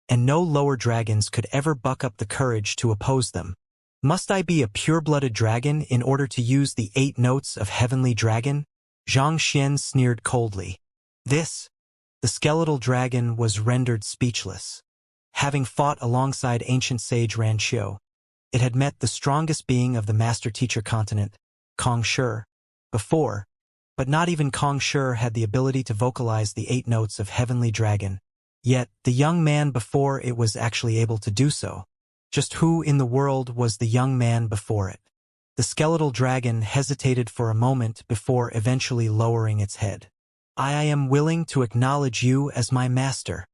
and no lower dragons could ever buck up the courage to oppose them. Must I be a pure-blooded dragon in order to use the 8 notes of heavenly dragon? Xianxia sneered coldly. The skeletal dragon was rendered speechless. Having fought alongside ancient sage Ranqiu, it had met the strongest being of the master-teacher continent, Kong Shi, before, but not even Kong Shi had the ability to vocalize the 8 notes of heavenly dragon. Yet, the young man before it was actually able to do so. Just who in the world was the young man before it? The skeletal dragon hesitated for a moment before eventually lowering its head. I am willing to acknowledge you as my master.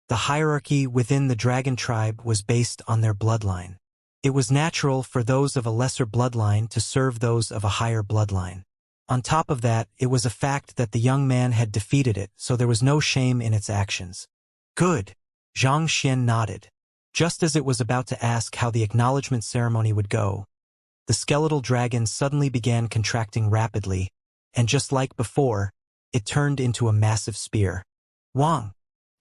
The hierarchy within the dragon tribe was based on their bloodline. It was natural for those of a lesser bloodline to serve those of a higher bloodline. On top of that, it was a fact that the young man had defeated it, so there was no shame in its actions. Good. Xianxia nodded. Just as it was about to ask how the acknowledgement ceremony would go, the skeletal dragon suddenly began contracting rapidly, and just like before, it turned into a massive spear. Wang!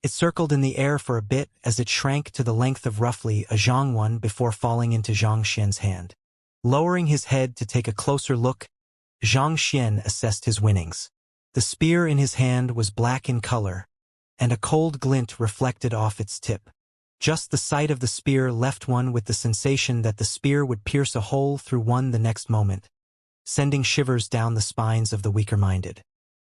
It circled in the air for a bit as it shrank to the length of roughly a zhongwen before falling into Xianxia's hand. Lowering his head to take a closer look, Xianxia assessed his winnings. The spear in his hand was black in color, and a cold glint reflected off its tip. Just the sight of the spear left one with the sensation that the spear would pierce a hole through one the next moment, sending shivers down the spines of the weaker-minded.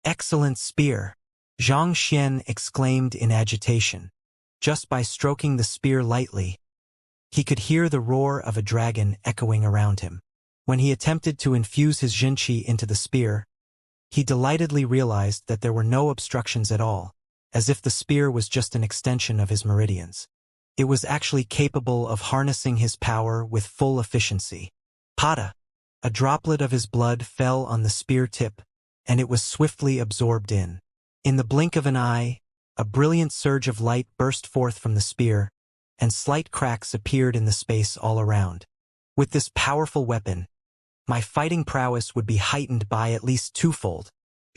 Excellent spear! Xianxia exclaimed in agitation. Just by stroking the spear lightly, he could hear the roar of a dragon echoing around him. When he attempted to infuse his Jinqi into the spear, he delightedly realized that there were no obstructions at all, as if the spear was just an extension of his meridians. It was actually capable of harnessing his power with full efficiency. Pada! A droplet of his blood fell on the spear tip, and it was swiftly absorbed in. In the blink of an eye, a brilliant surge of light burst forth from the spear, and slight cracks appeared in the space all around. With this powerful weapon, my fighting prowess would be heightened by at least twofold.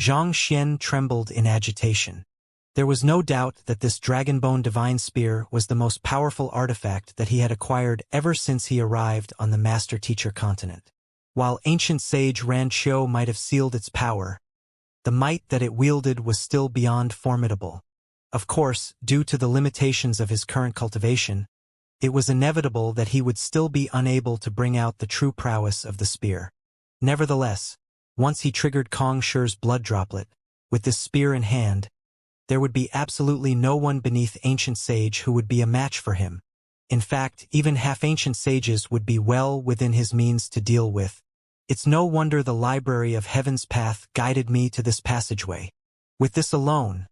Xianxia trembled in agitation. There was no doubt that this dragonbone divine spear was the most powerful artifact that he had acquired ever since he arrived on the master-teacher continent. While ancient sage Ranqiu might have sealed its power, the might that it wielded was still beyond formidable. Of course, due to the limitations of his current cultivation, it was inevitable that he would still be unable to bring out the true prowess of the spear. Nevertheless, once he triggered Kong Shi's blood droplet, with this spear in hand, there would be absolutely no one beneath ancient sage who would be a match for him. In fact, even half-ancient sages would be well within his means to deal with. It's no wonder the library of Heaven's Path guided me to this passageway. With this alone,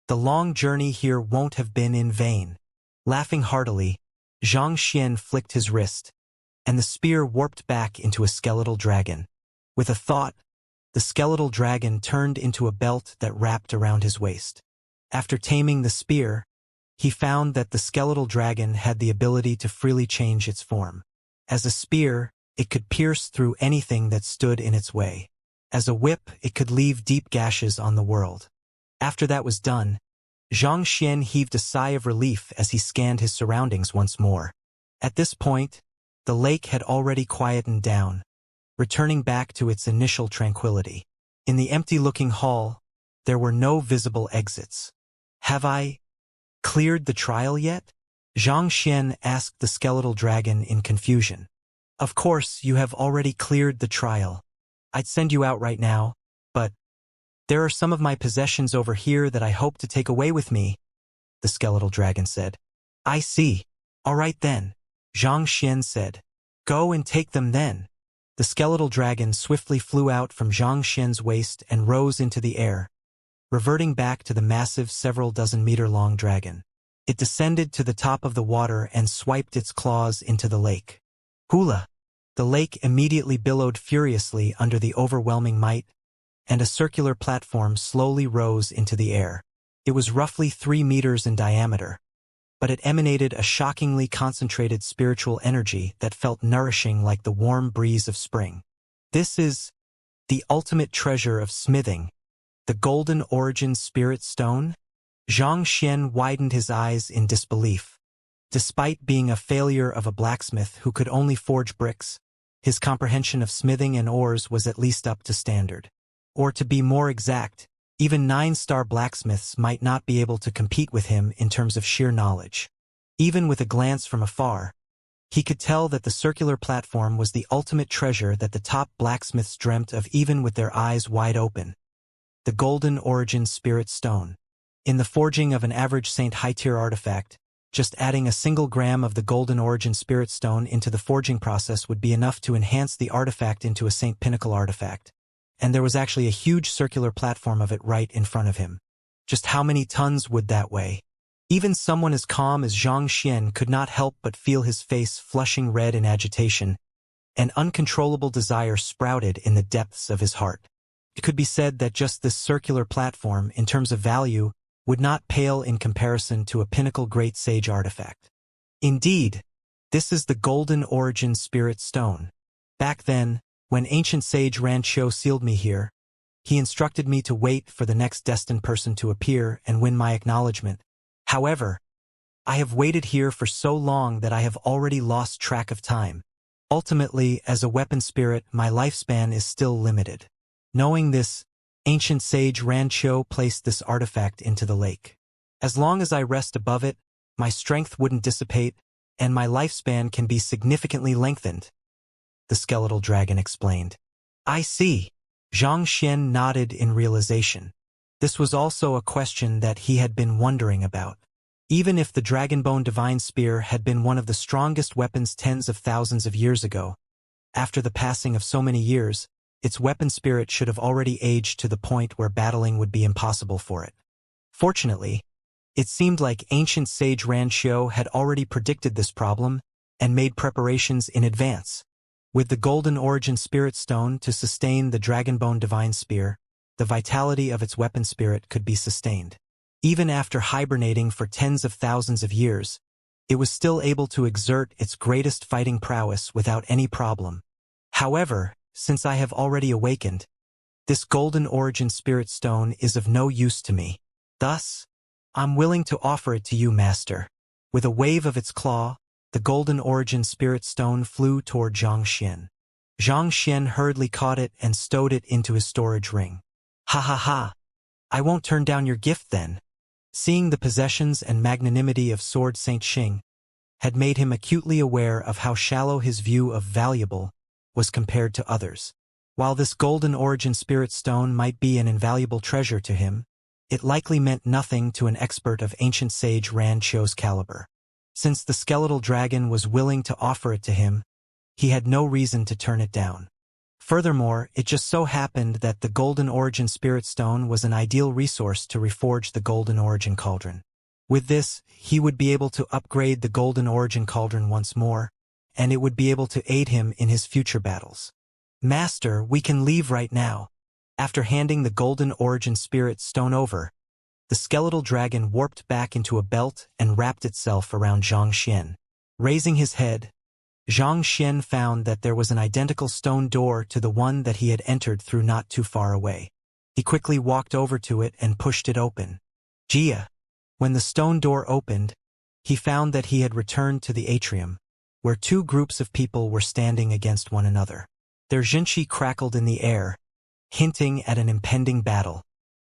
the long journey here won't have been in vain. Laughing heartily, Xianxia flicked his wrist, and the spear warped back into a skeletal dragon. With a thought, the skeletal dragon turned into a belt that wrapped around his waist. After taming the spear, he found that the skeletal dragon had the ability to freely change its form. As a spear, it could pierce through anything that stood in its way. As a whip, it could leave deep gashes on the world. After that was done, Xianxia heaved a sigh of relief as he scanned his surroundings once more. At this point, the lake had already quietened down, returning back to its initial tranquility. In the empty-looking hall, there were no visible exits. Have I cleared the trial yet? Xianxia asked the skeletal dragon in confusion. Of course, you have already cleared the trial. I'd send you out right now, but there are some of my possessions over here that I hope to take away with me, the skeletal dragon said. I see. All right then, Xianxia said. Go and take them then. The skeletal dragon swiftly flew out from Xianxia's waist and rose into the air, reverting back to the massive several-dozen-meter-long dragon. It descended to the top of the water and swiped its claws into the lake. Hula! The lake immediately billowed furiously under the overwhelming might, and a circular platform slowly rose into the air. It was roughly 3 meters in diameter, but it emanated a shockingly concentrated spiritual energy that felt nourishing like the warm breeze of spring. This is the ultimate treasure of smithing, the golden origin spirit stone? Xianxia widened his eyes in disbelief. Despite being a failure of a blacksmith who could only forge bricks, his comprehension of smithing and ores was at least up to standard. Or to be more exact, even 9-star blacksmiths might not be able to compete with him in terms of sheer knowledge. Even with a glance from afar, he could tell that the circular platform was the ultimate treasure that the top blacksmiths dreamt of even with their eyes wide open. The Golden Origin Spirit Stone. In the forging of an average Saint high-tier artifact, just adding a single gram of the Golden Origin Spirit Stone into the forging process would be enough to enhance the artifact into a Saint Pinnacle artifact. And there was actually a huge circular platform of it right in front of him. Just how many tons would that weigh? Even someone as calm as Xianxia could not help but feel his face flushing red in agitation. An uncontrollable desire sprouted in the depths of his heart. It could be said that just this circular platform, in terms of value, would not pale in comparison to a pinnacle Great Sage artifact. Indeed, this is the Golden Origin Spirit Stone. Back then, when ancient sage Rancho sealed me here, he instructed me to wait for the next destined person to appear and win my acknowledgement. However, I have waited here for so long that I have already lost track of time. Ultimately, as a weapon spirit, my lifespan is still limited. Knowing this, ancient sage Rancho placed this artifact into the lake. As long as I rest above it, my strength wouldn't dissipate, and my lifespan can be significantly lengthened, the skeletal dragon explained. I see. Xianxia nodded in realization. This was also a question that he had been wondering about. Even if the Dragonbone Divine Spear had been one of the strongest weapons tens of thousands of years ago, after the passing of so many years, its weapon spirit should have already aged to the point where battling would be impossible for it. Fortunately, it seemed like ancient sage Rancho had already predicted this problem and made preparations in advance. With the Golden Origin Spirit Stone to sustain the Dragonbone Divine Spear, the vitality of its weapon spirit could be sustained. Even after hibernating for tens of thousands of years, it was still able to exert its greatest fighting prowess without any problem. However, since I have already awakened, this Golden Origin Spirit Stone is of no use to me. Thus, I'm willing to offer it to you, Master. With a wave of its claw, the Golden Origin Spirit Stone flew toward Xianxia. Xianxia hurriedly caught it and stowed it into his storage ring. Ha ha ha! I won't turn down your gift then. Seeing the possessions and magnanimity of Sword Saint Xing had made him acutely aware of how shallow his view of valuable was compared to others. While this Golden Origin Spirit Stone might be an invaluable treasure to him, it likely meant nothing to an expert of ancient sage Rancho's caliber. Since the skeletal dragon was willing to offer it to him, he had no reason to turn it down. Furthermore, it just so happened that the Golden Origin Spirit Stone was an ideal resource to reforge the Golden Origin Cauldron. With this, he would be able to upgrade the Golden Origin Cauldron once more, and it would be able to aid him in his future battles. Master, we can leave right now. After handing the Golden Origin Spirit Stone over, the skeletal dragon warped back into a belt and wrapped itself around Xianxia. Raising his head, Xianxia found that there was an identical stone door to the one that he had entered through not too far away. He quickly walked over to it and pushed it open. Jia. When the stone door opened, he found that he had returned to the atrium, where two groups of people were standing against one another. Their jinchi crackled in the air, hinting at an impending battle.